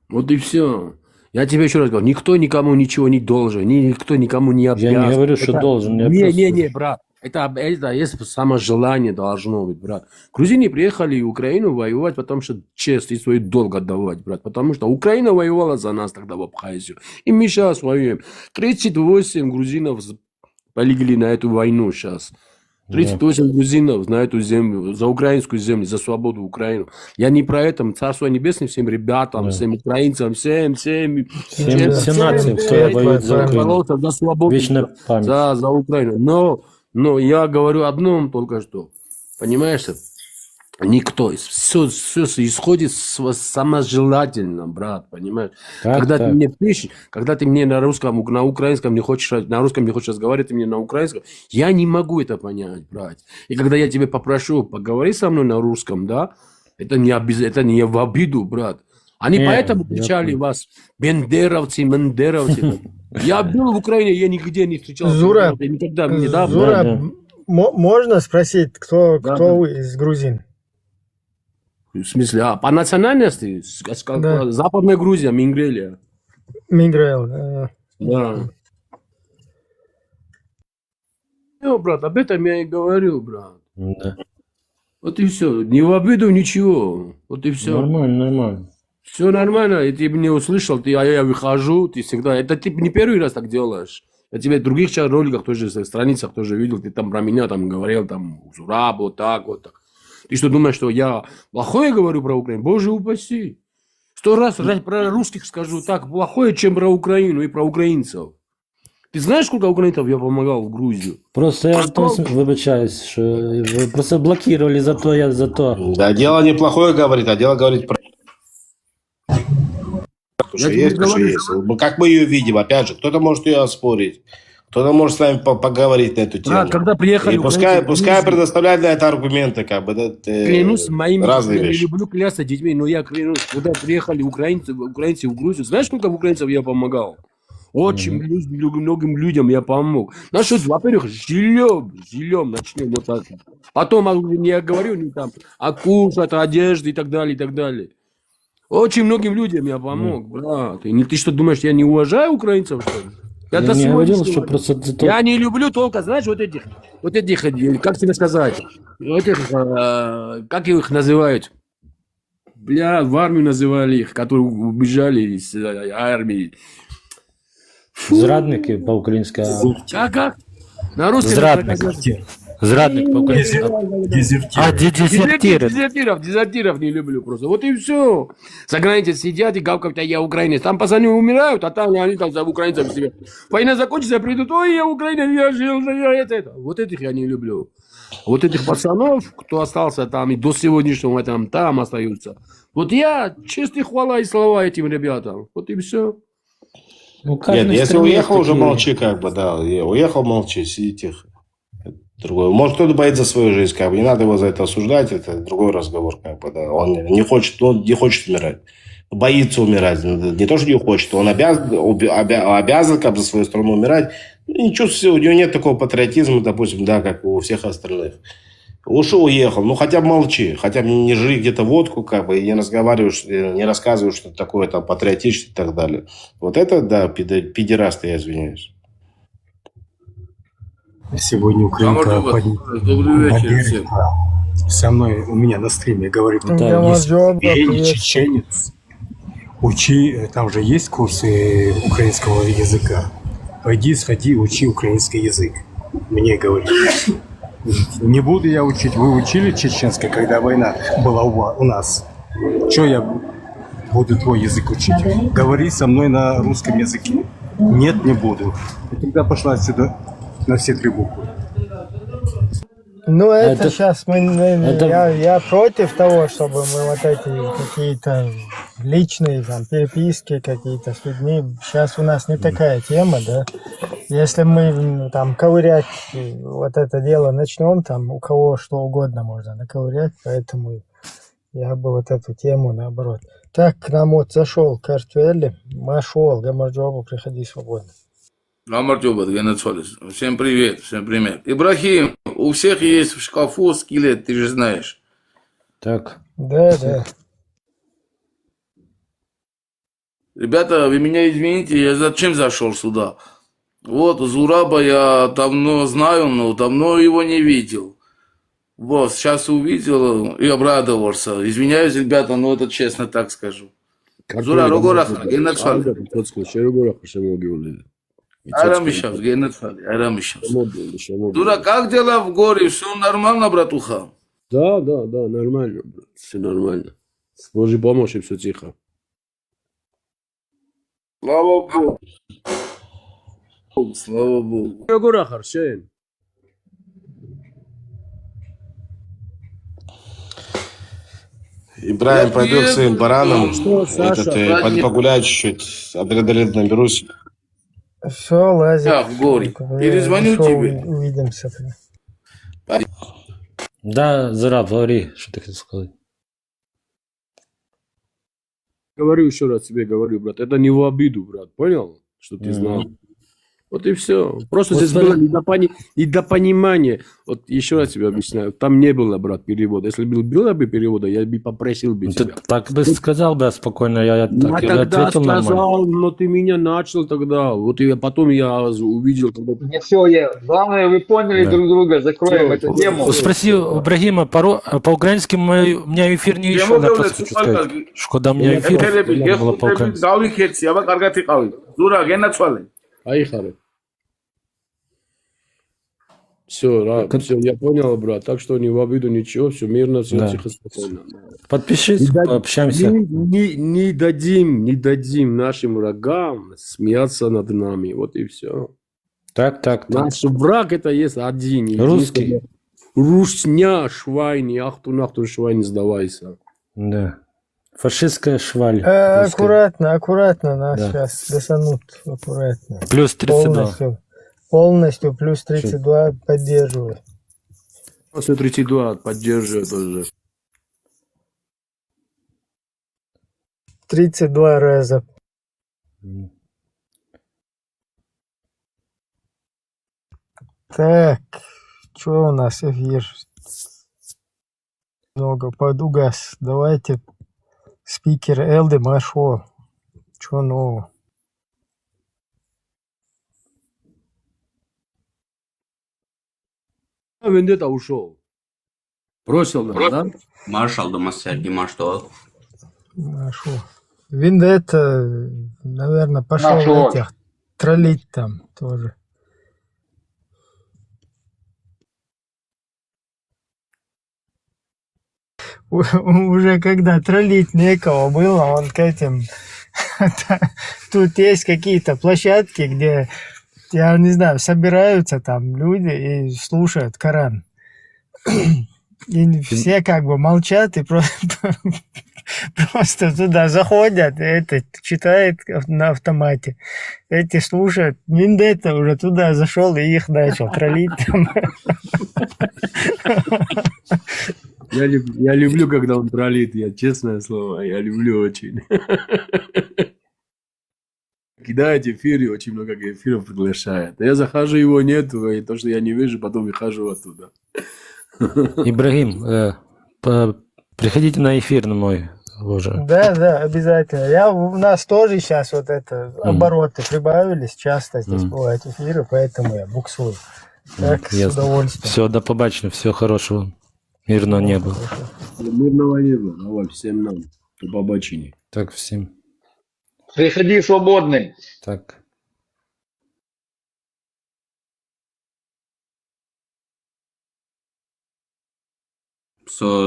Вот и все. Я тебе еще раз говорю, никто никому ничего не должен, никто никому не обязан. Я не говорю, что должен. Я просто- Не, брат. Это есть саможелание должно быть, брат. Грузины приехали в Украину воевать, потому что честь и свой долг отдавать, брат. Потому что Украина воевала за нас тогда в Абхазию. И мы сейчас воюем. 38 грузинов полегли на эту войну сейчас. 38 грузинов на эту землю, за украинскую землю, за свободу Украины. Я не про это. Царство небесное всем ребятам, всем украинцам, всем Все нации, кто воюет за Украину. бороться за свободу, Вечная память. за Украину. Но я говорю одном только что. Понимаешь? Никто. Все исходит саможелательно, брат, понимаешь? Когда ты мне пишешь, когда ты мне на русском, на украинском не хочешь, на русском не хочешь разговаривать, ты мне на украинском, я не могу это понять, брат. И когда я тебе попрошу, поговори со мной на русском, да, это не в обиду, брат. Они поэтому кричали вас, бендеровцы. Я был в Украине, я нигде не встречал. Зура, никогда мне, да, Зура, можно спросить, кто вы из грузин? В смысле, по национальности? Да. Западная Грузия, Мингрелия. Мигрел. Да. Брат, об этом я и говорю, брат. Да. Вот и все. Не в обиду, ничего. Вот и все. Нормально. Все нормально. И ты меня услышал, я выхожу, ты всегда... Это ты не первый раз так делаешь. Я тебя в других роликах тоже, в страницах тоже видел, ты там про меня там говорил, там, Зураб, вот так. Ты что думаешь, что я плохое говорю про Украину? Боже упаси. 100 раз про русских скажу так плохое, чем про Украину и про украинцев. Ты знаешь, сколько украинцев я помогал в Грузию? Просто я вибачаюсь, что вы просто блокировали за то. Да, дело неплохое говорит, а дело говорит про... Что есть, то, что есть. Как мы ее видим, опять же, кто-то может ее оспорить, кто-то может с нами поговорить на эту тему. Когда приехали... И пускай предоставляют на это аргументы, как бы, да, клянусь моими разные детьми, вещи. я люблю клясться детьми, но я клянусь, когда приехали украинцы в Грузию, знаешь, сколько украинцев я помогал? Очень многим людям я помог. Ну что, во-первых, жильем начнем вот так. Потом я говорю, не там, кушать, одежды и так далее. Очень многим людям я помог, брат. И ты что думаешь, я не уважаю украинцев, что ли? Я не говорил, что просто... Я не люблю только, знаешь, вот этих, как тебе сказать, как их называют? В армию называли их, которые убежали из армии. Зрадники по-украински. Как? На русском. Зрадник по-украински. Дезертиров не люблю просто. Вот и все. За границей сидят и гавкают, я украинец. Там пацаны умирают, а там они там за украинцев себе. Война закончится, придут, ой, я украинец, я жил, я это. Вот этих я не люблю. Вот этих пацанов, кто остался там и до сегодняшнего там остаются. Вот я честь и хвала и слова этим ребятам. Вот и все. Нет, если уехал, уже молчи, как бы, да. Уехал, молчи, сиди тихо. Другой. Может, кто-то боится за свою жизнь, как бы, не надо его за это осуждать, это другой разговор, как бы, да. Он не хочет умирать. Боится умирать. Не то, что не хочет, он обязан как бы, за свою страну умирать. Не чувствует, у него нет такого патриотизма, допустим, да, как у всех остальных. Ушел, уехал, ну хотя бы молчи, хотя бы не жри где-то водку, как бы, и не разговариваешь, не рассказываешь, что такое там патриотичное и так далее. Вот это, да, пидераст, я извиняюсь. Сегодня украинка поддерживает со мной у меня на стриме говорит, если чеченец, учи, там же есть курсы украинского языка, пойди, сходи, учи украинский язык. Мне говорит. Не буду я учить. Вы учили чеченский, когда война была у нас? Что я буду твой язык учить? Говори со мной на русском языке. Нет, не буду. И тогда пошла отсюда на все 3 буквы. Ну, это сейчас я против того, чтобы мы вот эти какие-то личные там переписки какие-то с людьми. Сейчас у нас не такая тема, да. Если мы там ковырять вот это дело начнем, там у кого что угодно можно наковырять, поэтому я бы вот эту тему наоборот. Так, к нам вот зашел Картвелли, Машол, Гамарджобу, приходи свободно. Гамарджоба, всем привет, всем привет. Ибрахим, у всех есть в шкафу скелет, ты же знаешь. Так. Да. Ребята, вы меня извините, я зачем зашел сюда? Вот, Зураба я давно знаю, но давно его не видел. Вот, сейчас увидел и обрадовался. Извиняюсь, ребята, но это честно так скажу. Зура, Рогораха, Геннадсвали. Арамишав, Геннадсвали, Арамишав. Зура, как дела в горе? Все нормально, братуха? Да, нормально, брат. Все нормально. С Божьей помощью все тихо. Слава Богу. Слава Богу. Рогораха, Шейн. Ибраим, пойду к своим баранам. Пойду погулять чуть-чуть. Адреналин наберусь. Все, лазит. Я в горе. Перезвоню тебе. Увидимся. Да, Зараб, говори, что ты хотел сказать. Говорю еще раз тебе, говорю, брат, это не в обиду, брат, понял? Что ты знал. Вот и все. Просто Вот здесь было недопонимание. Вот еще раз тебе объясняю. Там не было, брат, перевода. Если было бы перевода, я бы попросил бы тебя. Ты так бы сказал, да, спокойно, я так Я тогда ответил сказал, нормально. но ты меня начал тогда. Вот и потом я увидел, когда... Не все, главное, вы поняли друг друга, закроем эту тему. Спроси у Ибрагима, по-украински у меня эфир не еще, да, просто хочу сказать. Когда у меня эфир не было по-украински. Зура, Геннадсвали. Аихары. Все, я понял, брат. Так что не в обиду, ничего, все мирно, все тихо, спокойно. Подпишись, пообщаемся. Не дадим нашим врагам смеяться над нами. Вот и все. Так. Наш враг это есть один. Русский. Русня, швайни, ахтун, швайни, сдавайся. Да. Фашистская шваль. Аккуратно, нас сейчас досанут. Аккуратно. Плюс 32. Полностью плюс 32 поддерживаю. После 32 поддерживаю тоже. 32 раза. Так, что у нас эфир? Много подугас. Давайте спикер Элды Машо. Что нового? Вендетта ушел. Бросил нас, да? Маршал Дамасер, Димашто. Машу. Вендетта, наверное, пошел этих троллить там тоже. Уже когда троллить некого было, он к этим... Тут есть какие-то площадки, где, я не знаю, собираются там люди и слушают Коран. И все как бы молчат и просто туда заходят, и это читает на автомате. Эти слушают. Вендетта уже туда зашел и их начал троллить там. Я люблю, когда он троллит, честное слово, я люблю очень. Кидает эфиры, очень много эфиров приглашает. Я захожу, его нету, и то, что я не вижу, потом выхожу оттуда. Ибрагим, приходите на эфир на мой уже. Да, обязательно. У нас тоже сейчас вот это обороты прибавились, часто здесь бывают эфиры, поэтому я буксую. Так, с удовольствием. Все, до побачення, всего хорошего. Мирного неба. Мирного неба. Давай, всем нам. До побачення. Так, всем. Приходи свободный. Так.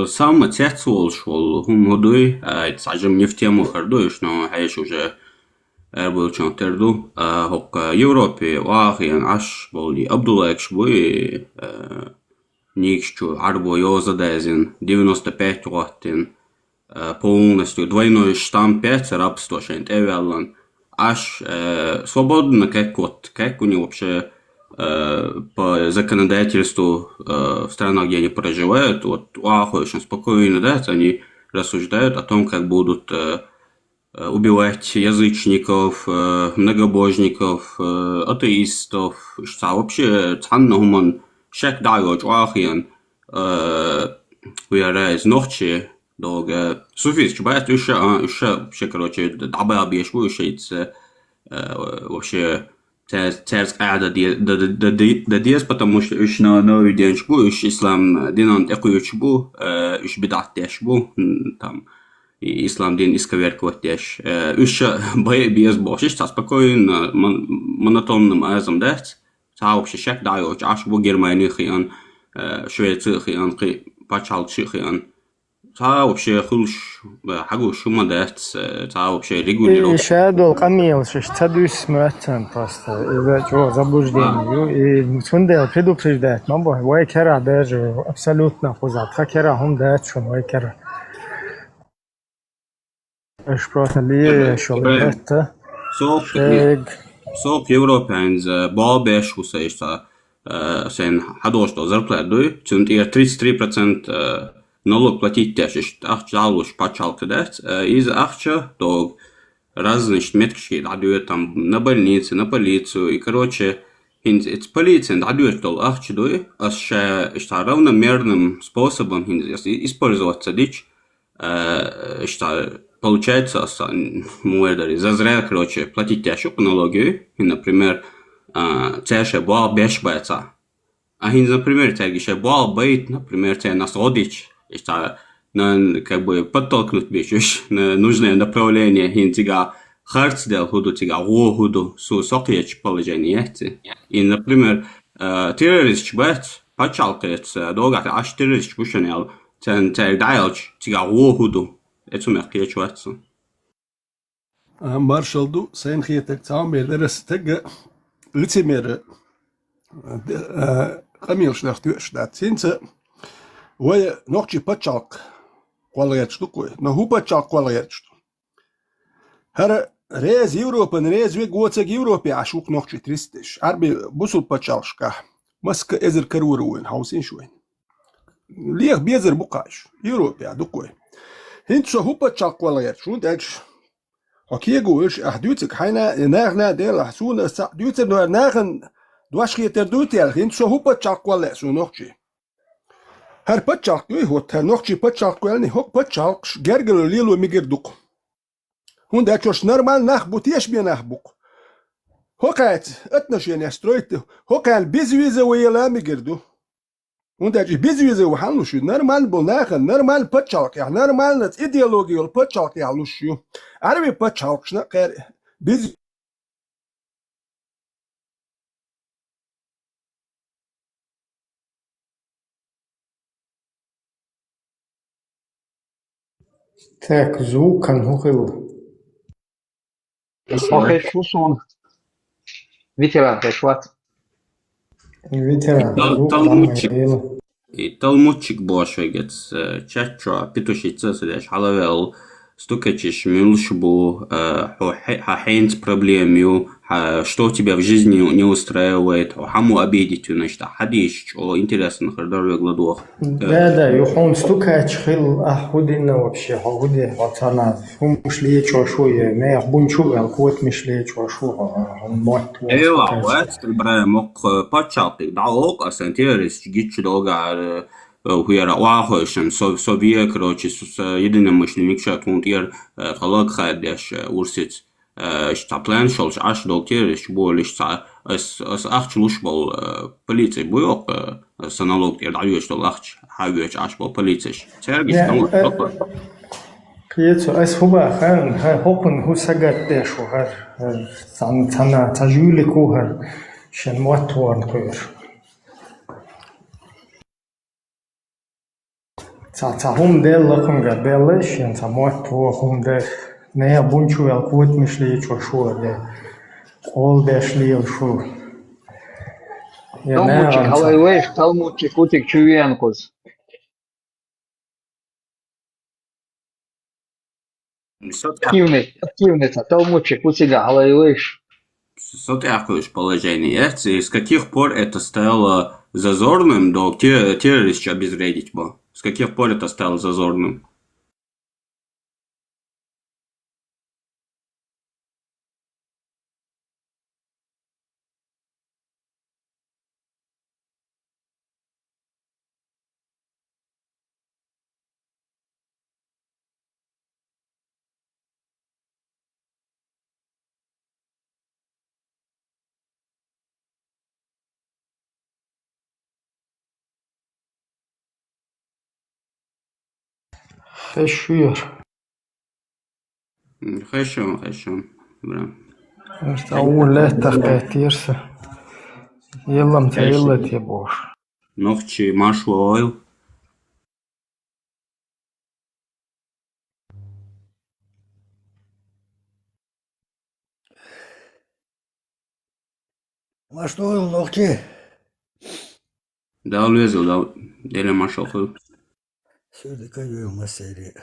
Сам تحصل شغل هم هدوي تعجبني في تيمو خردو شنو عايش وجا أربو شون تردو هوك يوروبي واقعا عش بولي عبد الله شوي Никщу, арбо Йозадезин, 95 ротин, полностью двойной штамп 5 рабство, шент Эвеллан. Аж свободно, как у них вообще по законодательству в странах, где они проживают, вот очень спокойно, да, они рассуждают о том, как будут убивать язычников, многобожников, атеистов, что вообще ценному шек дают ахиан, вырез ночи долго. Суфис, чубает еще вообще, короче, дабы объясню еще вообще церковь ада дадес, потому что еще на новый день чбу, еще ислам динан такой чбу, еще бедат чбу, там ислам дин исковерковать деш, еще без божьих, что спокойно монотонным азом дать, ça вообще шек дает, аж в Германии хиан, Швеции хиан, пачал хиан. Ça вообще хулш حاجة شو ما دات ça вообще регулирует. Shadow камил, что тадус мрачен просто из-за чего заблуждения. И сунде предупреждает, мамбо, вай кера даже абсолютно позад. Хакера он дает, что вай кера. Эш просто ли что это? Соп Европеans бабеш усейста sen 11 зарплату, цент 33% налог платить тяжесть, жалуешь почалка дать, из ахча то разные метки дадут там на больнице, на полицию, и короче, из полиции дадут то ахча дой, а что равномерным способом использоваться дичь, что получается, муэдари, зазря, короче, платить тяжесть налоги, и, например, цеша бал бешбается, а например, цеша бал бейт, например, цеша нас родич, что как бы подтолкнуть бечешь на нужное направление, хинтига харцдел худу тига худу су сокьеч положение. И, например, террорист бет почалкается долго, аж террорист бушенел, тен дайлч тига худу. Это мерке чувствуется. Маршалду сенхиетек цамбер дерестег лицемер камилшлах тюшдат синце Ой, ночи почалк квалет штукой, но ху почалк квалет шту. Хер рез Европен рез ве гоцег Европе ашук ночи 300. Арби бусул почалшка. Маска эзер каруруин хаусин шуин. Лех безер букаш. Европе адукой. Хинчо ху почалк квалет шту дэж. Окего иш ахдуцек хайна нагна дела суна са дуцек no nagen dwaschiet dutel hинчо ху почалк квалет шту ночи. Her patchalk nu hot her nochtje patchalk welni hok patchalk gergelo lilo migerduk. Hun dat jos normal nachbut yes bi nachbuk. Hokat etnas yen stroit hokal bizwize wela migerdu. Hun dat bizwize wa halu shu normal bonach normal patchalk ya normal nat ideologiyal patchalk ya lushu. Arbi patchalk shna qer biz Так, звук анхухил. Окей, шусон. Ветеран, вот. Ветеран. И талмудчик бошвегец, чачо, петушица сидишь, халавел, стукачишь, милшбу, хахейнс проблемью, что тебя в жизни не устраивает, хаму обидеть, значит, хадиш, что интересно, хардорве гладух. Да, юхон стукач хил ахудина вообще, хагуди, ватана, хум шли чошуе, не бунчу, алкот мишли чошу, он мот. Эйва, вот, брая мог почалты, даок, а сентерис, гитчу долга, хуяра уахошен, совие, короче, с единомышленник, что он халак хадеш, урсиц. Штаплен шолш аш доктор болиш с ахч лушбол полиции буйок с аналог тер даю что ахч хавич аш бол полиции сергис там Киецо ас хуба хан хопен хусагат дэшу хар цана тажюли кухар шен мотван куер ца хум дел лахунга делеш шен ца мотво хум де не бунчу алкут мишли чошуа де ол дешли шу Талмудчик, халайлеш, талмудчик, утик чувенкус. Активница, талмудчик, утига, халайлеш. Сотряхиваешь положение. И с каких пор это стало зазорным до террористов обезвредить бы? С каких пор это стало зазорным? خشوير خشم برا أول لا تقاتيرس يلا متيلا تيبوش نوختي ماشو اويل Машто ногти. Да, лезил, да, или машо хыл. Сюда каю масери.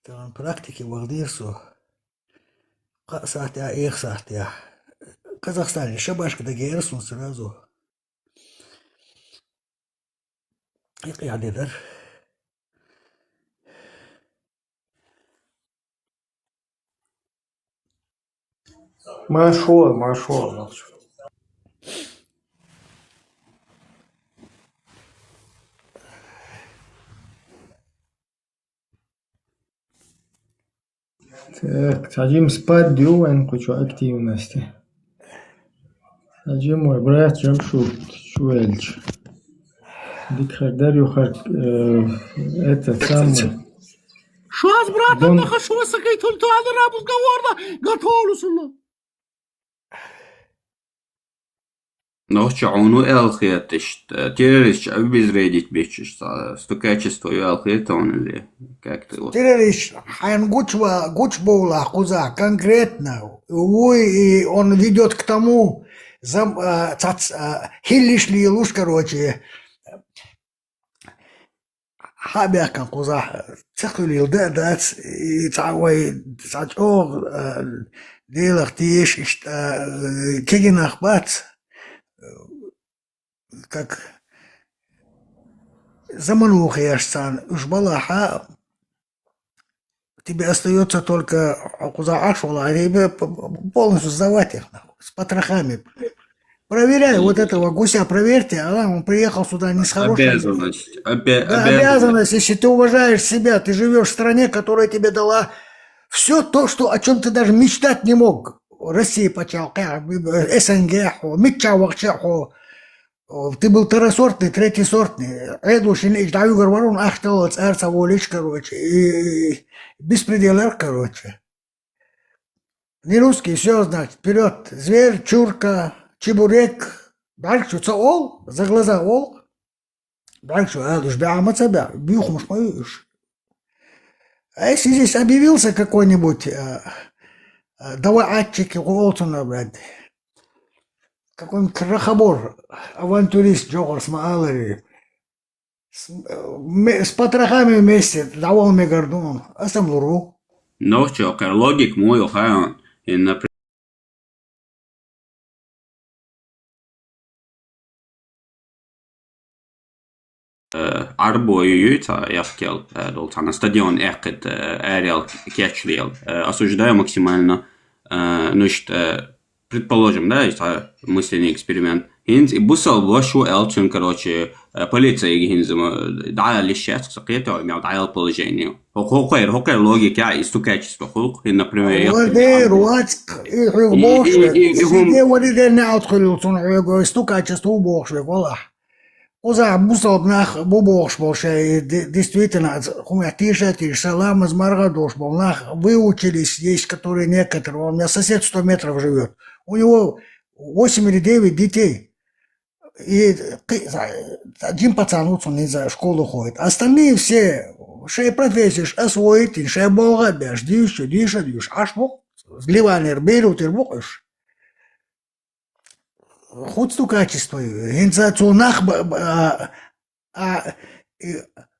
Там практики вагдирсу. Сахтя, их сахтя. В Казахстане шабашка да герсун сразу. И قاعدة مشهور Так, садим спать, дювен кучу активности. Садим мой брат Джамшут Чуэльч. Дикхардар юхар этот самый. Что с братом нахожусь, как и тут разговор готовлюсь. Нохчи ону элхетиш, террорист обезвредить бичиш, стукачество элхета он или как-то вот. Террорист, гуч боула, куза, конкретно. И он ведет к тому, хиллиш ли луж, короче, حابيك قزح تقولي لدات تعوي تعور ديل اختيش كيجن اخبات как замануха яшсан уж балаха тебе остается только кузааш вала полностью сдавать их с потрохами. Проверяй вот этого гуся, проверьте, он приехал сюда не с хорошей... Обязанность. Обязанность, если ты уважаешь себя, ты живешь в стране, которая тебе дала все то, что, о чем ты даже мечтать не мог. Россия почалка, СНГ, ты был второсортный, третьесортный. Даю говорю, ахтал, царца волич, короче, и беспределер, короче. Не русский, все, значит, вперед, зверь, чурка, чебурек, дальше ол, за глаза ол, дальше уж бяматься, бьюхмуш моюш. А если здесь объявился какой-нибудь давай атчики Уолтона, блядь, какой-нибудь крахобор, авантюрист Джохарс Маалари, с потрохами вместе, давал мне гордун, а сам луру. Ночью, логик мой, охайон, и например, Арбою я хотел на стадион Экет Ариал Кетчриал. Осуждаю максимально. Значит, предположим, да, это мысленный эксперимент. Хинз и бусал вашу элчин, короче, полиция хинз дала лишь сакета, имел дал положение. Хокер логика и стукачество хук, и например. Куза бусал нах бубош больше, действительно, хумятиша, салам из Маргадош был, нах выучились, есть которые некоторые, у меня сосед 100 метров живет, у него 8 или 9 детей, и один пацан, он из школы ходит, остальные все, шея профессиш, освоить, шея бога бяж, дишь, аш бог, сливанер, берут и богаш. худству качества. Инца цунах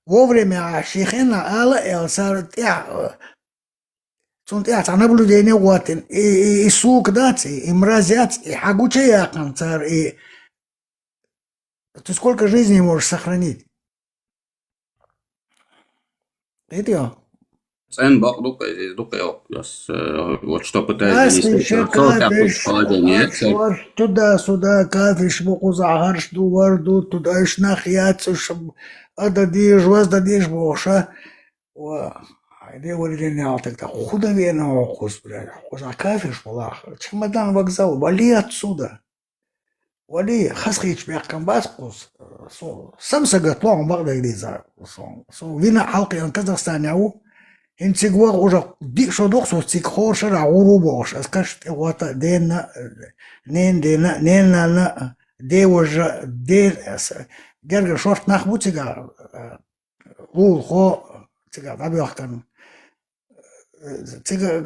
вовремя шихена ала элсар цунтя наблюдение вот и сук дать, и мразят, и хагучая концар, и ты сколько жизней можешь сохранить? Это Цен бак дука, вот что пытается нет. Туда-сюда, кафеш, букузахарш, дуварду, туда иш нахияцуш, ададиш, воздадиш, боша. Айде валиденял тогда, худо верно окус, блядь, хуза кафеш, балах, чемодан вокзал, вали отсюда. Вали, хасхич бяхкам баскус, сам сагатлон багдагдиза, вина халки в Казахстане, интегуар уже что дохсу цикхошера урубош, скажет вот дена нена девожа ден герга шорт нахбутига хо цига абяхкан цига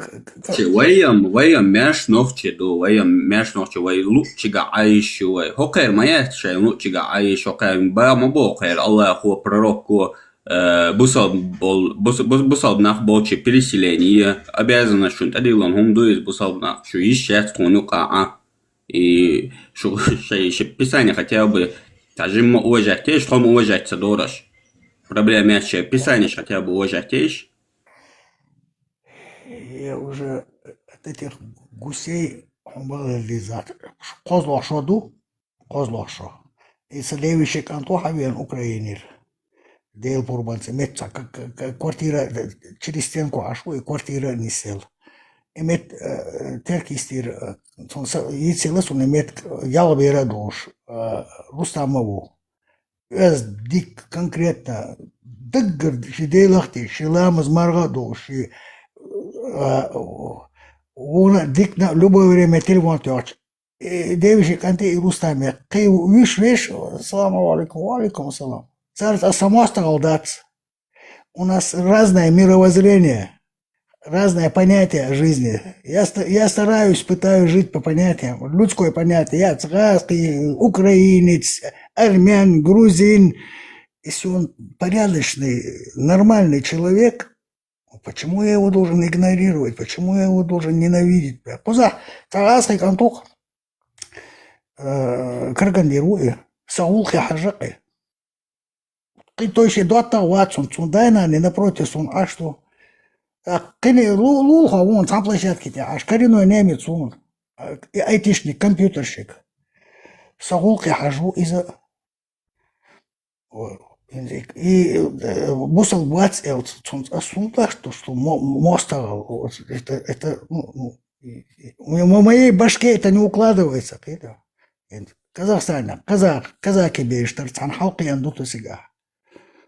ويم ماش نوختي دو ويم ماش نوختي وي لوتشيغا عايش وي هوكير ما يحشي لوتشيغا عايش هوكير با ما بوخير الله هو пророк бусал нах болче переселение обязанность что тадилон хумду из бусал нах что ищет конука и что писание хотя бы тажим уважать те что уважать садораш проблема что писание хотя бы уважать те. Я уже от этих гусей лизат козлошоду козлошо и следующий кантоха вен украинер Дейл Пурбанцы, мет квартира через стенку ашу и квартира не сел. Имет теркистир, яйцелес он имет ялбера душ, Рустамову. Эс дик конкретно, дыггр, шиделахти, шиламаз марга душ, он дик на любое время телефон тёч. Девичек анти и Рустаме, ты виш, саламу алейкум, салам. Царь само страдаться. У нас разное мировоззрение, разное понятие жизни. Я стараюсь, пытаюсь жить по понятиям. Людское понятие. Я цыганский, украинец, армян, грузин. Если он порядочный, нормальный человек, почему я его должен игнорировать? Почему я его должен ненавидеть? Куза, цыганский кантух, каргандируя, саулхи хажаки. Ты точно дота Ватсон, цундайна, не напротив сон, а что? Кыни лулха вон сам площадке тебя, аж коренной немец он, айтишник, компьютерщик. Сагулки хожу из-за... И бусал бац, а сунда, что мостовал, это, в моей башке это не укладывается. Казахстан, казаки беешь, тарцан халки андуту сега.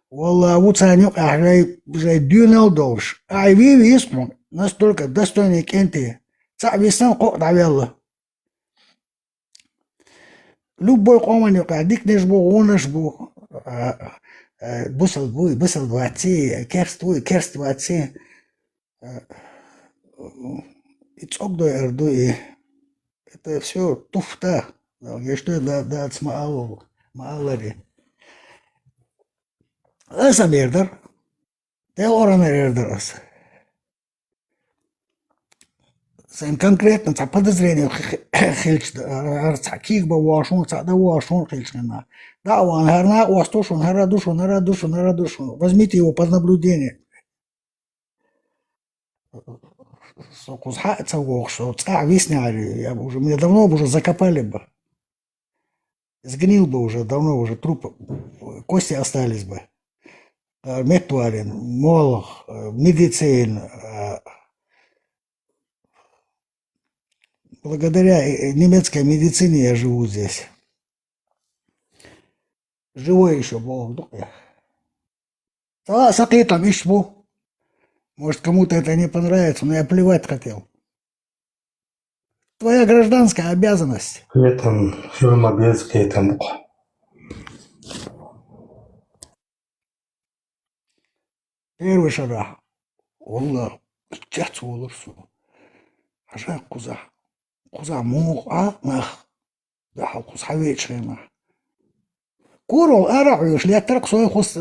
Wallah, Вуцанюк, жай дюнал долж. Айви испун, настолько достойный кенты. Цависан кок давелла. Любой команюк, дикнеш бу, унеш бу. Бусал двадци, керст двадци. Ицок дойердуи. Это все туфта. Я что да маалари. Аса мердер, те оранер ердерас. Zijn конкретно ца подозрение хилч арца кигба вашун ца да вашун хилчна. Да он харна востушун хара душу. Возьмите его под наблюдение. Сокузха ца вошо ца висняли. Я уже меня давно уже закопали бы. Сгнил бы уже давно уже труп, кости остались бы. Метварин, молох, медицин. Благодаря немецкой медицине я живу здесь. Живой еще, Бог. Сакитом ищу. Может, кому-то это не понравится, но я плевать хотел. Твоя гражданская обязанность. Это фирма Бельская, там. Первый шаг. Wallah, отец улырсу. Ажа куза мух, нах. ده حلقوس حويت شينا كورو أرعوش لا ترقصوا يخص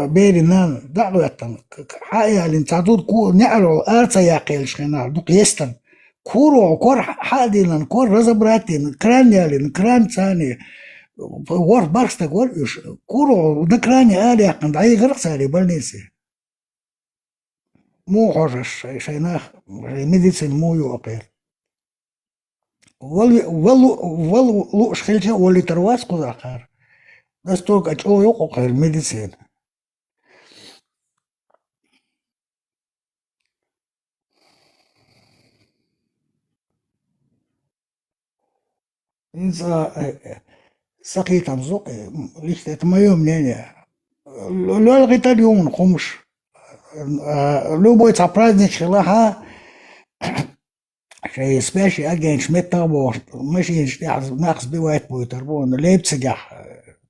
بيري نان دعوا يتن حقيقة اللي انتعدود كور نعرو أرتا يقيل شينا دوك يستن كورو كور حادي لن كور رزبراتي كران يالي كران تاني ور بارستا ورش كورو نكراني آلي عند أي غرق آلي بلنيسي مو حرش شيناخ ميديسين مو يوقير والو لوش خلجة واللي ترواس قذاقار دستوك أجو يوقير ميديسين إنسا سقيت نزوق ليش تتميم نيني لو لغيت اليوم نقومش لو بويت праздник شلاها شيء سبيشي أجين شميتا بور ماشي ناقص بوايت بويتربون ليبتسجح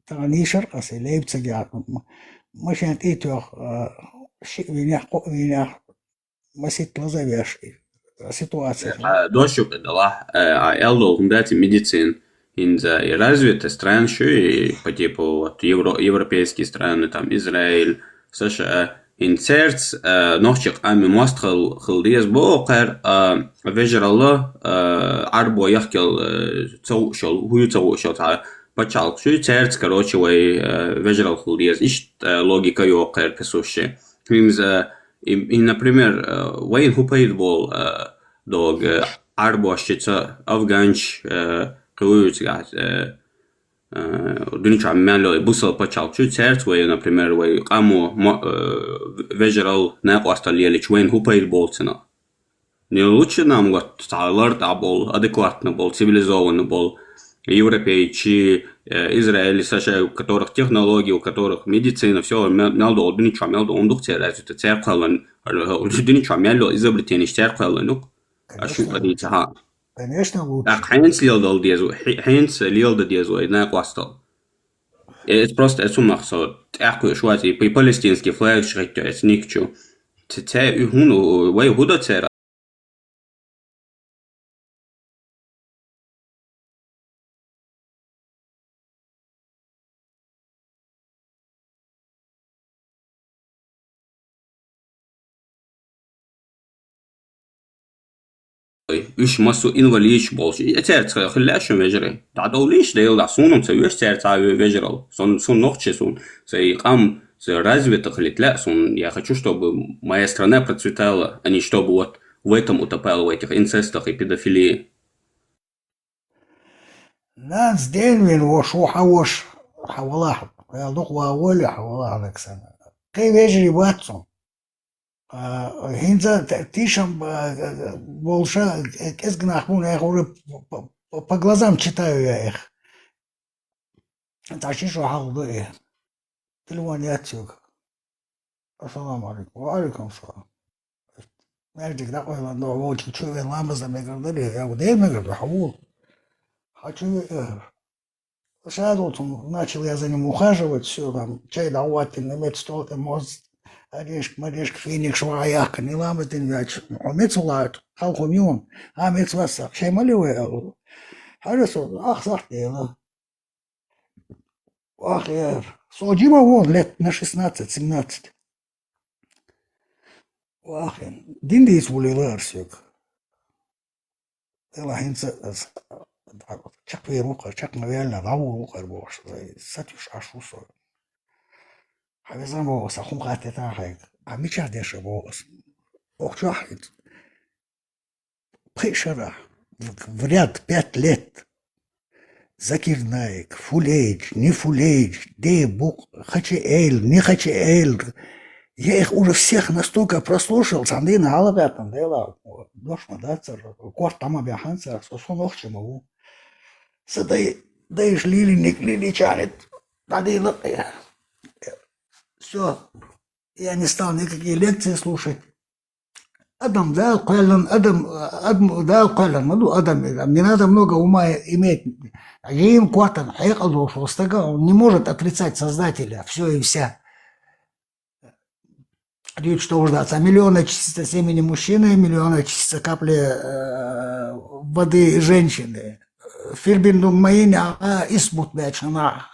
تغني شرقسي ليبتسجح ماشي أنت إيتوخ شيء بينيح مسيت لزاويش ситуация. Дощук дала Элдо дать медицин из развитых стран и по типу вот, европейские страны, там Израиль, США, инцерц, ночек ами мастхал хилдиес боқер, вежралла арбо яхкел цаушал, хую цаушал та почал, что церц, короче, вежрал хилдиес, ищ логика йоқер кесуши. И, например, Уэйн Хупейдбол дог арбощица афганч круюцгат дунича мяло бусал почал чуть сердце Уэйн, например, Уэйн каму вежерал неқвасталиелич Уэйн Хупейдбол цена. Не лучше нам вот алерт был, адекватно был, цивилизованно был. Европейцы, Израиль, США, у которых технологии, у которых медицина, все, мелдо, ничего, мелдо, он дух развито, церковь, ничего, мелдо, изобретение церковь, ну, а что подается, ха? Конечно, лучше. Так, хэнс лилдал дезу, хэнс лилда дезу, на кластал. Это просто, это махсо, такое, что это, и палестинский флаг, шрифт, это никчу. Це, ну, вай, худа цера. إيش مسو إنفاليش بولش تعرف خلاش مجري تعدوليش ده يلا صونم سويش تعرف مجرال сон ногче сон сей قام развито خلит لا сон я хочу чтобы моя страна процветала а не чтобы вот в этом утопала в этих инцестах и педофилии. ناس دين من وشو حوش حولاح يلدق واولي حولاح نكسن كيف يجري باتهم هنزا тишам больше эсгнахмун я говорю по глазам читаю я их. Таши что халды. Телефон я тюк. Ассаламу алейкум. Ва алейкум салам. Мэрдик да ой ладно вот чую я ламаза мегардали я вот я мегарду хавул. Хочу садом начал я за ним ухаживать все там чай давать на стол мост Орешек, финик, шваяка, не ламы ты не дач. Мецулат, халкумион, мецваса. Шей малевый. Харису, ах, сахтела. Ах, я. Соджима вон лет на 16-17. Ах, диндис вулилар сюк. Ела хинца, чак вейрука, чак навельна, лаву рукар бош. Сатюш ашусо. Havizan boğaz, akım katete ahayk. Ami çahdeşe boğaz. Okçahid. Пышера. В ряд 5 лет. Закирнаек, фулейдж, не фулейдж, дейбук, хачеэль, не хачеэль. Я их уже всех настолько прослушал, сандин алабятан, дела, дошма дацер, кортама бяханцер, сосон охче могу. Садай жлили, не клили чанет. Надо лапая. Все, я не стал никакие лекции слушать. Адам дал калан, Адам дал калан, не надо много ума иметь. Им квартан, он не может отрицать Создателя, все и вся. Говорит, что ждаться. Миллионы чистится семени мужчины, миллионы чистится капли воды женщины. Фильбиндум Маиня Исмут Бечана.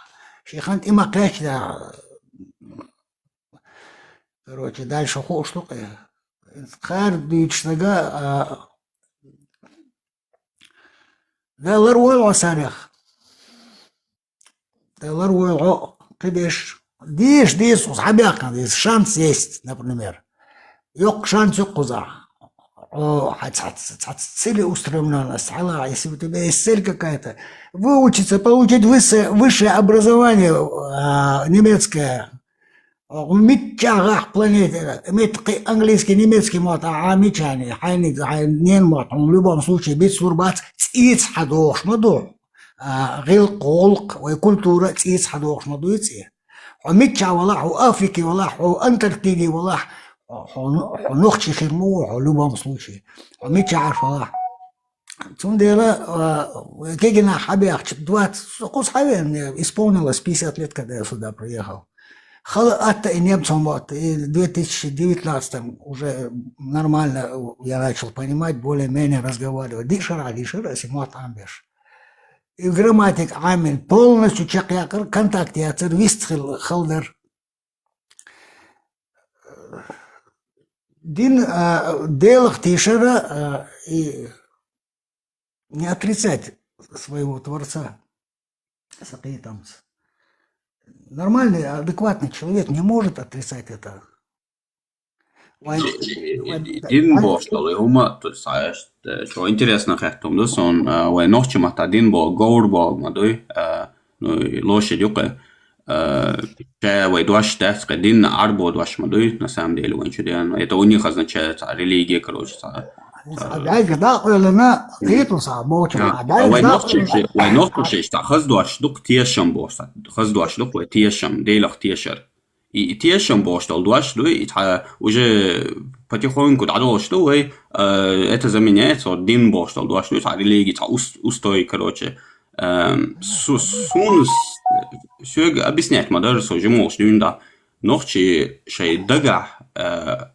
Шихант има клечда. Короче, дальше штука. Хар дичнага да ларуэл асарях. Да ларуэл кидеш. Диш, усабяка, здесь шанс есть, например. Yok шанс yok куза. Целеустремленность. Если у тебя есть цель какая-то, выучиться, получить высшее образование немецкое, уметь тягах планете, иметь английский, немецкий мот, амичани, хайнин мот, в любом случае, быть сурбац, циц хадош, маду, гил колк, культура, циц хадош, маду, ици. وميت والله وافريقي والله وانتركتيدي والله ونختي خيرمو علوبة مصلوشي وميت عارف والله ثم ديلا كيجينا حبي دوات قوس حبي исполнилось 50 лет, когда я сюда приехал. Это и немцам вот, и в 2019 уже нормально я начал понимать, более-менее разговаривать. Дишара, симот амбеш. И грамматик амин полностью чекя контакт я цервистхил халдер. Дин делах тишера и не отрицать своего Творца. Сакаитамс. Нормальный, адекватный человек не может отрицать это. Din boostali huomattu saajast, se on интересно hähtum dus on vai nohtimata din bo gourbo madui no loše juke че vai duash täska din arbo duash madui на самом деле он чуден это у них означает религия короче vai nohtuši sta khazduash duk tiešam bosta khazduash duk vai tiešam delach tiešar и тешем бостал дуаш дуй и уже потихоньку дадо что это заменяется от дин бостал дуаш дуй религии устой короче сун sög объяснять мадер сожи мош дюнда нохчи шей дага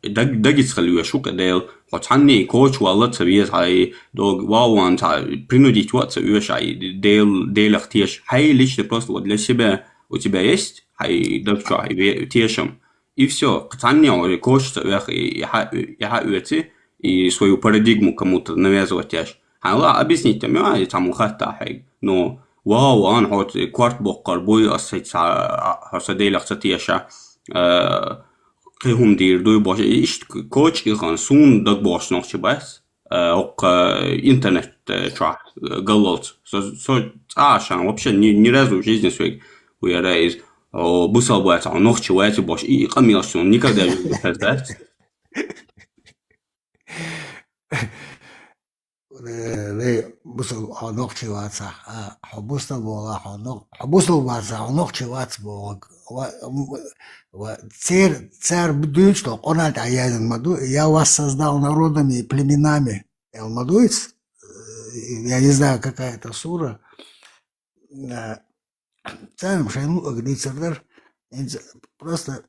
дагис халуя шука дел хотанни коч валла цавиет хай дог вауан та принудить вот цавиет дел теш хай лично просто вот для себя у тебя есть хай докча тешем и все хотанни коч я уйти и свою парадигму кому-то навязывать тяж хала объяснить мне там хата хай но واو أنا حوت كوارت بقر بوي أصيت هسديل أختياشة كهم دير دوي باش إيش كوتش إخان سون دق باش نقش بس أو إنترنت شو قلت so عشان вообще ни разу в жизни своей уяраюсь бусал бать а нقش وقت باش إيه قميص никогда не هذا بصل نقشي واتسع حبوسنا بولا حبوسنا واتسع نقشي واتس بولا царь бдует, что он аян маду, я вас создал народами и племенами. Алмадуец, я не знаю, какая это сура. Царь Шайну Агдицердер, просто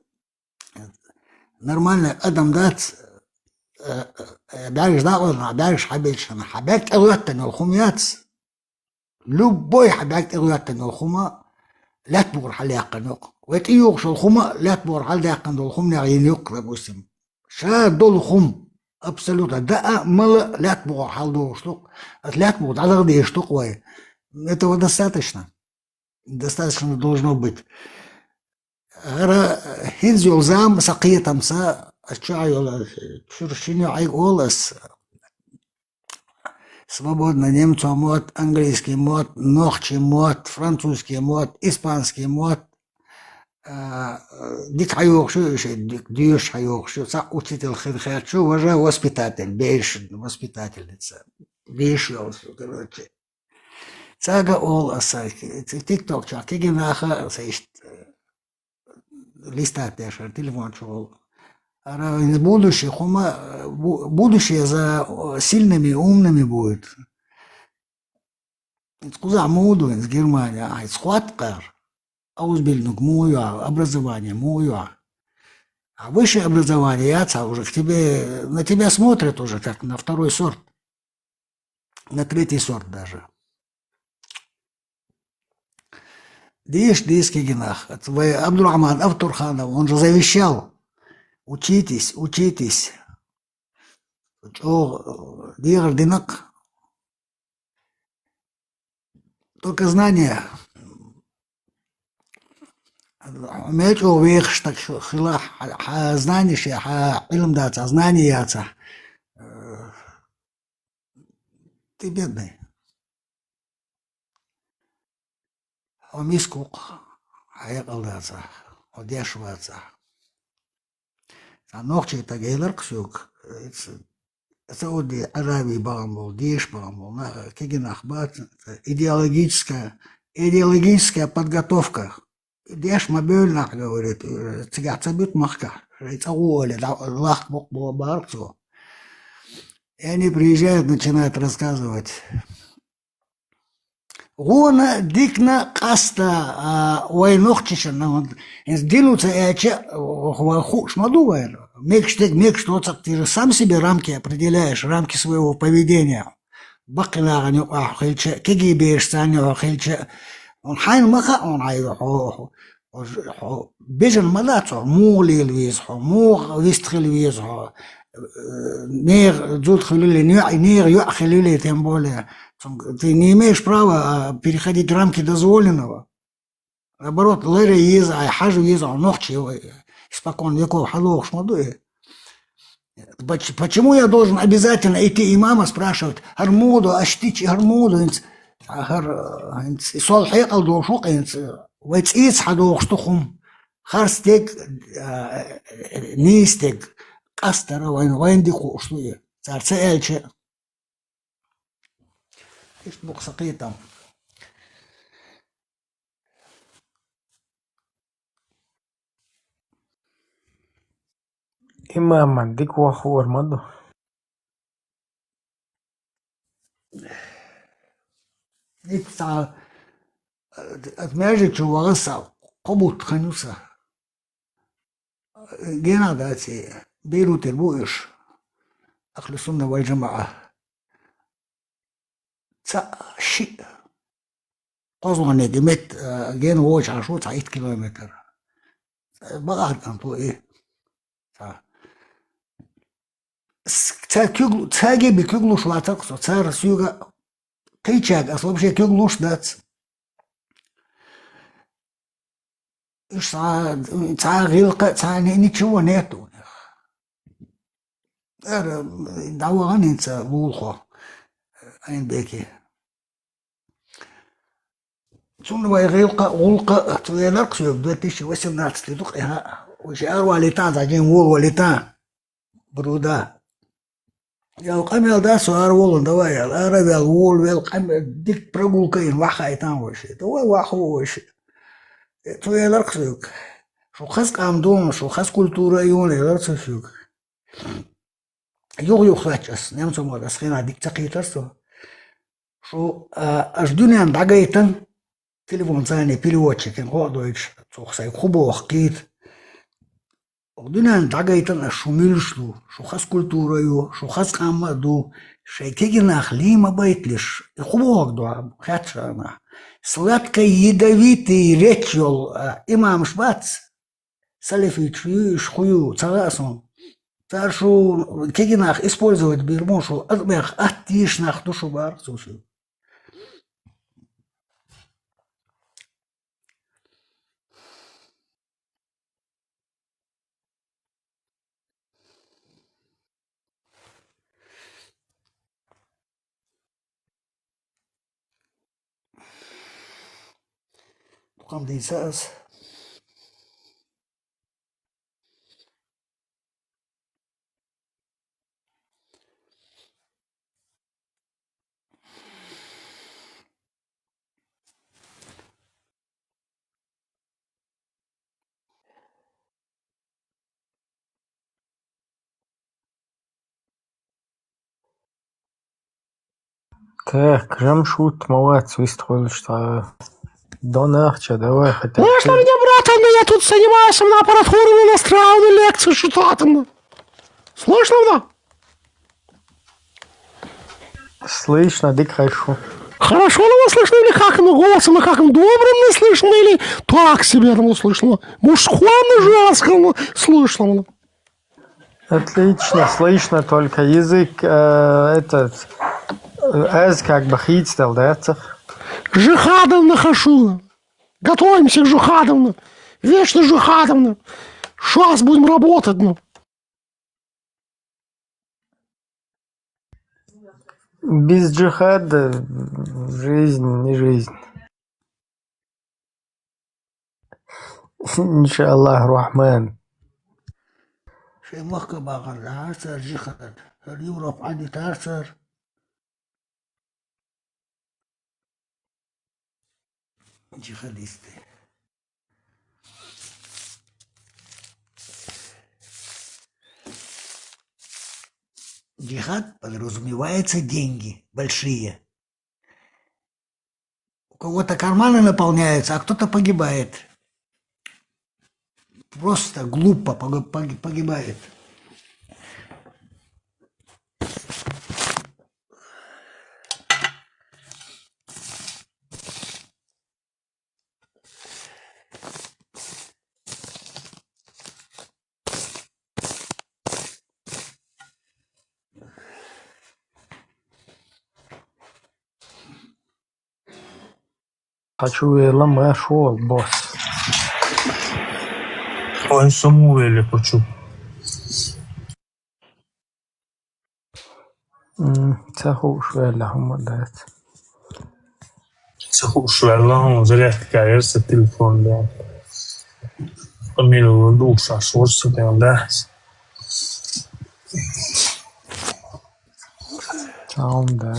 нормально Адам дат. دارش داقل دارش حبيش أنا حبيت أغلطن الخميات لبوي حبيت أغلطن الخما لا تبور حل يقنق وتيوغش الخما لا تبور حل يقن الخم نعين يقرأ مسلم شاد دول خم أبسلوتا دا مل لا تبور حل دوشتوق لا تبور على غدي يشتوق وي этого достаточно должно быть هنزل زام سقية تمسا الشعير شرشيني عيقولس свободно немцу мод, английский мод, нохчий мод, французский мод, испанский мод. Дик хайохшу, дик дюш хайохшу, са учитель хирхачу, уже воспитатель, бейш воспитательница, бейшелсу, короче. Цага ол асайки, тикток чак, кигинаха, сейшт, листат яшер, телефон чувал. Будущее за сильными и умными будет. Куза моду из Германии, схваткар, аузбильнук муя, образование муя. А высшее образование, яца уже к тебе, на тебя смотрят уже как на второй сорт, на третий сорт даже. Диш Кигинах. Абдурахман Автурханов, он же завещал. Учитесь. Дир Динак. Только знания. Умеешь увидеть, что знаешь, илм даться, знания яца. Ты бедный. Мискук, аял даться, одешиваться. А ночи это гейлер ксюк. Сауди Аравии багамбол, Диш багамбол, Кигинах бат. Идеологическая подготовка. Деш мобильных, говорит, цигацабит махка. Рейцауоли, лах бог барцу. И они приезжают, начинают рассказывать. Гона дикна каста войнохчишен, сдвинуться и оча шмадувает. Мек что ты же сам себе рамки определяешь, рамки своего поведения. Бакна ганю ахильче, киги бешсаню ахильче. Он хайн маха он айо. Бежен мадацо, мули лвизхо, му вистхи лвизхо. Нер дзут хилили, нер юахилили, тем более. Ты не имеешь права переходить рамки дозволенного. Наоборот, лэри еза, хажу еза, ногчи, испокон веков, халох, шмадуи. Почему я должен обязательно идти имама спрашивать, Армуду, аштичи Армуду, сол хайкал дошук, вайцис хадох штухум, харстек, нистек, кастера, вайндику, что я, царце эльче. إيش بقسقيتهم إما مديك وخور مدو إنت أتماجد شو وغصة قبوط خنوسة جينا داتي بيروت البوئش أخل السنة والجماعة شيء قصوى ندمت جين ووش عشو 9 كيلومتر بقى أنتو إيه تاجي بكيغلو شواتك صار سيوغا كيتشاك أصلا بشي كيغلوش دات إيش صار غيلقة صار نيتشو نيتو دعوة غني انت بولخو أين بيكي ثم غلقة تغيرك سيوب دوتيش وسمنات تدقها وشعر والتان زاجين وول والتان برودا يا القمل دا سوار وول دوايا العرب الوول والقمل ديك برغولكين واخا ايتان وشي دوا واخو وشي تغيرك سيوك شو خاص قامدون شو خاص كولتورا يون يرسل سيوك يوغ خاتشس نمسو مودس خينا ديك تقيترسو شو أجدوني دعايتن تليفون ثاني переводчик إن Deutsch صوخ خوبو وخقيت أجدوني دعايتن شو خاص كولتورا يو شو خاص قامدو شيء كي نخلي ما بيتلش خوبو أقدو خاتشنا سلطة يدويتي ريتشول إمام شبات سلفي شخيو تراسون تعرفوا كي نخ использовать бирмошу أطبخ أتيش نخ دوشو بار سوسو قام دي ساس Так, жамшут моват свистхол что до нахча давай хотя бы. Слышно меня, братан, я тут занимаюсь на аппаратуру настраиваю лекцию, что там. Слышно меня? Слышно, дик хорошо. Хорошо его слышно или как ему голосом, и как ему добрым не слышно, или так себе ему слышно? Мужском и женском слышно. Отлично, слышно только язык этот как бы хитстел, да? Жихадовна хашу. Готовимся к Жихадовна. Вечно Жихадовна. Сейчас будем работать, ну. Без джихада жизнь не жизнь. Иншаллах рахман. شيء مخك باقر عارسر جخد اليوروب عندي تارسر جихадисты. Джихад подразумевается деньги большие. У кого-то карманы наполняются, а кто-то погибает. Просто глупо погибает. Хочу лама шел, босс. Ой, Самуэле хочу. تخوش ولا هم دات. تخوش ولا هم زريت كايرس التليفون ده. Камилу душа шорсы там да. Там дат.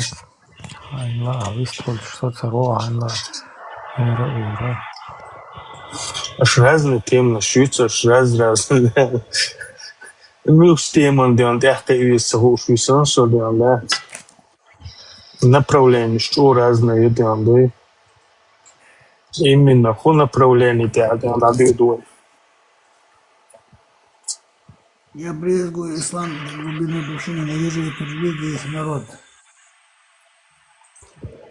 Allah, выстрел что-то роа, Allah. Эра. Аж разные темы шьются, аж разные. Ну, с темой, где он тяжко и сахуш, и сансор, где он, да. Направление, что разные, где он, да. Именно, по направлению, где он, да, ведут. Я брезгую ислам до глубины души, ненавижу эту религию, их народ.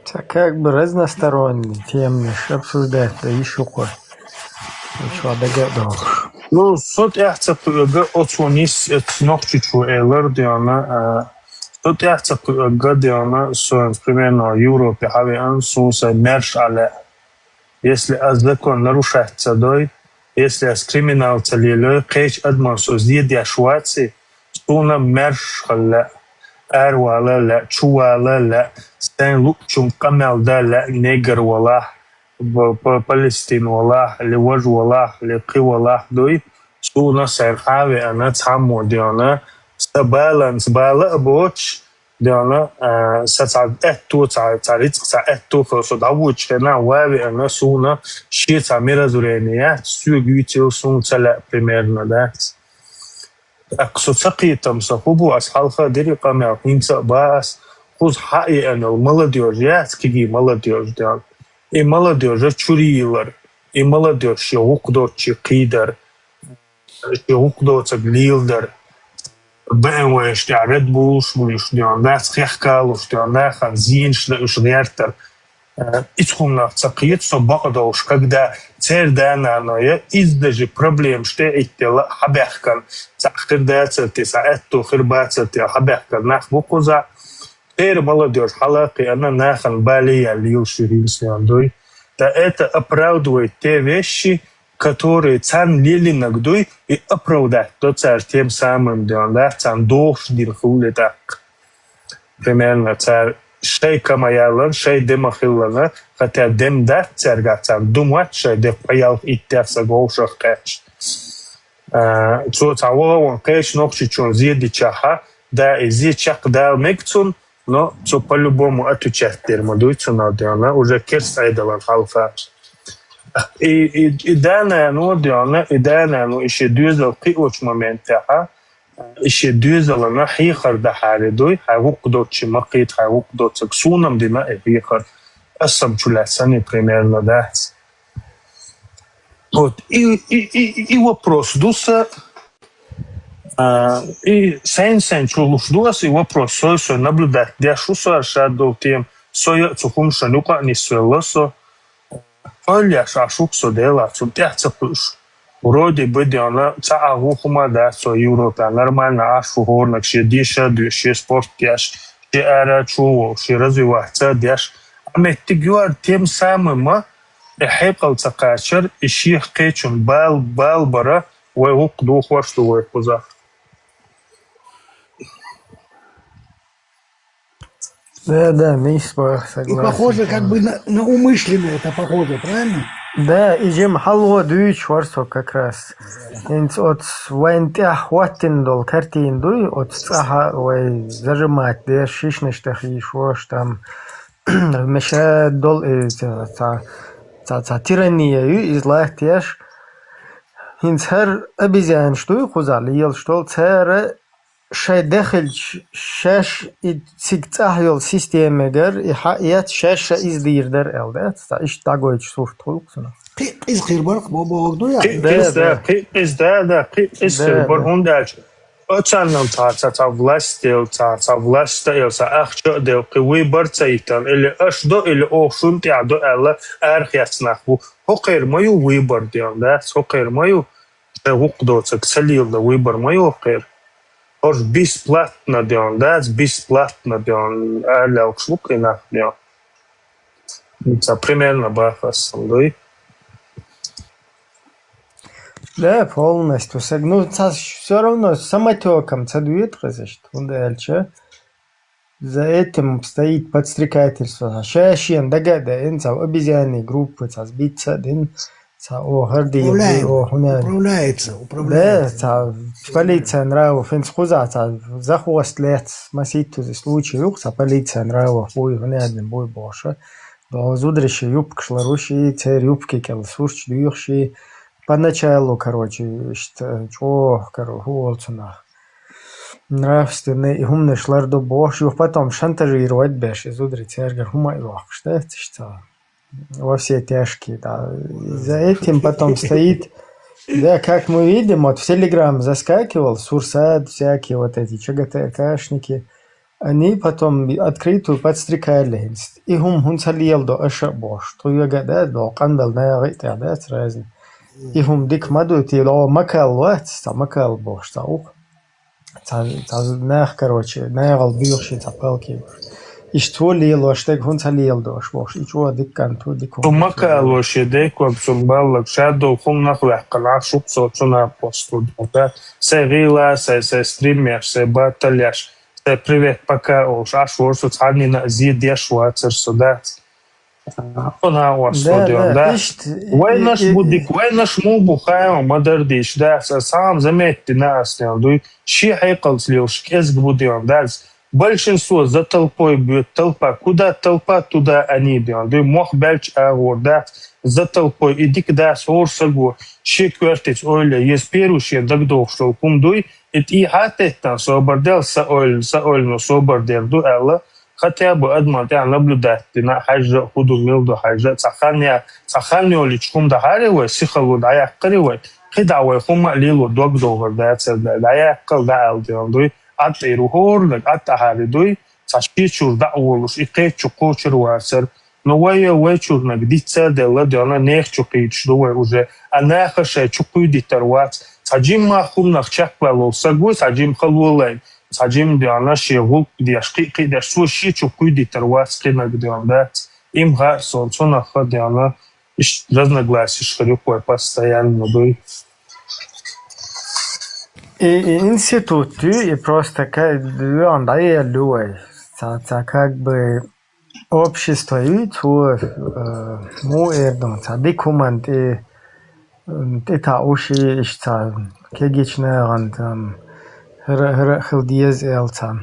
Это как бы разносторонний темы, обсуждать, да еще кое. Еще догадываюсь. Ну, сот яхцапыга отсонис ногчичу элэр диана, сот яхцапыга диана, сон, примерно, Европе, хавиан, сонса, мерш але. Если закон нарушается, дой, если криминал целилой, кейч адмансо, здесь швацы, сона мерш але, эрвала ле, чуала ле, стен лукчум камел да ле, негр вала. Палестин والله لوجه والله لقي والله دوي سو نصير حاوي أنا تعمو ديانا سبالانس بالا بوش ديانا ستعد اتو تعريت اتو خلصو دعوش هنا واوي أنا سونا شي تعميرا زورينيات سو جويتيو سون تلا примерно دات أقصد سقيتم سخوبو أصحالها ديري قامع هنسا باس خوز حقي أنا الملديوجيات كيجي ملديوج ديانا И молодежь чурилар, и молодежь укдочи кидар, укдоца глилдар, BMW штя Red Bull штя нас хехкал штя нахан зин штя исхумна цакиет собакадош, когда цердана ная из даже проблем штя иттела хабехкан, цахкердаца тиса эту хербаца тя хабехкан нах букуза. Теперь молодежь халаки, она нахан балия лил ширинся андой. Да это оправдывает те вещи, которые цан лили нагдой и оправдать то царь тем самым, да, цан должен хули так. Примерно царь шей камаялан, шей демахиллана, хотя дем дат царь цан думать, шей дев паял идти сагошах кэч. Цо цавон кэч ногчи чон зиди чаха, да и зи чак дал мекцун, но все по-любому отвечать термодуйцу надо, она уже керстайдала халфа. И данная, ну, диана, и данная, ну, еще дюзал киоч момента, еще дюзала на хихар да харидуй, хавук дочи макит, хавук дочи ксунам дима и хихар. Асам чулясани примерно, да. Вот, и вопрос дуса, и сен чулушдуас и вопрос, что наблюдать, где шуса шадов тем, соя цухум шанука не свелосо, Оля шашуксо дела, цутяцапуш. Вроде бы она цаагухума да со Европа нормально аж фугорнак ще диша душе спорт яш ще ара чуо ще развиваться дяш. Аметтигуар тем самым حقل تقاشر الشيخ قيتشن بال برا ويوقدو خوشتو ويقوزا. Да, Мисбах, И согласен. похоже как бы на умышленно это похоже, правильно? Да, и жим халва дуич варсо как раз. Инц от вайнтя хватин дол картин дуй от цаха вай зажимать, да шишныштах и шош там меша дол ца тирания ю излах тяж. Инц хер обезьян что хузали ел что цера شاي داخل شاش تسيقطاحيول سيستيم جر يحيات شاشة إزدير در إلدات إيش تاقويش صورة خلقنا قيس خير برق بابا وقدو يا قيس دا قيس برهون داج أتسانم تا властел تا властел تا أخشى دل قوي برتايتان اللي أشدو اللي أوشون تعدو ألا أرخيات نخبو هو غير مايو ويبر ديان دات هو غير مايو وقدو تكسليل دا ويبر مايو غير Ож бесплатно делан, да, бесплатно делан, аля укшлук и нахлё. Это примерно бафасом, да? Да, полностью. Ну, все равно самотеком цадует разрешит. Дальше. За этим стоит подстрекательство. Шашин, догада, инца, обезьяны группы, сбиться, дин. Управляется. Да, полиция нравится, финскуза, за хвост лет, маситу за случай, полиция нравится, бой, внятный бой больше. Зудрищи, юбка, шларущи, царь юбки, келсурч, дюхши. Поначалу, короче, что, голцуна. Нравственный, и умный шлардо больше, потом шантажировать беши, зудрый царь, гумай лох, что это что? Во все тяжкие, да. За этим потом стоит, да, как мы видим, вот в Телеграм заскакивал, Сурсад, всякие вот эти ЧГТКшники, они потом открытую подстрекали. И хун салил до ашабош, то я гадаю, до кандал на рейте, да, сразу. И хун дик мадут, и до макал ват, макал бош, таух. Нах, короче, нагал бьющий цапалки. Иштволил, аштег хун салил дош бош, и чего диккан ту диккан. Макал вообще декваб сумбалак, шадо хун нахлях калаш, шупсо цуна посту, да. Се вила, се стример, се баталяш. Привет, пока уж аж ворсу цани на зидеш вацер судат. Она у вас судил, да? Вай наш будик, вай наш мубу хаем мадардиш, да? Сам заметьте нас, да? Щи хайкал слил, шкезг будем, да? Большинство за толпой бьет толпа. Куда толпа, туда они бьют. Да? Мох бельч агор, да? За толпой. Иди куда сорсагу. Щи квертить, ойля, есть перущие, дагдов, что кумдуй. И хатетан собордел саольно собордерду элла хотя бы одна наблюдать на хажа худумилду хажа цаханио личкум дахаривай сихалу даяққаривай қидауай хума лилу догдовар даяққал даалдиандуй атиру хорлак атахаридуй цашки чур даулуш иқе чуқу чурвасер но вая чурнак дица дела диана нех чуқич дуай уже анахаша чуқу дитарвац саджим махум нахчаквало сагу саджим халулай саджим диана шевул диашки кидашу ши чуқу дитарвац кенак дианда им га сонцона хадиана иш разногласий шхарюкой постоянно дуй. И институт, и просто как он дает люй, как бы общество и то, муэрдом, документ и это уши ишта, кегичная ран, хилдиез элца,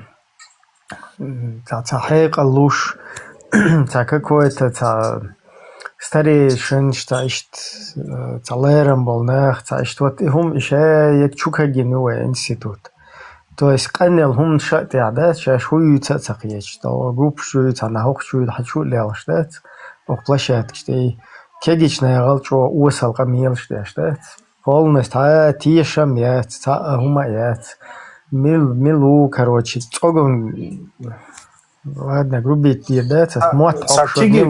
хайк алуш, какой-то старейшин, что лером был, что вот им еще як чукагиновый институт. То есть канел хум шатя, да, сейчас хуются цакьеч, что групп шуются, на хок шуют, хочу лел, что ох площадке, что кегичная галчо усал камил, что полностью тиша мят, хумаят, милу, короче, цогом Ладно, грубить да, мот. Цакиги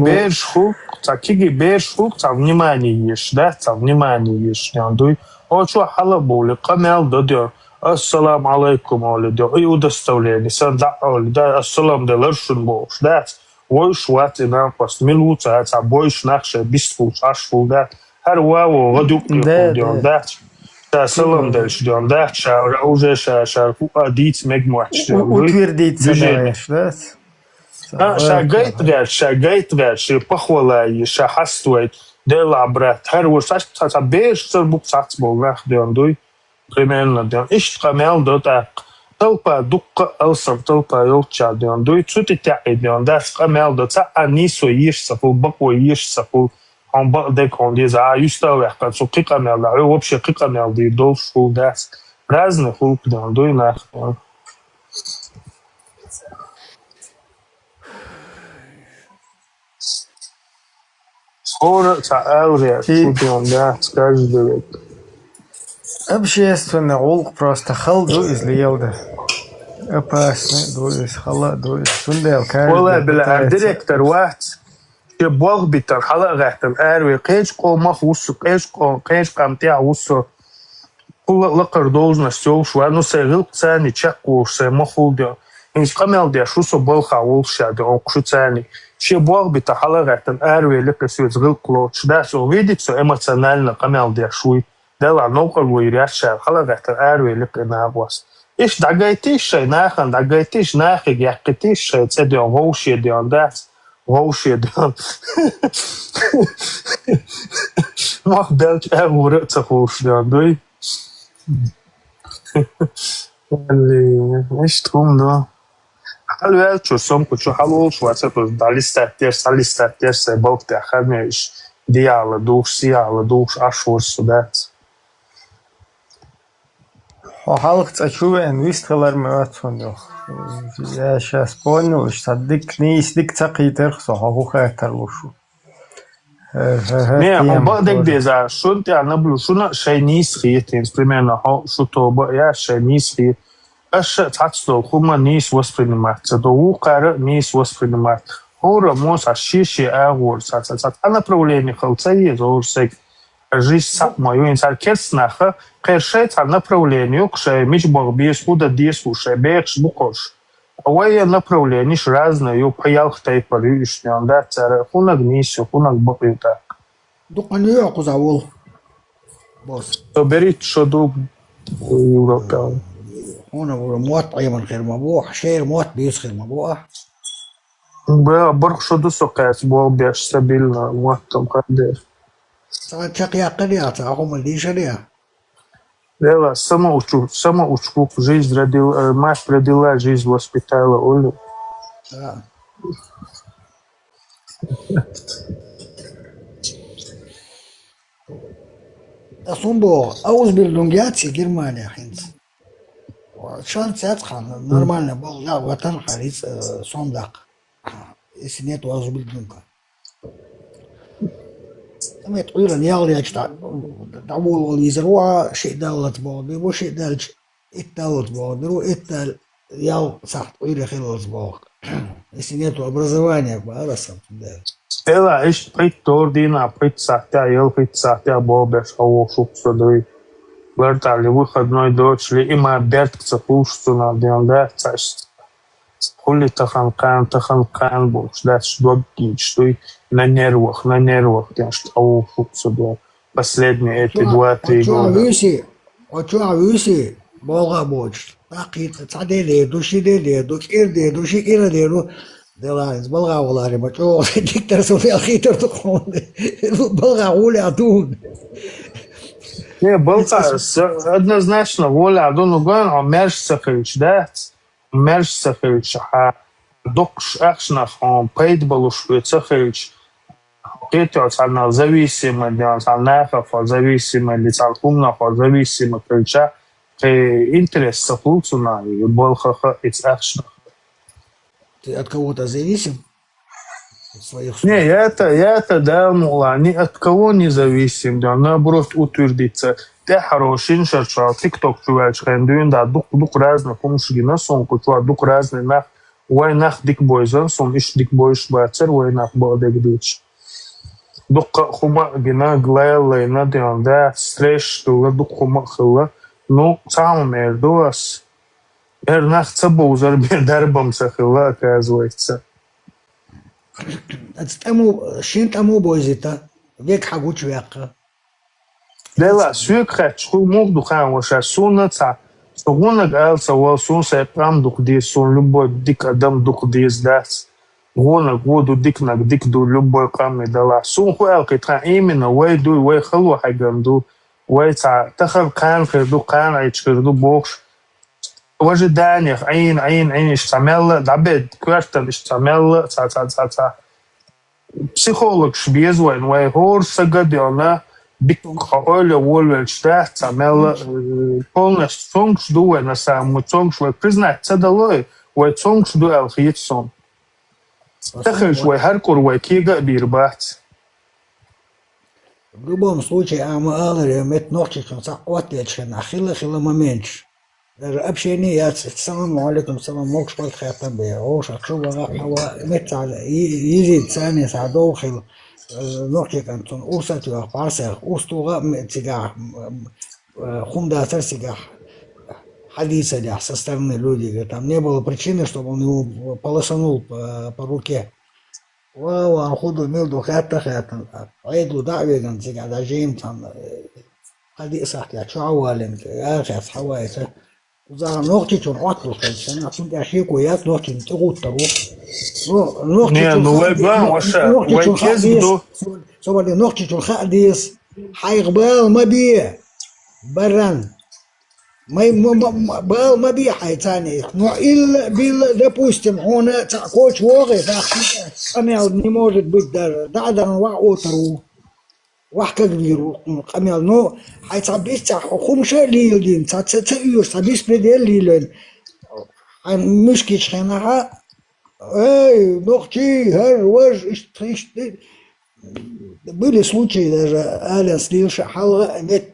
беш хук, ца внимание ешь, да, ца внимание ешь, дуй. Очу халабули, камел додё. Ассаламу алейкум, олидё. И удостоверение, санда олидё. Ассалам делершун бош, да. Ой, шват и нам пас минута, ца бойш нахше бисфус, ашфул, да. Хар вау, гадюк не ходён, да. Салам дальше, да. Уже ша адить мегмуач. Утвердиться, да. شاگایت شه پخوالایی شه هستوید دل عبرت هر ورساش تا بیش سر بوق ساعت بولناخ دیان دوی پریمن دیان ایش کامل دوتا تلپا دق السر تلپا یلچا دیان دوی چوتی تایی دیان دست کامل دوتا انیسو یش سفول بقو یش سفول هم با دکون دیز آیوستا وقت سو کی کامل داره وبشه کی کامل دی دول شول دست رازن خوب دیان دوی نخ Скоро Аурия, да, скажет. Общественный улк просто халду излиелда. Опасный, дуис, хала, дуис, сундел, والله بالله ديريكتور واحد يبغى بيتر حلقة غير أروي قيش قوم مخوص قيش قام تيا وصو كل لقر دوزنا سووا شو أنو سيغل ثاني تشكو سي مخوديا إنش قمل ديا شو سو بالخا ولشة دي أنقشو ثاني يبغى بيتر حلقة غير أروي لقر سويت غل كلوتش ده سو فيديك سو إموشنالنا قمل ديا شوي ده لا نوقل ويرياشة حلقة غير أروي لقر نابوس إيش دعيتيش شيء ناخن دعيتيش ناخج يحكيتيش شيء تصدقون غوشي ديان داس غوشي ديان ما بدلش أمور تخوش ديان دوي اللي إيش تقوم ده حلو شو سوم كشو حلو شو أسأل داليستاتير سبب تأخذني إيش دي على دوش سي على دوش أشهر سودات Халк ачувен вистрелер мёртвен. Я сейчас понял, что дик цакитер хохухатер лушу. Не, он бадек деза, шун те анаблу, шуна шайнис хитин, примерно, что то я шайнис хит. Аш цацдо хума нис воспринимать, до укара нис воспринимать. Хора мос ашиши агор, цац. А направление халца есть, орсек. Жизнь самую интереснаха, кешет направлению, кше мич борбис, куда дискушай, бекш букош. Ой, направление разное, ю паялх тай паришня, да, цара, хунаг нисю, хунаг бапита. Дуканию акузавол. Бос. То берит шоду европеан. هنا موت أيمن خير مبوح شير موت بيس خير مبوح. برخ شدو سقاس بو بيش سبيلنا موتم قدير. شقيا قرية تعهم اللي شريا. Lela, само учку, жизнь родила, мать родила, жизнь воспитала, Олю. Да. Асумбо, Ausbildung jetzt in Германия, Heinz. Шанс ятхан, нормально был, да, ватан харис, сондак. Если нет Ausbildung. ما تقول إن يالي أجتع دعوة واليزروا شيء دالت بعض يبغى شيء دالش التالت بعض يرو التال يال صح تقول خلص بعض إسنيته образование بارسم ده Ela إيش بيت توردينا بيت ساعتها يال بيت ساعتها بابش أو شوف صدري برتع اللي وخد نوع دوتش لي إما برت تسقوش صنع ديان ده تاش كل تخنقان بوش داش دوغي что на нервах, тем что того фуксу последние эти 2-3 года. Очуависи, болга боч. Такит, цадели, души дели, души души кирадеру. Делаинс, болга улари, бачо, диктор софиал хитер тухонde. Болга уля адун. Не, болга, однозначно, воля адун угон, а мерш сахарич, да? Мерш сахарич, а докш акшнах, он пейдбалуш, сахарич. Это она зависима, наха, зависима, лица кумнаха, зависима, крича, интерес сапулцуна и болхаха и акшна. Ты от кого-то зависим? Не, я это да, мула, ни от кого не зависим, да, наоборот утвердиться. Ты хороший, шарша, тикток чувач, хендуин, да, дух разных, помощи на сонку, дух разный, нах, وينخ ديك بويزن سون إيش ديك بويش باتر وينخ بودك ديش دق خما جنا غلايل لينا ديان دا ستريش دوغا دق خما خلا نو سام مردوس نخ تبوزر بدربم سخلا оказывается شين تمو بوزيتا век хагуч вяка Dela suik het school mog do gaan was er zonne gewoonlijk als wel zo'n zij pram doe die zo'n любой dik adam doe die is dat gewoonlijk woord dik naar dik doe любой kan dela zo'n wel kijk imенно wij doe wij geloof hij gaan doen wij تخل kan كردو kan iets كردو box в ожиданиях عين استعمل دبد كوارتن استعمل تا психолог шбезвайн wij hoor сагадена Бик холя воль штат самела полностью цонг дуэ на самом цонг швы признать цадалой вой цонг дуэ алхитсон. Тахиш вой харкур вой кига бирбат. В любом случае, амалари мет нохчичон сакватечен, ахилла моментш. Даже общение я саламу алейкум салам мокш подхатам бе. Ош акшуба хава мет изид цани садохил. نوعي كانتون أوسات وقارسة أوستوغا تجاه خوندا تجاه حديثة для со стороны людей. Там не было причины, чтобы он его полосанул по руке. Вау, архуду милду хатта. Айду давиган тجاه дажим там حديثة يا شعوالم يا شخص حوايسة. وزار نوعي تون عطل خلص. أنا كنت أشيك وياك نوعي تقول Не, ну вайбан ваша, вайкез бду. Собали нохчичул хадис, хайгбал маби, баран. Бал маби хайцани. Но или, допустим, он коч вогы, камел не может быть даже. Да, ва отру. Вах как виру, камел. Но хайцабис хумша лилдин, цацаюш, сабис предел лилен. Мышки чхенаха. Эй, ногти, ваш, были случаи даже, Аля слился, хала, нет,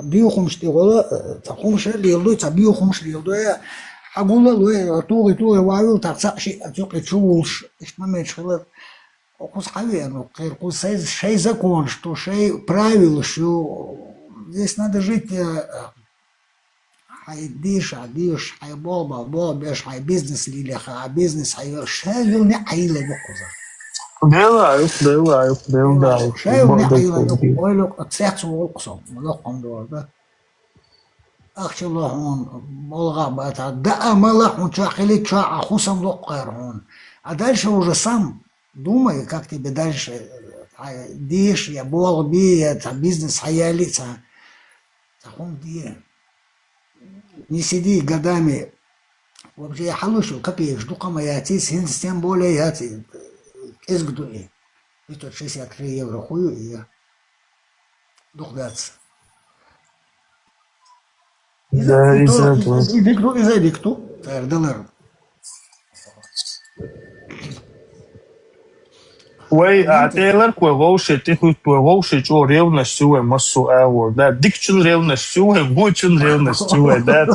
бьюхум штигола, таком шелилду, бьюхум штиголду, агула, туги, вавил, так сакши, отёк чулш, момент шела, окус хавену, киркус шей закон, что шей правил, что здесь надо жить. حيديش حي بابا بيش حي بيزنس لي حي بيزنس حي شايل نعيله بقزا دلا شايل نعيله بقولك تسعت وقصم ملقم دول اخشى الله هون ملغى بقى دقا ملح ونشاخلي تشاع خصم لقير هون а дальше уже сам думай как тебе дальше дишь я болби это бизнес хаялица таком где не сиди годами. Вообще я халушу, копеек, жду камаяти, тем более я из гдуи. И тут 63 евро хую, и я духдаться. Из-за дикту, доллар. Way Taylor kwegoshe tihu kwegoshe cho revnost suwe masu awor da diction revnost suwe guchun revnost suwe da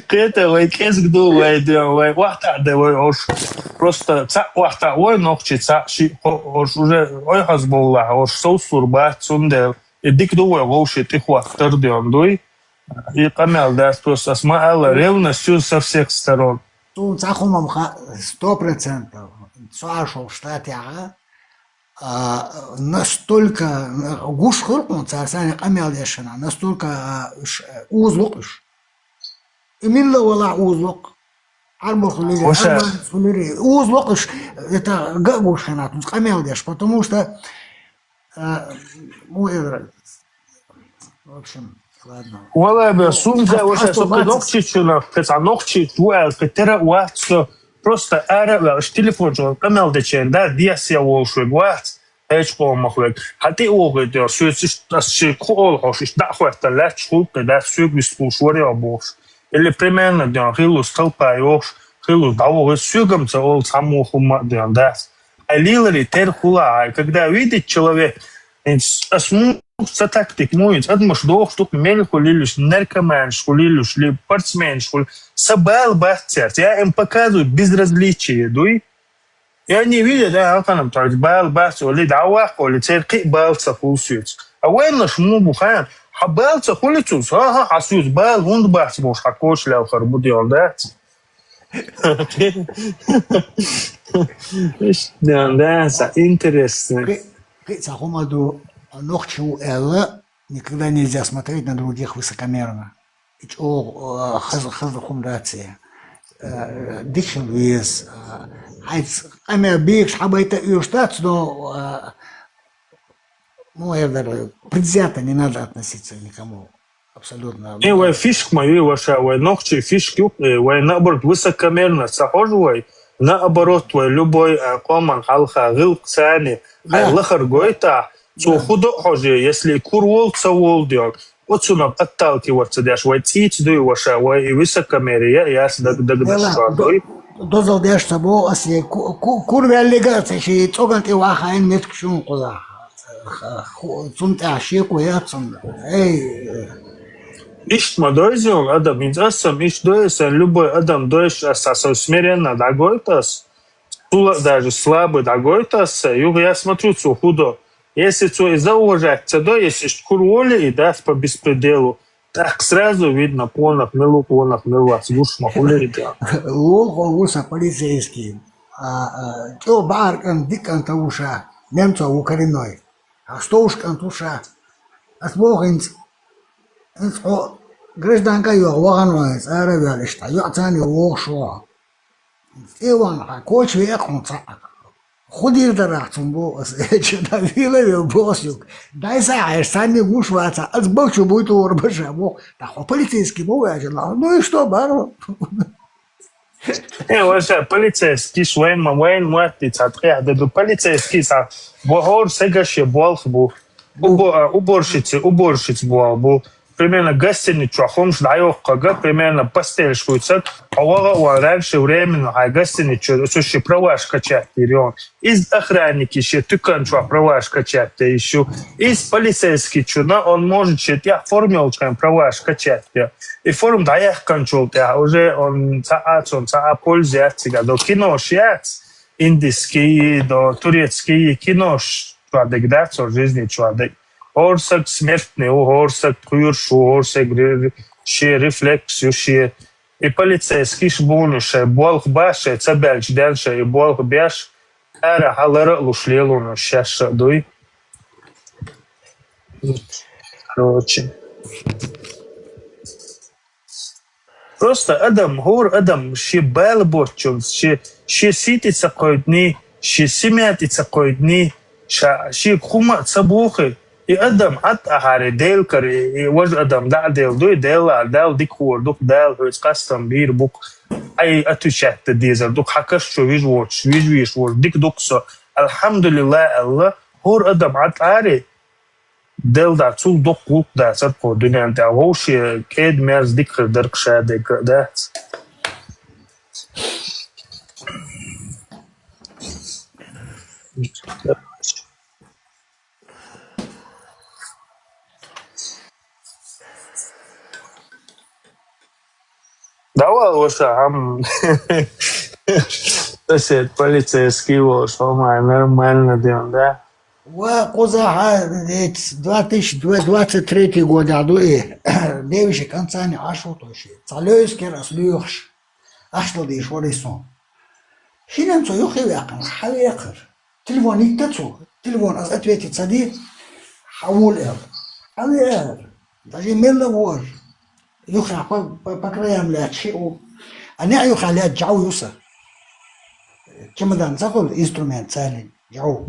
Kete way kesgdu way do way wahta da way osh просто wahta way noqchi shi osh уже ой hazbollah osh so surbat sunde dikdu kwegoshe tihu after dondui и камел да просто смаала ревность со всех сторон. Тут захумам 100%. Сашел в штате настолько гуш хуркун царсани камел дешина настолько узлук именно вала узлук арбух лири узлук это гуш ханат камел деш потому что в общем ладно ولا بسونجا وش سوق نوكشي شنو كذا نوكشي توال كتير واتس просто ара телефон жон канал дечен да диас я волшеб ват эч помахлек хати огдер сөйтсиш тасчи кол хош да хвата лач хук да сөг бисушвори обош или примерно да хилус толпа ёш хилус даво сөгам за ол самохума да алилери тер хула когда видит человек Så taktik muiz, admuš dohštuk melku liluš, наркоманшу liluš, ли спортсменшу, собал бахцерт. Я им показываю безразличие, дуй. И они видят, там, то есть бал бахцер, или дауах, или церкви балца хулсюц. А вайн наш мубухан, حبالца хулицус, асюц бал, вунд бахцер, мош хакош ляу харбуди он дать. Да, интересно. Ногчу Элла никогда нельзя смотреть на других высокомерно. Хазахумрация. Дикшн Луис. Ами бигш хабайта юштац, но я говорю, предвзято не надо относиться никому. Абсолютно. Вай фишк мою ваша, вай ногчи фишки, вай наоборот высокомерно, сахожвай. Наоборот, вай любой коман халха гилк сани, лахар гойта. So худо хоже, если курвол цавол диок, вот сюда отталкиваться дашь, вай цить дуй ваша, вай высокомерие, яс дагдагдашадой. Дозал дашь собой, если курве аллигация, если цоган ты вахаин меткшун куда, цунта шеку яцун, эй. Ишт мадойзион, адам инзасам, ишт дойсан, любой адам дойш асасо смиренно дагойтас, даже слабый дагойтас, юг я смотрю, цу худо. Если что и зауважать, то если курволи и даст по беспределу, так сразу видно понах милу, слушай, махулерика. Луса полицейский. То бар дик антауша, немца укореной. А что уж антуша? Асбогинц. Гражданка ё ваганвайс, арабялишта, ё цани вошо. Иван, коч векунца. خودی در رفتم باز چه دلیلی بازیک دایسا ارسانی گوش واسه از بچه بود تو باشه با تا полицейский бывает ну и что баро واشه полицейский своим мать цатре да полицейский са богор сегаше болх бу уборщицы бу примерно гостиницу хомш даёкка примерно постель шуйцат а раньше временно гостиницу суши праваш качать регион из охранники еще тыканчу праваш качать еще из полицейский чуна он может чуть я формил чем праваш качать и форм даях контрол уже он за пользуется до кино шьяц индийский до турецкий кино человек да жизни человек Орсак смертный, орсак куршу, орсак ще рефлексию, ще и полицейский шбунуше, болх баше, цабельч денше, и болх беш, эра халера лушлелуну, щаша дуй. Короче. Просто адам, ще бел борчун, ще ситица койдни, ще семятица койдни, ще хума цабухи. И адам от ахари дел кари, и вож адам да дел дуй дел дикур дук дел хуц кастам бир бук ай атучат дизер дук хакаш шо виж вож дик дуксо алхамдулилlah алла хор адам от ари дел да цул дук бук да сат по дунyan та воши кед мерз дик деркша дек да Давай уже сосед полицейский вож, нормально делал, да? Коза 2023 год, девичий конца не ашу тоши. Цалёйский раз люхш. Ашло диш варисон. Хиненцо юхивякан, хавекар. Телефон иктацу. Телефон ответит сади. Хавулер. Хавер. Даже меловор. يخرع بكريم لا شيء أنا يخرع لا جو يوسف كم ده نسافر إنسترومنت ثاني جو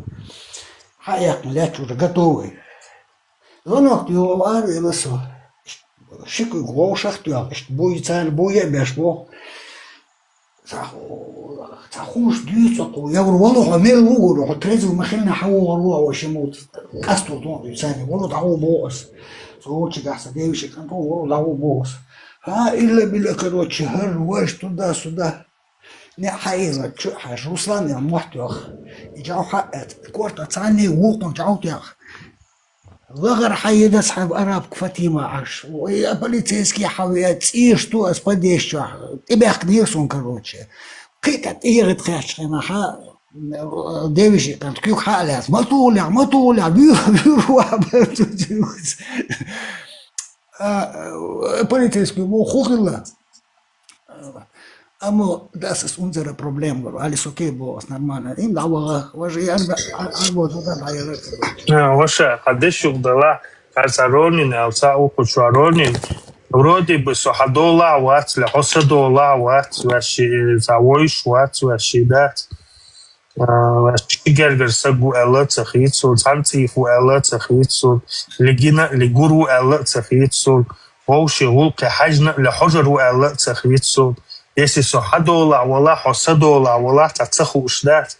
حقيقة لا شو رجعتوه لأنه يو أنا بس شكو غو شختيا بوي ثاني بوي بيش بو تخوش ديوتو يور والله ميل وغور تريزو مخلنا حو والله وشموت أستو دون ثاني والله دعو بوس Сочи гаса, девичек, ну, лаву босс. Или били, короче, гервеш туда-сюда. Не хаила, чухаш, Руслан, я махтёх. И джау хаэт, корта цани, вулкон джаутях. وغر حيد أصحاب أرابك فاطمة عش ويا полицейские حويات إيه что أسبديش تبعك نيرسون короче كيتا إيرت خاش أنا ها ديفيش كانت كيو حالات ما طولع بيروا полицейские مو خوخلا أما das ist unsere Problem alles okay boss нормально им دعوة وجه أنا واشه قديش يقدر كاسرونين أو ساو كشرونين ورودي $100 وات $100 وات وشي زاويش وات وشي دات وشي جرجر سجو ألا تخيتسون سانتيفو ألا تخيتسون لجورو ألا تخيتسون ووشي غلق حجنا لحجرو ألا تخيتسون يسي $100 ولا $100 ولا تتخوش دات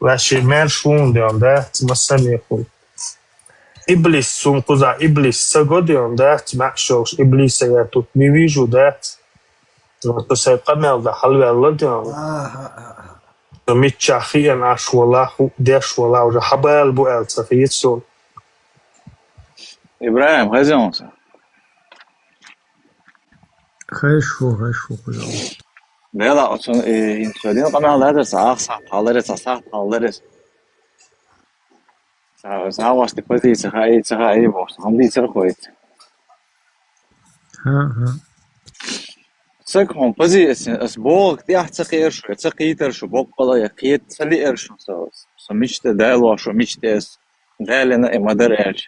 وشي مرشون ديون دات مثلا يقول إبليس سون كذا إبليس سجوديون دات معشوش إبليس ياتو ميويجو دات تسيقمل ده حلوة الله ديون ميتشاخي أنا شولا ديش ولا وجا حبال بو تخيت سون إبراهيم غزيون خيشو كذا لا أصلا إنسانين قمل هذا صح حالرس ساواش تقولي سخاي بوش هم دي سرخويت ها سكهم بزي اسبوع تيح تقيتر شو بقلا يقيت سلي ارش سميشت دايلو شو ميشتس دايلنا مدرج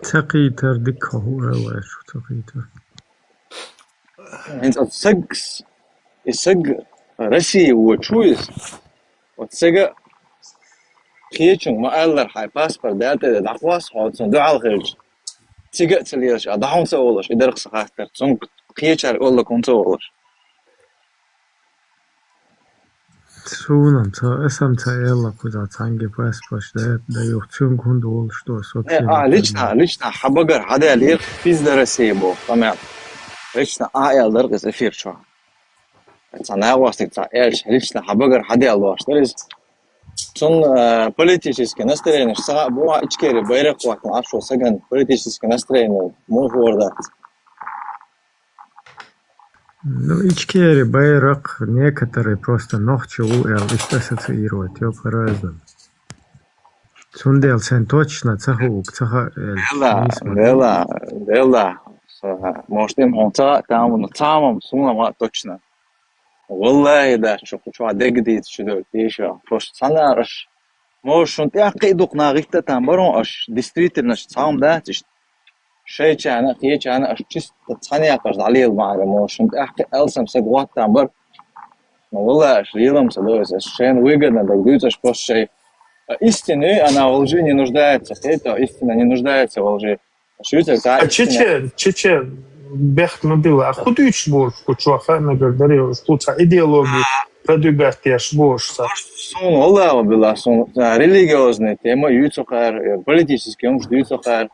تقيتر دكه هو واش تقيتر انت تسقس يسق رشي وتشويس وتسق كيتشن ما ألر حي باسبور دالته دعواس هاتون دعال خرج تيجي تليش أدعون سوولش إدرك سخاطر سون كيتشر أقول كون سوولش سونم تا اسم تا يلا كذا تانجي باسبور ده يوتشون كون دول شو صوتي ليشنا حبقر هذا ليه فيز درسيبو تمام ليشنا يلا درس أفير شو أنا واسطة إيش ليشنا حبقر هذا الله اشتريز Son politički nastrojeni, šta boğa içkeri bayrak vakti aşo sagan politički nastrojeni mogu orada. Ну, ичкери байрак некоторые просто ногче уэл ассоциируют, я по-разному. Сундел сен точно цахук, цаха Дела. Может им онта там на самом суна точно. والله ده شو عدك دي شو تيشا فش سنارش موش انت عقيدك ناغيتا تامبرون اش ديستريت نش تام ده تش شيء انا خيش انا اش تشست تصنيع قصد عليه المعرفه موش انت عقي السم سقوات تامبر والله اش ريلم سلوس شين выгодно да говорится что شيء истины она в лжи не нуждается это истина не нуждается в лжи чечен بيخت مبيلا خدوش بوش كتشوفا نقدر كتشا идеологию продвигать яш бош сон والله بالله сон религиозная тема юцохар политический он юцохар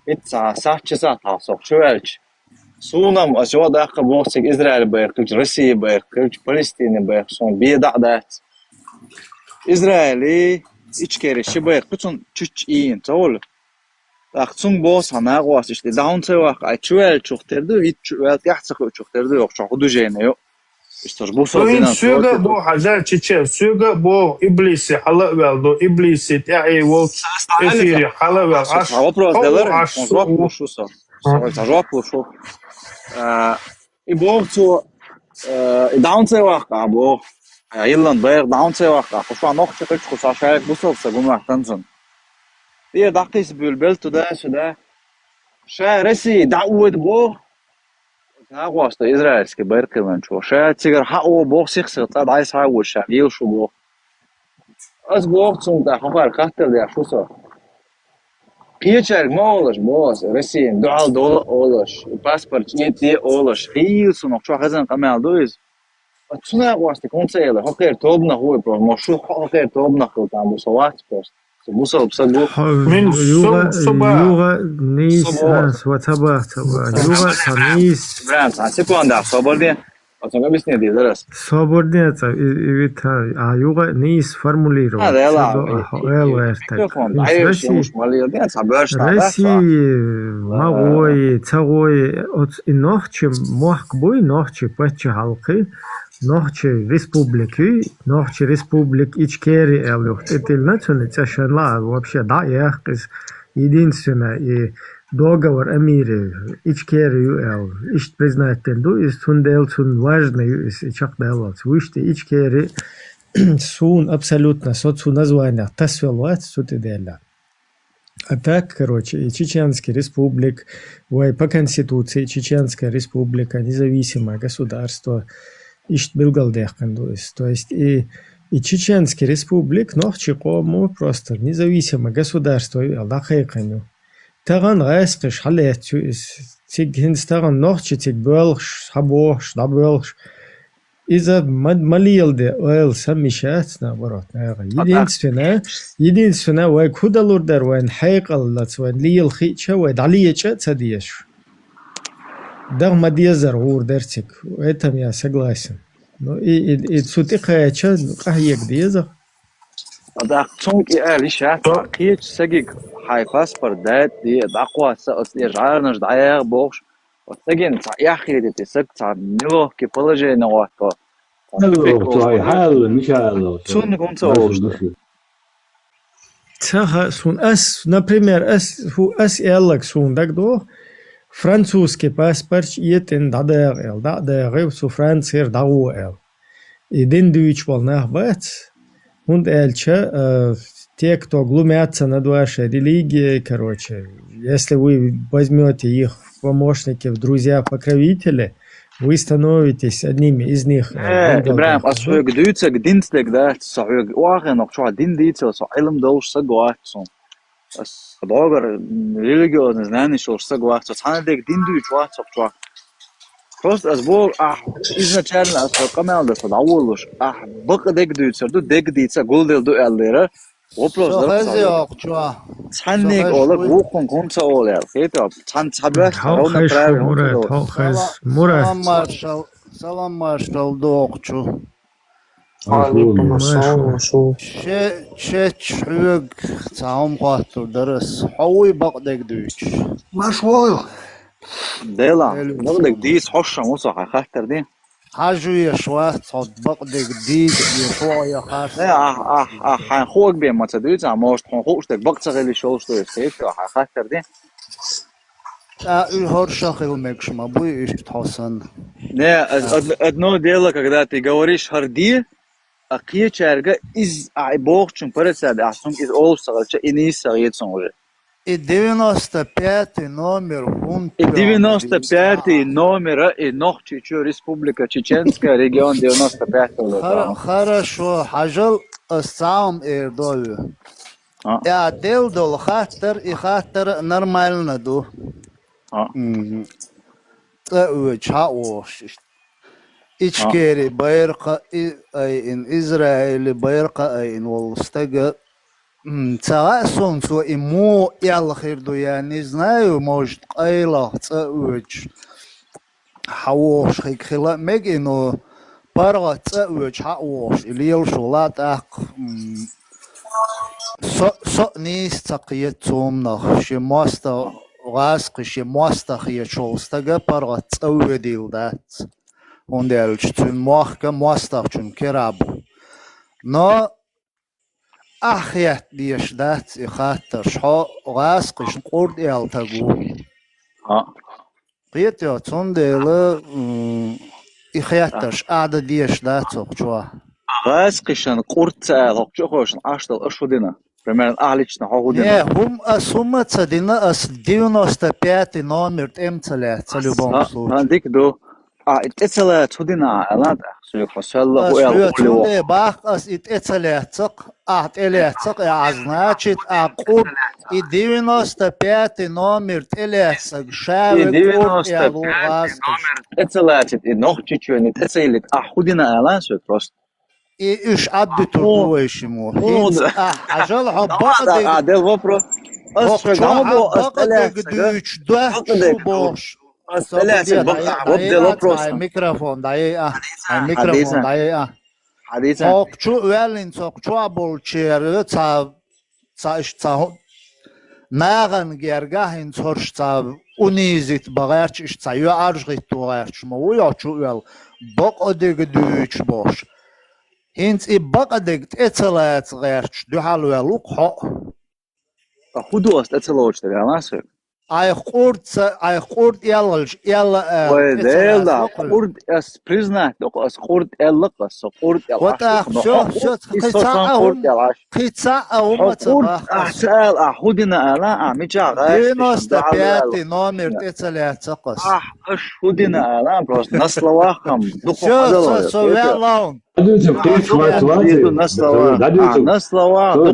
это сахчаса тасок шуэлч сонам асода хабосик Израиль бэх Россия бэх Палестина бэх сон беда дат Израиль ичкери шибэх кутун чуч ин тол أخصم باس هم نقاش است. داون سوق اشوال شختردو هیچ شوال تحت شختردو yok شخودو جنیو. İşte bu sorun. Söyle bu hacer çiçek. Söyle bu iblisi hala verdi. İblisi tayi vol efiri hala ver. Вопрос делаем. Жвак пушуса. Жвак пушу. И бовцу дاун севақ або. Yıllan bayır dاун севақ. Şu an nok çıkış kuşaşarak bu sorsa gümrahtansın. دي دقيس بالبلت ده شا رسي دعوة بو هاقواست إسرائيلسكي بيركلن شو شا تيجر حقو بو سيخسر طاد عايز هاول شا يلشو بو أز بو تسون دا خفار قتل دي شو صار قيتشارك ما أولش بوس رسي دعال دولة أولش باسبورت يتي أولش هيلسو نقشو خزن قمال دويز تسون هاقواست كونسيلة حقير توبنا هو برو مشروع حقير توبنا خلطان بو صوات بوست بوصل بصدق من يوغا نيس وتبا يوغا تميس برانس سيكون ده صبر دي объясни, Дилерас. Свободница, а юга не из формулировать. России, Магой, Цагой, от нохчи, мохкбой, нохчи, пачи халқи, нохчи республики, нохчи республик Ичкери, это национальная шанла, вообще, да, я единственное, и договор о мире, Ичкери, ищ признать тенду, и сундел сун важный, и чак делать, выште Ичкери, сун абсолютно, соцу название, тасвелвать, сути деля. А так, короче, и Чеченский республик, по Конституции Чеченская республика, независимое государство, ищ Белгалдехкан, то есть и Чеченский республик, нохчи кому просто независимое государство, аллахайканю. Таган райскиш халетю тиг хинстаган нохчи тиг белш хабош дабелш из-за малилды ойл самишат наоборот. Единственное вай кудалурдар вайн хайкаллац вайн лил хича вай далиеча цадиеш. Да мадьязар урдертик. Этом я согласен. Ну и сутихаяча кахьек диеза. Да, цонки алишат хич сагик хай паспорт дает и даква сажарнаш даяр бокш. Вот сагин я хидите саг неловкое положение вако. Цон концовш. Цаха сун ас, например, ас яллак сун дагдо французский паспорт етен дадер су Франция дауэл. И ден дюйч волнах бац. Und те, кто глумятся над вашей религией, короче, если вы возьмете их в помощники, в друзья, покровители, вы становитесь одними из них. Ибраим, а свой гдуйца гдинстек, да, свой уахен, но что один дийца, со илм долж сагуахсон. Догар религиозный знание, что сагуахсон, цанадек диндуйч уахсон, что просто азбол изначально команда садавулуш бакдек дүйцер ду дек дийца гулдел ду элдера вопрос да цанник ола гукон конца ола это цан цабас ровно правильно салам маршал доqchu чечүг цаам гатур дарас хавой бакдек дүйч машвол ديلا بقدك ديس حشة موسى خاطر دي حاجوية شوية بقدك ديس شوية خاطر حنخوك بين ما تدويت عموش تنخوش تك بقصة غير شوش تو يسيف خاطر دي هرشة خيل مكش ما بوي إيش تحسن не одно дело когда ты говоришь харди а кьячерга из богчун пересад асун из олсагача инисар етсон уже И 95-й номер И 95-й номер и Нохчичу Республика Чеченская, регион 95-го. Хорошо, хажал сам эрдолю. Я дел хаттер и хаттер нормально ду. Ичкери байрка ин Израиль байрка ин Волстага. Царасун су ему ялхирду я не знаю, может айла цауч хавош хикхила мегино пара цауч хавош илил шулат ак со нис цакиет цумнах шимаста раск шимаста хиячолстага пара цаудил дат und чун махка маста чун керабу но أخيات ديش دات إخاتر شو غاسقش قرد يالتاقو قيت يا تندل إخياترش أعدى ديش دات سوقشوا غاسقشن قرد تاقو خوشن أشتل أشودنا примерно أهليشنا حقودنا не هم أسوما تدينا أس 95 номер تمثلات в любом случае عندك دو اتسلا تودينا على سوق فسلا ويا باخ اس اتسلاتق اتلاتق يا значит aqud и 95 номер телесак шавы 95 номер اتسلاتит и нохчичу не тесилит ахудина على سوق просто и ايش عدتوا ويشمو عجل حبق ده вопрос أصدق دوش ده شبوش ميكروفون دقيقة الميكروفون دقيقة حديثا شو ويلين شو أبو تشير تا ناغن جرجاهن صورش تا أنيزت بغيرش تا يعرجت توغيرش مو يعشو ويل بق أديك دوش باش هنت بق أديك إتلات غيرش دو حال ويلوك حق خدو أست أتلوش تبي أماسك أي قرد يلا ويلا قرد أس بريزنا دوك أس قرد يلا قص قرد يلا وتا شو قيتساء قرد أحسال أحودنا ألا أميجا غاش 95 نومر إتلات قص أحودنا ألا بروس نسل واخم دوك شو ويلون نسل واخم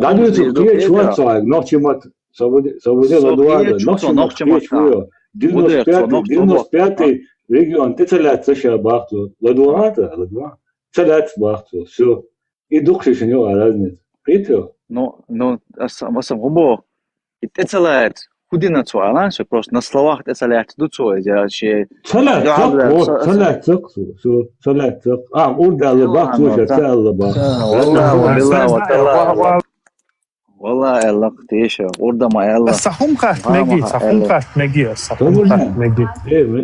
Свободе ладуада, нохче мачуя, 95-й регион, ты целят саша бахту, ладуада, целят бахту, все. И духши шенё разница. Притё? Ну, асам губо, и ты целят, худина цуалан, что просто на словах ты целят, тут цуэ, я че... Целят, урдалы бахту, шацалы бахту. والله يلا قتيشة ورده ما يلا صحهم قات مجي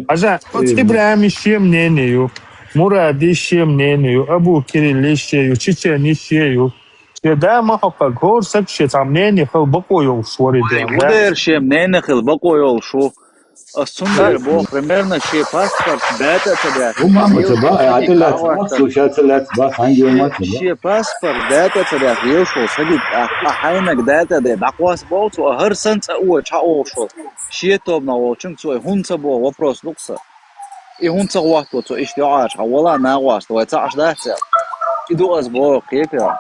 عشان إبراهيم الشيم نينيو مراد الشيم نينيو أبو كريل الشيو تشيني الشيو ده ما حق الجور سبشة عمنيني خل بقوا يوشوري ده مدير شيم نيني خل بقوا يوشو السندر بو примерно شيء паспорт داتا تبعت شيء паспорт داتا تبعت يوشو سجد أحيانك داتا ده بقواس بوت وهر سنة أول شاوشو شيء توبنا وشنك سوي هونت بو وبروس لوكسا إيه هونت واحد وتو إيش دعاش ولا ناقواس ويتعش داتا إدو أسبوع كيف يا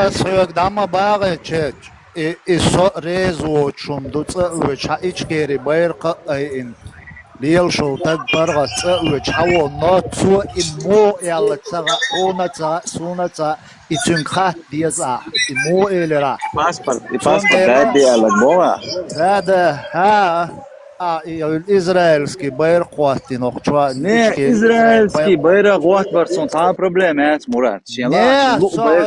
أسوق دام باغي تشيك إسو ريزو شمدوت وش إيشكيري بيرق إن ليل شو تكبر وش حو ناتسو إمو يلا تسا أونا تسا سونا تسا إتنخات ديزا إمو إلرا باسبورت ده دي على الموضوع هذا ها الإسرائيلسكي بيرق وقتي نقطة نه إسرائيلسكي بيرق وقت برسون تام проблемات مراد شيلا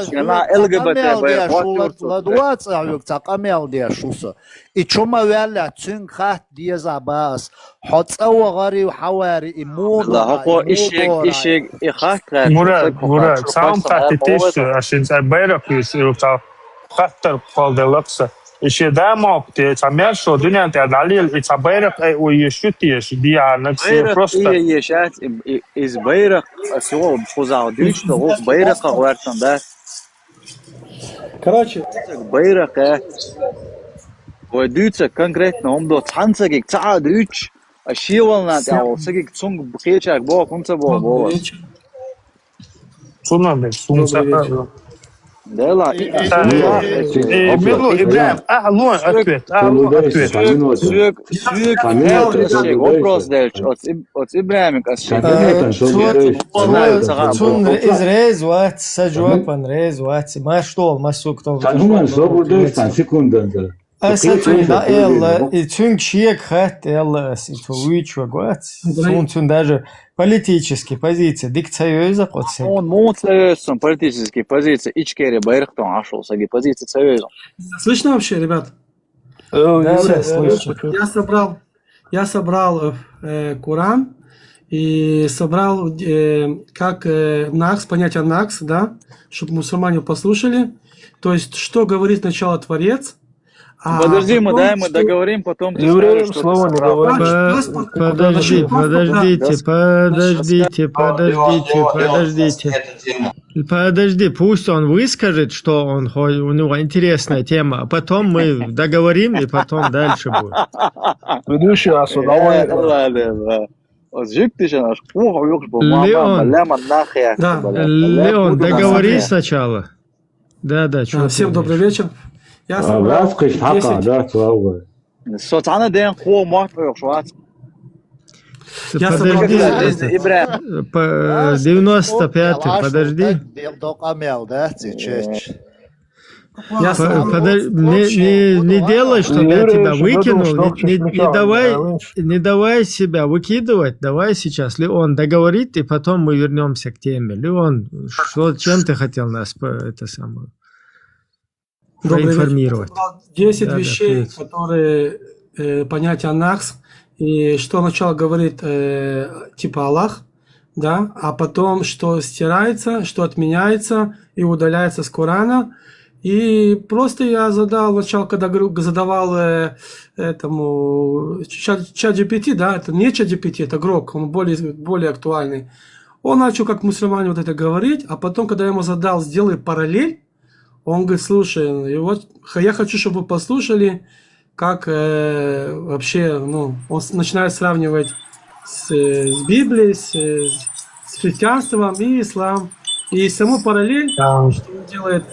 شيلا LGBT بيرق وقت لدوات أيوك تقامل دي شوسة إتشوما ولا تنخات ديزا باس حط أو غري وحواري إمور لا هو إشيك إخاك مراد سام تحتيش عشان بيرق يصير خطر قال دلوقتي إيش ده موقتي تعمل شو دنيا أنت على الإتبارك ويشوتيش دي على نفسي بروستا يشات إز بيرق سوى بخوزع ديش تو بيرق غوارتن ده Короче, بيرق وديتش конкретно هم دو تحنسك تعا ديتش الشيولنا تعو سكك تسونج بخيتشك بو كنت بو شو نعمل Да ла. Милу Ибраим, лун ответ. Вопрос дальше. От Ибраим Цун изрез ват сажуапан рез ват маштол масуктов. Тануман собудойстан секунданта. Асатун да эл и цун чек хат эл ситуичва гват. Цун даже политические позиции диктативиза котсе. Он муцлесон политические позиции ичкере байрактон ашол саги позиции союза. Слышно вообще, ребят? Да, слышно. Я собрал Коран и собрал как накс, понятие накс, да, чтобы мусульмане послушали. То есть, что говорит сначала Творец. Подожди, мы договорим, потом ты евреям скажешь, слово не говорим. Подожди, пусть он выскажет, что он, у него интересная тема, а потом мы договорим, и потом дальше будет. Ведущий осудовой. Леон, договори сначала. Да, что. Всем добрый вечер. Я собрал 10... Подожди, 95-й, подожди. Я собрал. Не делай, чтобы я тебя выкинул. Не давай себя выкидывать. Давай сейчас Леон договорит, и потом мы вернемся к теме. Леон, чем ты хотел нас проинформировать? 10 вещей, которые понятие анакс, и что сначала говорит типа Аллах, да, а потом что стирается, что отменяется и удаляется с Корана. И просто я задал сначала, когда задавал этому чат GPT, да, это не чат GPT, это Грок, он более актуальный. Он начал как мусульмане вот это говорить, а потом, когда я ему задал, сделай параллель, он говорит, слушай, и вот я хочу, чтобы вы послушали, как вообще, ну, он начинает сравнивать с Библией, с христианством и ислам. И саму параллель, что он делает,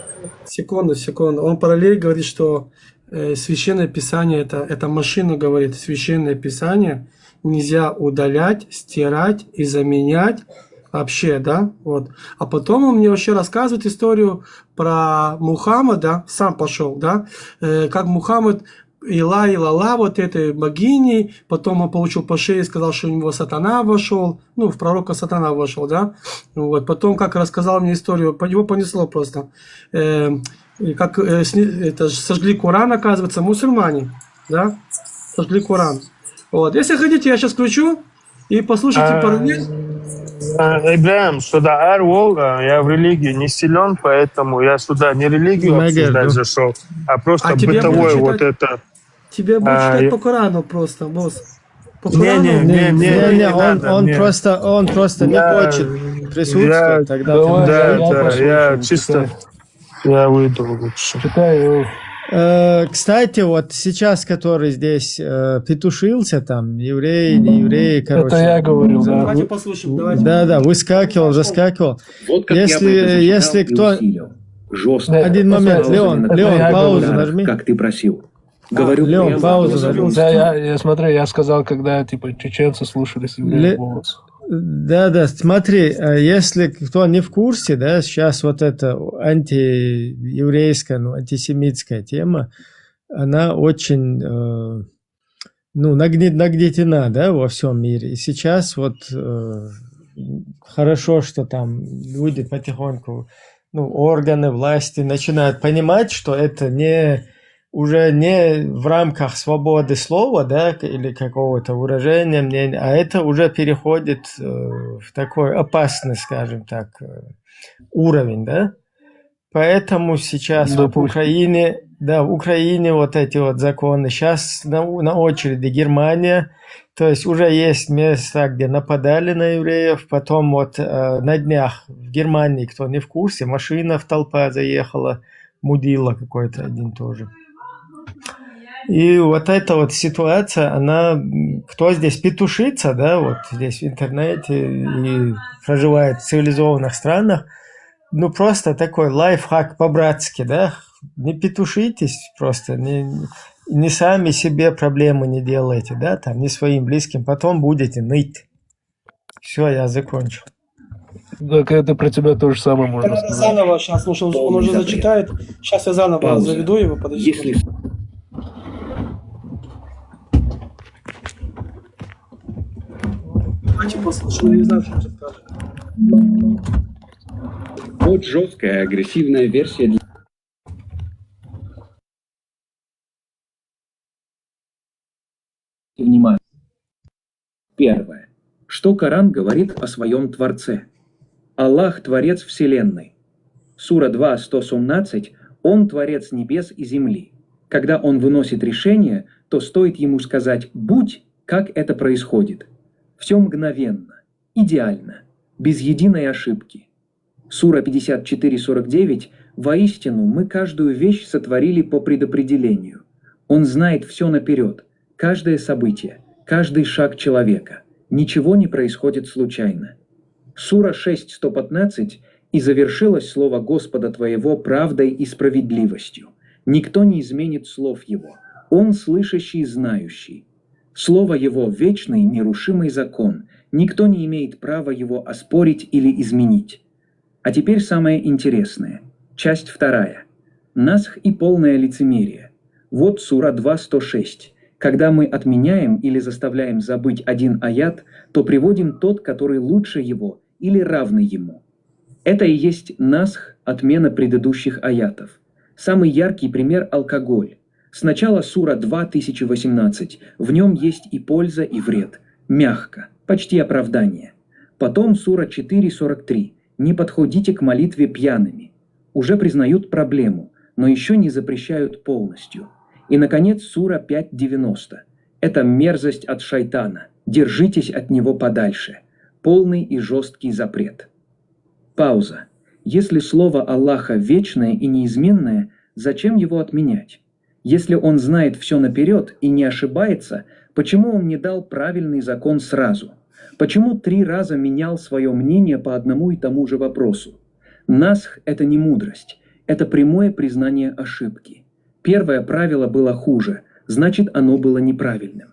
секунду, он параллель говорит, что священное писание, это машина говорит, священное писание нельзя удалять, стирать и заменять вообще, да, вот. А потом он мне вообще рассказывает историю про Мухаммада, сам пошел, да, как Мухаммад Илала, вот этой богиней, потом он получил по шее и сказал, что у него сатана вошел, ну, в пророка сатана вошел, да, вот, потом, как рассказал мне историю, его понесло просто, как это сожгли Коран, оказывается, мусульмане, да, сожгли Коран, вот, если хотите, я сейчас включу и послушайте параллель. Ибраим, сюда я в религии не силен, поэтому я сюда не религию обсуждать зашел, а просто бытовое вот это. Тебе будет читать по Корану просто, босс. По Корану? Он просто не хочет присутствовать. Да, я чисто, я выйду лучше. Читаю. Кстати, вот сейчас, который здесь петушился, там, еврей, не еврей, короче. Это я говорил, да. Давайте послушаем, давайте. Да, выскакивал, заскакивал. Вот если кто... Жестко. Один момент, Леон, паузу нажми. Как ты просил. Говорю, Леон, паузу нажми. Да, я смотрю, я сказал, когда, типа, чеченцы слушали евреев голос. Да, смотри, если кто не в курсе, да, сейчас вот эта антиеврейская, антисемитская тема, она очень, нагнетена, да, во всем мире. И сейчас вот хорошо, что там люди потихоньку, органы власти начинают понимать, что это уже не в рамках свободы слова, да, или какого-то выражения мнения, а это уже переходит в такой опасный, скажем так, уровень, да. Поэтому сейчас в Украине вот эти вот законы, сейчас на очереди Германия, то есть уже есть места, где нападали на евреев, потом вот на днях в Германии, кто не в курсе, машина в толпа заехала, мудила какой-то один тоже. И вот эта вот ситуация, она, кто здесь петушится, да, вот здесь в интернете и проживает в цивилизованных странах, просто такой лайфхак по-братски, да, не петушитесь просто, не сами себе проблемы не делайте, да, там, не своим близким, потом будете ныть. Все, я закончил. Так это про тебя то же самое можно сказать. Заново, сейчас он уже зачитает, сейчас я заново заведу его, подожди. Давайте послушаем, я не знаю, что он скажет. Вот жесткая, агрессивная версия. Внимание. Первое. Что Коран говорит о своем Творце? Аллах – Творец Вселенной. Сура 2, 117. Он – Творец небес и земли. Когда Он выносит решение, то стоит Ему сказать «будь», как это происходит. Все мгновенно, идеально, без единой ошибки. Сура 54:49. Воистину, мы каждую вещь сотворили по предопределению. Он знает все наперед, каждое событие, каждый шаг человека. Ничего не происходит случайно. Сура 6:115. И завершилось слово Господа твоего правдой и справедливостью. Никто не изменит слов Его. Он слышащий и знающий. Слово Его – вечный, нерушимый закон. Никто не имеет права его оспорить или изменить. А теперь самое интересное. Часть 2. Насх и полное лицемерие. Вот сура 2.106. Когда мы отменяем или заставляем забыть один аят, то приводим тот, который лучше его или равный ему. Это и есть насх, отмена предыдущих аятов. Самый яркий пример – алкоголь. Сначала сура 2.1018. В нем есть и польза, и вред. Мягко, почти оправдание. Потом сура 4.43. Не подходите к молитве пьяными. Уже признают проблему, но еще не запрещают полностью. И, наконец, сура 5.90. Это мерзость от шайтана. Держитесь от него подальше. Полный и жесткий запрет. Пауза. Если слово Аллаха вечное и неизменное, зачем его отменять? Если он знает все наперед и не ошибается, почему он не дал правильный закон сразу? Почему 3 раза менял свое мнение по одному и тому же вопросу? Насх – это не мудрость, это прямое признание ошибки. Первое правило было хуже, значит, оно было неправильным.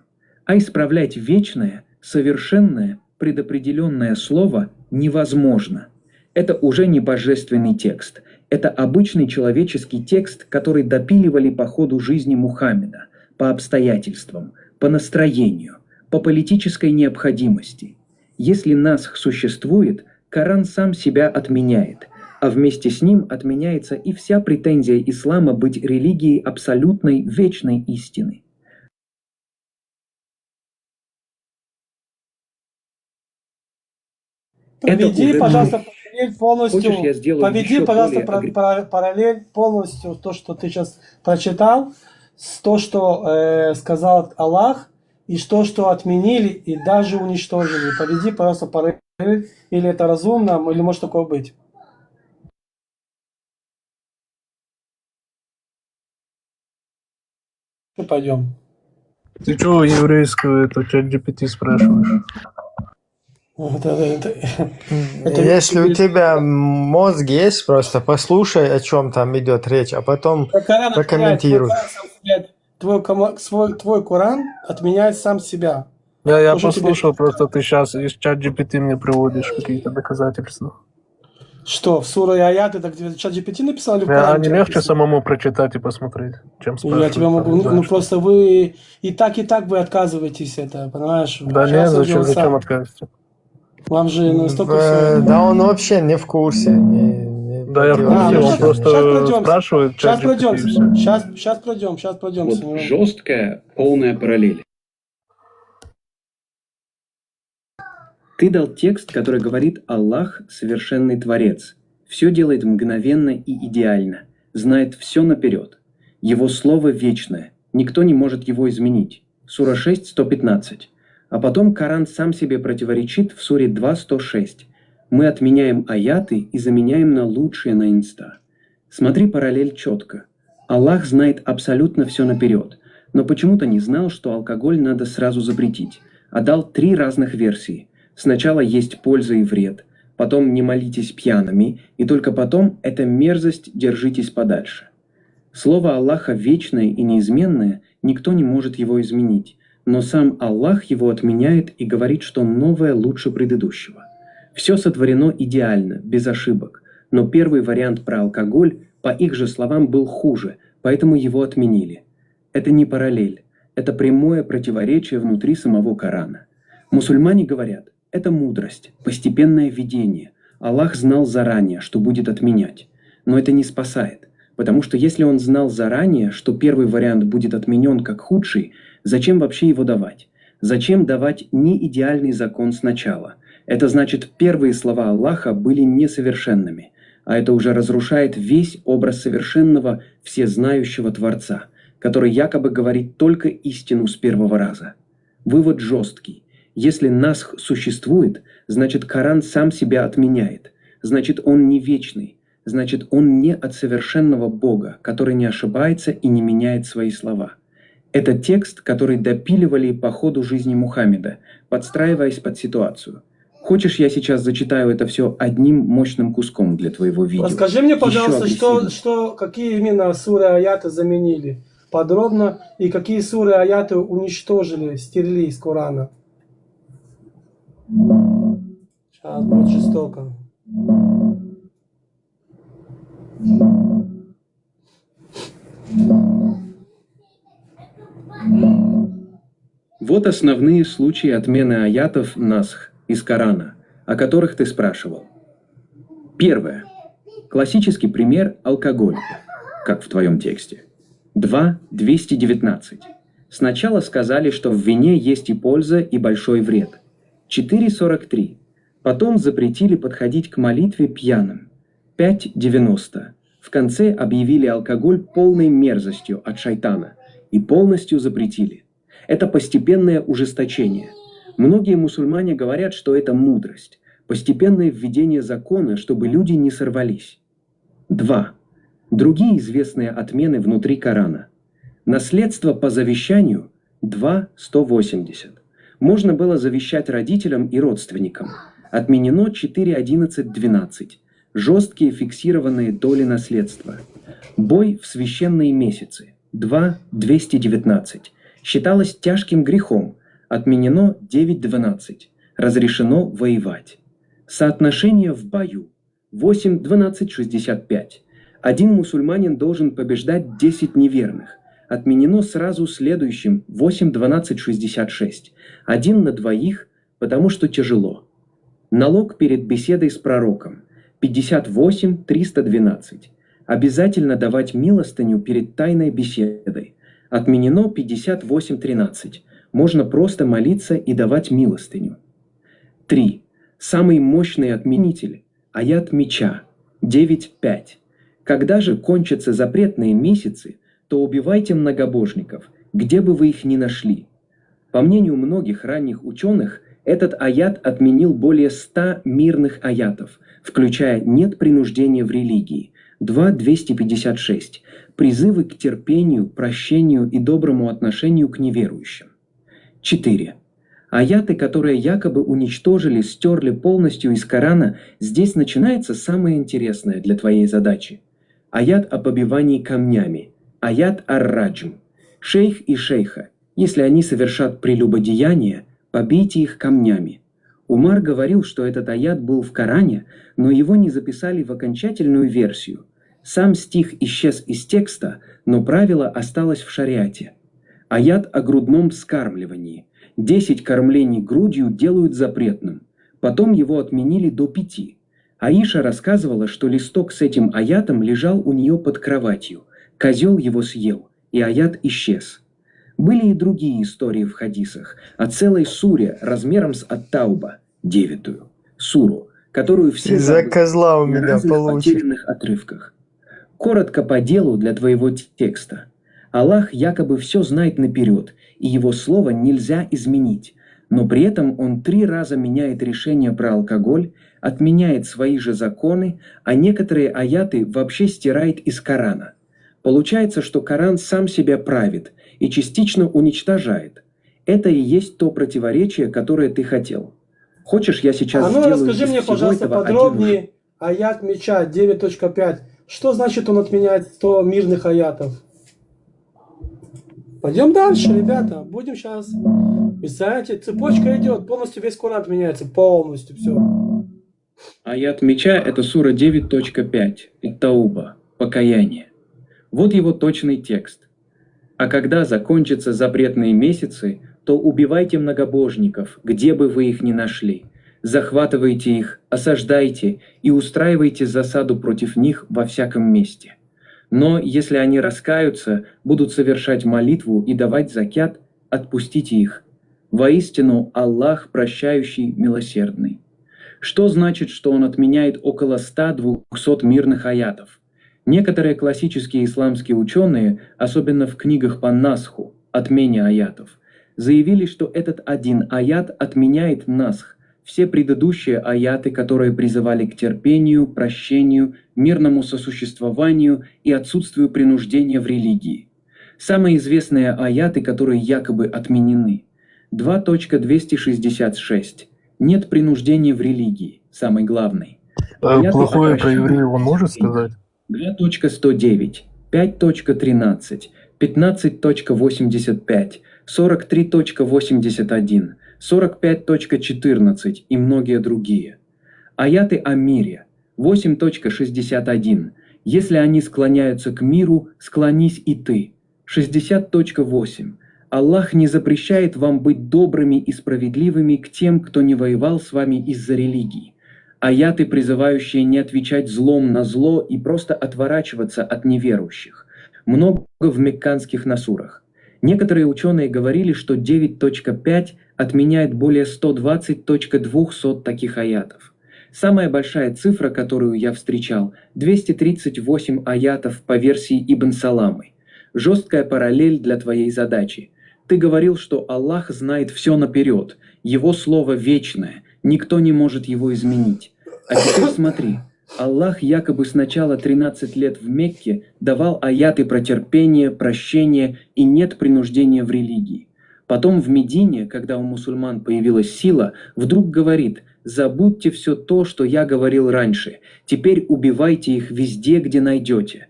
А исправлять вечное, совершенное, предопределенное слово невозможно. Это уже не божественный текст. Это обычный человеческий текст, который допиливали по ходу жизни Мухаммеда, по обстоятельствам, по настроению, по политической необходимости. Если насх существует, Коран сам себя отменяет, а вместе с ним отменяется и вся претензия ислама быть религией абсолютной вечной истины. Поведи, пожалуйста, параллель полностью то, что ты сейчас прочитал, с то, что сказал Аллах, и то, что отменили и даже уничтожили. Поведи, пожалуйста, параллель, или это разумно, или может такое быть. Пойдем. Ты что еврейского это ChatGPT спрашиваешь? Если у тебя мозг есть, просто послушай, о чем там идет речь, а потом прокомментируй. Твой Коран отменяет сам себя. Я послушал, просто ты сейчас из ChatGPT мне приводишь какие-то доказательства. Что, в сура и аяты, так ChatGPT написал? А не легче самому прочитать и посмотреть, чем спрашивать? Я тебя могу, ну просто вы и так вы отказываетесь, это, понимаешь? Да нет, зачем отказываться? Вам же настолько... Да он вообще не в курсе. Да, я в курсе, он просто спрашивает. Сейчас пройдем. Вот жесткая, полная параллель. Ты дал текст, который говорит: Аллах – совершенный Творец. Все делает мгновенно и идеально. Знает все наперед. Его слово вечное. Никто не может его изменить. Сура 6, 115. А потом Коран сам себе противоречит в суре 2.106. Мы отменяем аяты и заменяем на лучшие на инста. Смотри параллель четко. Аллах знает абсолютно все наперед, но почему-то не знал, что алкоголь надо сразу запретить, а дал 3 разных версии. Сначала есть польза и вред, потом не молитесь пьяными, и только потом это мерзость, держитесь подальше. Слово Аллаха вечное и неизменное, никто не может его изменить, но сам Аллах его отменяет и говорит, что новое лучше предыдущего. Все сотворено идеально, без ошибок, но первый вариант про алкоголь, по их же словам, был хуже, поэтому его отменили. Это не параллель, это прямое противоречие внутри самого Корана. Мусульмане говорят: это мудрость, постепенное видение. Аллах знал заранее, что будет отменять. Но это не спасает, потому что если он знал заранее, что первый вариант будет отменен как худший, зачем вообще его давать? Зачем давать неидеальный закон сначала? Это значит, первые слова Аллаха были несовершенными, а это уже разрушает весь образ совершенного, всезнающего Творца, который якобы говорит только истину с первого раза. Вывод жесткий. Если насх существует, значит, Коран сам себя отменяет, значит, он не вечный, значит, он не от совершенного Бога, который не ошибается и не меняет свои слова. Это текст, который допиливали по ходу жизни Мухаммеда, подстраиваясь под ситуацию. Хочешь, я сейчас зачитаю это все одним мощным куском для твоего видео? Расскажи мне, пожалуйста, какие именно суры аяты заменили подробно, и какие суры аяты уничтожили, стерли из Корана. Сейчас будет жестоко. Вот основные случаи отмены аятов насх из Корана, о которых ты спрашивал. Первое. Классический пример – алкоголь, как в твоем тексте. 2.219. Сначала сказали, что в вине есть и польза, и большой вред. 4.43. Потом запретили подходить к молитве пьяным. 5.90. В конце объявили алкоголь полной мерзостью от шайтана и полностью запретили. Это постепенное ужесточение. Многие мусульмане говорят, что это мудрость, постепенное введение закона, чтобы люди не сорвались. 2. Другие известные отмены внутри Корана. Наследство по завещанию 2.180. Можно было завещать родителям и родственникам. Отменено 4.11.12. Жесткие фиксированные доли наследства. Бой в священные месяцы 2.219. Считалось тяжким грехом. Отменено 9.12. Разрешено воевать. Соотношение в бою 8.12.65. Один мусульманин должен побеждать 10 неверных. Отменено сразу следующим 8.12.66. 1 на 2, потому что тяжело. Налог перед беседой с пророком 58.312. Обязательно давать милостыню перед тайной беседой. Отменено 58.13. Можно просто молиться и давать милостыню. 3. Самый мощный отменитель – аят меча 9.5. Когда же кончатся запретные месяцы, то убивайте многобожников, где бы вы их ни нашли. По мнению многих ранних ученых, этот аят отменил более 100 мирных аятов, включая «нет принуждения в религии» 2.256, призывы к терпению, прощению и доброму отношению к неверующим. 4. Аяты, которые якобы уничтожили, стерли полностью из Корана, здесь начинается самое интересное для твоей задачи. Аят о побивании камнями, аят ар-раджм. Шейх и шейха, если они совершат прелюбодеяние, побейте их камнями. Умар говорил, что этот аят был в Коране, но его не записали в окончательную версию. Сам стих исчез из текста, но правило осталось в шариате. Аят о грудном вскармливании. 10 кормлений грудью делают запретным. Потом его отменили до 5. Аиша рассказывала, что листок с этим аятом лежал у нее под кроватью. Козел его съел, и аят исчез. Были и другие истории в хадисах о целой суре размером с ат-Тауба, 9-ю, суру, которую все из-за козла у меня получится. Потерянных отрывках. Коротко по делу для твоего текста. Аллах якобы все знает наперед, и его слово нельзя изменить, но при этом он 3 раза меняет решение про алкоголь, отменяет свои же законы, а некоторые аяты вообще стирает из Корана. Получается, что Коран сам себя правит и частично уничтожает. Это и есть то противоречие, которое ты хотел. Хочешь, я сейчас сделаю расскажи из мне, всего пожалуйста, этого подробнее аят меча 9.5. Что значит он отменяет 100 мирных аятов? Пойдем дальше, ребята. Будем сейчас. Представляете, цепочка идет. Полностью весь Коран отменяется. Полностью все. Аят меча – это сура 9.5. Ат-Тауба. Покаяние. Вот его точный текст. А когда закончатся запретные месяцы, то убивайте многобожников, где бы вы их ни нашли. Захватывайте их, осаждайте и устраивайте засаду против них во всяком месте. Но если они раскаются, будут совершать молитву и давать закят, отпустите их. Воистину, Аллах прощающий, милосердный. Что значит, что он отменяет около 100-200 мирных аятов? Некоторые классические исламские ученые, особенно в книгах по насху, отмене аятов, заявили, что этот один аят отменяет насх, все предыдущие аяты, которые призывали к терпению, прощению, мирному сосуществованию и отсутствию принуждения в религии. Самые известные аяты, которые якобы отменены. 2.266. Нет принуждения в религии, самый главный. Плохое про евреев он может сказать? 2.109, 5.13, 15.85, 43.81, 45.14 и многие другие. Аяты о мире. 8.61. Если они склоняются к миру, склонись и ты. 60.8. Аллах не запрещает вам быть добрыми и справедливыми к тем, кто не воевал с вами из-за религии. Аяты, призывающие не отвечать злом на зло и просто отворачиваться от неверующих. Много в мекканских насурах. Некоторые ученые говорили, что 9.5 отменяет более 120.200 таких аятов. Самая большая цифра, которую я встречал, 238 аятов по версии Ибн Саламы. Жесткая параллель для твоей задачи. Ты говорил, что Аллах знает все наперед, Его слово вечное, никто не может его изменить. А теперь смотри, Аллах якобы сначала 13 лет в Мекке давал аяты про терпение, прощение и нет принуждения в религии. Потом в Медине, когда у мусульман появилась сила, вдруг говорит: забудьте все то, что я говорил раньше, теперь убивайте их везде, где найдете.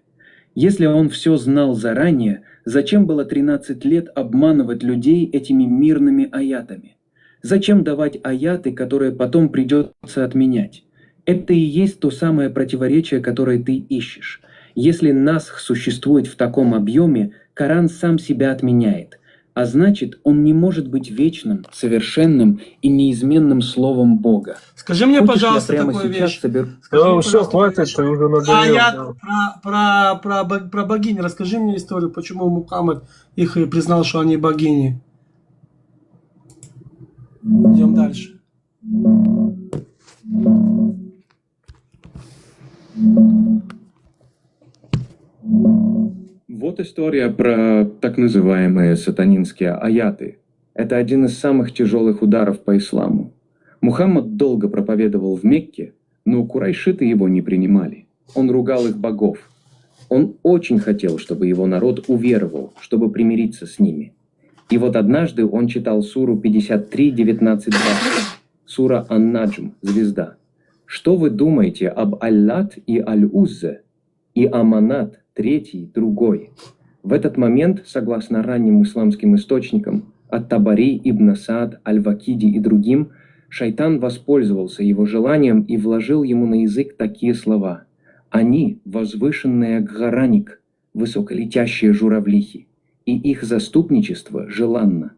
Если он все знал заранее, зачем было 13 лет обманывать людей этими мирными аятами? Зачем давать аяты, которые потом придется отменять? Это и есть то самое противоречие, которое ты ищешь. Если насх существует в таком объеме, Коран сам себя отменяет. А значит, он не может быть вечным, совершенным и неизменным словом Бога. Скажи мне, Хочешь, пожалуйста, я прямо такую сейчас вещь. соберу... Скажи, Все, хватит, что уже надоело. Аят про богинь. Расскажи мне историю, почему Мухаммад их и признал, что они богини. Идем дальше. Вот история про так называемые сатанинские аяты. Это один из самых тяжелых ударов по исламу. Мухаммад долго проповедовал в Мекке, но курайшиты его не принимали. Он ругал их богов. Он очень хотел, чтобы его народ уверовал, чтобы примириться с ними. И вот однажды он читал суру 53, 19, 20. Сура Ан-Наджм, звезда. Что вы думаете об Аллат и Аль-Уззе, и Аманат, третий, другой? В этот момент, согласно ранним исламским источникам, Ат-Табари, Ибн Саад, Аль-Вакиди и другим, шайтан воспользовался его желанием и вложил ему на язык такие слова: «Они – возвышенные ггараник, высоколетящие журавлихи, и их заступничество желанно».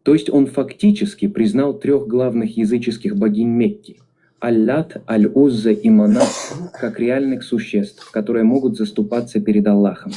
То есть он фактически признал трех главных языческих богинь Мекки – Аллат, Аль-Узза и Манат – как реальных существ, которые могут заступаться перед Аллахом.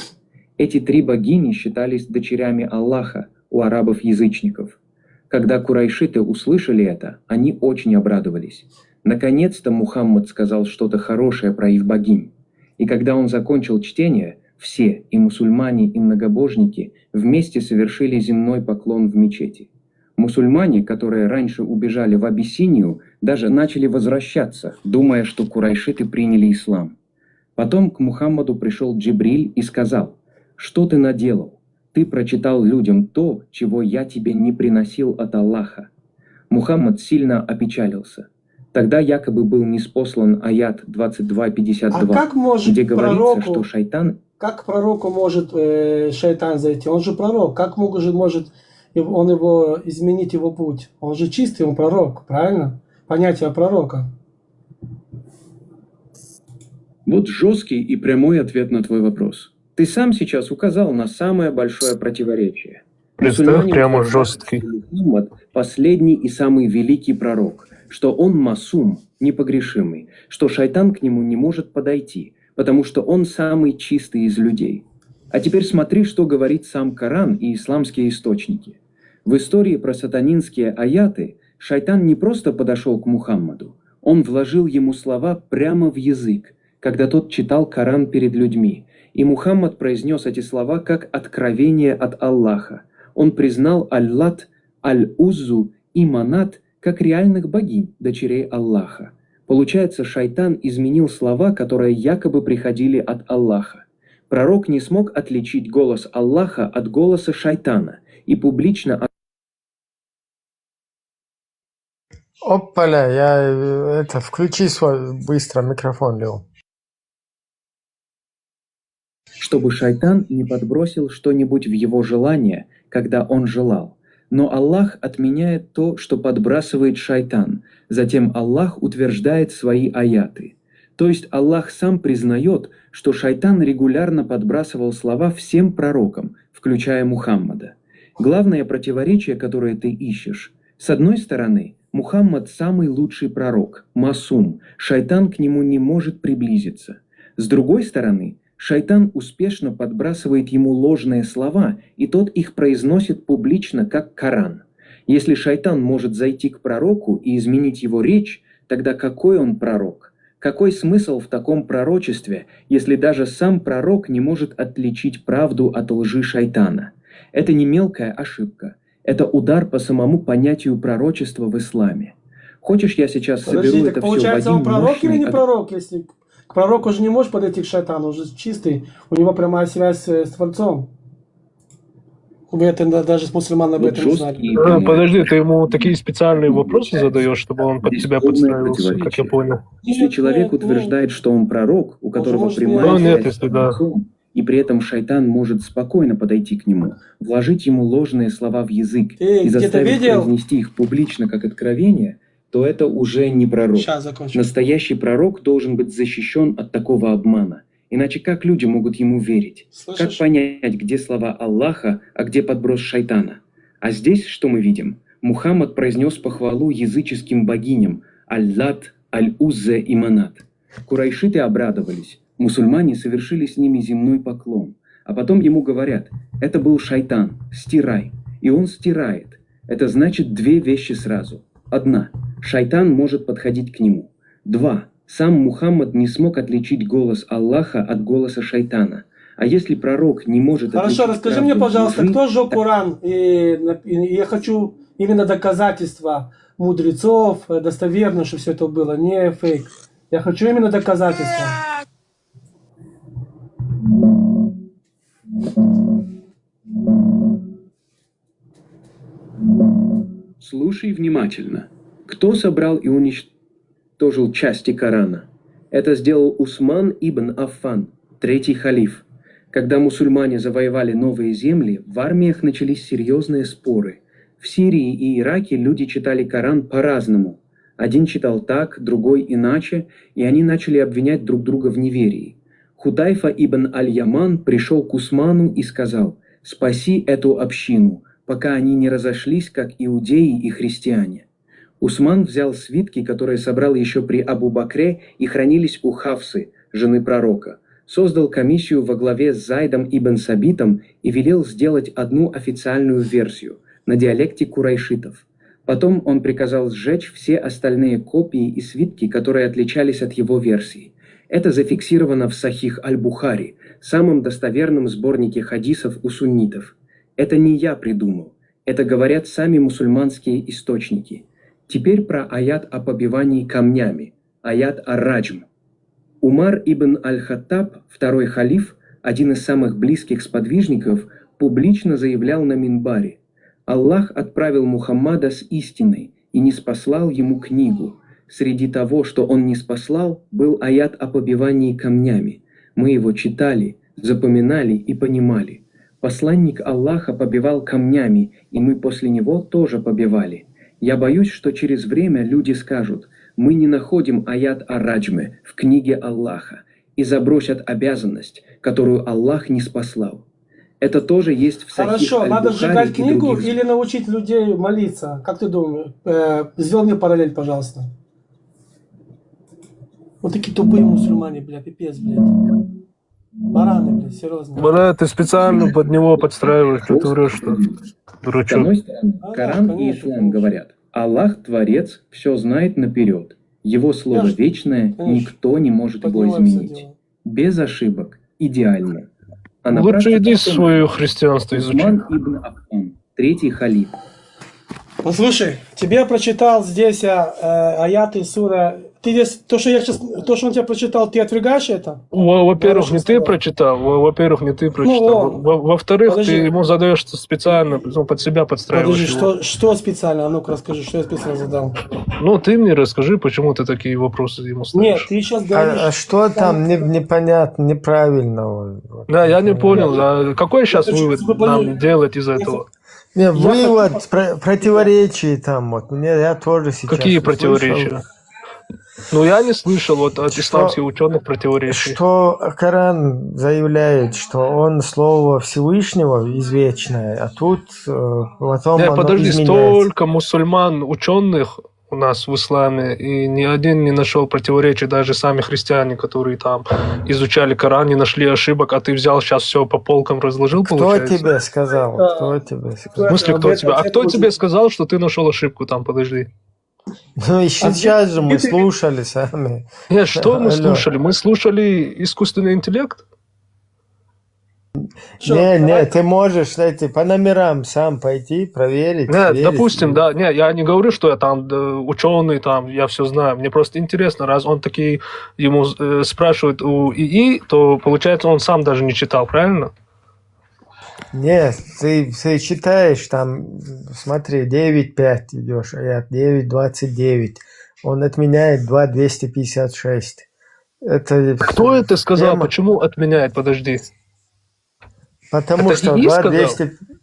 Эти три богини считались дочерями Аллаха у арабов-язычников. Когда курайшиты услышали это, они очень обрадовались. Наконец-то Мухаммад сказал что-то хорошее про их богинь. И когда он закончил чтение, все, и мусульмане, и многобожники, вместе совершили земной поклон в мечети. Мусульмане, которые раньше убежали в Абиссинию, даже начали возвращаться, думая, что курайшиты приняли ислам. Потом к Мухаммаду пришел Джибриль и сказал: «Что ты наделал? Ты прочитал людям то, чего я тебе не приносил от Аллаха». Мухаммад сильно опечалился. Тогда якобы был ниспослан аят 22:52, где говорится, что шайтан... Как к пророку может шайтан зайти? Он же пророк. Как может он его изменить его путь? Он же чистый, он пророк, правильно? Понятие пророка. Вот жесткий и прямой ответ на твой вопрос. Ты сам сейчас указал на самое большое противоречие. Представь, прямо жесткий. Мухаммад – последний и самый великий пророк, что он масум, непогрешимый, что шайтан к нему не может подойти, потому что он самый чистый из людей. А теперь смотри, что говорит сам Коран и исламские источники. В истории про сатанинские аяты шайтан не просто подошел к Мухаммаду, он вложил ему слова прямо в язык, когда тот читал Коран перед людьми, и Мухаммад произнес эти слова как откровение от Аллаха. Он признал Аллат, Аль-Уззу и Манат как реальных богинь, дочерей Аллаха. Получается, шайтан изменил слова, которые якобы приходили от Аллаха. Пророк не смог отличить голос Аллаха от голоса шайтана и публично... Опаля, включи свой быстро микрофон, Лео. Чтобы шайтан не подбросил что-нибудь в его желание, когда он желал. Но Аллах отменяет то, что подбрасывает шайтан. Затем Аллах утверждает свои аяты. То есть Аллах сам признает, что шайтан регулярно подбрасывал слова всем пророкам, включая Мухаммада. Главное противоречие, которое ты ищешь, с одной стороны, Мухаммад самый лучший пророк, масум, шайтан к нему не может приблизиться. С другой стороны, шайтан успешно подбрасывает ему ложные слова, и тот их произносит публично, как Коран. Если шайтан может зайти к пророку и изменить его речь, тогда какой он пророк? Какой смысл в таком пророчестве, если даже сам пророк не может отличить правду от лжи шайтана? Это не мелкая ошибка. Это удар по самому понятию пророчества в исламе. Хочешь, я сейчас соберу это все в один получается, он пророк мощный... или не пророк? Если к пророку же не можешь подойти к шайтану, он же чистый, у него прямая связь с Творцом. Вы это даже с мусульман об этом не знали. Подожди, ты ему такие специальные вопросы задаешь, чтобы он под тебя подстраивался, как я понял. Если человек утверждает, что он пророк, у которого прямая связь с Творцом, и при этом шайтан может спокойно подойти к нему, вложить ему ложные слова в язык и заставить произнести их публично как откровение, то это уже не пророк. Настоящий пророк должен быть защищен от такого обмана. Иначе как люди могут ему верить? Как понять, где слова Аллаха, а где подброс шайтана? А здесь что мы видим? Мухаммад произнес похвалу языческим богиням Аль-Лат, Аль-Уззе и Манат. Курайшиты обрадовались. Мусульмане совершили с ними земной поклон. А потом ему говорят: это был шайтан, стирай. И он стирает. Это значит две вещи сразу. Одна. Шайтан может подходить к нему. Два. Сам Мухаммад не смог отличить голос Аллаха от голоса шайтана. А если пророк не может Хорошо, расскажи мне, пожалуйста, кто сжег Коран? И я хочу именно доказательства мудрецов, достоверно, что все это было, не фейк. Я хочу именно доказательства. Слушай внимательно. Кто собрал и уничтожил части Корана? Это сделал Усман ибн Аффан, третий халиф. Когда мусульмане завоевали новые земли, в армиях начались серьезные споры. В Сирии и Ираке люди читали Коран по-разному. Один читал так, другой иначе, и они начали обвинять друг друга в неверии. Худайфа ибн Аль-Яман пришел к Усману и сказал: «Спаси эту общину, пока они не разошлись, как иудеи и христиане». Усман взял свитки, которые собрал еще при Абу-Бакре и хранились у Хафсы, жены пророка, создал комиссию во главе с Зайдом ибн Сабитом и велел сделать одну официальную версию на диалекте курайшитов. Потом он приказал сжечь все остальные копии и свитки, которые отличались от его версии. Это зафиксировано в Сахих Аль-Бухари, самом достоверном сборнике хадисов у суннитов. Это не я придумал, это говорят сами мусульманские источники. Теперь про аят о побивании камнями, аят ар-Раджм. Умар ибн Аль-Хаттаб, второй халиф, один из самых близких сподвижников, публично заявлял на минбаре: Аллах отправил Мухаммада с истиной и не спаслал ему книгу. Среди того, что он не спаслал, был аят о побивании камнями. Мы его читали, запоминали и понимали. Посланник Аллаха побивал камнями, и мы после него тоже побивали. Я боюсь, что через время люди скажут: мы не находим аят о раджме в книге Аллаха, и забросят обязанность, которую Аллах не спаслал. Это тоже есть в Сахих Хорошо, Аль-Бухари. надо сжигать книгу других... или научить людей молиться? Как ты думаешь? Сделай мне параллель, пожалуйста. Вот такие тупые мусульмане, бля, пипец, блядь. Бараны, блядь, серьезно. Бля, ты специально под него подстраиваешь, ты врешь, что дурачок. С одной стороны, Коран и Ислам говорят: Аллах Творец все знает наперед. Его слово вечное, никто не может его изменить. Без ошибок, идеально. А на Лучше иди свое христианство изучи. Усман ибн Аффан, третий халиф. Послушай, тебе я прочитал здесь аяты сура. Ты здесь, то, что он тебе прочитал, ты отвергаешь это? Во-первых, не ты прочитал. Во-первых, не ты прочитал. Во-вторых, ты ему задаешь специально, под себя подстраиваешь. Подожди, что специально? А ну-ка расскажи, что я специально задал. Ну, ты мне расскажи, почему ты такие вопросы ему ставишь. Нет, ты сейчас говоришь. А что там непонятно, неправильного? Да, я не понял. А какой сейчас вывод нам делать из этого? Не, вывод противоречий там вот. Я тоже сейчас. Какие противоречия? Ну, я не слышал вот от исламских ученых противоречий. Что Коран заявляет, что он слово Всевышнего извечное, а тут потом оно Подожди, изменяется. столько мусульман, ученых у нас в исламе, и ни один не нашел противоречий, даже сами христиане, которые там изучали Коран, не нашли ошибок, а ты взял сейчас все по полкам разложил, Кто получается? тебе сказал? Кто тебе В сказал? смысле, кто тебе? А кто тебе сказал, что ты нашел ошибку там, подожди? Ну и сейчас же мы слушали сами. Нет, что мы Алло. слушали? Мы слушали искусственный интеллект? Не, ты можешь, знаете, по номерам сам пойти, проверить. Нет, верить. допустим, да. Не, я не говорю, что я там ученый, там, я все знаю. Мне просто интересно, раз он такие ему спрашивает у ИИ, то получается он сам даже не читал, правильно? Нет, ты читаешь там, смотри, 9.5 идешь, аят 9.29. Он отменяет 2.256. Это Кто это сказал? тема. Почему отменяет? Подожди. Потому Это что ИИ сказал?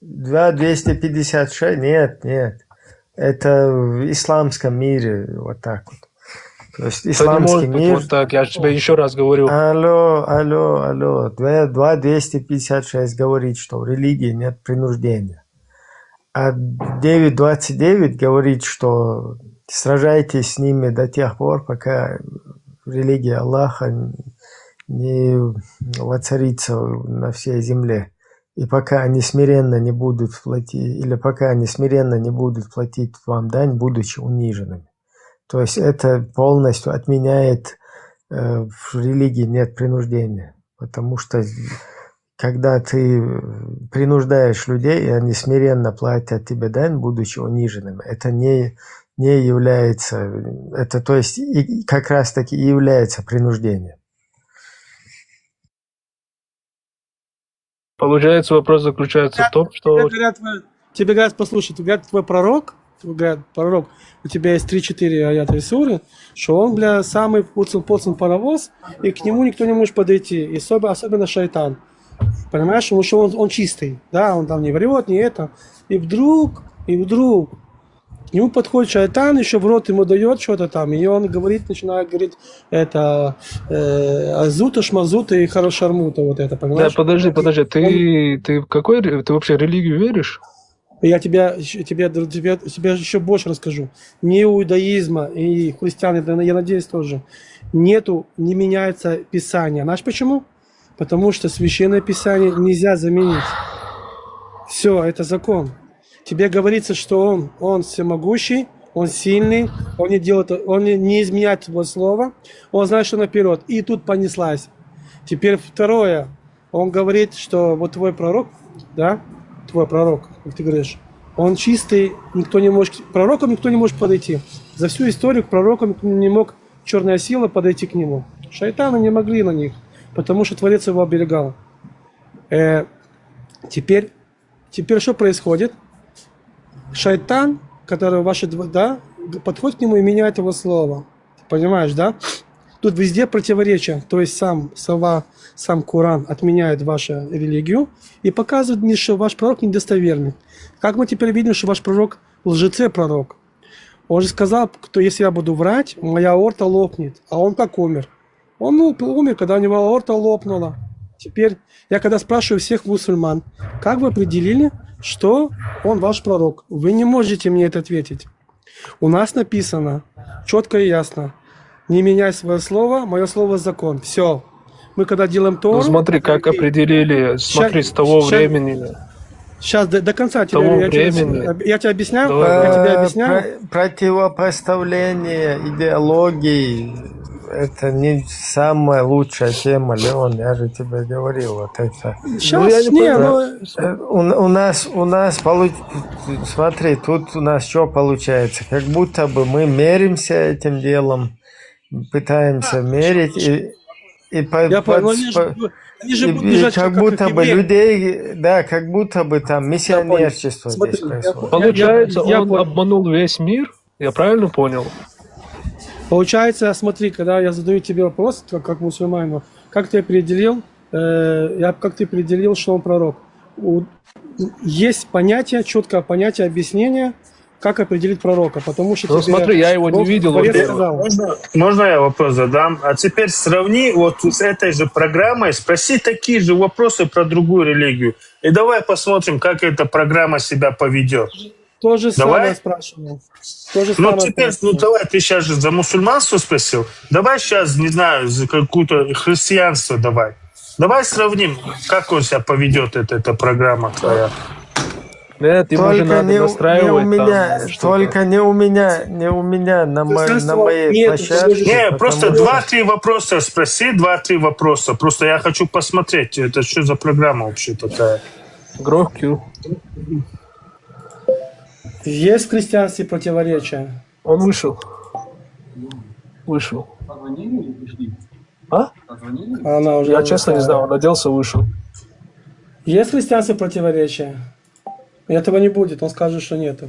2.256, нет. Это в исламском мире вот так вот. То есть Это не исламский может быть мир... вот так, я же тебе еще раз говорю. Алло. 2.256 говорит, что в религии нет принуждения. А 9.29 говорит, что сражайтесь с ними до тех пор, пока религия Аллаха не воцарится на всей земле. И пока они смиренно не будут платить, или пока они смиренно не будут платить вам дань, будучи униженными. То есть это полностью отменяет в религии нет принуждения. Потому что когда ты принуждаешь людей, и они смиренно платят тебе дань, будучи униженными, это не является, это то есть и как раз таки и является принуждением. Получается, вопрос заключается в том, что... Тебе говорят, послушай, тебе говорят, твой пророк, у тебя есть 3-4 аята из суры, что он, самый пуцин паровоз, и к нему никто не может подойти, и особенно шайтан. Понимаешь, потому что он чистый, да, он там не врет, не это. И вдруг к нему подходит шайтан, еще в рот ему дает что-то там, и он начинает говорить, это азута, шмазута и хорошармута, вот это, понимаешь? Да, подожди, ты вообще религию веришь? Я тебе еще больше расскажу. Ни иудаизма и христиан, я надеюсь, тоже не меняется Писание. Знаешь почему? Потому что Священное Писание нельзя заменить. Все, это закон. Тебе говорится, что он всемогущий, он сильный, он не изменяет твое слово, он знает, что наперед. И тут понеслась. Теперь второе. Он говорит, что вот твой пророк, да, твой пророк, как ты говоришь, он чистый, пророкам никто не может подойти. За всю историю к пророкам не мог черная сила подойти к нему. Шайтаны не могли на них, потому что Творец его оберегал. Теперь что происходит? Шайтан, который подходит к нему и меняет его слово. Понимаешь, да? Тут везде противоречия. То есть сам Коран отменяет вашу религию и показывает, что ваш пророк недостоверный. Как мы теперь видим, что ваш пророк лжеце-пророк? Он же сказал, что если я буду врать, моя аорта лопнет. А он как умер? Он умер, когда у него аорта лопнула. Теперь я когда спрашиваю всех мусульман, как вы определили, что он ваш пророк? Вы не можете мне это ответить. У нас написано четко и ясно. Не меняй свое слово, мое слово закон. Все. Мы когда делаем Тору... Ну смотри, как определили, смотри, с того времени... Сейчас до конца я тебе объясняю. Противопоставление идеологии – это не самая лучшая тема, Леон, я же тебе говорил. Вот это. У нас смотри, тут у нас что получается? Как будто бы мы меримся этим делом, пытаемся мерить как будто бы людей, да, как будто бы там миссионерчество здесь происходит. Получается, он обманул весь мир? Я правильно понял? Получается, смотри, когда я задаю тебе вопрос, как мусульманину, как ты определил, что он пророк? Есть понятие, четкое понятие объяснения, как определить пророка, потому что Ну, смотри, я его не видел. Творец во-первых. сказал. Можно я вопрос задам? А теперь сравни вот с этой же программой, спроси такие же вопросы про другую религию. И давай посмотрим, как эта программа себя поведет. То же Давай. самое спрашивал. То же Ну, самое теперь, спрашивал. ну, давай, ты сейчас же за мусульманство спросил. Давай сейчас, не знаю, за какое-то христианство давай. Давай сравним, как он себя поведет, эта программа твоя. Нет, ему же надо не у настраивать меня, там, только не у меня, на моей Нет, площадке. не, потому просто что- 2-3 вопроса спроси, 2-3 вопроса. Просто я хочу посмотреть, это что за программа вообще такая. Громкий. Есть в христианстве противоречия? Он вышел. Вышел. А? Она уже Я честно не знаю, он оделся, вышел. Есть в христианстве противоречия? Этого не будет, он скажет, что нету.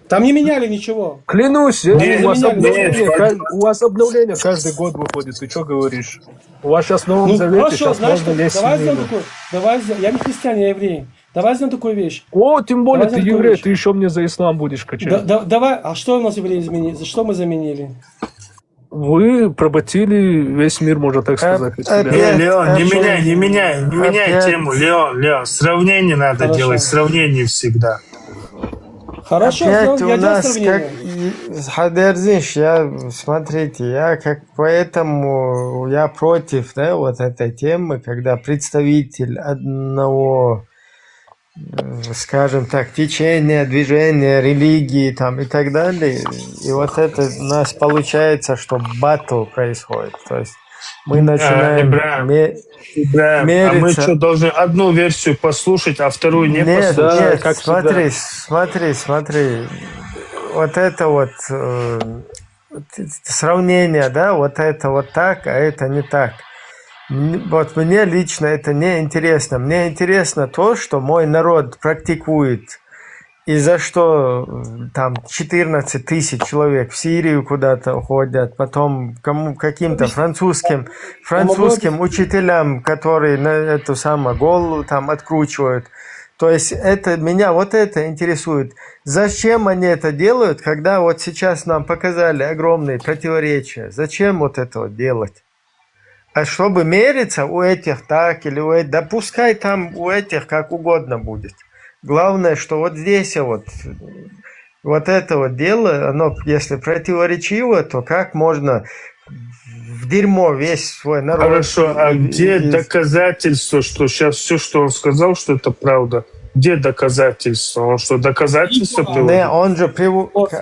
Там не меняли ничего. Клянусь, Нет, у вас нет, обновление, нет. у вас обновление каждый год выходит. Ты что говоришь? У вас сейчас в Новом Ну Завете, хорошо, сейчас знаешь, можно что, лезть давай семейно. сделаем такую, я не христианин, я еврей. Давай сделаем такую вещь. О, тем более Давай ты сделаем такую еврей, вещь. ты еще мне за ислам будешь качать. Давай, а что у нас евреи изменили? За что мы заменили? Вы проботили весь мир, можно так сказать. от себя. Леон, не меняй тему, Леон, сравнение надо Хорошо. делать, сравнение всегда. Хорошо, Опять я у делал нас сравнение. Хадерзинш, смотрите, я поэтому я против, да, вот этой темы, когда представитель одного, скажем так, течения, движения, религии там и так далее, и вот это у нас получается, что батл происходит, то есть мы начинаем Ибраим, а мы мериться. что, должны одну версию послушать, а вторую не Нет, послушать? нет, Как смотри. Вот это вот сравнение, да, вот это вот так, а это не так. Вот мне лично это не интересно. Мне интересно то, что мой народ практикует, и за что там 14 тысяч человек в Сирию куда-то уходят, потом каким-то французским учителям, которые на эту самую голову там откручивают. То есть меня вот это интересует. Зачем они это делают, когда вот сейчас нам показали огромные противоречия? Зачем вот это вот делать? А чтобы мериться у этих так или у этих, да пускай там у этих как угодно будет. Главное, что вот здесь вот это вот дело, оно если противоречиво, то как можно в дерьмо весь свой народ... Хорошо, а где доказательство, что сейчас все, что он сказал, что это правда? Где доказательство? Он что, доказательство приводит? Не, он же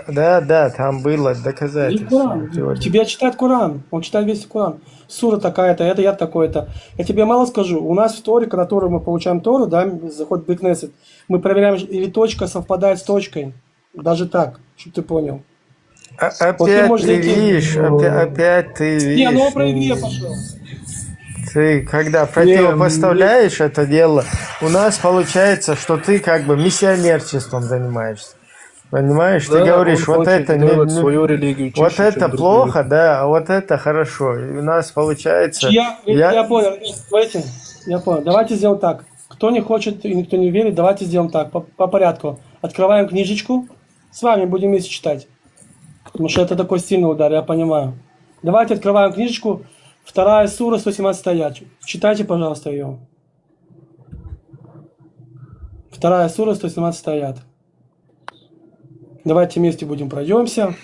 Да, там было доказательство. Тебе читает Коран, он читает весь Коран. Сура такая-то, это я такой-то. Я тебе мало скажу. У нас в Торе, которую мы получаем Тору, да, заход в Бекнесет, мы проверяем, или точка совпадает с точкой. Даже так, чтобы ты понял. Опять ты видишь. Не, ну прояви, пошел. Ты, когда противопоставляешь это дело, у нас получается, что ты как бы миссионерчеством занимаешься. Понимаешь? Да, ты говоришь, он вот хочет это делать свою религию чище, вот это чем плохо, другие. да, а вот это хорошо. И у нас получается... Я понял, давайте, я понял. Давайте сделаем так. Кто не хочет и никто не верит, давайте сделаем так, по порядку. Открываем книжечку, с вами будем вместе читать. Потому что это такой сильный удар, я понимаю. Давайте открываем книжечку, 2 сура, 117 аят. Читайте, пожалуйста, ее. 2 сура, 117 аят. Давайте вместе будем пройдемся.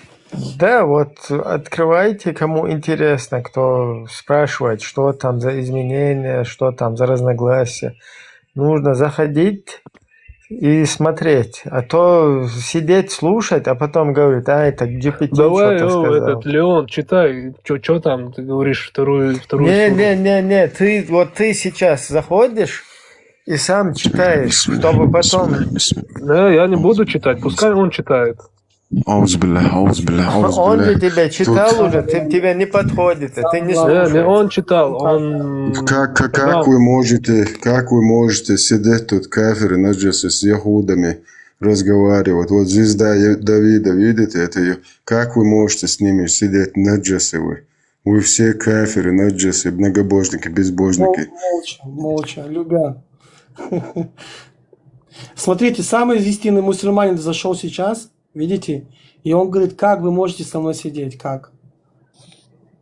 Да, вот открывайте, кому интересно, кто спрашивает, что там за изменения, что там за разногласия. Нужно заходить и смотреть, а то сидеть, слушать, а потом говорить, это GPT Давай, что-то сказал. этот Леон, читай, что там, ты говоришь, вторую суру. Не, ты сейчас заходишь и сам читаешь, чтобы потом... Да, я не буду читать, пускай он читает. Он же тебя читал уже, тебе не подходит, ты не слушаешь. Не, он читал, он... Как вы можете сидеть тут, кафиры, наджасы, с яхудами, разговаривать? Вот звезда Давида, видите, это ее. Как вы можете с ними сидеть, наджасы вы? Вы все кафиры, наджасы, многобожники, безбожники. Молча, любя. Смотрите, самый истинный мусульманин зашел сейчас, видите, и он говорит, как вы можете со мной сидеть, как?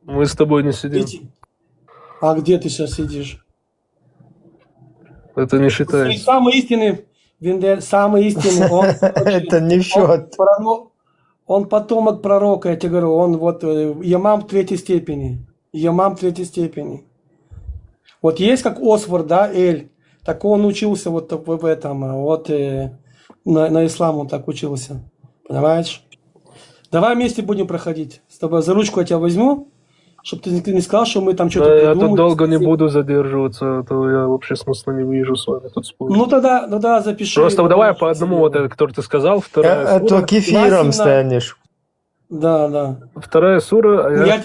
Мы с тобой не сидим. Видите? А где ты сейчас сидишь? Это не считается. Самый истинный, самый истинный, он... Это не в счет. Он потомок пророка, я тебе говорю, он вот имам третьей степени. Имам третьей степени. Вот есть как Освор, да, Эль, так он учился вот в этом, вот на ислам он так учился. Понимаешь? Давай вместе будем проходить. С тобой за ручку я тебя возьму, чтобы ты не сказал, что мы там что-то Да, я придумали. тут долго не буду задерживаться, а то я вообще смысла не вижу с вами тут спорить. Ну тогда запиши. Просто давай по одному, вот это, который ты сказал, вторая А то кефиром станешь. Да. Вторая сура,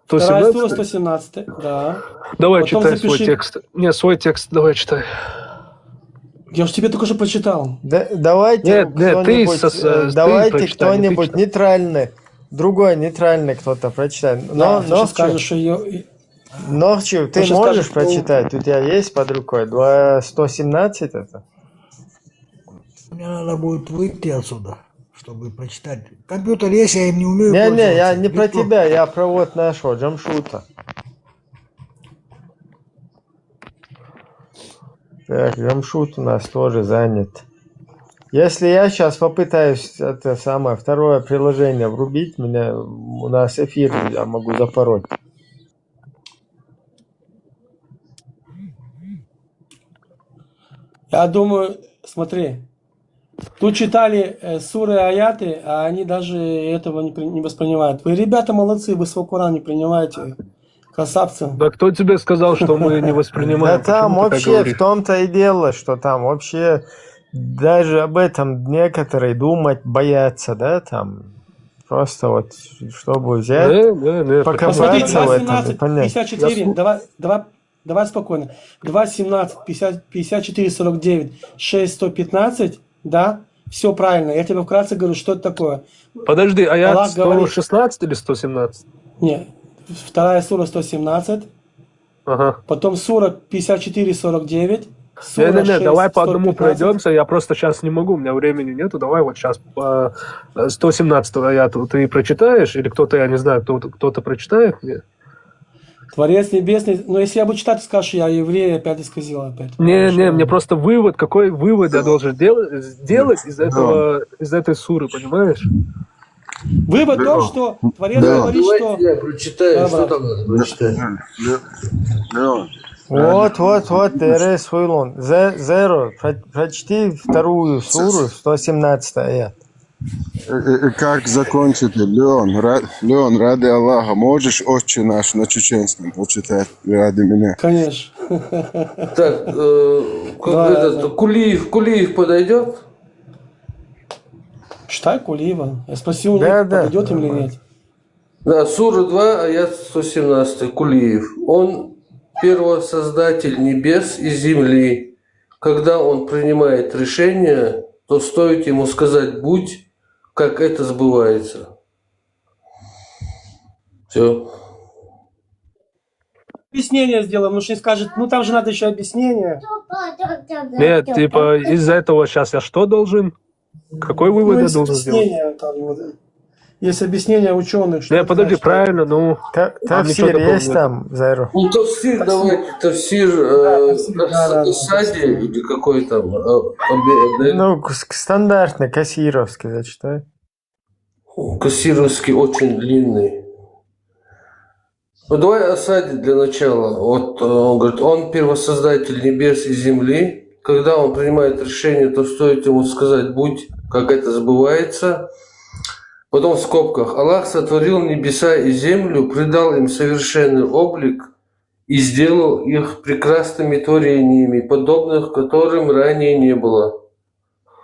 Вторая сура 117, да. Давай Потом читай запиши. свой текст. Не, свой текст давай читай. Я же тебе только что прочитал. Давайте давайте прочитай, кто-нибудь нейтральный, другой нейтральный кто-то прочитает. Скажешь, что ее... Ногчев, ты сейчас можешь скажешь, прочитать? У тебя есть под рукой? 117 это? Мне надо будет выйти отсюда, чтобы прочитать. Компьютер есть, я им не умею Не, пользоваться. я не про Никто. тебя, я про вот нашего Джамшута. Так, Джамшут у нас тоже занят. Если я сейчас попытаюсь это самое второе приложение врубить, у нас эфир я могу запороть. Я думаю, смотри, тут читали суры и аяты, а они даже этого не воспринимают. Вы, ребята, молодцы, вы свой Коран не принимаете. Красавцы. Да кто тебе сказал, что мы не воспринимаем? Да там Почему ты так вообще говоришь? в том-то и дело, что там вообще даже об этом некоторые думать боятся, да, там просто вот чтобы взять, покопаться в этом и понять. 54, давай спокойно. 2, 17, 54, 49, 6, 115, да, все правильно. Я тебе вкратце говорю, что это такое. Подожди, а я Аллах 116 или 117? Нет, вторая сура 117, Ага. потом сура 54, 49, Не, давай по одному 115. пройдемся, я просто сейчас не могу, у меня времени нету, давай вот сейчас 117 аяту ты прочитаешь, или кто-то, я не знаю, кто-то прочитает мне? Творец небесный, но если я буду читать, ты скажешь, я еврей, опять исказил опять. Не, мне просто вывод, какой вывод я должен сделать из этой суры, понимаешь? Вывод в том, что Творец говорит, что... Я прочитаю, что там надо прочитать. Вот, Терес Хуйлон. Зеро, прочти вторую суру, 117 аят. Как закончить, Леон, ради Аллаха, можешь «Отче наш» на чеченском прочитать ради меня? Конечно. Так, Кулиев подойдет? Читай Кулиева. Я спросил, подойдет им или нет. Да, сура 2, аят 117, Кулиев. Он первосоздатель небес и земли. Когда он принимает решение, то стоит ему сказать «будь», как это сбывается. Все. Объяснение сделаем, потому что не скажет, ну там же надо еще объяснение. Нет, типа из-за этого сейчас я что должен? Какой вывод я должен сделать? Есть объяснение ученых. Что подожди, правильно, ну... Тафсир есть там, Зайру? Ну, тафсир, давайте, тафсир Сади или какой там? Ну, стандартный, кассировский зачитай. Кассировский очень длинный. Ну, давай Асади для начала. Вот он говорит, он первосоздатель небес и земли. Когда он принимает решение, то стоит ему сказать «будь», как это сбывается. Потом в скобках. Аллах сотворил небеса и землю, придал им совершенный облик и сделал их прекрасными творениями, подобных которым ранее не было.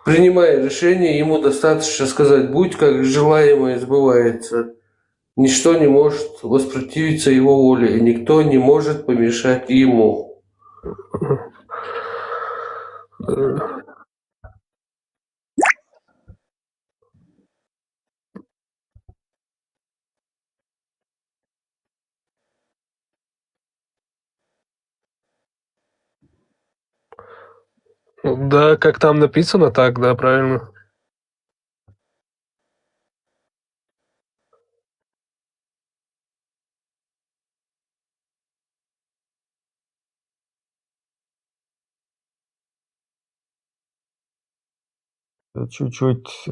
Принимая решение, ему достаточно сказать «будь», как желаемое сбывается. Ничто не может воспротивиться его воле, и никто не может помешать ему. Да, как там написано, так, да, правильно. Чуть-чуть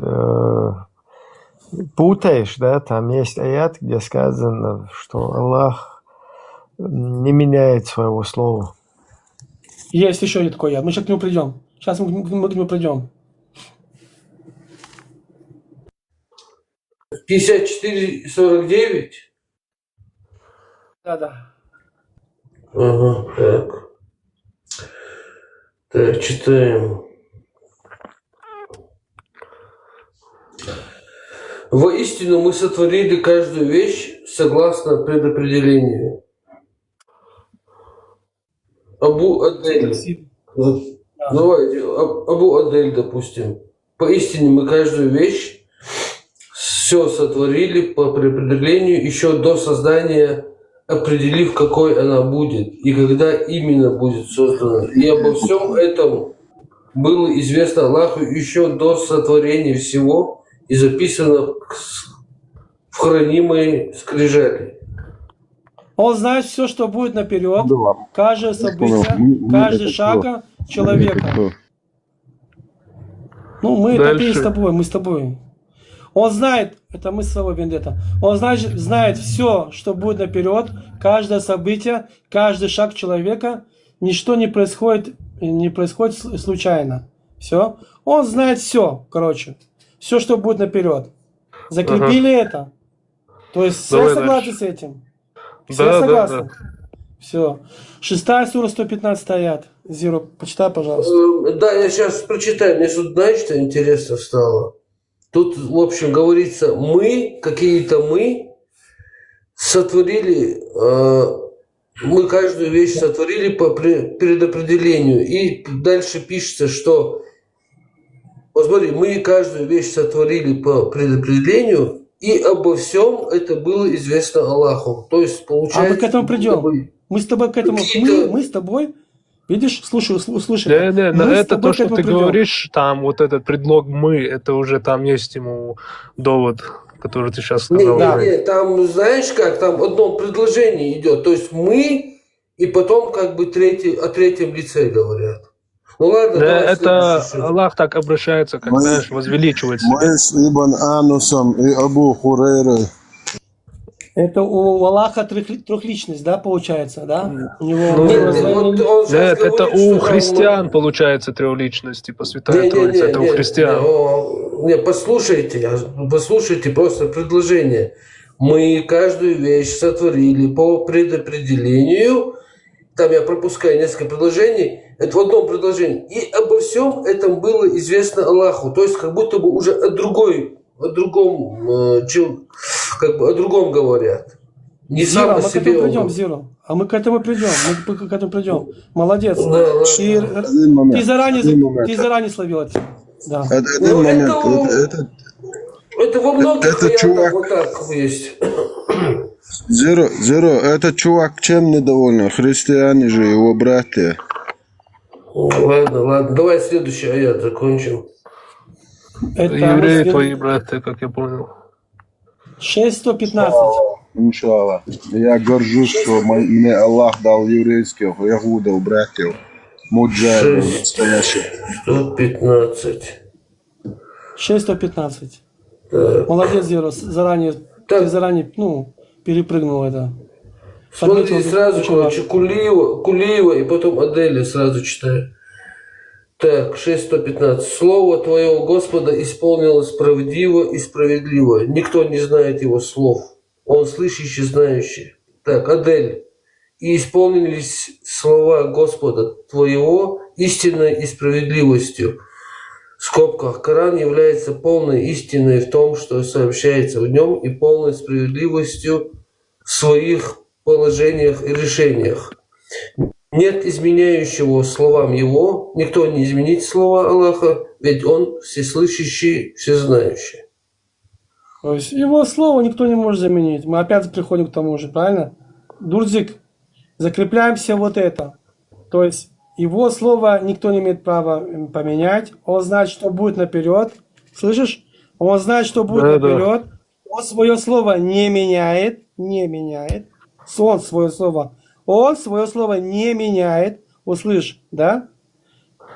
путаешь, да, там есть аят, где сказано, что Аллах не меняет своего слова. Есть еще один такой аят. Мы сейчас к нему придем. Сейчас мы к нему придем. 54-49? Да. Ага, так. Так, читаем. Воистину мы сотворили каждую вещь согласно предопределению. Абу Адель. Давайте, Абу Адель, допустим. Поистине мы каждую вещь все сотворили по предопределению еще до создания, определив, какой она будет и когда именно будет создана. И обо всем этом было известно Аллаху еще до сотворения всего и записано в хранимой скрижали. Он знает все, что будет наперед, каждое событие, каждый шаг человека. Ну, мы это и с тобой, мы с тобой. Он знает, это мы с тобой, Вендетта. Он знает все, что будет наперед, каждое событие, каждый шаг человека. Ничто не происходит случайно. Все. Он знает все, короче. Все, что будет наперед. Закрепили это. То есть все согласны с этим? Все согласны? Да. Все. 6 сура, 115 аят. Зиро, почитай, пожалуйста. Да, я сейчас прочитаю. Мне тут, знаешь, что интересно стало? Тут, в общем, говорится, мы сотворили, мы каждую вещь сотворили по предопределению. И дальше пишется, что, вот смотри, мы каждую вещь сотворили по предопределению, и обо всем это было известно Аллаху. То есть, получается... А мы к этому придем. Мы с тобой к этому... Мы с тобой... Видишь, слушай. Не, это то, что ты говоришь, там вот этот предлог «мы», это уже там есть ему довод, который ты сейчас сказал. Нет, там, знаешь как, там одно предложение идет. То есть мы, и потом как бы о третьем лице говорят. Ну ладно, это Аллах так обращается, как, знаешь, возвеличивает себя. Мы с Ибн Анусом и Абу Хурейрой. Это у Аллаха трехличность, да, получается, да? У него нет, это у христиан получается трехличность, типа Святая Троица, это у христиан. Послушайте просто предложение. Мы каждую вещь сотворили по предопределению. Там я пропускаю несколько предложений. Это в одном предложении. И обо всем этом было известно Аллаху. То есть как будто бы уже о другом говорят. Не сам о себе. Мы к этому придем. Молодец. Да, ты заранее словил это. Да. Это во многих аятах вот так есть. Зеро, этот чувак чем недоволен? Христиане же его братья. Ладно, давай следующий аят закончим. Это евреи твои братья, как я понял. 6:115. Иншаллах. Я горжусь, что мне Аллах дал еврейских ягудов, братьев. Муджахидов настоящих. 115. 6:115. Молодец, Зеро, ты заранее, перепрыгнул это. Смотри, сразу, короче, Кулиева и потом Адели сразу читаю. Так, 6:115. Слово Твоего Господа исполнилось правдиво и справедливо. Никто не знает Его слов. Он слышащий, знающий. Так, Адель. И исполнились слова Господа Твоего истинной и справедливостью. В скобках. Коран является полной истиной в том, что сообщается в нем, и полной справедливостью в своих положениях и решениях. Нет изменяющего словам Его, никто не изменит слова Аллаха, ведь Он всеслышащий, всезнающий. То есть Его слово никто не может заменить. Мы опять приходим к тому же, правильно? Дурзик, закрепляем все вот это. То есть его слово никто не имеет права поменять. Он знает, что будет наперед. Слышишь? Он знает, что будет наперед. Он свое слово не меняет. Он свое слово не меняет. Услышь, да?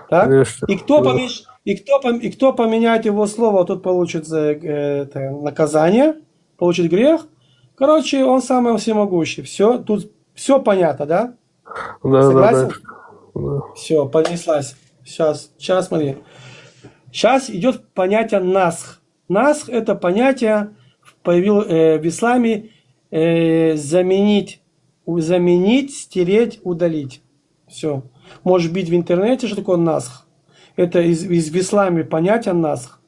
Так? И кто поменяет его слово, тот получит наказание, получит грех. Короче, он самый всемогущий. Все, тут все понятно, да? Согласен? Да. Все, понеслась. Сейчас смотри. Сейчас идет понятие насх. Насх — это понятие появилось в исламе заменить, стереть, удалить. Все. Можешь бить в интернете, что такое насх. Это в исламе понятие насх.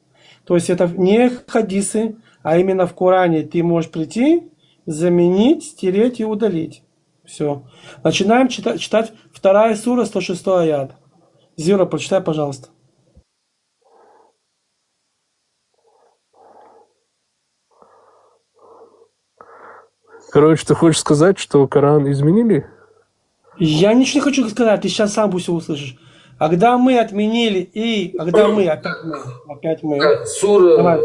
То есть это не хадисы, а именно в Коране ты можешь прийти, заменить, стереть и удалить. Все. Начинаем читать 2 сура, 106 аят. Зира, прочитай, пожалуйста. Короче, ты хочешь сказать, что Коран изменили? Я ничего не хочу сказать, ты сейчас сам все услышишь. А когда мы отменили, опять мы. Сура 2,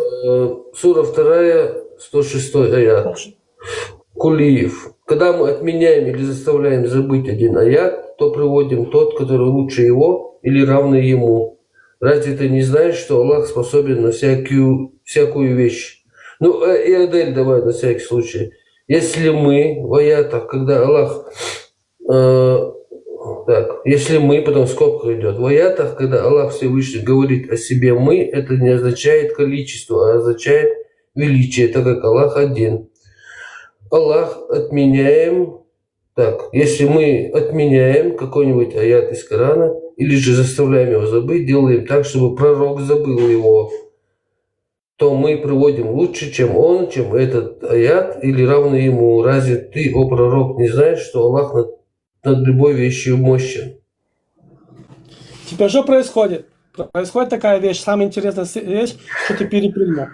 106 аят. Кулиев. Когда мы отменяем или заставляем забыть один аят, то приводим тот, который лучше его или равный ему. Разве ты не знаешь, что Аллах способен на всякую вещь? Ну, и Адель давай на всякий случай. Если мы в аятах, когда Аллах... если мы, потом скобка идет. В аятах, когда Аллах Всевышний говорит о себе мы, это не означает количество, а означает величие, так как Аллах один. Аллах отменяем. Так, если мы отменяем какой-нибудь аят из Корана, или же заставляем его забыть, делаем так, чтобы пророк забыл его, то мы приводим лучше, чем он, чем этот аят, или равный ему. Разве ты, о пророк, не знаешь, что Аллах над любой вещью мощен? Теперь что происходит? Происходит такая вещь, самая интересная вещь, что ты перепрыгнул.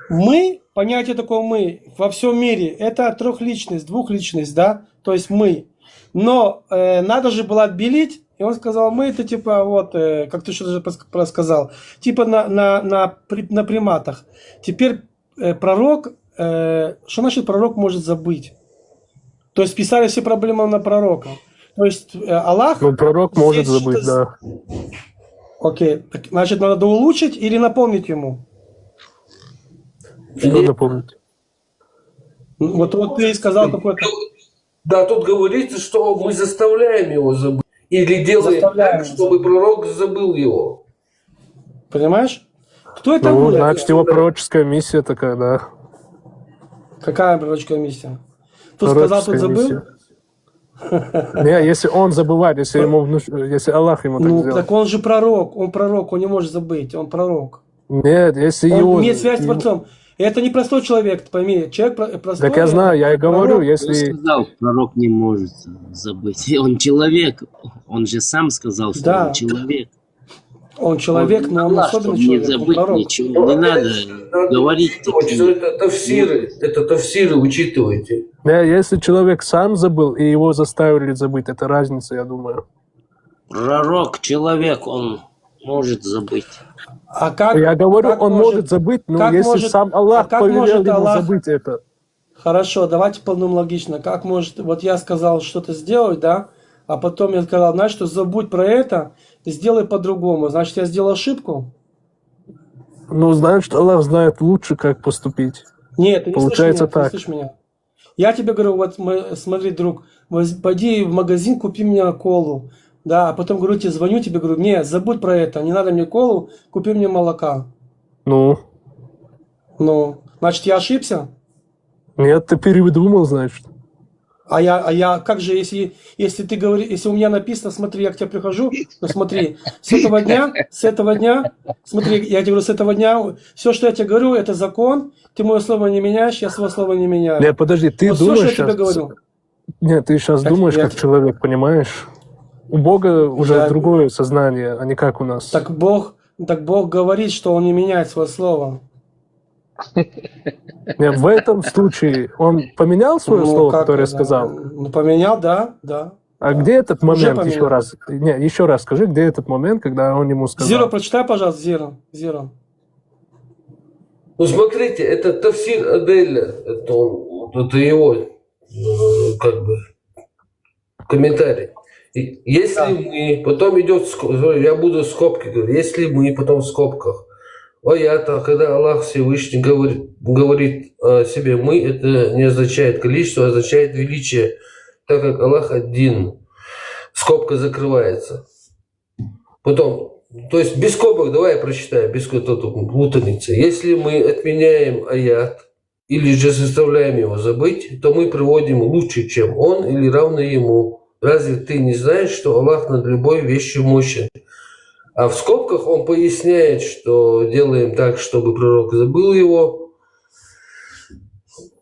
Мы, понятие такое мы, во всем мире, это трехличность, двухличность, да? То есть мы. Но надо же было отбелить, и он сказал, мы это типа вот, как ты что-то рассказал, типа на приматах. Теперь пророк, что значит пророк может забыть? То есть писали все проблемы на пророка. То есть Аллах... Ну, пророк может забыть, да. Окей, так, значит, надо улучшить или напомнить ему? Что напомнить? Вот ты сказал какой-то... Да, тут говорится, что мы заставляем его забыть. Или делаем так, чтобы пророк забыл его. Понимаешь? Кто это будет? будет? Значит, его пророческая миссия такая, да. Какая пророческая миссия? Тут сказал, тут забыл? Не, если он забывает, если Аллах ему так сделал. Так он же пророк, он не может забыть, он пророк. Нет, если он его... имеет связь с Творцом. Это не простой человек, пойми, человек простой. Так я знаю, я и говорю, пророк. если... Он сказал, пророк не может забыть. Он человек, он же сам сказал, что он человек. Он человек, но он особенный человек. Не забыть ничего, не надо говорить. Это тафсиры учитывайте. Да, если человек сам забыл и его заставили забыть, это разница, я думаю. Пророк, человек, он может забыть. А как, я говорю, он может забыть, но если сам Аллах повелел ему забыть это. Хорошо, давайте подумаем логично. Как может, вот я сказал что-то сделать, да, а потом я сказал, знаешь, что забудь про это, сделай по-другому. Значит, я сделал ошибку? Ну, значит, Аллах знает лучше, как поступить. Нет, ты не получается слышишь меня, так. Ты слышишь меня. Я тебе говорю, вот смотри, друг, пойди в магазин, купи мне колу. Да, а потом говорю, тебе звоню, тебе говорю, не, забудь про это, не надо мне колу, купи мне молока. Ну, значит, я ошибся? Нет, ты передумал, значит. А я, как же, если ты говоришь, если у меня написано, смотри, я к тебе прихожу, ну смотри, с этого дня, смотри, я тебе говорю, с этого дня, все, что я тебе говорю, это закон, ты мое слово не меняешь, я свое слово не меняю. Нет, подожди, ты вот думаешь все, что сейчас... я тебе говорю. Нет, ты сейчас думаешь как человек, понимаешь? У Бога уже другое сознание, а не как у нас. Так Бог говорит, что Он не меняет свое слово. Нет, в этом случае он поменял свое слово, которое сказал? Ну, поменял, да. А где этот момент, поменял. еще раз? Не, еще раз скажи, где этот момент, когда он ему сказал? Зеро, прочитай, пожалуйста, Зеро. Ну, смотрите, это Тафсир Аделя, это его, как бы, комментарий. Если мы, потом идет, я буду в скобке говорить, если мы, потом в скобках, аята, когда Аллах Всевышний говорит о себе мы, это не означает количество, означает величие, так как Аллах один, скобка закрывается. Потом, то есть без скобок, давай я прочитаю, без путаницы. Если мы отменяем аят или же заставляем его забыть, то мы приводим лучше, чем он или равно ему. Разве ты не знаешь, что Аллах над любой вещью мощен? А в скобках он поясняет, что делаем так, чтобы пророк забыл его.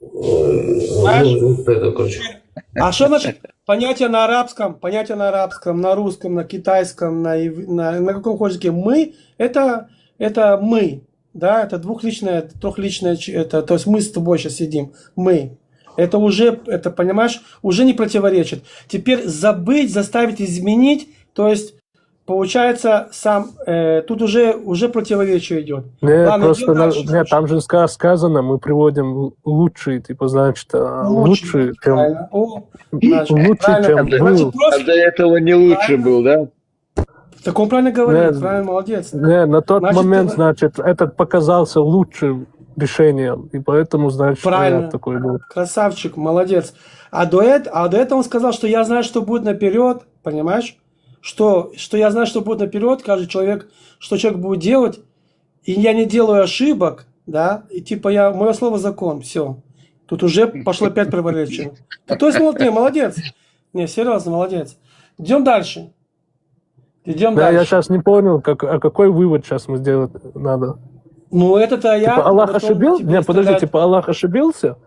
Это, короче. А что значит понятие на арабском, на русском, на китайском, на каком хочешь языке? Мы это мы, да, это двухличное, трехличное, это, то есть мы с тобой сейчас сидим, мы. Это уже, это, понимаешь, уже не противоречит. Теперь забыть, заставить изменить, то есть получается сам, тут уже противоречие идет. Нет, ладно, просто дальше, нет, там же сказано, мы приводим лучший, типа, значит, лучший, чем... Лучше, чем был. А до этого не лучше был, да? Так он правильно говорит, правильно, молодец. Не, на тот момент, значит, этот показался лучшим решением, и поэтому, значит, правильно. Такой был. Красавчик, молодец. А до этого он сказал, что я знаю, что будет наперед, понимаешь? Что я знаю, что будет наперед, каждый человек, что человек будет делать, и я не делаю ошибок, да, и типа мое слово закон, все. Тут уже пошло 5 противоречий. То есть, молодец. Не, серьезно, молодец. Идем дальше. Идем дальше. Я сейчас не понял, какой вывод сейчас мы сделать надо. Ну, это-то я... Типа Аллах ошибился? Нет, подожди, типа Аллах ошибился?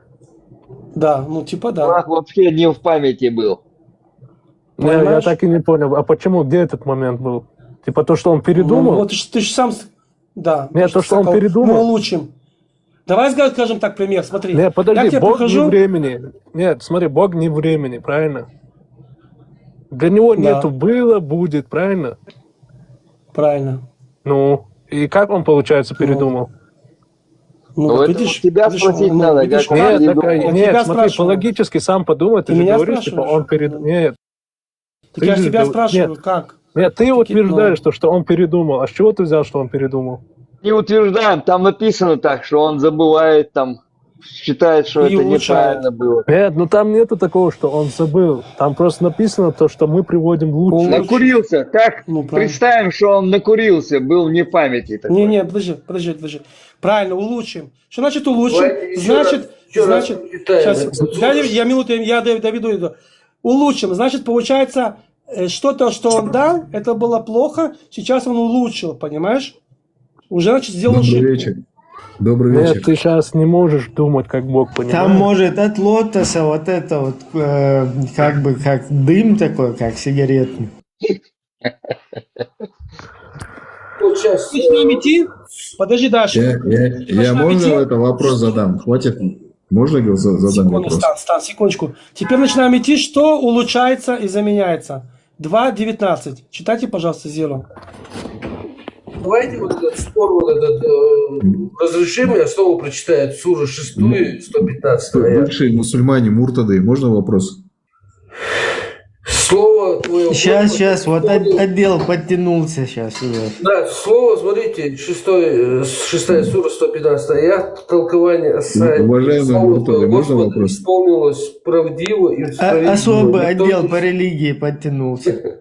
Да, ну типа да. Аллах вообще не в памяти был. Не, я так и не понял. А почему? Где этот момент был? Типа то, что он передумал? Ну, вот ты же сам... Да. Нет, то, что он передумал. Мы улучшим. Давай скажем так пример, смотри. Нет, подожди, Бог не времени. Нет, смотри, Бог не времени, правильно? Для него нету было, будет, правильно? Правильно. Ну, и как он, получается, передумал? Ну, видишь, тебя спросить надо. Нет, смотри, по-логически сам подумай, ты же говоришь, типа, он передумал. Нет. Так я тебя спрашиваю, как? Нет, ты утверждаешь, что он передумал. А с чего ты взял, что он передумал? Не утверждаем, там написано так, что он забывает, там, считает, что это неправильно было. Нет, ну там нету такого, что он забыл. Там просто написано то, что мы приводим лучше. Накурился. Как представим, что он накурился, был не в памяти. Не, подожди. Правильно, улучшим. Что значит улучшим? Значит, сейчас, я минуту, я доведу. Улучшим, значит, получается, что-то, что он дал, это было плохо, сейчас он улучшил, понимаешь? Уже, значит, сделал ошибку. Добрый вечер. Нет, ты сейчас не можешь думать, как Бог понимает. Там может от лотоса вот это вот, как бы, как дым такой, как сигаретный. Вот сейчас. Начинаем идти? Подожди, Даша. Я можно это вопрос задам? Хватит? Можно я задам вопрос? Стан, секундочку. Теперь начинаем идти. Что улучшается и заменяется? 2.19. Читайте, пожалуйста, Зеро. Давайте вот этот спор, вот этот разрешим, я снова прочитаю суру 6, 115. Бывшие мусульмане, муртады, можно вопрос? Слово твое... Сейчас, вот отдел подтянулся сейчас. Да, слово, смотрите, 6 сура, 115 аят, толкование Асаи. Уважаемые муртады, можно вопрос? Исполнилось правдиво и справедливо. Особый отдел по религии подтянулся.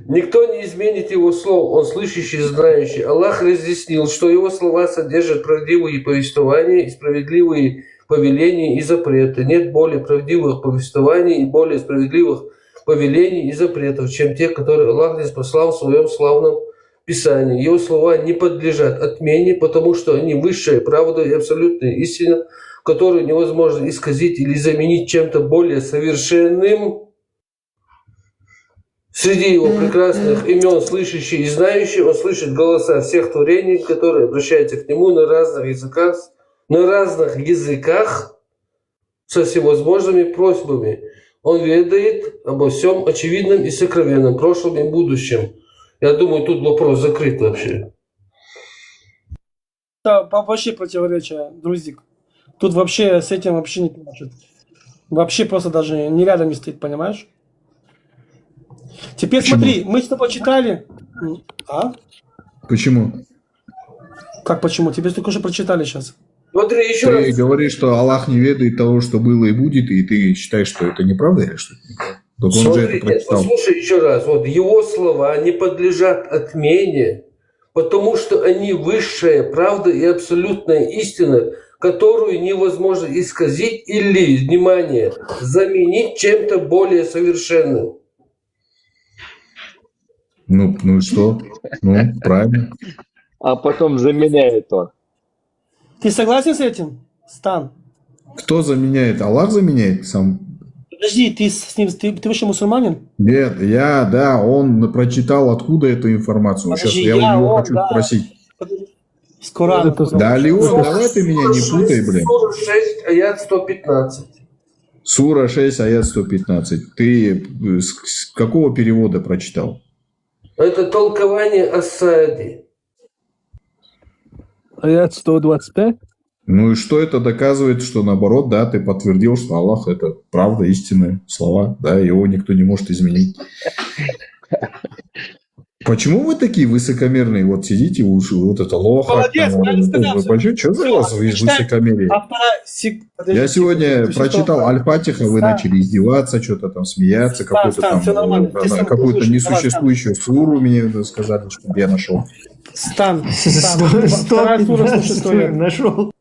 Никто не изменит его слов, он слышащий, знающий. Аллах разъяснил, что его слова содержат правдивые повествования и справедливые повеления и запреты. Нет более правдивых повествований и более справедливых повелений и запретов, чем те, которые Аллах ниспослал в своем славном Писании. Его слова не подлежат отмене, потому что они высшая правда и абсолютная истина, которую невозможно исказить или заменить чем-то более совершенным. Среди его прекрасных имен, слышащий и знающий, он слышит голоса всех творений, которые обращаются к нему на разных языках со всевозможными просьбами. Он ведает обо всем очевидном и сокровенном, прошлом и будущем. Я думаю, тут вопрос закрыт вообще. Это вообще противоречие, друзик. Тут вообще с этим вообще не поможет. Вообще просто даже не рядом не стоит, понимаешь? Теперь Почему? смотри, мы с тобой читали. А? Почему? Как почему? Тебе только что прочитали сейчас. Смотри, еще Ты раз. говоришь, что Аллах не ведает того, что было и будет, и ты считаешь, что это неправда или что? Так он же Смотри, это нет, прочитал. послушай еще раз. Вот его слова не подлежат отмене, потому что они высшая правда и абсолютная истина, которую невозможно исказить или, внимание, заменить чем-то более совершенным. Ну и что? Ну, правильно. А потом заменяет он. Ты согласен с этим, Стан? Кто заменяет? Аллах заменяет сам? Подожди, ты с ним, ты вообще мусульманин? Нет, он прочитал откуда эту информацию. Сейчас Подожди, я у него он, хочу да. спросить. С Корана. Да, Леон, давай ты меня не путай, блин. Сура 6, аят 115. Сура 6, аят 115. Ты с какого перевода прочитал? Это толкование Ас-Саади. Аят 125? Ну и что это доказывает, что наоборот, да, ты подтвердил, что Аллах это правда, истинные слова, да, его никто не может изменить. Почему вы такие высокомерные? Вот сидите, вот это лоха. Молодец, правильно сказал. Что за у вас высокомерие? Я сегодня прочитал Аль-Фатиха, вы начали издеваться, что-то там смеяться, какую-то несуществующую суру мне сказали, чтобы я нашел. Стан, вторая сура 106 нашел.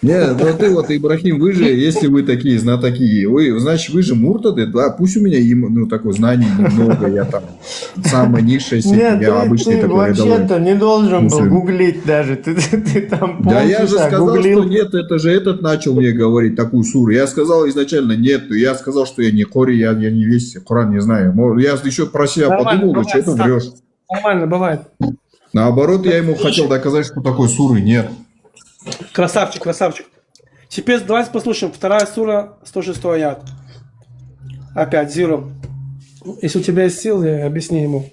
Нет, ну ты вот, Ибрахим, вы же, если вы такие знатоки, значит, вы же муртады, да, пусть у меня такое знание немного, я там самая низшая степень, я обычный ты такой рядовой. вообще-то не должен был гуглить даже, ты там Да я же полчаса сказал, гуглил. что нет, это же этот начал мне говорить такую суру. Я сказал изначально нет, я сказал, что я не Кори, я не весь Коран не знаю. Я еще про себя подумал, что это врешь. Нормально, бывает. Наоборот, я ему хотел доказать, что такой суры нет. Красавчик, красавчик. Теперь давайте послушаем. Вторая сура, 106 аят. Опять, Зиро. Если у тебя есть силы, объясни ему.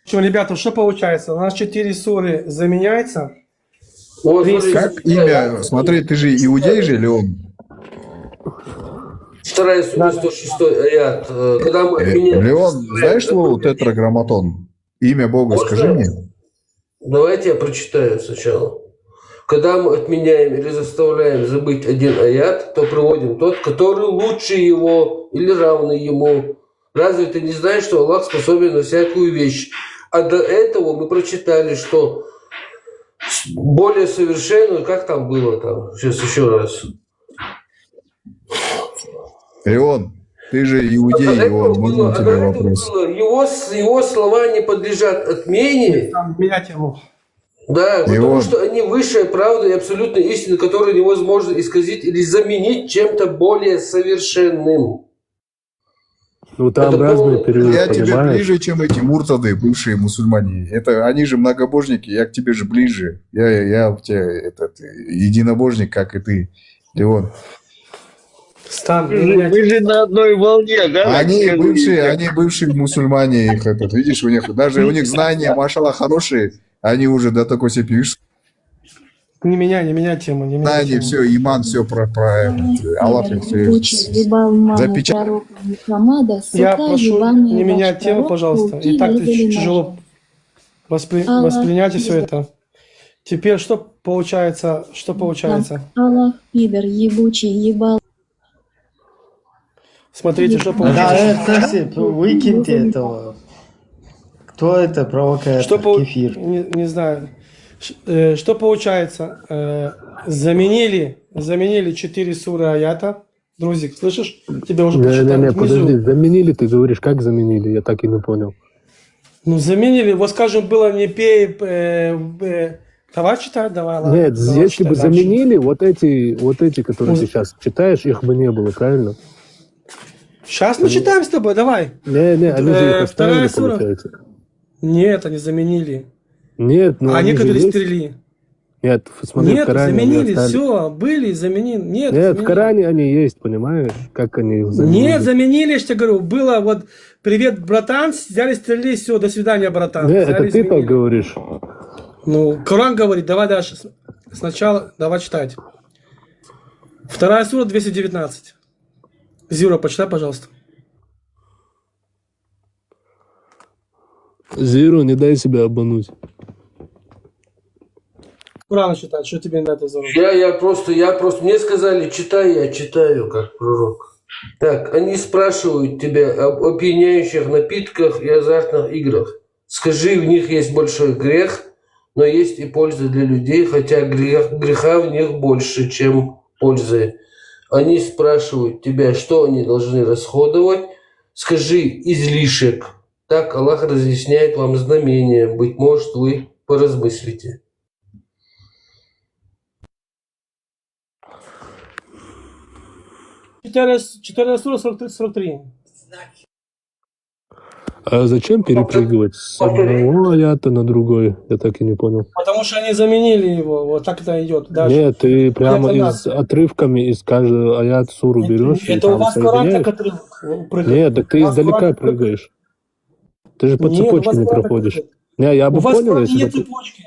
Что, ребята, что получается? У нас 4 суры заменяется. Как имя? Смотри, ты же иудей же, Леон? Вторая сура, 106 аят. Когда мы Леон, знаешь слово тетраграмматон? Имя Бога скажи мне. Давайте я прочитаю сначала. Когда мы отменяем или заставляем забыть один аят, то приводим тот, который лучше его или равный ему. Разве ты не знаешь, что Аллах способен на всякую вещь? А до этого мы прочитали, что более совершенную, как там было там? Сейчас еще раз. Леон, ты же иудей, Леон, можно тебе вопрос? Его слова не подлежат отмене. Менять ему. Да, потому что они высшая правда и абсолютная истина, которую невозможно исказить или заменить чем-то более совершенным. Ну там разные периоды, я тебе понимаешь? ближе, чем эти муртады, бывшие мусульмане. Они же многобожники, я к тебе же ближе. Я в тебе единобожник, как и ты, Леон. Стан, вы же на одной волне, да? Они бывшие мусульмане, видишь, у них знания, машаллах, хорошие, они уже до такой степени, видишь, Не меняй тему. Не меняй знания, тему. все, иман, все про Аллах, все Я прошу не менять тему, пожалуйста. И так тяжело воспринять все это. Теперь что получается? Аллах, пидор, ебучий, ебал. Смотрите, что получается. Да, это выкиньте этого. Кто это провокатор? Кефир. Не знаю. Что получается? Заменили 4 суры аята. Друзик, слышишь? Тебе уже прочитали внизу. Подожди, заменили, ты говоришь, как заменили? Я так и не понял. Ну, заменили, вот скажем, было не пей... Давай читать, давай, ладно. Нет, давай если бы заменили, вот эти, которые ты сейчас читаешь, их бы не было, правильно? Сейчас мы читаем с тобой, давай. Не, они же их вторая оставили, сура. получается. Нет, они заменили. Нет, ну а они некоторые же есть. стрели. Нет, смотри, в Нет, Коране они заменили, оставили. все, были, заменили. Нет, Нет, в заменили. Коране они есть, понимаешь? Как они их заменили? Нет, заменили, я же тебе говорю, было вот, привет, братан, взяли, стрелили, все, до свидания, братан. Нет, Взяли, это ты так изменили. говоришь. Ну, Коран говорит, давай дальше. Сначала, давай читать. 2 сура, 219. Зира, почитай, пожалуйста. Зиру, не дай себя обмануть. Коран читать, что тебе на это заруба? Я просто, мне сказали, читай, я читаю, как пророк. Так, они спрашивают тебя об опьяняющих напитках и азартных играх. Скажи, в них есть большой грех, но есть и польза для людей, хотя греха в них больше, чем пользы. Они спрашивают тебя, что они должны расходовать. Скажи, излишек. Так Аллах разъясняет вам знамения. Быть может, вы поразмыслите. Четвертая сура, 43. А зачем перепрыгивать с одного аята на другой? Я так и не понял. Потому что они заменили его, вот так это идет. Дальше. Нет, ты прямо Это из отрывками из каждого аят суру берешь и Это у там вас Коран соединяешь? так отрывок прыгает. Нет, так ты У вас издалека Коран так прыгаешь. Ты же по Нет, у цепочке вас не Коран так проходишь. прыгает. Не, я У бы вас понял, Коран если нет бы... цепочки.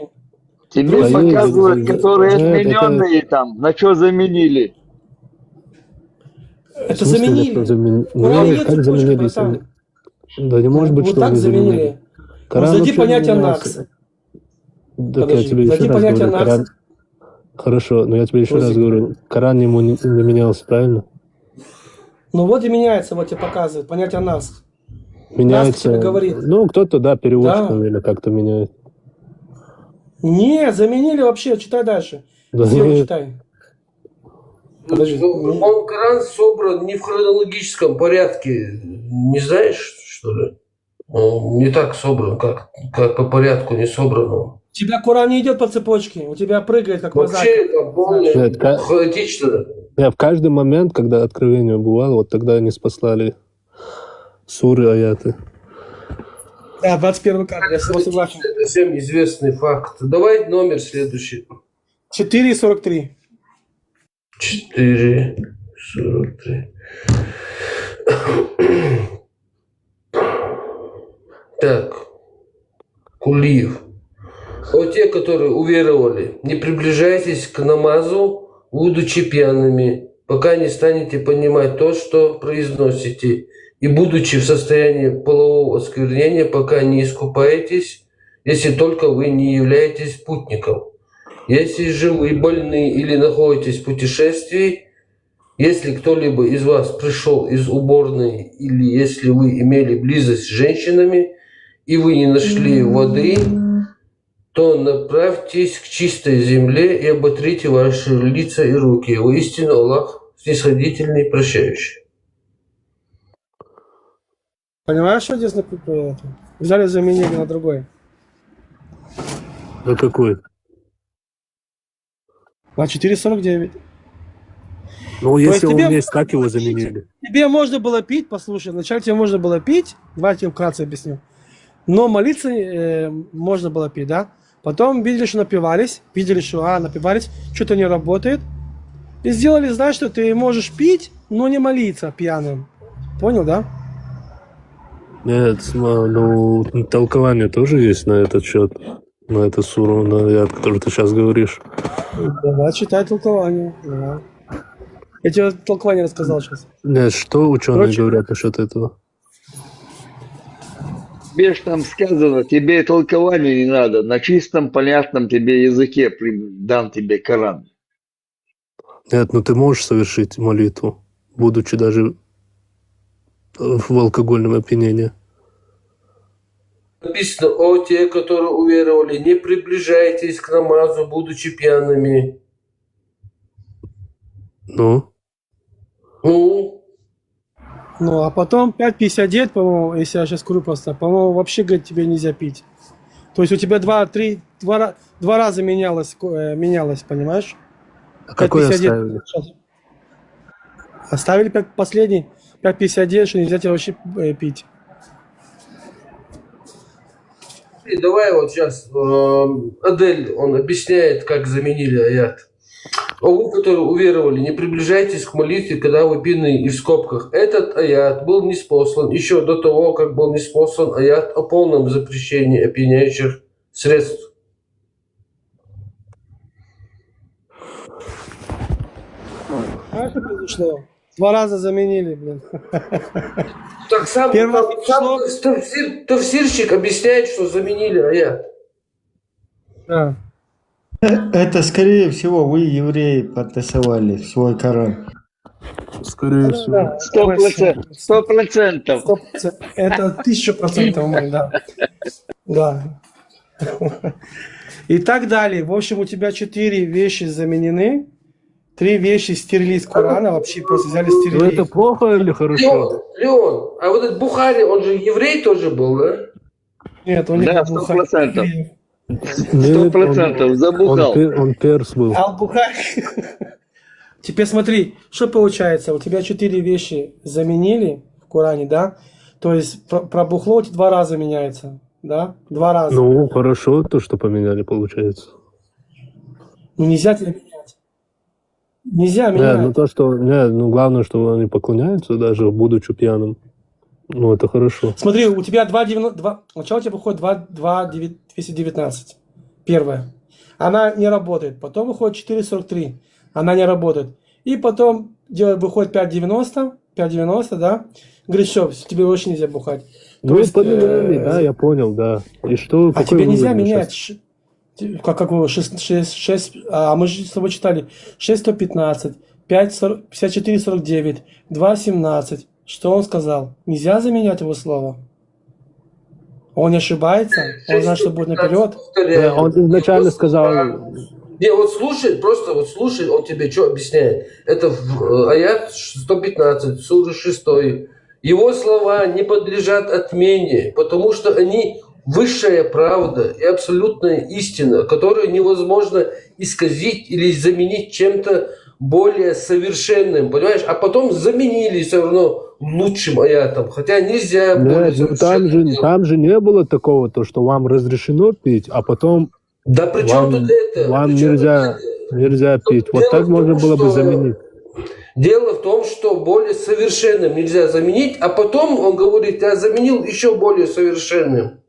Тебе Да показывают, есть, которые нет, отмененные там, на что заменили. Это В смысле, заменили. что заменили? Коран Нет, нет как цепочки, заменили? братан. Да не может быть, Вот что так они заменили. заменили. Коран Зайди вообще понятие менялся. накс. Так я Подожди, тебе еще зайди раз понятие говорю, Коран... накс. Хорошо, но я тебе еще раз Рузик. говорю, Коран ему не менялся, правильно? Ну вот и меняется, вот тебе показывает, понятие накс. Накс Меняется, тебе говорит. ну, кто-то, да, переводчиком Да. или как-то меняет. Нет, заменили вообще, читай дальше. Да Зиру нет. читай. Подожди. Он Коран собран не в хронологическом порядке. Не знаешь, что ли? Он не так собран, как по порядку не собран. У тебя Коран не идет по цепочке, у тебя прыгает как Вообще мозаика. это полное Нет, хаотично. в каждый момент, когда откровение бывало, вот тогда они спаслали суры, аяты. Да, 21 карта, я с тобой согласен. Это всем известный факт. Давай номер следующий. 4,43. 4:43. Так. Кулиев. Вот те, которые уверовали, не приближайтесь к намазу, будучи пьяными, пока не станете понимать то, что произносите, и будучи в состоянии полового осквернения, пока не искупаетесь, если только вы не являетесь путником. Если же вы больны или находитесь в путешествии, если кто-либо из вас пришел из уборной или если вы имели близость с женщинами и вы не нашли воды, то направьтесь к чистой земле и оботрите ваши лица и руки. Воистину Аллах снисходительный, прощающий. Понимаешь, что здесь написано? Взяли, заменили на другой. На какой? На 4,49. Ну, То если он тебе есть, как его заменили? Тебе можно было пить, послушай, вначале тебе можно было пить, давайте я вкратце объясню. Но молиться можно было пить, да? Потом видели, что напивались, напивались, что-то не работает. И сделали, знаешь, что ты можешь пить, но не молиться пьяным. Понял, да? Нет, ну, толкование тоже есть на этот счет, на эту суру, на аят, который ты сейчас говоришь. Давай, читай толкование. Давай. Я тебе толкование рассказал сейчас. Нет, что ученые говорят насчет этого? Тебе же там сказано, тебе толкования не надо. На чистом, понятном тебе языке дан тебе Коран. Нет, ну ты можешь совершить молитву, будучи даже в алкогольном опьянении. Написано: о те, которые уверовали, не приближайтесь к намазу, будучи пьяными. Ну? Ну, а потом 5,59, по-моему, если я сейчас скажу просто, по-моему, вообще, говорит, тебе нельзя пить. То есть у тебя два раза менялось, понимаешь? А какой оставили? Оставили последний 5,59, что нельзя тебе вообще пить. смотри, давай вот сейчас Адель, он объясняет, как заменили аят. А вы, которые уверовали, не приближайтесь к молитве, когда вы пьяны, и в скобках. Этот аят был ниспослан еще до того, как был ниспослан аят о полном запрещении опьяняющих средств. А что произошло? 2 раза заменили, блин. Так сам тафсирщик объясняет, что заменили аят. Да. Это, скорее всего, вы, евреи, подтасовали в свой Коран. Скорее всего. 100%. Это 1000% мы, да. Да. И так далее. В общем, у тебя 4 вещи заменены. 3 вещи стерли из Корана, вообще просто взяли стерли. Ну это плохо или хорошо? Леон, а вот этот Бухари, он же еврей тоже был, да? Нет, он не Да, был 100%. 100% забухал. Он перс был. Ал-Бухари. Теперь смотри, что получается. У тебя 4 вещи заменили в Коране, да? То есть про бухло 2 раза меняется, да? 2 раза. Ну, хорошо, то, что поменяли, получается. Ну, нельзя тебе менять. Нельзя менять. Ну, то, что, ну, главное, что они поклоняются, даже будучи пьяным. Ну, это хорошо. Смотри, у тебя 2.90, сначала у тебя выходит 2.219. Первая. Она не работает. Потом выходит 4.43. Она не работает. И потом выходит 5.90, да? Говорит, что, тебе больше нельзя бухать. Ну, поменяли, да, я понял, да. И что? А тебе нельзя менять. Как 6, а мы же с тобой читали 6.115, 54.49, 2.17. Что он сказал? Нельзя заменять его слово. Он не ошибается, он знает, что будет наперед. Он изначально сказал... Не, вот слушай, просто вот слушай, он тебе что объясняет. Это в аят 115, сура 6. Его слова не подлежат отмене, потому что они высшая правда и абсолютная истина, которую невозможно исказить или заменить чем-то более совершенным, понимаешь? А потом заменили все равно лучшим аятом, хотя нельзя более совершенным. Там же не было такого, то, что вам разрешено пить, а потом да при чем тут это? Вам нельзя пить. Вот так можно было бы заменить. Дело в том, что более совершенным нельзя заменить, а потом он говорит, я заменил еще более совершенным.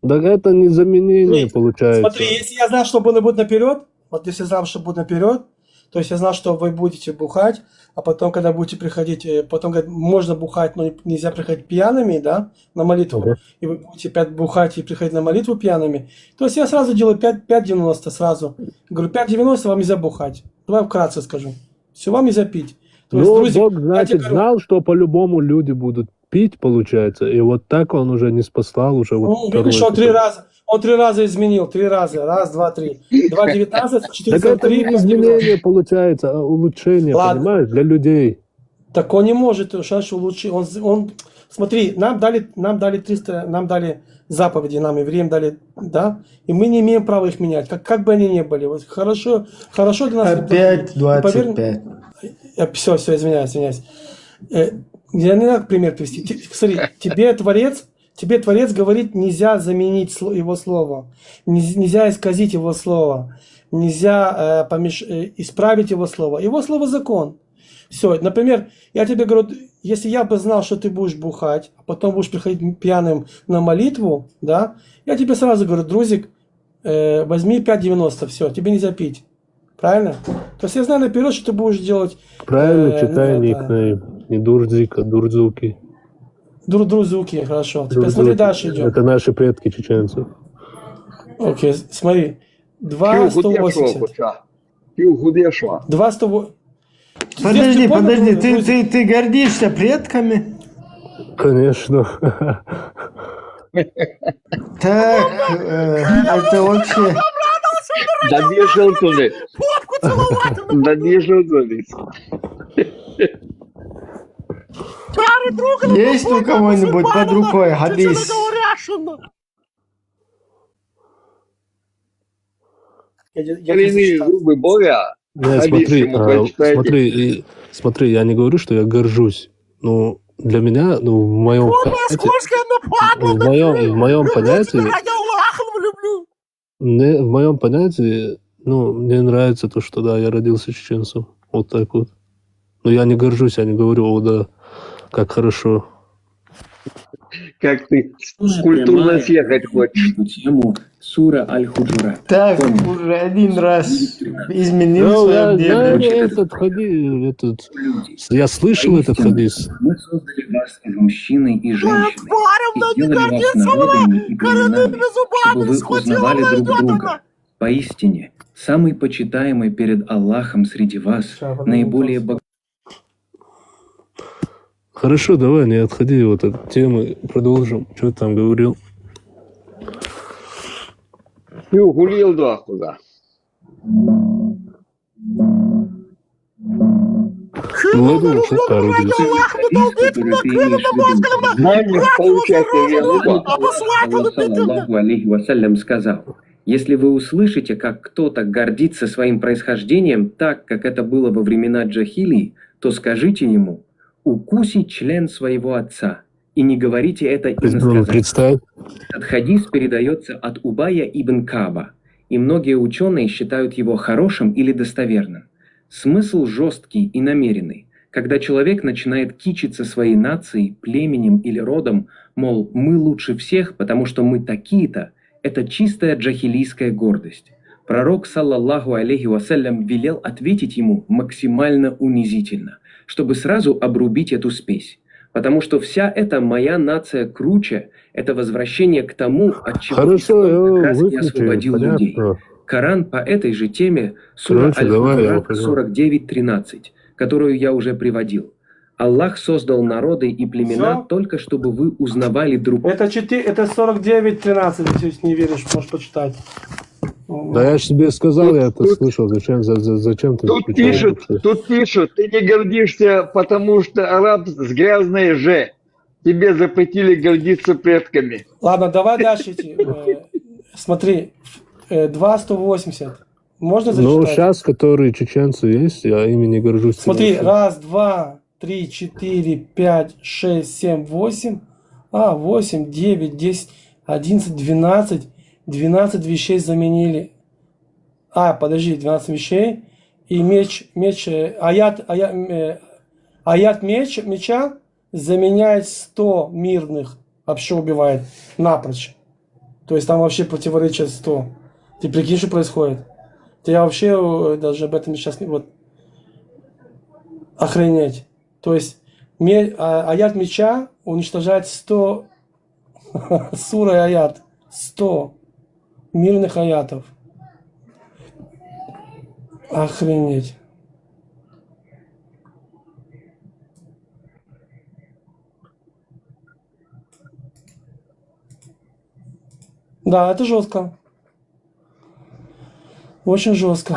Да это не заменение получается. Смотри, если я знал, что будет наперед, вот если я знал, что будет наперед, то есть я знал, что вы будете бухать, а потом, когда будете приходить, потом говорит, можно бухать, но нельзя приходить пьяными, да, на молитву. И вы будете опять бухать и приходить на молитву пьяными. То есть я сразу делаю 5.90 сразу. Говорю, 5.90 вам нельзя бухать. Давай вкратце скажу. Все, вам нельзя пить. То есть, друзья, Бог, значит, знал, что по-любому люди будут пить, получается. И вот так он уже не спасал. Уже вот видишь, он 3 раза. Он 3 раза изменил, 3 раза. 1, 2, 3. 2.19, 4.3. Так это не изменение получается, а улучшение, понимаешь, для людей. Так он не может, что улучшить. Он, смотри, нам дали 300, нам дали заповеди, нам евреям дали, да, и мы не имеем права их менять, как бы они ни были. Вот хорошо для нас. Опять 25. Все, извиняюсь. Я не надо пример привести. Смотри, тебе Творец говорит, нельзя заменить его слово, нельзя исказить его слово, нельзя исправить его слово. Его слово закон. Все, например, я тебе говорю, если я бы знал, что ты будешь бухать, а потом будешь приходить пьяным на молитву, да, я тебе сразу говорю, друзик, возьми 5.90, все, тебе нельзя пить. Правильно? То есть я знаю наперед, что ты будешь делать. Правильно, читай никнейм. Не Дурдзик, а Дурдзуки. Дурдзуки, хорошо. Теперь смотри, дальше идем. Это наши предки чеченцы. Окей, смотри. 2.180. 2.180. Подожди, ты гордишься предками? Конечно. Так, это вообще... Добежал туда. Добежал туда. Есть у кого-нибудь под рукой хадис? Коренные зубы Бога. Смотри, я не говорю, что я горжусь. Но для меня, в моем понятии, В моем понятии, мне нравится то, что, да, я родился чеченцем. Вот так вот. Но я не горжусь, я не говорю, о, да, как хорошо. Как ты культурно съехать хочешь. Тему сура Аль-Худжурат. Так, уже один раз изменил свое мнение. Я слышал этот хадис. Мы создали вас из мужчины и женщины. И сделали вас народами и племенами, чтобы вы узнавали друг друга. Поистине, самый почитаемый перед Аллахом среди вас, наиболее богатый. Хорошо, давай, не отходи вот от темы, продолжим. Что ты там говорил? Гулил куда? Думаю, что пару сказал: если вы услышите, как кто-то гордится своим происхождением так, как это было во времена джахилии, то скажите ему: укуси член своего отца, и не говорите это иносказательно. Этот хадис передается от Убая ибн Кааба, и многие ученые считают его хорошим или достоверным. Смысл жесткий и намеренный. Когда человек начинает кичиться своей нацией, племенем или родом, мол, мы лучше всех, потому что мы такие-то, это чистая джахилийская гордость. Пророк, саллаллаху алейхи вассалям, велел ответить ему максимально унизительно, чтобы сразу обрубить эту спесь. Потому что вся эта моя нация круче, это возвращение к тому, от чего Ислам как раз и освободил людей. Коран по этой же теме, сура Аль-Худжурат 49:13, которую я уже приводил. Аллах создал народы и племена только чтобы вы узнавали друг друга. Это 49:13, если не веришь, можешь почитать. Да я же тебе сказал, я это слышал. Зачем ты? Тут пишут, ты не гордишься, потому что араб с грязной «ж». Тебе запретили гордиться предками. Ладно, давай дальше идти. Смотри, 2:180. Можно зачитать? Ну, сейчас, которые чеченцы есть, я ими не горжусь. Смотри, 1, 2, 3, 4, 5, 6, 7, 8. 8, 9, 10, 11, 12. 12 вещей заменили. Подожди, 12 вещей. И аят меча заменяет 100 мирных. Вообще убивает напрочь. То есть там вообще противоречие 100. Ты прикинь, что происходит? Я вообще даже об этом сейчас охренеть. То есть аят меча уничтожает 100 сура и аят. 100 мирных аятов. Охренеть. Да, это жестко. Очень жестко.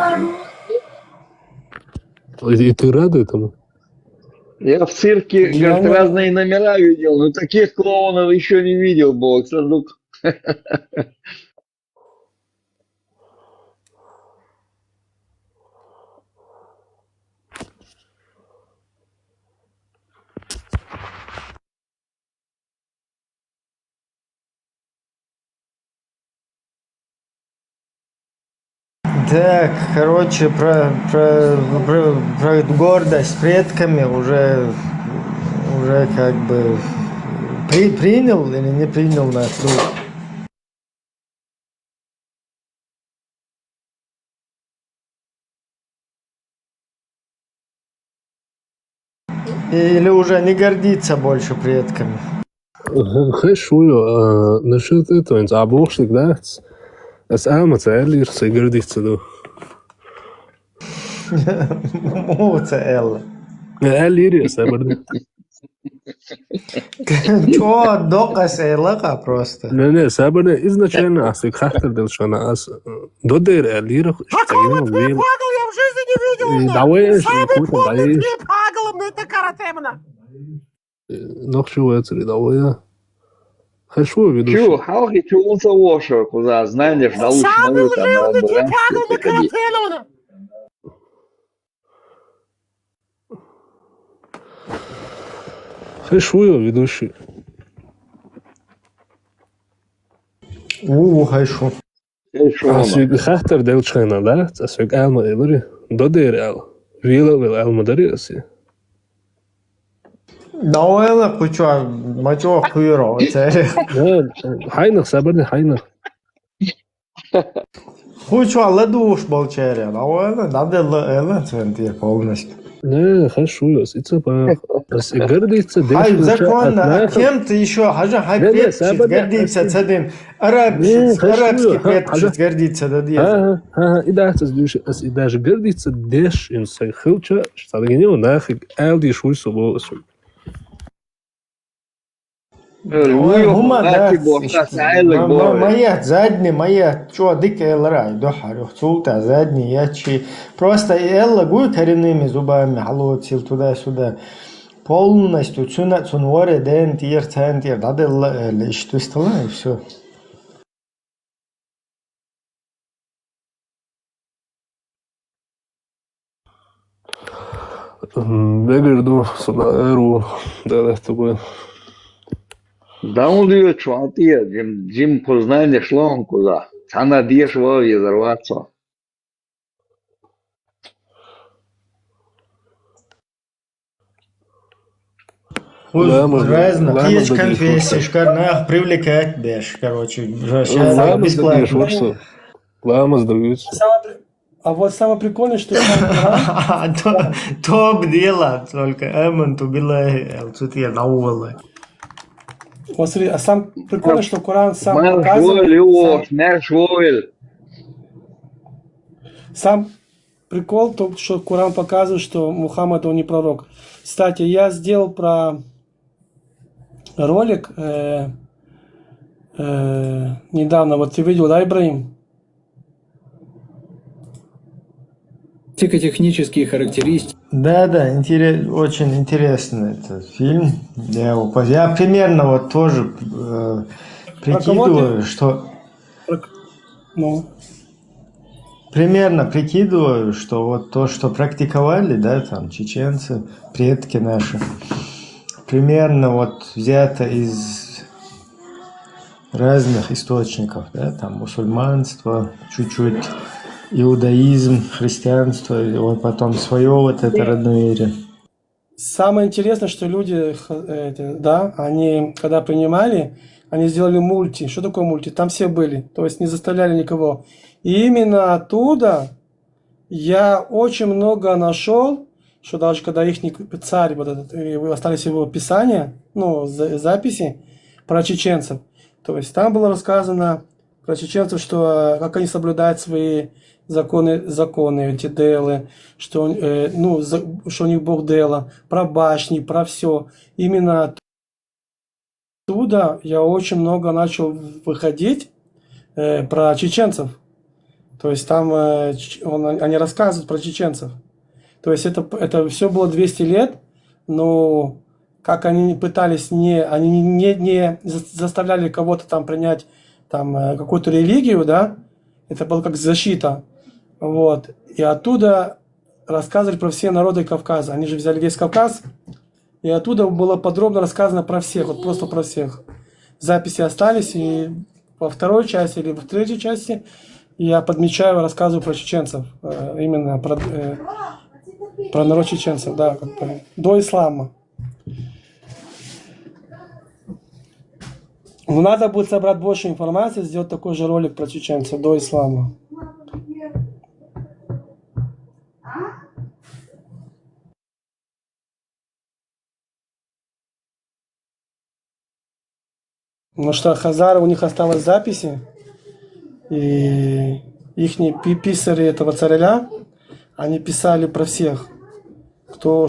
И ты рад этому? Я в цирке разные номера видел, но таких клоунов еще не видел, Бог садук. Так, короче, про гордость предками уже как бы принял или не принял наш друг? Или уже не гордится больше предками? Хорошо, насчет этого, а Бог всегда أمتى اللي يرسي قرديت سدو موتى يلا اللي يرسي برضه Чё, доказ лака просто. Не, сабана изначально асик хахтер дел шана ас додер элира Такого твоего пагл я в жизни не видел. Давай, самый полный твой пагл, это каратемна. Нахшо это давай. Хорошо, ведущий. Чего, халки чулся лошадь, куда знаешь, научно там обращаться. Хорошо, ведущий. Хорошо. Als je gachter deelt schijnen, da, als je elma elere, dat er el. Wil elma daar is. Nou, ela, kuchua, macho kuyro, cere. Хайнах, сабарни хайнах. Kuchua ладуш был cere. Nou, ela, надо ela, центр полностью. Не, хорошо, это по... Гордиться, Хай, закон, кем-то еще, хай предчит, гордиться, цадин, арабский предчит, гордиться, да, Ага, и да, и даже гордиться, деш, in zijn gultje, staat er niet nacht, al die schoen zo wel zo. Моя задний, моя, что, дикая лрай, дохарю, цулта, задний, ячи. Просто элла гуй коренными зубами, холодцил туда-сюда. Полностью, цунворе, ден, тир, центр, надо лишь твистала, и все. Begirdu, sada eru, da тобой. Да он ее чвалтия, Джим познание шло он куда. Она дешево взорваться. Разно, есть конфессии, шкарнах, привлекать беш, короче, сейчас бесплатно. Лама сдаются. А вот самое прикольное, что... Топ дело, только эмонту билай, тут я наулы. Вот смотри, а сам прикольно, что Коран сам показывает... Сам прикол, то, что Коран показывает, что Мухаммад, он не пророк. Кстати, я сделал про ролик недавно. Вот ты видел, да, Ибраим? Технические характеристики. Да, очень интересный этот фильм. Я примерно вот тоже прикидываю, что... Примерно прикидываю, что вот то, что практиковали, да, там, чеченцы, предки наши, примерно вот взято из разных источников, да, там, мусульманство, чуть-чуть иудаизм, христианство, и вот потом свое вот это родноверие. Самое интересное, что люди, да, они, когда принимали, они сделали мульти. Что такое мульти? Там все были, то есть не заставляли никого. И именно оттуда я очень много нашел, что даже когда их царь, вот этот, остались его писания, ну, записи про чеченцев, то есть там было рассказано про чеченцев, что как они соблюдают свои законы, эти делы, что, что у них Бог дела, про башни, про все. Именно оттуда я очень много начал выходить про чеченцев. То есть там они рассказывают про чеченцев. То есть это все было 200 лет, но как они пытались они не заставляли кого-то там принять там какую-то религию, да, это было как защита. Вот. И оттуда рассказывали про все народы Кавказа. Они же взяли весь Кавказ, и оттуда было подробно рассказано про всех, вот просто про всех. Записи остались, и во второй части или в третьей части я подмечаю, рассказываю про чеченцев, именно про народ чеченцев, да, как бы, до ислама. Но надо будет собрать больше информации, сделать такой же ролик про чеченцев до ислама. Потому что хазары, у них осталось записи, и их писари этого царя, они писали про всех, кто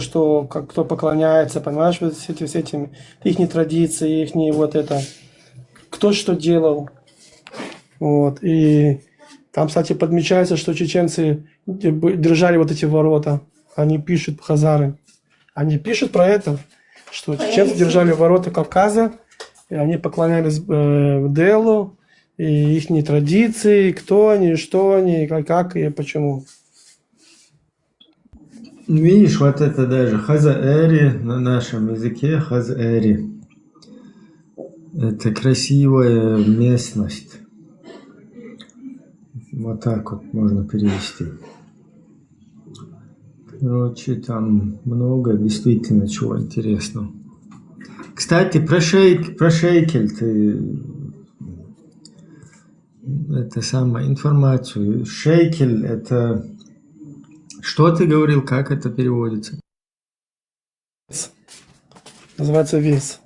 поклоняется, понимаешь, вот с этими, их традиции, их вот это, кто что делал. Вот. И там, кстати, подмечается, что чеченцы держали вот эти ворота. Они пишут, хазары, они пишут про это, что чеченцы держали ворота Кавказа, и они поклонялись Делу, и их традиции, кто они, что они, как и почему. Видишь, вот это даже хазаэри на нашем языке, хазаэри. Это красивая местность. Вот так вот можно перевести. Короче, там много действительно чего интересного. Кстати, про шейкель ты это самое, информацию. Шейкель это... Что ты говорил, как это переводится? Называется вес.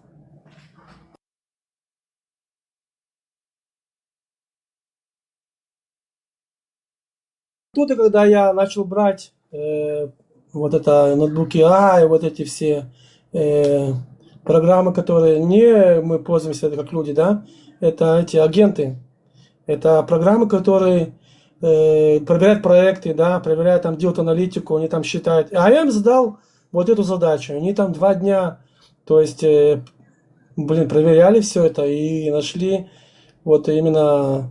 Тут, когда я начал брать вот это ноутбуки и вот эти все программы, которые не мы пользуемся как люди, да, это эти агенты. Это программы, которые проверяют проекты, да, проверяют, там, делают аналитику, они там считают. А я им задал вот эту задачу. Они там 2 дня, то есть, проверяли все это и нашли вот именно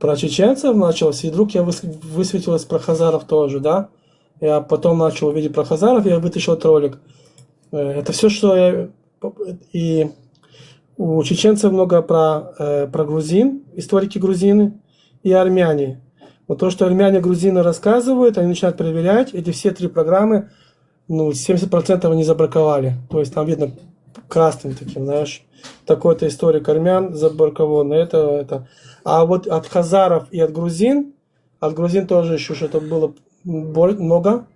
про чеченцев началось, и вдруг я высветилось про хазаров тоже, да. Я потом начал видеть про хазаров, я вытащил этот ролик. Это все, что я... И у чеченцев много про грузин, историки грузины и армяне. Вот то, что армяне, грузины рассказывают, они начинают проверять, эти все 3 программы, 70% они забраковали. То есть там видно красным таким, знаешь, такой-то историк армян забракован, это. А вот от хазаров и от грузин тоже еще что-то было много,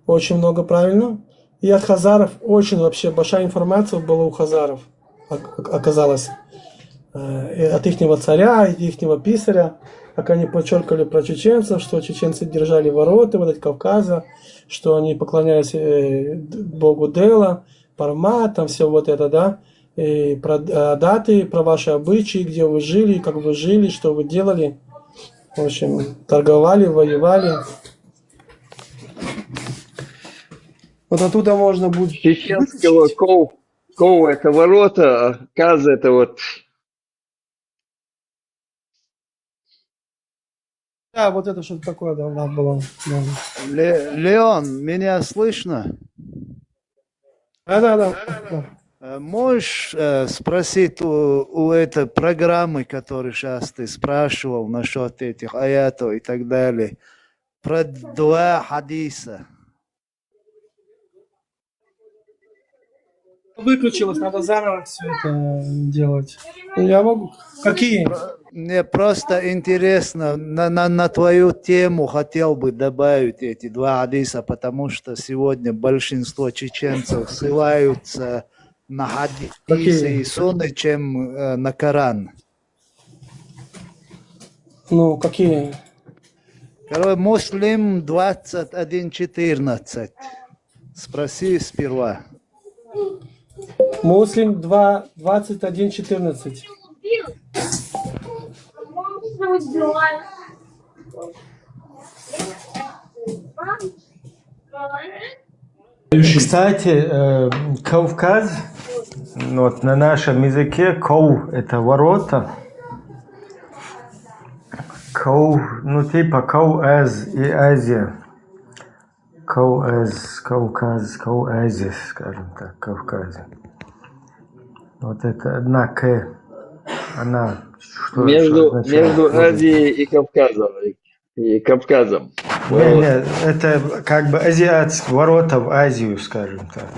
очень много, правильно. И от хазаров очень вообще большая информация была у хазаров, оказалось. От ихнего царя, от ихнего писаря, как они подчеркивали про чеченцев, что чеченцы держали ворота вот эти Кавказа, что они поклонялись богу Дела, Парма, там все вот это, да, и про даты, про ваши обычаи, где вы жили, как вы жили, что вы делали. В общем, торговали, воевали. Вот оттуда можно будет... Чеченского Ков это ворота, а Каз это вот... Да, вот это что-то такое, да, было. Да. Леон, меня слышно? Да. Можешь спросить у этой программы, которую сейчас ты спрашивал насчет этих аятов и так далее, про 2 хадиса? Выключилось, надо заново все это делать. Я могу. Какие? Мне просто интересно, на твою тему хотел бы добавить эти 2 хадиса, потому что сегодня большинство чеченцев ссылаются на хадисы и сунны, чем на Коран. Ну, какие? Муслим 21:14. Спроси сперва. Муслим 21:14. Кстати, Кавказ, вот на нашем языке Ков это ворота. Ков, типа Кавказ и Азия. Кавказ, Азия, скажем так, Кавказ. Вот это одна К, она что между Азией и Кавказом. Не, это как бы азиатские ворота в Азию, скажем так.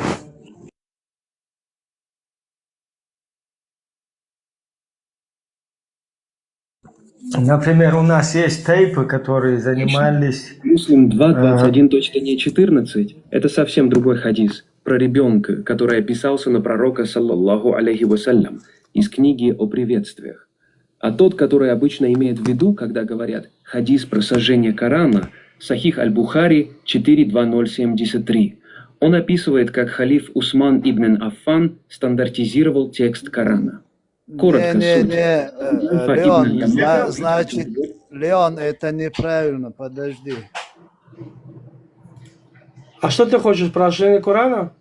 Например, у нас есть тейпы, которые занимались... Муслим 2.21.14 – это совсем другой хадис про ребенка, который описался на пророка, саллаллаху алейхи вассалям, из книги о приветствиях. А тот, который обычно имеет в виду, когда говорят хадис про сожжение Корана, Сахих аль-Бухари 4.2.073. Он описывает, как халиф Усман ибн Аффан стандартизировал текст Корана. Коротко суть. Леон, значит, Леон, это неправильно, подожди. А что ты хочешь, про сожжение Корана?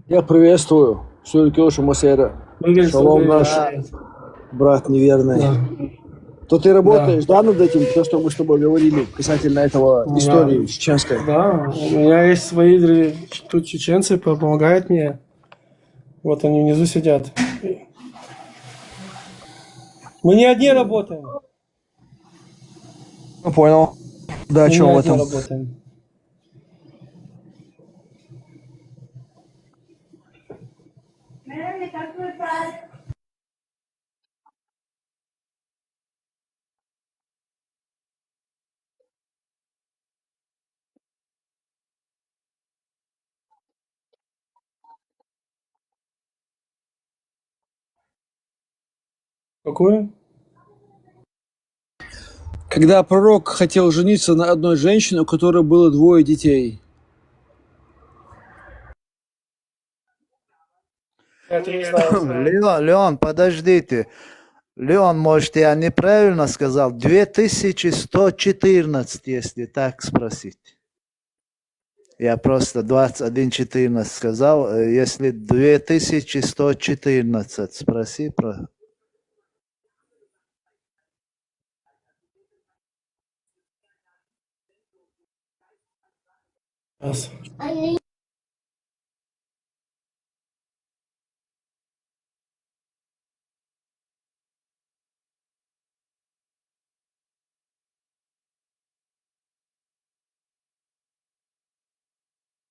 Я приветствую. Сюркёшу Масера. Шалом наш, брат неверный. Да. То ты работаешь, да, над этим, то, что мы с тобой говорили касательно этого истории чеченской? Да, у меня есть свои тут чеченцы, помогают мне. Вот они внизу сидят. Мы не одни работаем. Ну, понял. Да, Мы что не в одни этом? работаем. Какое? Когда пророк хотел жениться на одной женщине, у которой было 2 детей. Это не знаю. Леон, подождите. Леон, может, я неправильно сказал? 2114, если так спросить. Я просто 2114 сказал. Если 2114, спроси про...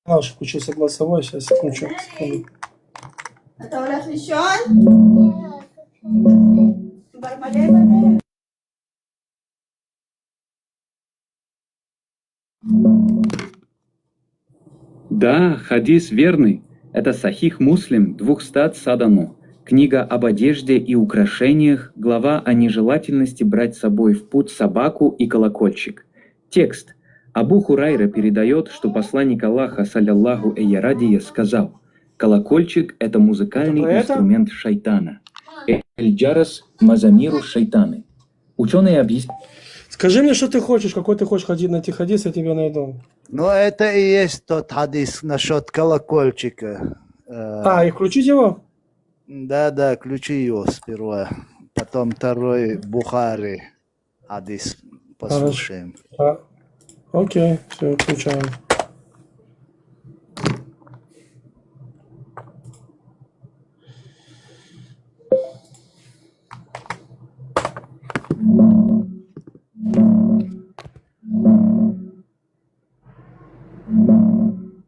Наш включился голосовой, сейчас включу. אתה הולך לישון? כבר מלא. Да, хадис верный. Это Сахих Муслим 200 Садану. Книга об одежде и украшениях, глава о нежелательности брать с собой в путь собаку и колокольчик. Текст. Абу Хурайра передает, что посланник Аллаха, салляллаху эйярадия, сказал: колокольчик – это музыкальный инструмент шайтана. Эль-джарас мазамиру шайтаны. Ученые объясняют. Скажи мне, что ты хочешь, какой ты хочешь найти хадис, я тебе найду. Ну, это и есть тот хадис насчет колокольчика. И включить его? Да, включи его сперва. Потом второй Бухари хадис послушаем. Окей, все, включаем.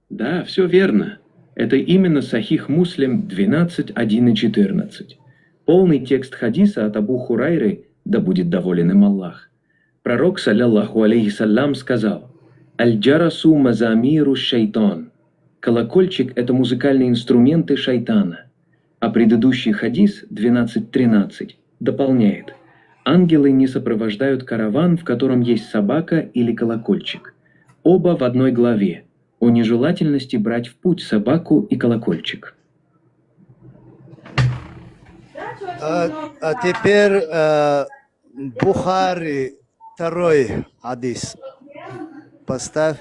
Да, все верно. Это именно Сахих Муслим 12, 1 и 14. Полный текст хадиса от Абу Хурайры, да будет доволен им Аллах. Пророк, саллаллаху алейхиссалям, сказал: «Аль-джарасу мазамиру шайтан». Колокольчик – это музыкальные инструменты шайтана. А предыдущий хадис 12.13 дополняет: ангелы не сопровождают караван, в котором есть собака или колокольчик. Оба в одной главе. О нежелательности брать в путь собаку и колокольчик. А теперь Бухари второй хадис. Поставь.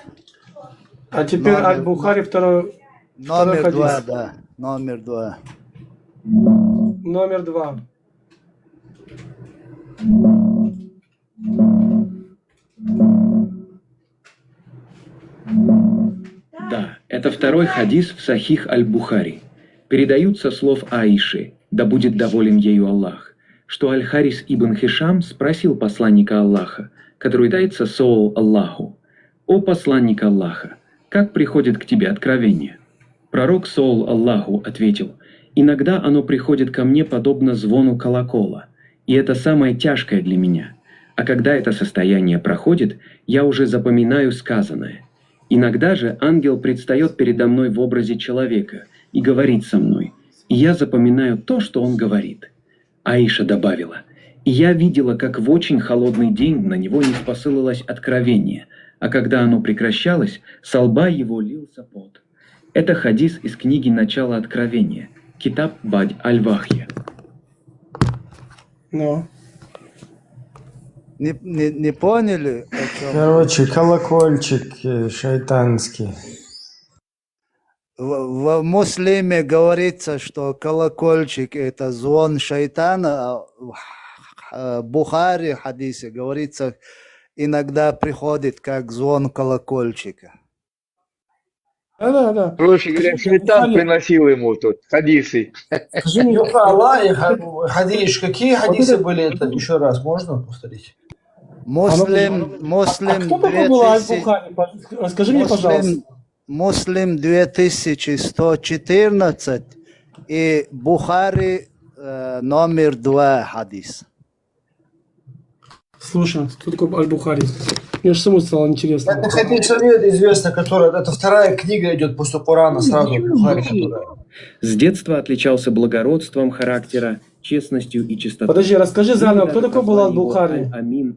А теперь Аль-Бухари второй Номер хадис. 2, да. Номер 2. Номер 2. Да, это второй хадис в Сахих Аль-Бухари. Передают со слов Аиши, да будет доволен ею Аллах, что Аль-Харис ибн Хишам спросил посланника Аллаха, который дается Соул Аллаху: «О посланник Аллаха, как приходит к тебе откровение?» Пророк Соул Аллаху ответил: «Иногда оно приходит ко мне подобно звону колокола, и это самое тяжкое для меня. А когда это состояние проходит, я уже запоминаю сказанное. Иногда же ангел предстает передо мной в образе человека и говорит со мной, и я запоминаю то, что он говорит». Аиша добавила: «И я видела, как в очень холодный день на него не спосылалось откровение, а когда оно прекращалось, со лба его лился пот». Это хадис из книги «Начало откровения», Китаб Бадь Аль-Вахья. Ну. Не поняли? Короче, колокольчик шайтанский. В муслиме говорится, что колокольчик это звон шайтана, а в Бухари хадисе говорится, иногда приходит как звон колокольчика. Да. Проще говоря, шайтан приносил ему тут хадисы. Скажи мне, Юха Аллах и хадиш. Какие хадисы были это? Еще раз, можно повторить? Муслим кто такой был Аль-Бухари? Расскажи мне, пожалуйста. Муслим 2114 и Бухари номер 2 хадис. Слушай, кто такой Аль-Бухари? Мне же самому стало интересно. Это хадис совет известно, которая, это вторая книга идет после Корана сразу. Бухари, которая. С детства отличался благородством характера, честностью и чистотой. Подожди, расскажи заново, кто такой был Аль-Бухари? Амин.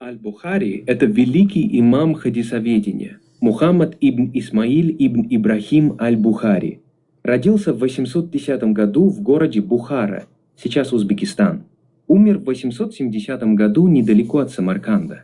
Аль-Бухари – это великий имам хадисоведения Мухаммад ибн Исмаиль ибн Ибрахим Аль-Бухари. Родился в 810 году в городе Бухара, сейчас Узбекистан. Умер в 870 году недалеко от Самарканда.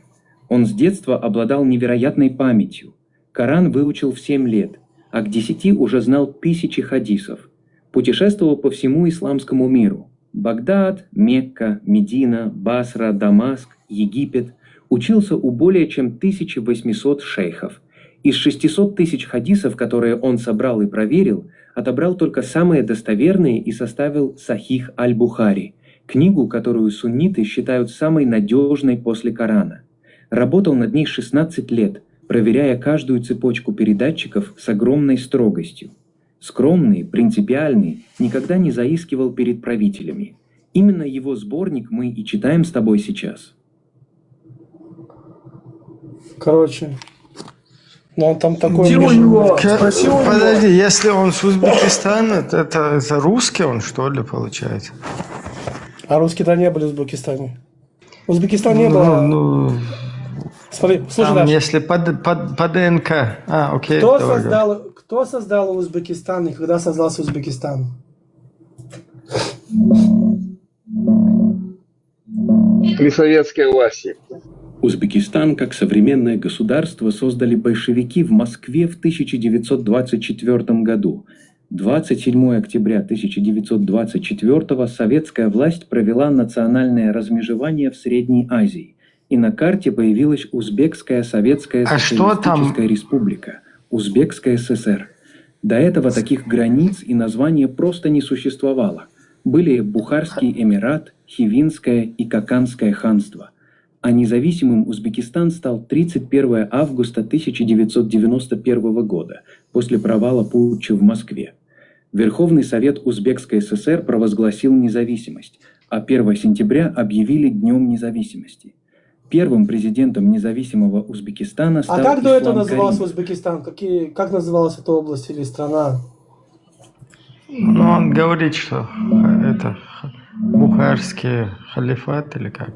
Он с детства обладал невероятной памятью. Коран выучил в 7 лет, а к 10 уже знал тысячи хадисов. Путешествовал по всему исламскому миру. Багдад, Мекка, Медина, Басра, Дамаск, Египет. Учился у более чем 1800 шейхов. Из 600 тысяч хадисов, которые он собрал и проверил, отобрал только самые достоверные и составил Сахих Аль-Бухари, книгу, которую сунниты считают самой надежной после Корана. Работал над ней 16 лет, проверяя каждую цепочку передатчиков с огромной строгостью. Скромный, принципиальный, никогда не заискивал перед правителями. Именно его сборник мы и читаем с тобой сейчас. Короче, ну он там такой... Подожди, если он с Узбекистана, это русский он, что ли, получается? А русские-то не были в Узбекистане. Узбекистан не было... Смотри, слушай дальше. Если по ДНК. Окей. Кто создал Узбекистан и когда создался Узбекистан? При советской власти. Узбекистан как современное государство создали большевики в Москве в 1924 году. 27 октября 1924 советская власть провела национальное размежевание в Средней Азии. И на карте появилась Узбекская Советская Социалистическая Республика, Узбекская ССР. До этого таких границ и названия просто не существовало. Были Бухарский Эмират, Хивинское и Каканское ханство. А независимым Узбекистан стал 31 августа 1991 года, после провала путча в Москве. Верховный Совет Узбекской ССР провозгласил независимость, а 1 сентября объявили Днем независимости. Первым президентом независимого Узбекистана стал как до этого Ислам назывался Каримов. Узбекистан? Как называлась эта область или страна? Ну, он говорит, что это Бухарский халифат или как?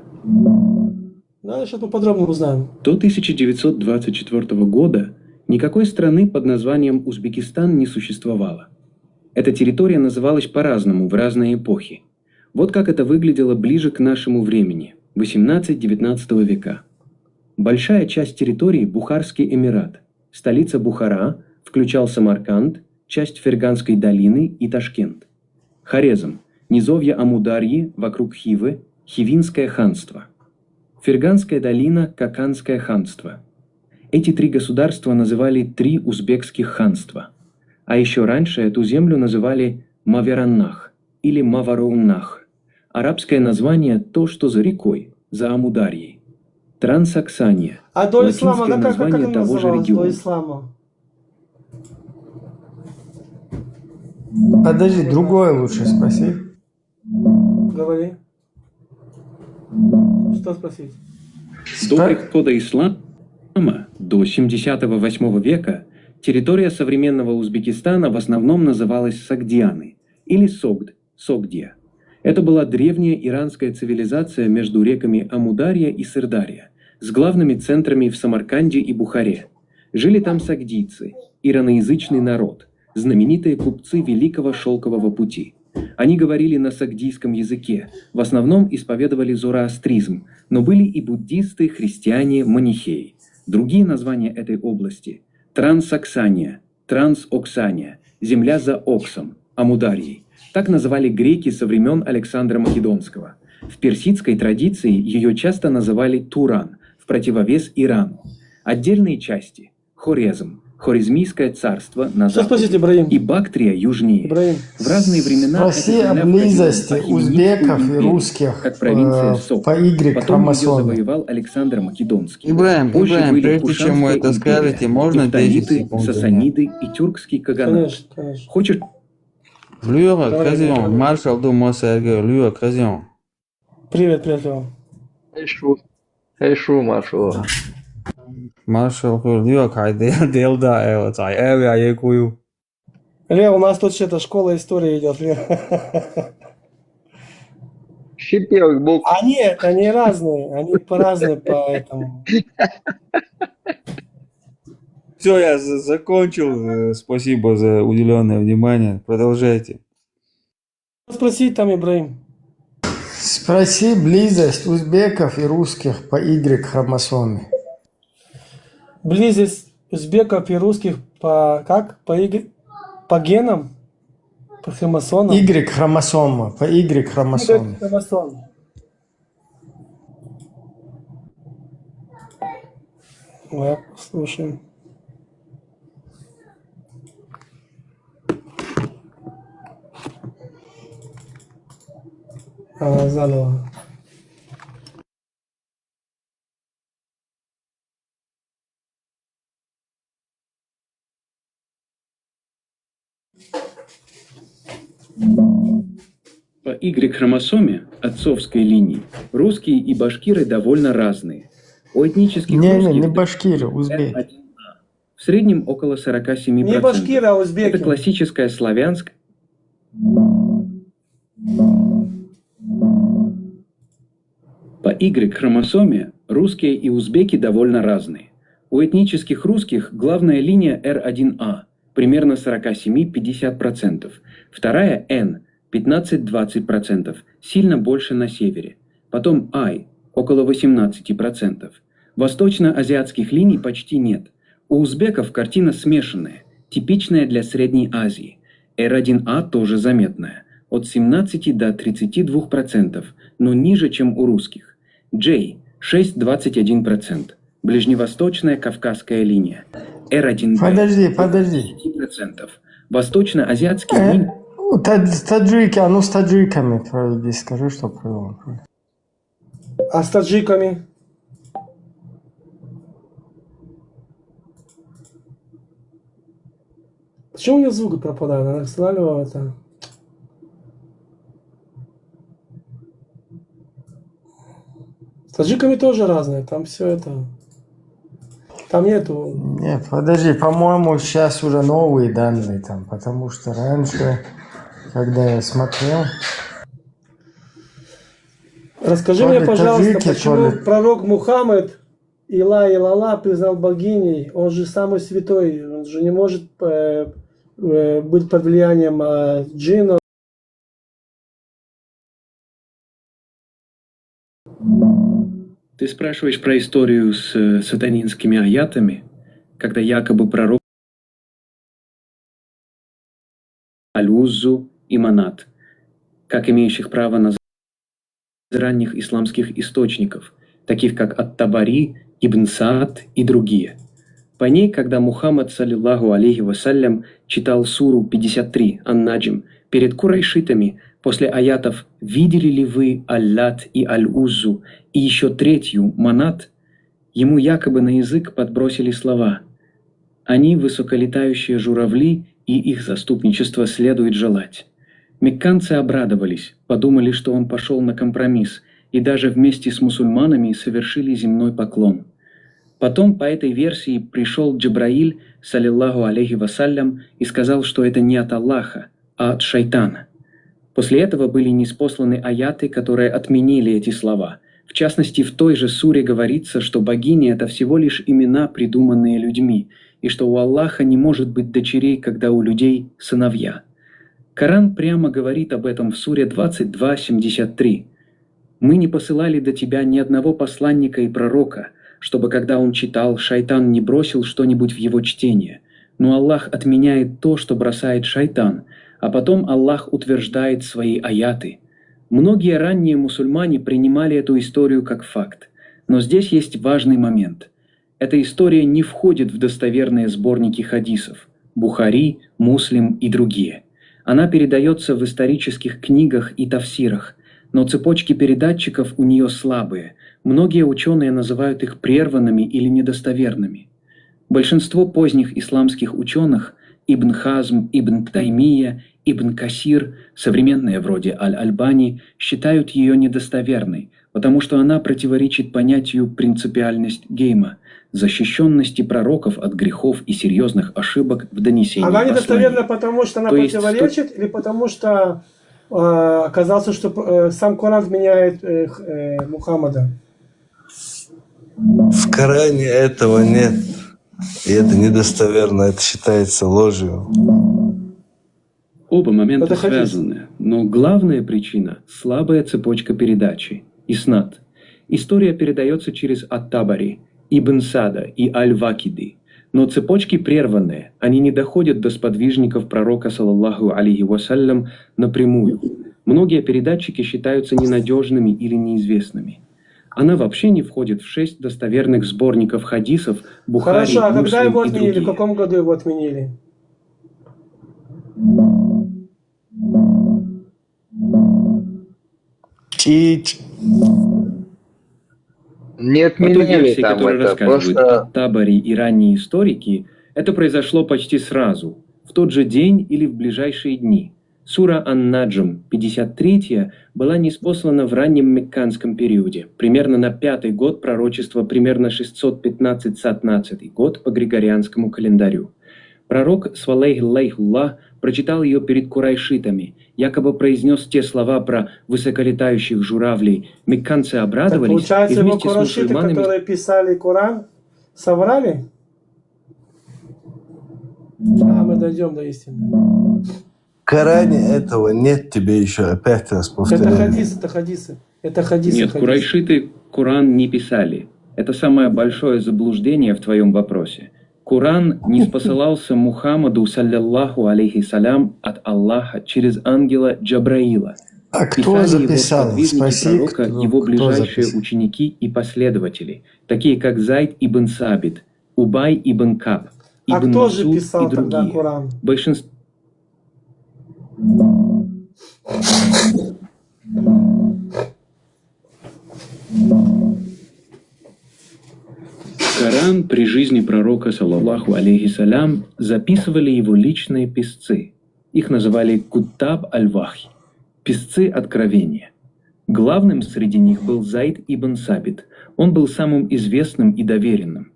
Да, сейчас мы подробно узнаем. До 1924 года никакой страны под названием Узбекистан не существовало. Эта территория называлась по-разному в разные эпохи. Вот как это выглядело ближе к нашему времени, 18-19 века. Большая часть территории – Бухарский Эмират. Столица Бухара включал Самарканд, часть Ферганской долины и Ташкент. Хорезм – низовья Амударьи вокруг Хивы, Хивинское ханство. Ферганская долина – Каканское ханство. Эти три государства называли три узбекских ханства. А еще раньше эту землю называли Мавераннах или Мавароуннах. Арабское название – то, что за рекой, за Амударьей. Трансаксания. А до ислама, латинское как название она того же называлась до региона. ислама? Подожди, другое лучше спроси. Говори. Что спросить? До прихода ислама, до 78 века, территория современного Узбекистана в основном называлась Согдианы или Согд, Согдия. Это была древняя иранская цивилизация между реками Амударья и Сырдарья, с главными центрами в Самарканде и Бухаре. Жили там сагдийцы, ираноязычный народ, знаменитые купцы Великого Шелкового пути. Они говорили на сагдийском языке, в основном исповедовали зороастризм, но были и буддисты, христиане, манихеи. Другие названия этой области – Трансаксания, Трансоксания, земля за Оксом, Амударьей. Так называли греки со времен Александра Македонского. В персидской традиции ее часто называли Туран, в противовес Ирану. Отдельные части – Хорезм, Хорезмийское царство на западе и Бактрия южнее. В разные времена Спроси о близости узбеков и русских как провинция Сок. по Y Потом ее хромосоме. завоевал Александр Македонский. Ибраим, Позже Ибраим, были прежде чем вы Кушанская это империя, скажете, можно 10 Нефталиты, секунд? Сасаниды и тюркский каганат. Конечно, конечно. Хочешь? Люра, Казион, маршал Дума Сергей, Люра, Казион. Привет, привет, Лева. Хейшу, маршал. Маршал, Люра, Кайдел, Делда, Эвацай, Эвя, Якую. Лев, у нас тут что-то школа истории идет. Они разные, они по-разному, поэтому. Все, я закончил. Спасибо за уделенное внимание. Продолжайте. Спроси там, Ибраим. Спроси близость узбеков и русских по Y хромосоме. Близость узбеков и русских по как? По генам? По хромосомам? Y хромосома, по Y хромосоме. Хромосом. Да, слушаем. Заново. По Y-хромосоме отцовской линии русские и башкиры довольно разные. У этнических русских не башкиры, узбеки. в среднем около 47%. Не башкиры, а узбеки. Это классическая славянская. По Y-хромосоме русские и узбеки довольно разные. У этнических русских главная линия R1A, примерно 47-50%. Вторая N, 15-20%, сильно больше на севере. Потом I, около 18%. Восточно-азиатских линий почти нет. У узбеков картина смешанная, типичная для Средней Азии. R1A тоже заметная, от 17 до 32%, но ниже, чем у русских. J, 6-21%. Ближневосточная кавказская линия. R1B, Подожди. 10%. Восточно-азиатские линии. Таджики, а ну с таджиками проведи, скажи, что провел. А с таджиками? Почему у меня звук пропадает? Она останавливала это. С таджиками тоже разные, там все это. Там нету. Нет, подожди, по-моему, сейчас уже новые данные там, потому что раньше, когда я смотрел. Расскажи мне, пожалуйста, почему пророк Мухаммед Илалла признал богиней? Он же самый святой, он же не может быть под влиянием джиннов. Ты спрашиваешь про историю с сатанинскими аятами, когда якобы пророк Аль-Уззу и Манат, как имеющих право на из ранних исламских источников, таких как Ат-Табари, Ибн Саад и другие. По ней, когда Мухаммад, саллиллаху алейхи вассалям, читал суру 53 Ан-Наджм перед курайшитами после аятов «Видели ли вы Аллат и Аль-Уззу» и еще третью «Манат», ему якобы на язык подбросили слова «Они высоколетающие журавли, и их заступничество следует желать». Мекканцы обрадовались, подумали, что он пошел на компромисс, и даже вместе с мусульманами совершили земной поклон. Потом по этой версии пришел Джабраиль, саллиллаху алейхи вассалям, и сказал, что это не от Аллаха, а от шайтана. После этого были ниспосланы аяты, которые отменили эти слова. В частности, в той же суре говорится, что богини – это всего лишь имена, придуманные людьми, и что у Аллаха не может быть дочерей, когда у людей сыновья. Коран прямо говорит об этом в суре 22:73. «Мы не посылали до тебя ни одного посланника и пророка, чтобы, когда он читал, шайтан не бросил что-нибудь в его чтение. Но Аллах отменяет то, что бросает шайтан, а потом Аллах утверждает свои аяты. Многие ранние мусульмане принимали эту историю как факт. Но здесь есть важный момент. Эта история не входит в достоверные сборники хадисов – Бухари, Муслим и другие. Она передается в исторических книгах и тафсирах, но цепочки передатчиков у нее слабые. Многие ученые называют их прерванными или недостоверными. Большинство поздних исламских ученых – Ибн Хазм, Ибн Таймия, Ибн Касир, современные вроде Аль-Альбани, считают ее недостоверной, потому что она противоречит понятию принципиальность гейма, защищенности пророков от грехов и серьезных ошибок в донесении Она посланий. недостоверна, потому что она То есть противоречит, или потому что оказалось, что сам Коран вменяет Мухаммада? В Коране этого нет. И это недостоверно, это считается ложью. Оба момента Это хадис. связаны, но главная причина – слабая цепочка передачи, иснад. История передается через Ат-Табари, Ибн Сада и Аль-Вакиди, но цепочки прерванные, они не доходят до сподвижников пророка, саллаллаху алейхи вассалям, напрямую. Многие передатчики считаются ненадежными или неизвестными. Она вообще не входит в 6 достоверных сборников хадисов Бухари, Хорошо, а когда Муслим его и отменили? В другие. каком году его отменили? Не По той отменяли версии, там которую это, рассказывают просто... Ат-Табари и ранние историки, это произошло почти сразу, в тот же день или в ближайшие дни. Сура Ан-Наджм, 53-я, была ниспослана в раннем мекканском периоде, примерно на 5-й год пророчества, примерно 615-15 год по григорианскому календарю. Пророк, свалейхиллахуллах, прочитал ее перед курайшитами, якобы произнес те слова про высоколетающих журавлей. Мекканцы Так обрадовались и получается, его вместе с курайшиты, мусульманами... которые писали Коран, соврали? Мы дойдем до истины. В Коране этого нет, тебе еще опять раз Это повторяю. хадисы, это хадисы. Это хадисы. Нет, курайшиты Коран не писали. Это самое большое заблуждение в твоем вопросе. Коран не спосылался Мухаммаду, саллаллаху алейхи салям, от Аллаха через ангела Джабраила. А кто Писали записал? его сподвижники Спроси, пророка, кто его ближайшие записал? ученики и последователи, такие как Зайд ибн Сабит, Убай ибн Каб, А ибн кто же Масуд писал и тогда другие. Коран? Большинство... Коран при жизни пророка, саллаллаху алейхи салям, записывали его личные писцы. Их называли Куттаб аль-Вахи, писцы откровения. Главным среди них был Зайд ибн Сабит. Он был самым известным и доверенным.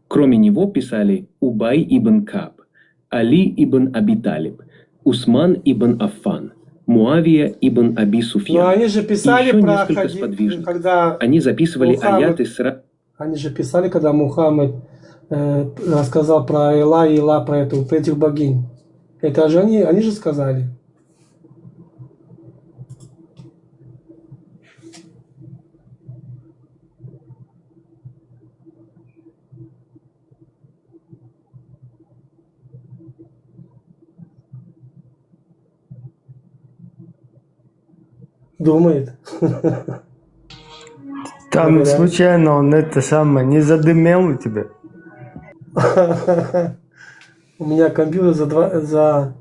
Кроме него писали Убай ибн Каб, Али ибн Аби Талиб, Усман ибн Аффан, Муавия ибн Аби Суфьян. Но они же И писали еще про несколько хадис, сподвижников. когда Они записывали Мухаммад- аяты Они же писали, когда Мухаммад рассказал про Эла и Ила, про этих богинь. Это же они же сказали. Думает. Там Благодарю. случайно он это самое не задымел у тебя? У меня компьютер за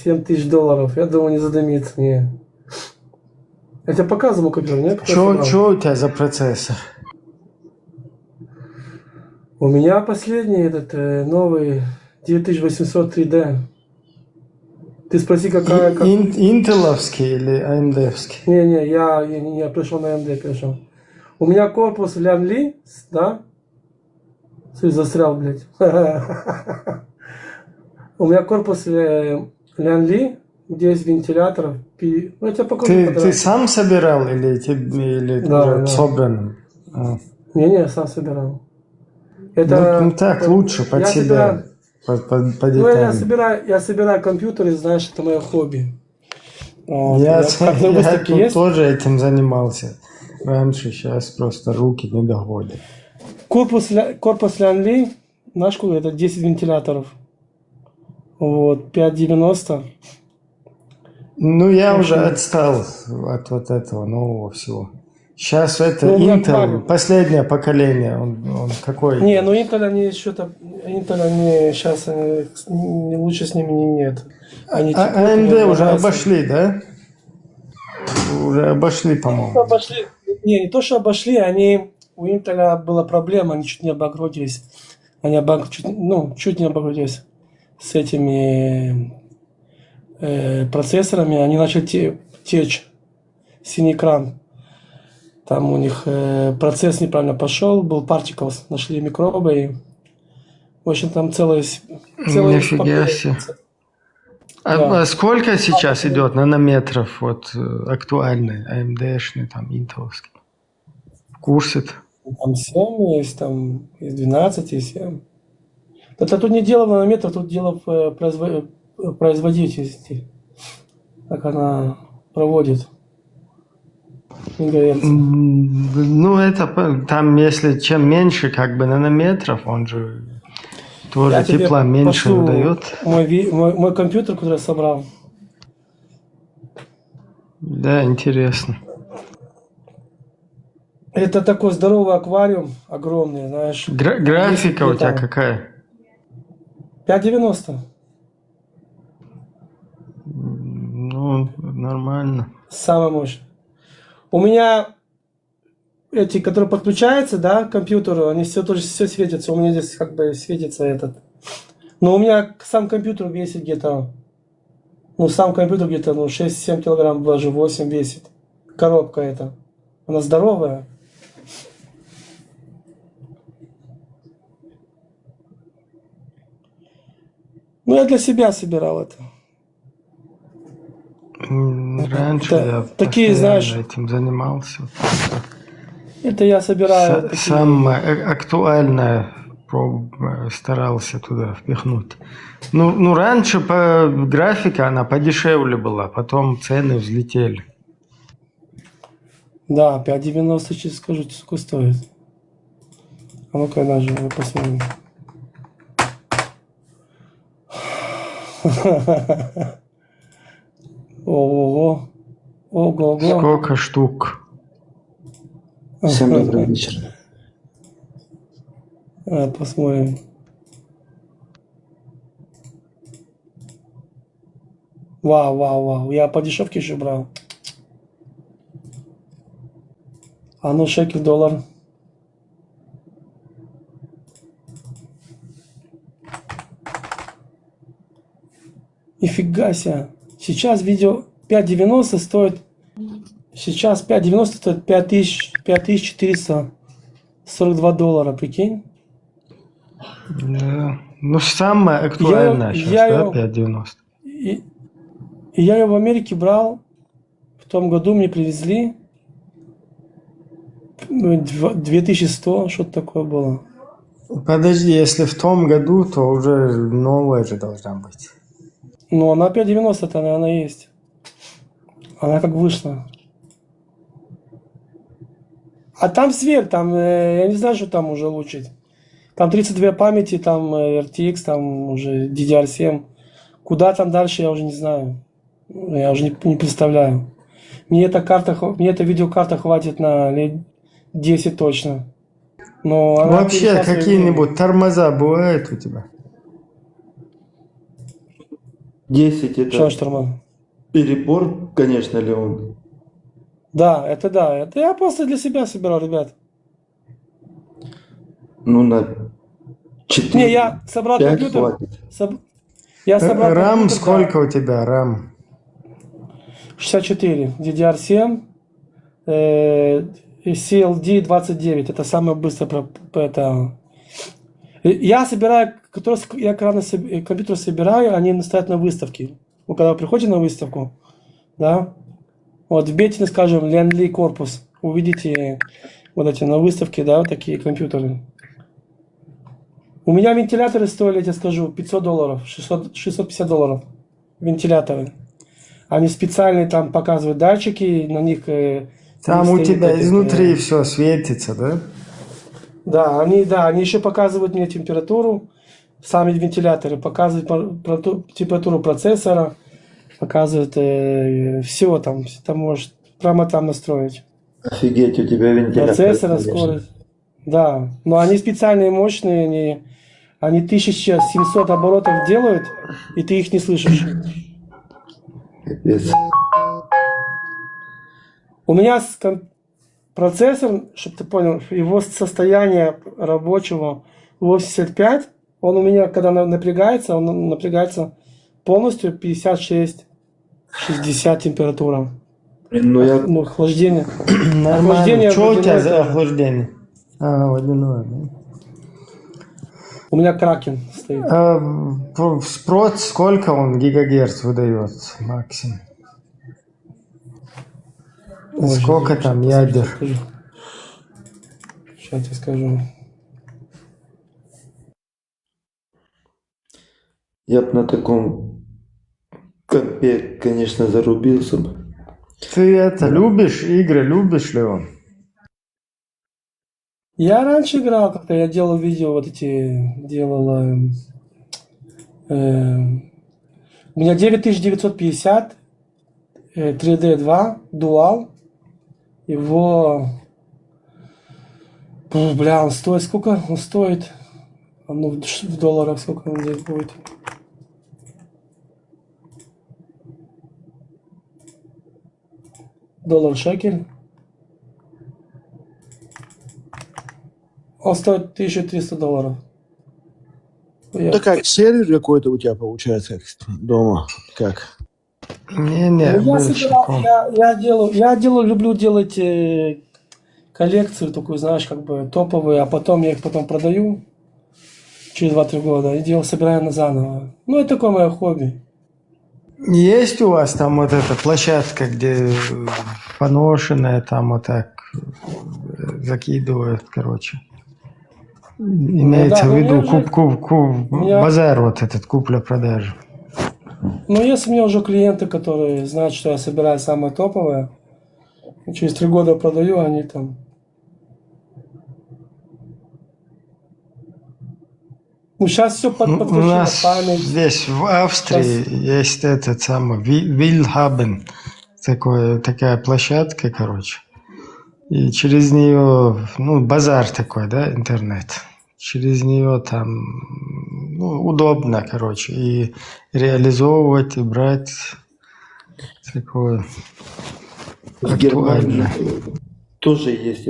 $7000. Я думаю, не задымится. Не. Я тебе показывал компьютер, нет? Что у тебя за процессор? У меня последний этот новый 9800 3D. Ты спроси, какая... Интеловский или AMD-овский? Не, я пришел на AMD, пришел. У меня корпус Лян Ли, да? Слушай, застрял, блядь. У меня корпус Лян Ли, где есть вентилятор. Ну, я тебе покажу. Ты сам собирал или Да, уже да. собранным? Не, сам собирал. Это Ну так лучше под я себя. собираю- По Ну, я деталям. собираю компьютеры, знаешь, это мое хобби. Я как на выставке тут есть? тоже этим занимался раньше, сейчас просто руки не доходят. Корпус Лян Ли, наш это 10 вентиляторов. Вот, 5,90. Ну, я В уже общем, отстал от вот этого нового всего. Сейчас это ну, у меня Intel, аквариум. последнее поколение. Он какой? Не, ну Intel они что-то, Intel они сейчас лучше с ними нет. Они текут, не AMD уже обновляются. обошли, да? Уже обошли, по-моему. Обошли. Не то, что обошли, у Intel была проблема, они чуть не обанкротились. Они чуть не обанкротились с этими процессорами. Они начали течь, синий экран. Там у них процесс неправильно пошел, был particles, нашли микробы. И, в общем, там целое Нифига себе. Да. А сколько сейчас идет нанометров вот актуальный, AMD-шный, там, интеловский? В курсе-то? Там 7 есть, там есть 12 и 7. Это тут не дело в нанометрах, тут дело в производительности. Как она проводит ингаляцию. Ну, это там, если чем меньше как бы нанометров, он же тоже Я тебе тепла меньше пошлю выдает. мой компьютер, который я собрал. Да, интересно. Это такой здоровый аквариум, огромный, знаешь. Графика у тебя там какая? 590. Ну, нормально. Самая мощная. У меня эти, которые подключаются, да, к компьютеру, они все тоже все светятся. У меня здесь как бы светится этот. Но у меня сам компьютер весит где-то, сам компьютер где-то, 6-7 килограмм, даже 8 весит. Коробка эта. Она здоровая. Ну, я для себя собирал это. Раньше я такие, знаешь, этим занимался. это я собираю. Самое актуальное старался туда впихнуть. Ну, раньше графика она подешевле была, потом цены взлетели. Да, 5,90 сейчас скажу, сколько стоит. А ну-ка, даже мы посмотрим. Ого-го. Ого-го. Сколько штук? Всем добрый вечер. Посмотрим. Вау. Я по дешевке еще брал. А ну, шекель, доллар. Нифига себе. Сейчас видео 5,90 стоит. Сейчас 5,90 стоит 5442 доллара, прикинь? Да. Ну, самое актуальное сейчас, да, 5,90. И я ее в Америке брал. В том году мне привезли 2100, что-то такое было. Подожди, если в том году, то уже новая же должна быть. Ну, она 5,90-то, она есть. Она как вышла. А там сверх, там, я не знаю, что там уже улучшить. Там 32 памяти, там RTX, там уже DDR7. Куда там дальше, я уже не знаю. Я уже не представляю. Мне эта видеокарта хватит на лет 10 точно. Но она вообще какие-нибудь тормоза бывают у тебя? 10 это Что ж, тормоз? перебор, конечно ли он? Да. Это я просто для себя собирал, ребят. Ну, на 4. Не, я собрал 5 компьютер. хватит. Я собрал RAM компьютер, сколько у тебя? RAM? 64. DDR7. CLD 29. Это самое быстрое. Я собираю, я когда компьютер собираю, они стоят на выставке. Вы когда приходите на выставку, да, вот вбейте, скажем, Ленли корпус, увидите вот эти на выставке, да, вот такие компьютеры. У меня вентиляторы стоили, я тебе скажу, $500, 650 долларов. Вентиляторы. Они специальные там показывают датчики, на них... Там у тебя изнутри все светится, да? Да, они еще показывают мне температуру, сами вентиляторы показывают температуру процессора, Показывает все там. Ты можешь прямо там настроить. Офигеть, у тебя вентилятор. Процессор, конечно. скорость. Да, но они специальные, мощные, они 1700 оборотов делают, и ты их не слышишь. Капец. У меня процессор, чтобы ты понял, его состояние рабочего 85, он у меня, когда напрягается, он напрягается полностью 56-60 температура. Ну, я... Ну, охлаждение. Нормально. Что у тебя водяное за тоже. охлаждение? Водяное, да? У меня кракен стоит. Спрот сколько он гигагерц выдает максимум? Сколько там ядер? Сейчас я скажу. Я бы на таком компе, конечно, зарубился бы. Ты это любишь игры, любишь ли он? Я раньше играл, как-то я делал видео, вот эти, делал... у меня 9950, 3D2, Dual. Его... Бля, он стоит... Сколько он стоит? Ну, в долларах сколько он здесь будет? Доллар-шекель. Он стоит $1300. Да как, сервер какой-то у тебя получается как дома? Как? Не, я делаю, люблю делать коллекцию такую, знаешь, как бы топовые, а потом я их потом продаю через 2-3 года и собираю заново. Ну, это такое мое хобби. Есть у вас там вот эта площадка, где поношенная, там вот так закидывают, короче? Имеется в виду базар вот этот, купля-продажа. Ну, есть у меня уже клиенты, которые знают, что я собираю самое топовое. И через 3 года продаю, они там... Ну, сейчас все подключено. У нас здесь, в Австрии, есть этот самый Willhaben, такая площадка, короче. И через нее, ну, базар такой, да, интернет. Через нее там, ну, удобно, короче, и реализовывать, и брать такое В Германии тоже есть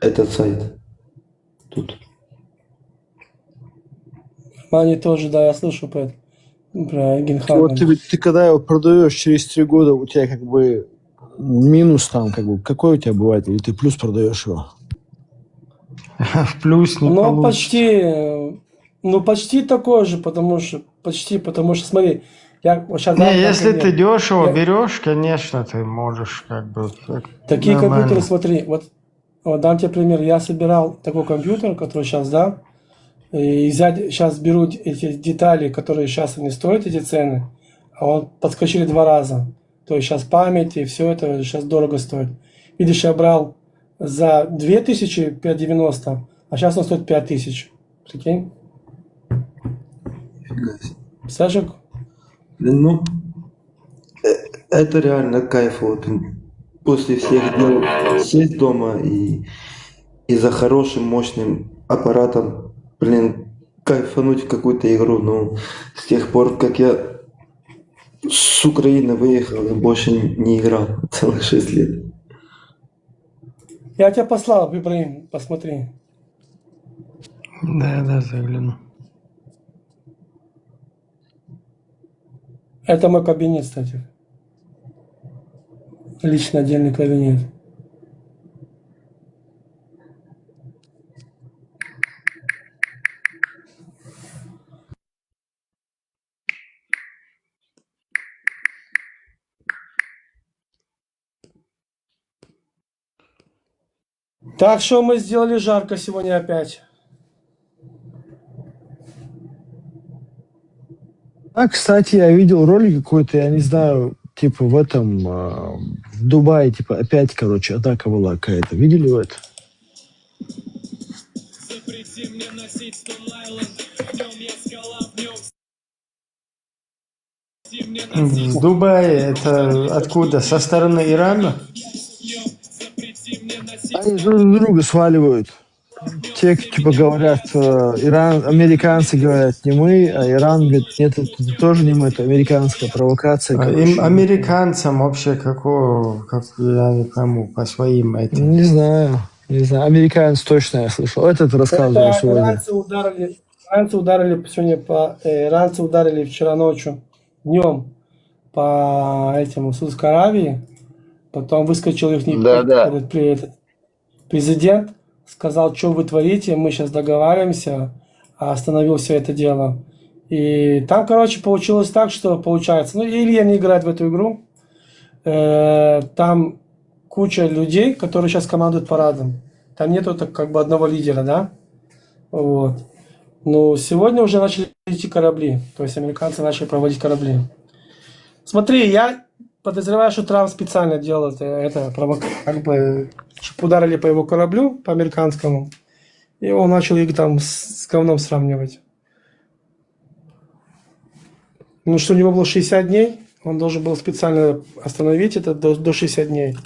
этот сайт. Тут. Они тоже, да, я слышу про Генхаген. Вот ты когда его продаешь через 3 года, у тебя как бы минус там, как бы, какой у тебя бывает, или ты плюс продаешь его? В плюс не получится. Почти такой же, потому что, смотри, я сейчас... если ты дешево берешь, конечно, ты можешь как бы... Такие компьютеры, смотри, вот дам тебе пример, я собирал такой компьютер, который сейчас, да, и сейчас беру эти детали, которые сейчас они стоят, эти цены, а он подскочили 2 раза. То есть сейчас память и все это сейчас дорого стоит. Видишь, я брал за 2000 590, а сейчас он стоит 5000. Прикинь? Сашек? Ну, это реально кайф. Вот после всех дел сесть дома и за хорошим, мощным аппаратом, блин, кайфануть в какую-то игру. Но с тех пор, как я с Украины выехал, я больше не играл целых 6 лет. Я тебя послал, Ибраим, посмотри. Да, загляну. Это мой кабинет, кстати. Лично отдельный кабинет. Так что мы сделали жарко сегодня опять. А, кстати, я видел ролик какой-то, я не знаю, типа в этом, в Дубае, типа опять, короче, атака была какая-то. Видели вы это? В Дубае это откуда? Со стороны Ирана? Они друг друга сваливают. Те, типа, говорят, американцы говорят, не мы, а Иран говорит, нет, это тоже не мы, это американская провокация. Им, американцам вообще как я не пойму, по своим этим. Не знаю. Американцы точно я слышал. Этот рассказывал сегодня. Иранцы ударили вчера ночью, днем по этому Саудовской Аравии. Потом выскочил их президент, сказал, что вы творите, мы сейчас договариваемся, остановил все это дело. И там, короче, получилось так, что получается, Илья не играет в эту игру, там куча людей, которые сейчас командуют парадом. Там нету как бы одного лидера, да? Вот. Но сегодня уже начали идти корабли, то есть американцы начали проводить корабли. Смотри, я подозреваю, что Трамп специально делал это как бы, чтобы ударили по его кораблю, по американскому, и он начал их там с говном сравнивать. Ну что у него было 60 дней, он должен был специально остановить это до 60 дней.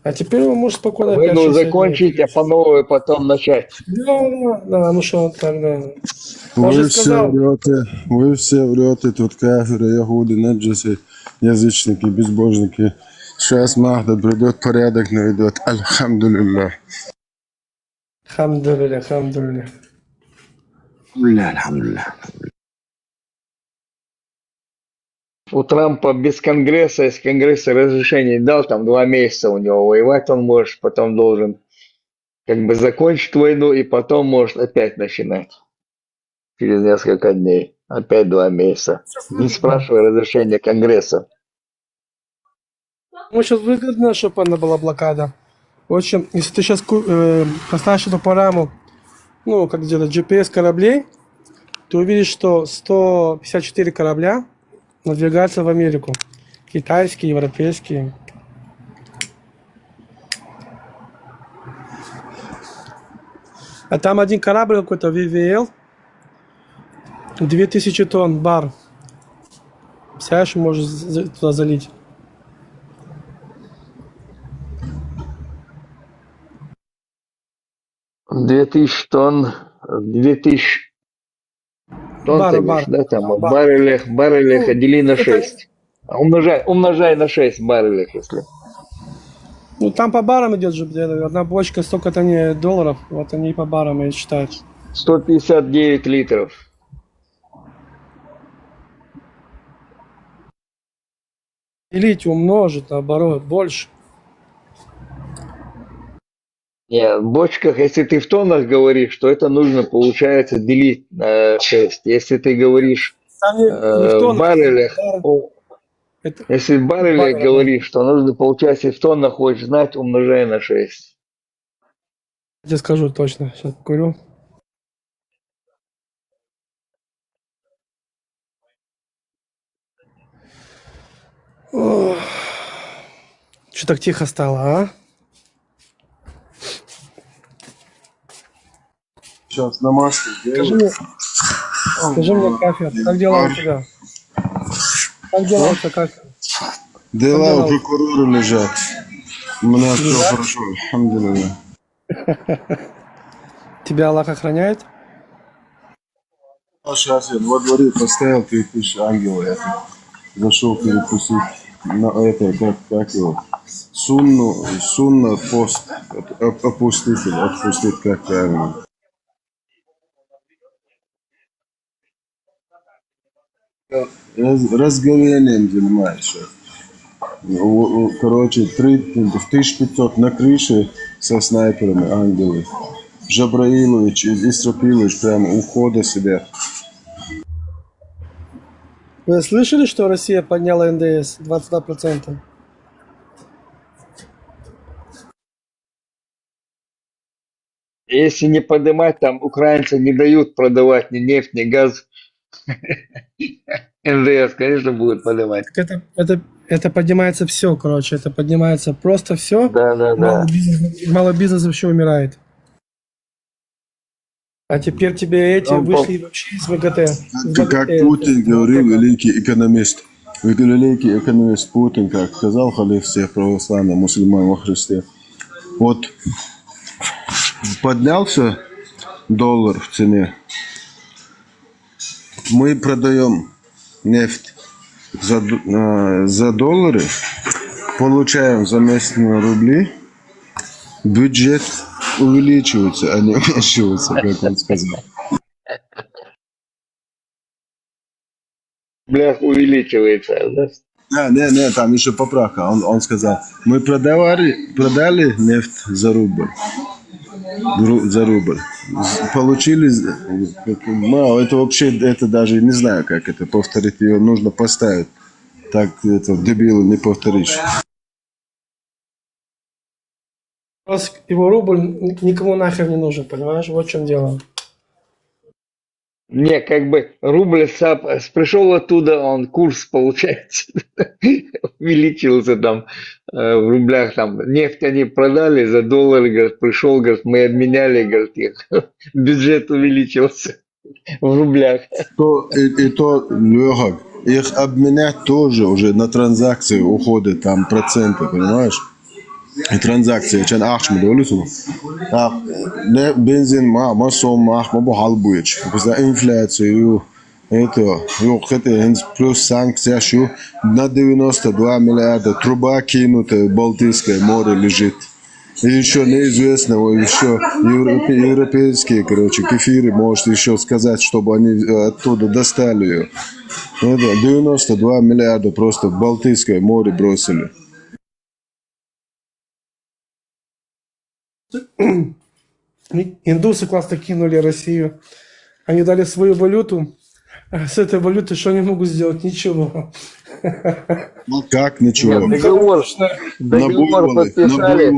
А теперь он может спокойно... Войну закончить, а по новой потом начать. Да, ну что тогда... Вы все врете, тут кафиры, ягуды, наджасы, язычники, безбожники. Сейчас Махда придет, порядок наведет. Альхамдулиллах. Алхамдулиллах. Альхамдулиллах. У Трампа без Конгресса, если Конгресс разрешение дал, там 2 месяца у него воевать он может, потом должен как бы закончить войну и потом может опять начинать. Через несколько дней. Опять 2 месяца. Не спрашивая разрешения Конгресса. Ну, сейчас выгодно, чтобы она была блокада. В общем, если ты сейчас поставишь эту программу, ну, как делать GPS кораблей, ты увидишь, что 154 корабля надвигаются в Америку. Китайские, европейские. А там один корабль какой-то, VVL, 2000 тонн, бар. Представляешь, можешь туда залить. В 2000 тонн, 2000 тонн, Бар. да, там, в баррелях дели на 6. Умножай на 6 баррелях, если. Ну, там по барам идет же, одна бочка столько-то не долларов, вот они по барам и считают. 159 литров. Делить, умножить, наоборот, больше. Нет, в бочках, если ты в тоннах говоришь, то это нужно, получается, делить на 6. Если ты говоришь в баррелях, если в баррелях говоришь, то нужно, получается, если в тоннах хочешь знать, умножай на 6. Я тебе скажу точно, сейчас покурю. Что так тихо стало, а? Сейчас на маске Скажи мне, Кафир, как дела у тебя? Как дела у тебя, Кафир? Дела у прокурора лежат. У меня все хорошо, альхамдулиллах. Тебя Аллах охраняет? Сейчас я во дворе поставил 3000 ангелов. Я зашел перекусить на это, как его, сунна пост, опуститель, отпустить, как правильно. Разговением занимаюсь. Короче, 1500 на крыше со снайперами ангелы. Жабраилович и Исрапилович прямо у входа себя. Вы слышали, что Россия подняла НДС 22%? Если не поднимать, там украинцы не дают продавать ни нефть, ни газ. НДС, конечно, будет поднимать. Это поднимается все, короче, это поднимается просто все. Да. Мало бизнеса вообще умирает. А теперь тебе эти вышли вообще из ВГТ. Как Путин говорил, великий экономист. великий экономист Путин, как сказал халиф всех православных мусульман во Христе, вот поднялся доллар в цене, мы продаем нефть за доллары, получаем за месяц рубли, бюджет увеличивается, а не уменьшивается, как он сказал. Блях увеличивается, да? Не, там еще поправка. Он сказал, мы продали нефть за рубль. Получили, это вообще, это даже не знаю, как это повторить, ее нужно поставить. Так это дебилы не повторишь. Его рубль никому нахер не нужен, понимаешь? Вот в чем дело. Не, как бы рубль пришел оттуда, он курс, получается, увеличился там в рублях, там нефть они продали за доллар, говорит, пришел, говорит, мы обменяли, говорит, их, бюджет увеличился в рублях. И то легок. Их обменять тоже уже на транзакции уходят там проценты, понимаешь? И транзакции, чем ахшмы долларов, не бензин массом ахма halbuich, за инфляцию, это плюс санкции, что на 92 миллиарда труба кинута, Балтийское море лежит. И еще неизвестного, еще европейские, короче, кефиры, может еще сказать, чтобы они оттуда достали ее. Это 92 миллиарда просто в Балтийское море бросили. Индусы классно кинули Россию. Они дали свою валюту. А с этой валютой что они могут сделать? Ничего. Ну как ничего? Договор подписали.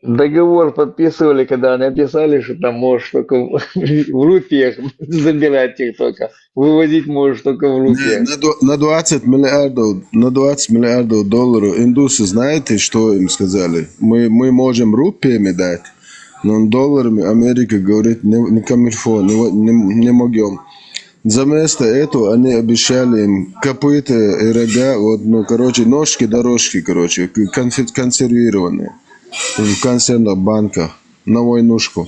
Договор подписывали, когда написали, что там можешь только в рупиях забирать их только. Вывозить можешь только в рупиях. На 20 миллиардов долларов индусы, знаете, что им сказали? Мы можем рупиями дать, но долларами Америка говорит, не камильфо, не можем. Заместо этого они обещали им копыта и рога, вот, ну, короче, ножки-дорожки, короче, консервированные в консервных банках на войнушку.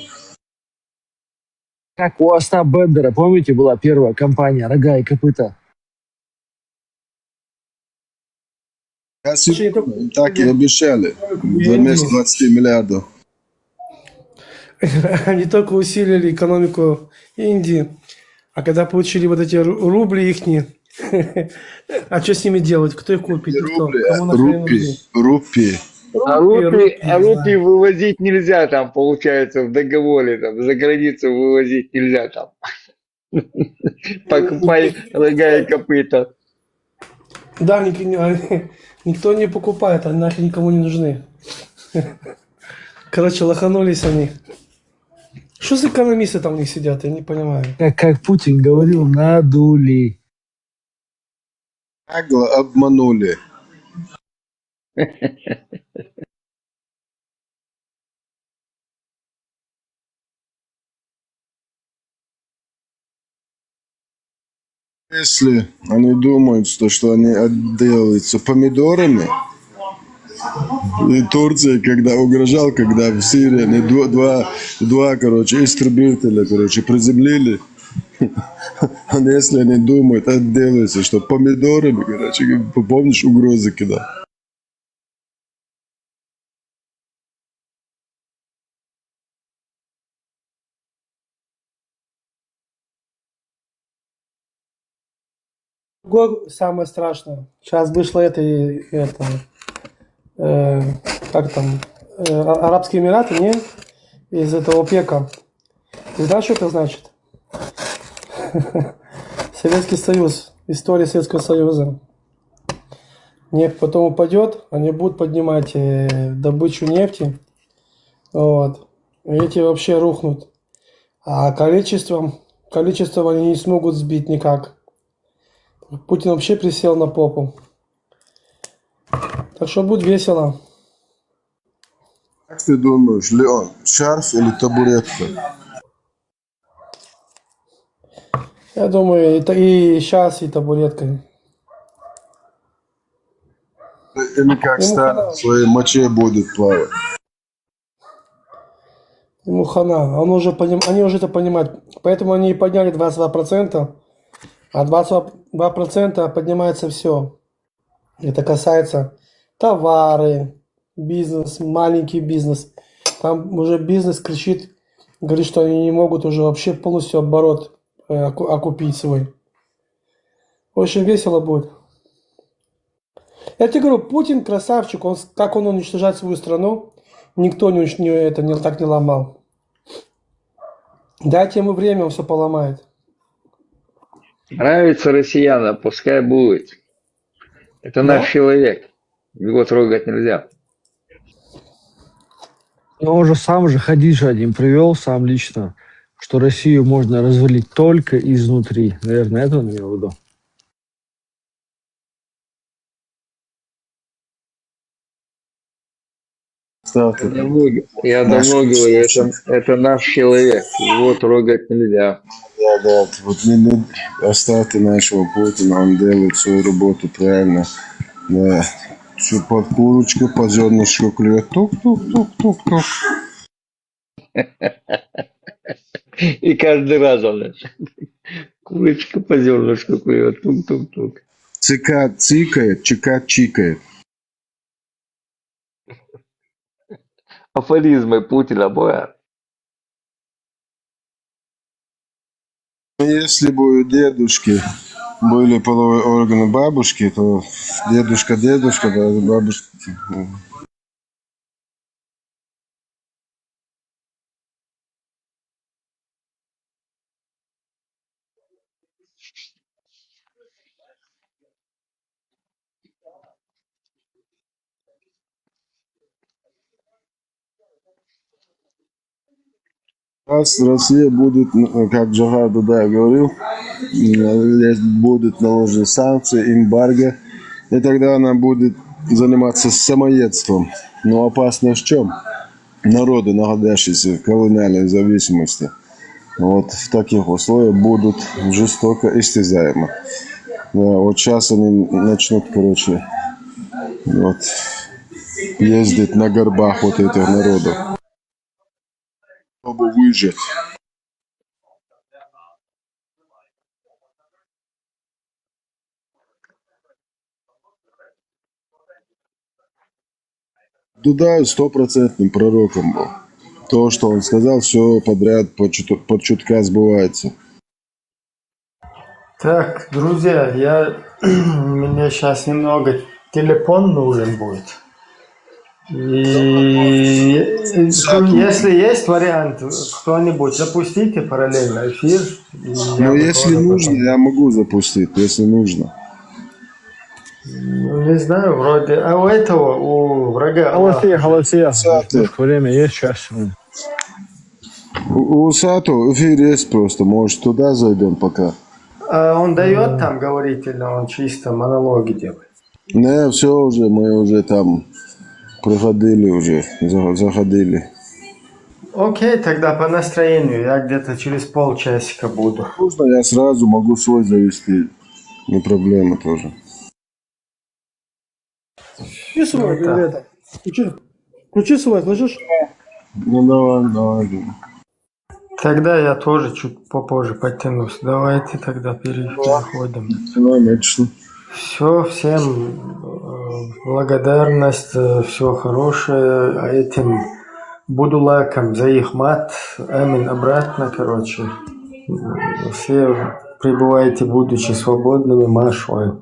Как у Остапа Бендера, помните, была первая компания «Рога и копыта»? Так и обещали. Заместо 20 миллиардов. Они только усилили экономику Индии. А когда получили вот эти рубли ихние, а что с ними делать? Кто их купит? Рупии. А рупии вывозить нельзя там, получается, в договоре, там, за границу вывозить нельзя там. Покупай рога и копыта. Да, никто не покупает, они нахер никому не нужны. Короче, лоханулись они. Что за экономисты там у них сидят, я не понимаю. Как Путин говорил, надули. Нагло обманули. Если они думают, что они отделаются помидорами, и Турция, когда угрожал, когда в Сирии они два, короче, истребителя, короче, приземлили, если они думают, отделаются, что помидорами, короче, помнишь, угрозы кидал. Самое страшное. Сейчас вышло это как там, Арабские Эмираты, не? Из этого ОПЕКа. Ты знаешь, что это значит? Советский Союз. История Советского Союза. Нефть потом упадет, они будут поднимать добычу нефти. Вот. И эти вообще рухнут. А количеством они не смогут сбить никак. Путин вообще присел на попу. Так что будет весело. Как ты думаешь, Леон, шарф или табуретка? Я думаю, это и сейчас, и табуреткой. Или как Сталин в своей моче будет плавать. Ему хана. Они уже это понимают. Поэтому они и подняли 22%, а 22% поднимается все. Это касается товары, бизнес, маленький бизнес. Там уже бизнес кричит, говорит, что они не могут уже вообще полностью оборот окупить свой. Очень весело будет. Я тебе говорю, Путин красавчик, как он уничтожает свою страну, никто так не ломал. Дайте ему время, он все поломает. Нравится россиянам, пускай будет. Это наш человек. Его трогать нельзя. Но он же сам же хадис один привел, сам лично, что Россию можно развалить только изнутри. Наверное, это он имел в виду. Я давно говорю, это наш человек. Его трогать нельзя. Да, вот не оставьте нашего Путина, он делает свою работу правильно. Да. Все под курочку, по зернышку клюет. Тук-тук-тук-тук-тук. И каждый раз он курочка по зернышку клюет. Тук-тук-тук. Цикад цикает, чикад чикает. Афоризмы Путина, боя. Если бы у дедушки были половые органы бабушки, то дедушка, да, бабушка. Раз Россия будет, как Джохар Дудаев говорил, будут наложены санкции, эмбарго, и тогда она будет заниматься самоедством. Но опасность в чем? Народы, находящиеся в колониальной зависимости, вот в таких условиях будут жестоко истязаемы. Да, вот сейчас они начнут, вот, ездить на горбах вот этих народов, чтобы выжить. Дудаев 100% пророком был. То, что он сказал, все подряд по чутка сбывается. Так, друзья, мне сейчас немного телефон нужен будет. И если есть вариант, кто-нибудь, запустите параллельно эфир. Но если нужно, я могу запустить, если нужно. Ну, не знаю, вроде. А у этого, у врага... Голосия. Время есть сейчас. У Сато эфир есть просто, может туда зайдем пока. А он дает там говорить или он чисто монологи делает? Не, все уже, мы уже там приходили уже, заходили. Окей, тогда по настроению, я где-то через полчасика буду. Можно я сразу могу свой завести, не проблема тоже. Включи свой, слышишь? Ну давай. Тогда я тоже чуть попозже подтянусь. Давайте тогда переходим. Все, всем благодарность, все хорошее. А этим буду лаком за их мат. Амин обратно, Все пребывайте, будучи свободными, Машой.